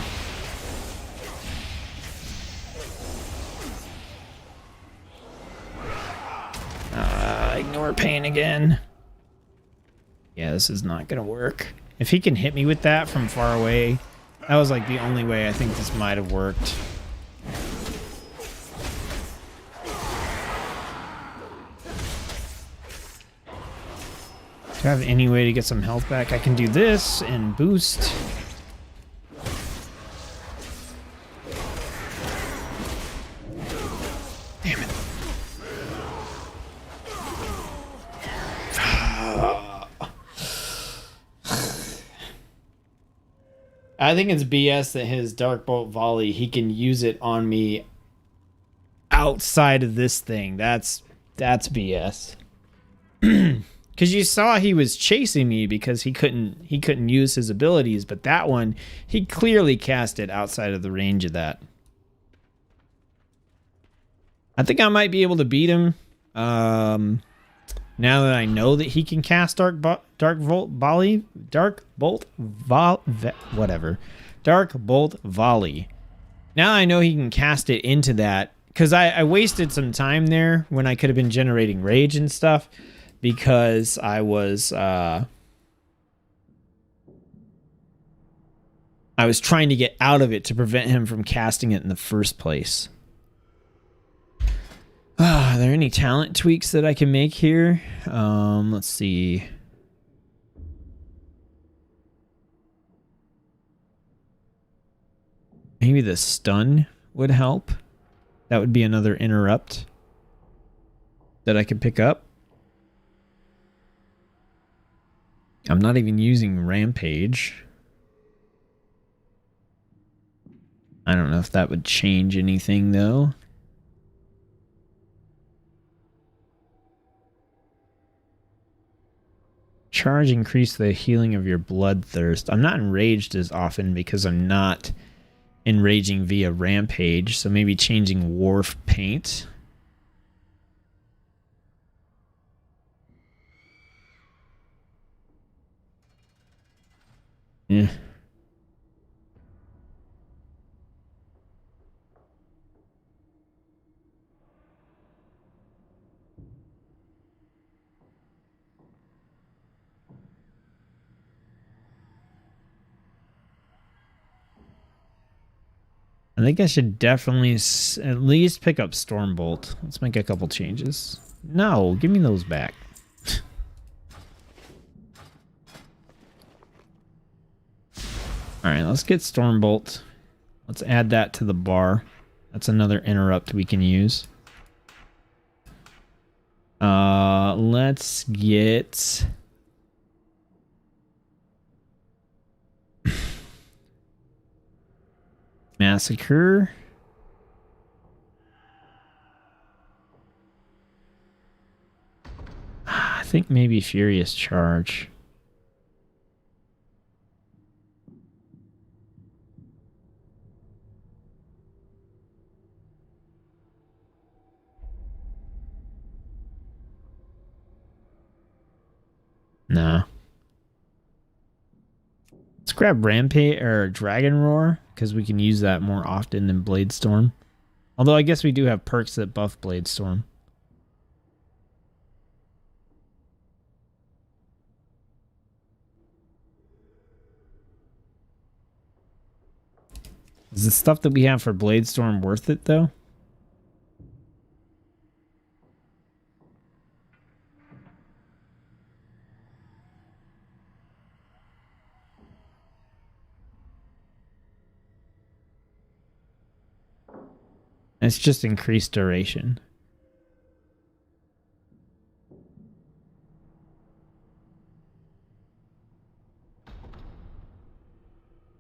pain again. Yeah, this is not gonna work. If he can hit me with that from far away, that was like the only way I think this might have worked. Do I have any way to get some health back? I can do this and boost. Damn it. I think it's BS that his Dark Bolt volley, he can use it on me outside of this thing. That's BS. Because you saw he was chasing me because he couldn't use his abilities, but that one, he clearly cast it outside of the range of that. I think I might be able to beat him. Now that I know that he can cast Dark Bolt Volley. Now I know he can cast it into that. Because I wasted some time there when I could have been generating rage and stuff. Because I was trying to get out of it to prevent him from casting it in the first place. Are there any talent tweaks that I can make here? Let's see. Maybe the stun would help. That would be another interrupt that I could pick up. I'm not even using Rampage. I don't know if that would change anything, though. Charge increase the healing of your bloodthirst. I'm not enraged as often because I'm not enraging via Rampage, so maybe changing Wharf Paint. Yeah. I think I should definitely at least pick up Stormbolt. Let's make a couple changes. No, give me those back. Alright, let's get Stormbolt. Let's add that to the bar. That's another interrupt we can use. Let's get... Massacre. I think maybe Furious Charge. Nah. Let's grab Rampage or Dragon Roar, because we can use that more often than Blade Storm. Although I guess we do have perks that buff Blade Storm. Is the stuff that we have for Blade Storm worth it, though? It's just increased duration.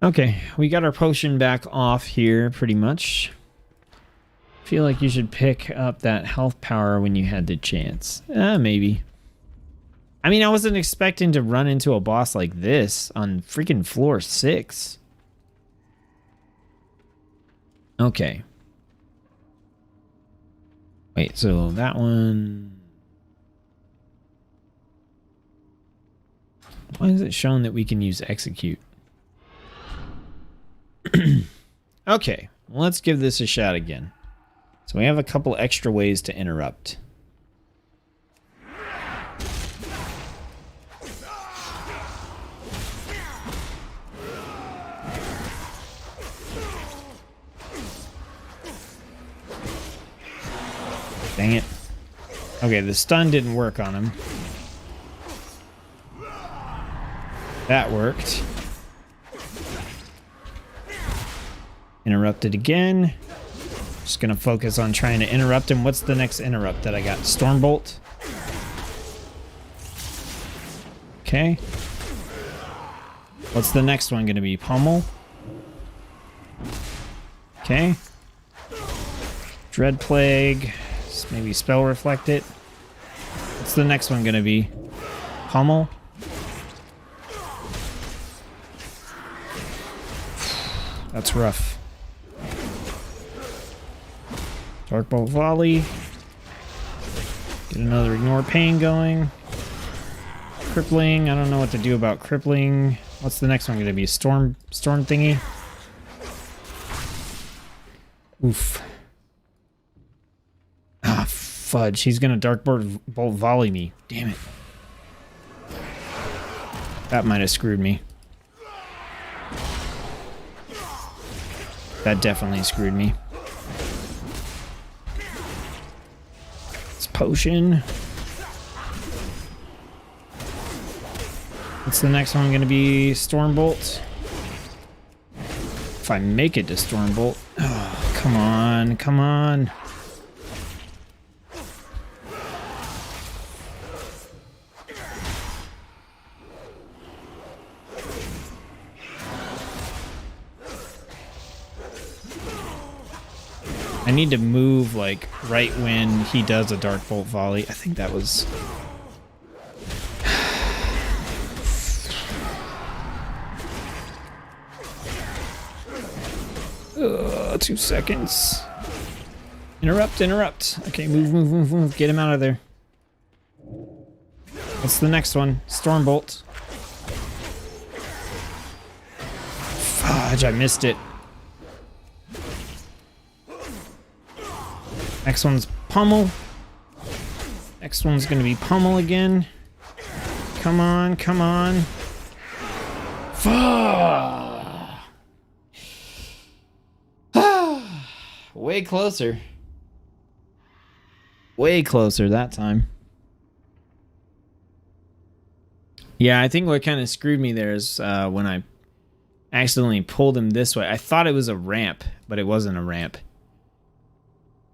Okay, we got our potion back off here, pretty much. Feel like you should pick up that health power when you had the chance. Maybe. I mean, I wasn't expecting to run into a boss like this on freaking floor 6. Okay. Wait, so that one... Why is it showing that we can use execute? Okay, well, let's give this a shot again. So we have a couple extra ways to interrupt. Dang it. Okay, the stun didn't work on him. That worked. Interrupted again. Just gonna focus on trying to interrupt him. What's the next interrupt that I got? Stormbolt. Okay. What's the next one gonna be? Pummel. Okay. Dread Plague. Maybe Spell Reflect it. What's the next one gonna be? Pummel. That's rough. Darkbolt Volley. Get another Ignore Pain going. Crippling. I don't know what to do about crippling. What's the next one going to be? Storm thingy? Oof. Ah, fudge. He's going to Darkbolt Volley me. Damn it. That might have screwed me. That definitely screwed me. It's potion. What's the next one going to be? Stormbolt. If I make it to Stormbolt. Oh, come on, come on. I need to move, like, right when he does a Darkbolt Volley. I think that was... Ugh, 2 seconds. Interrupt, interrupt. Okay, move. Get him out of there. What's the next one? Stormbolt. Fudge, I missed it. Next one's Pummel. Next one's gonna be Pummel again. Come on, come on. Way closer. Way closer that time. Yeah, I think what kind of screwed me there is when I accidentally pulled him this way. I thought it was a ramp, but it wasn't a ramp.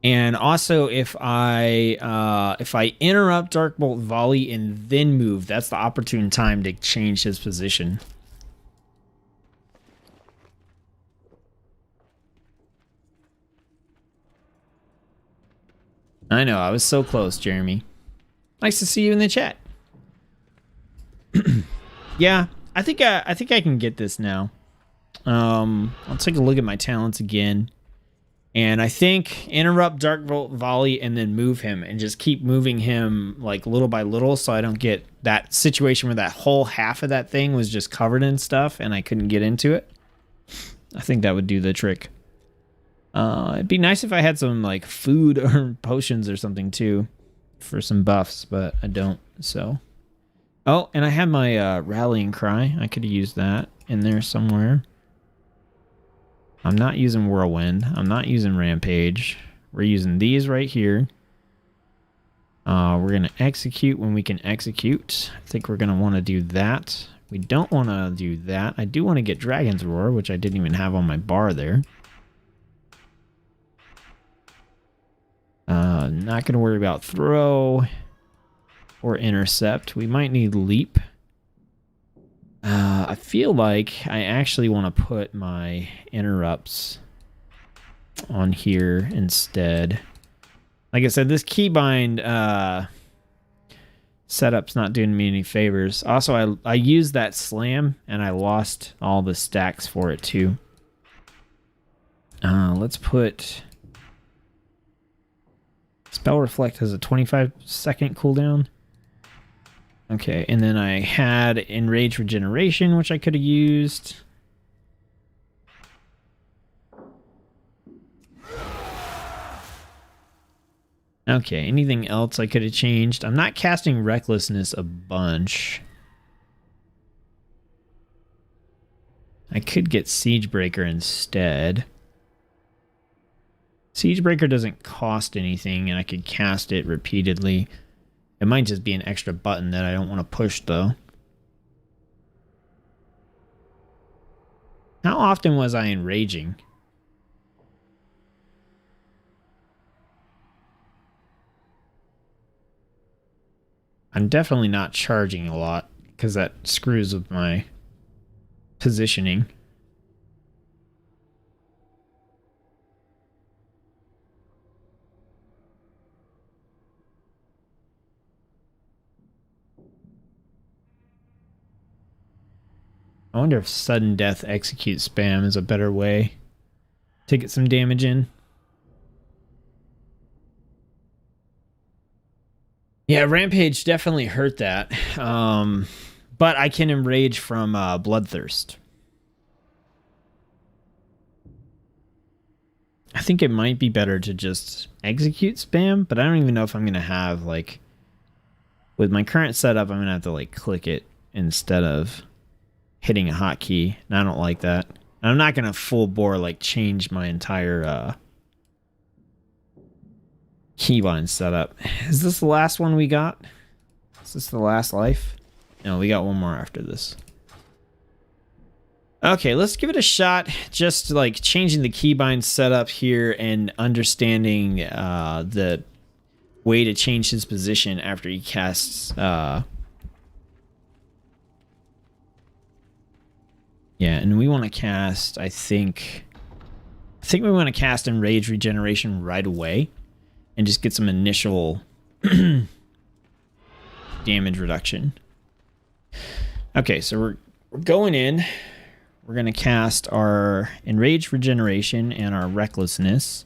And also, if I interrupt Darkbolt Volley and then move, that's the opportune time to change his position. I know, I was so close, Jeremy. Nice to see you in the chat. Yeah, I think I can get this now. I'll take a look at my talents again. And I think interrupt Darkbolt Volley and then move him and just keep moving him like little by little so I don't get that situation where that whole half of that thing was just covered in stuff and I couldn't get into it. I think that would do the trick. It'd be nice if I had some like food or potions or something too for some buffs, but I don't, so. Oh, and I had my rallying cry. I could have used that in there somewhere. I'm not using Whirlwind. I'm not using Rampage. We're using these right here. We're going to execute when we can execute. I think we're going to want to do that. We don't want to do that. I do want to get Dragon's Roar, which I didn't even have on my bar there. Not going to worry about throw or intercept. We might need leap. I feel like I actually want to put my interrupts on here instead. Like I said, this keybind setup's not doing me any favors. Also, I used that slam and I lost all the stacks for it too. Let's put Spell Reflect has a 25-second cooldown. Okay, and then I had Enrage Regeneration, which I could have used. Okay, anything else I could have changed? I'm not casting Recklessness a bunch. I could get Siegebreaker instead. Siegebreaker doesn't cost anything, and I could cast it repeatedly. It might just be an extra button that I don't want to push, though. How often was I enraging? I'm definitely not charging a lot, because that screws with my positioning. I wonder if sudden death execute spam is a better way to get some damage in. Yeah, Rampage definitely hurt that. But I can enrage from Bloodthirst. I think it might be better to just execute spam, but I don't even know if I'm going to have, like... With my current setup, I'm going to have to, like, click it instead of hitting a hotkey, and I don't like that. I'm not going to full bore, like, change my entire keybind setup. Is this the last one we got? Is this the last life? No, we got one more after this. Okay, let's give it a shot. Just, like, changing the keybind setup here and understanding the way to change his position after he casts... Yeah, and we want to cast, I think we want to cast Enrage Regeneration right away and just get some initial damage reduction. Okay, so we're going in. We're going to cast our Enrage Regeneration and our Recklessness.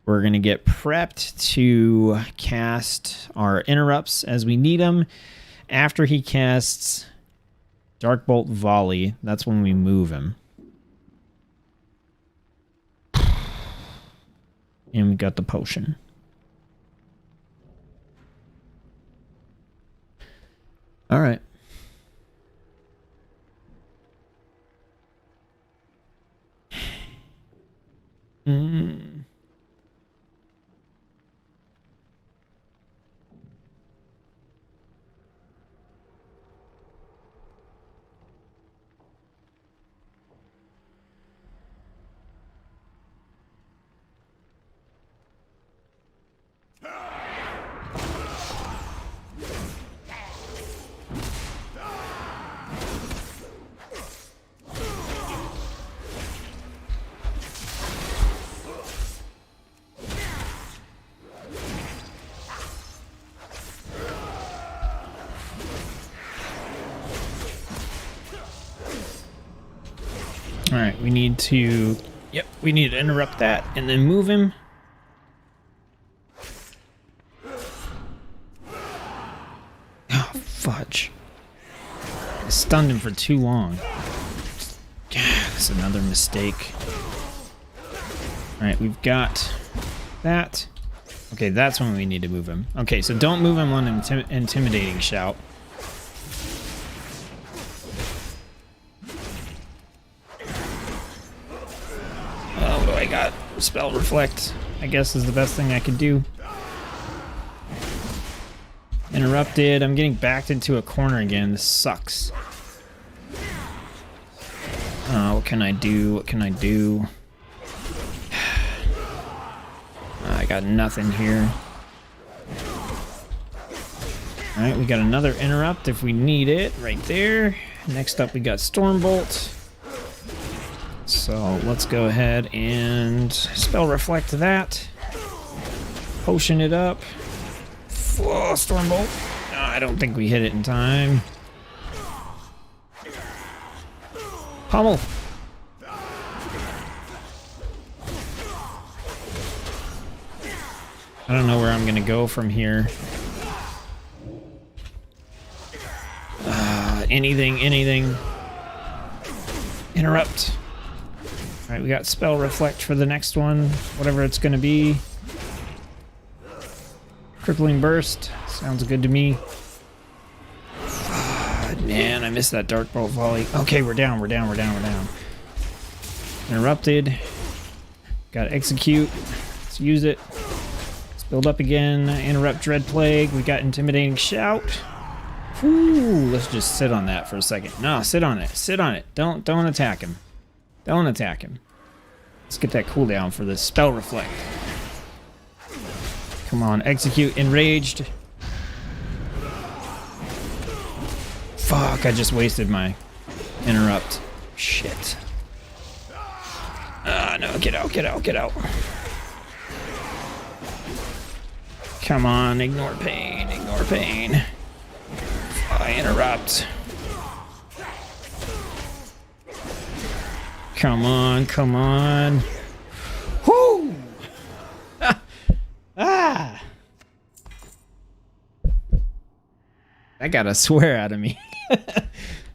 We're going to get prepped to cast our Interrupts as we need them. After he casts Darkbolt Volley, that's when we move him. And we got the potion. All right. All right, we need to interrupt that and then move him. Oh, fudge. I stunned him for too long. That's another mistake. All right, we've got that. Okay, that's when we need to move him. Okay, so don't move him on intimidating shout. I got Spell Reflect, I guess, is the best thing I could do. Interrupted. I'm getting backed into a corner again. This sucks. What can I do? What can I do? I got nothing here. Alright, we got another interrupt if we need it right there. Next up, we got Stormbolt. So let's go ahead and Spell Reflect that. Potion it up. Oh, Stormbolt. No, I don't think we hit it in time. Pummel. I don't know where I'm gonna go from here. Anything. Interrupt. Alright, we got Spell Reflect for the next one, whatever it's gonna be. Crippling Burst, sounds good to me. Man, I missed that Darkbolt Volley. Okay, we're down. Interrupted. Got Execute. Let's use it. Let's build up again. Interrupt Dread Plague. We got Intimidating Shout. Ooh, let's just sit on that for a second. No, sit on it. Sit on it. Don't attack him. Don't attack him. Let's get that cooldown for this Spell Reflect. Come on, execute Enraged. Fuck, I just wasted my interrupt. Shit. No, get out, get out, get out. Come on, ignore pain, ignore pain. I interrupt. Come on, come on. Whoo! Ah! That got a swear out of me.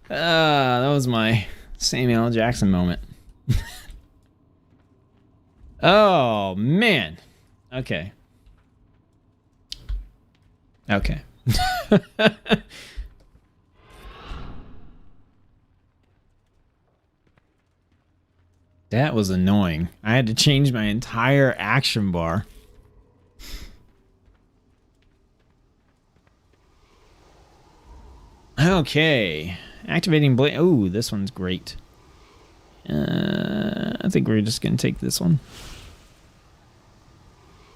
That was my Samuel L. Jackson moment. Oh, man. Okay. Okay. That was annoying. I had to change my entire action bar. Okay. Activating blade. Oh, this one's great. I think we're just gonna take this one.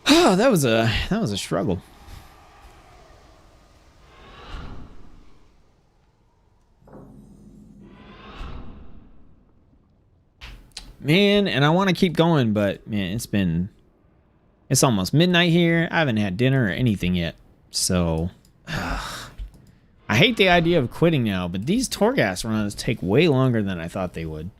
Oh, that was a struggle. Man, and I want to keep going, but man, it's almost midnight here. I haven't had dinner or anything yet. So I hate the idea of quitting now, but these Torghast runs take way longer than I thought they would.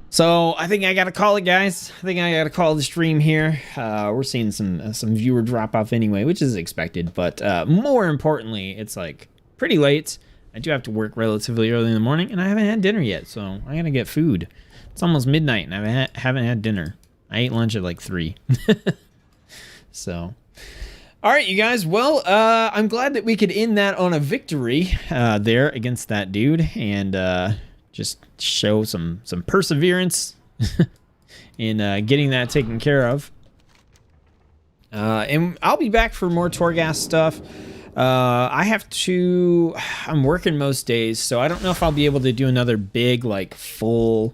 So I think I gotta call it, guys. I think I gotta call the stream here. We're seeing some viewer drop off anyway, which is expected. But more importantly, it's like pretty late. I do have to work relatively early in the morning, and I haven't had dinner yet, so I gotta get food. It's almost midnight, and I haven't had dinner. I ate lunch at like 3. So, all right, you guys. Well, I'm glad that we could end that on a victory there against that dude, and just show some perseverance in getting that taken care of. And I'll be back for more Torghast stuff. I'm working most days, so I don't know if I'll be able to do another big, like, full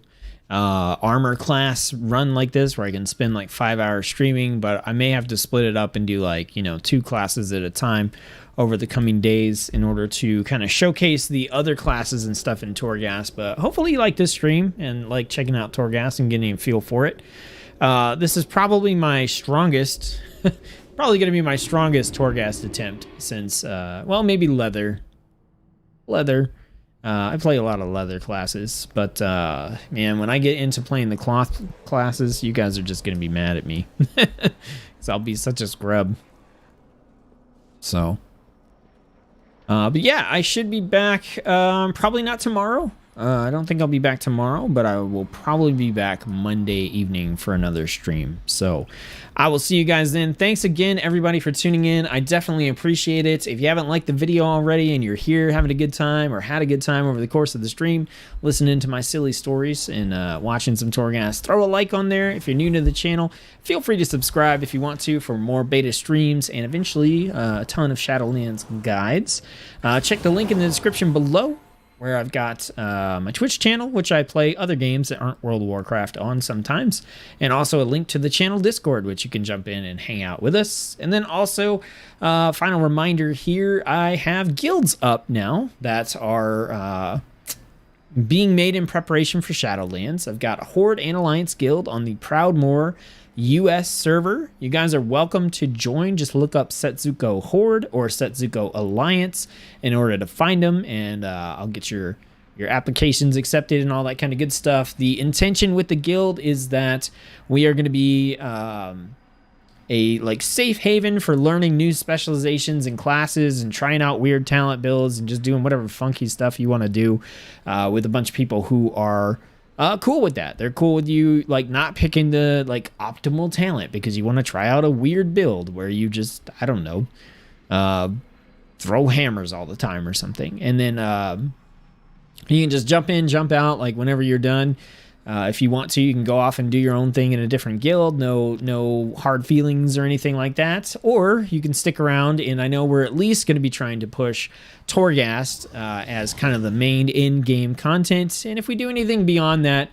armor class run like this where I can spend like 5 hours streaming, but I may have to split it up and do like, 2 classes at a time over the coming days in order to kind of showcase the other classes and stuff in Torghast. But hopefully you like this stream and like checking out Torghast and getting a feel for it. This is probably my strongest, probably going to be my strongest Torghast attempt since, well, maybe Leather. I play a lot of leather classes, but man, when I get into playing the cloth classes, you guys are just going to be mad at me. Because I'll be such a scrub. So. But yeah, I should be back, probably not tomorrow. I don't think I'll be back tomorrow, but I will probably be back Monday evening for another stream. So I will see you guys then. Thanks again, everybody, for tuning in. I definitely appreciate it. If you haven't liked the video already and you're here having a good time or had a good time over the course of the stream, listening to my silly stories and watching some Torghast, throw a like on there. If you're new to the channel, feel free to subscribe if you want to for more beta streams and eventually a ton of Shadowlands guides. Check the link in the description below, where I've got my Twitch channel, which I play other games that aren't World of Warcraft on sometimes, and also a link to the channel Discord, which you can jump in and hang out with us. And then also, final reminder here, I have guilds up now that are being made in preparation for Shadowlands. I've got a Horde and Alliance guild on the Proudmoore US server. You guys are welcome to join. Just look up Tsetzuko Horde or Tsetzuko Alliance in order to find them, and I'll get your applications accepted and all that kind of good stuff. The intention with the guild is that we are going to be a like safe haven for learning new specializations and classes and trying out weird talent builds and just doing whatever funky stuff you want to do with a bunch of people who are cool with that. They're cool with you like not picking the like optimal talent because you want to try out a weird build where you just, I don't know, throw hammers all the time or something. And then You can just jump in, jump out, like whenever you're done. If you want to, you can go off and do your own thing in a different guild. No hard feelings or anything like that. Or you can stick around, and I know we're at least going to be trying to push Torghast as kind of the main in-game content. And if we do anything beyond that,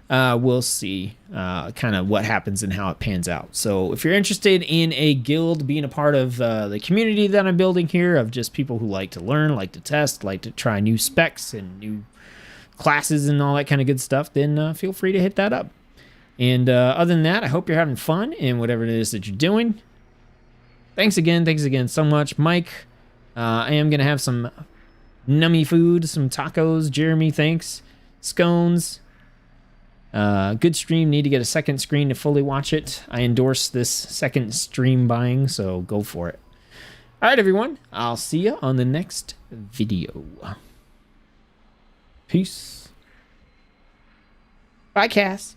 we'll see kind of what happens and how it pans out. So if you're interested in a guild, being a part of the community that I'm building here, of just people who like to learn, like to test, like to try new specs and new classes and all that kind of good stuff, then feel free to hit that up. And other than that, I hope you're having fun in whatever it is that you're doing. Thanks again so much, Mike. I am gonna have some nummy food, some tacos. Jeremy, thanks. Scones. Good stream. Need to get a second screen to fully watch it. I endorse this second stream buying, so go for it. All right, everyone. I'll see you on the next video. Peace. Bye, Cass.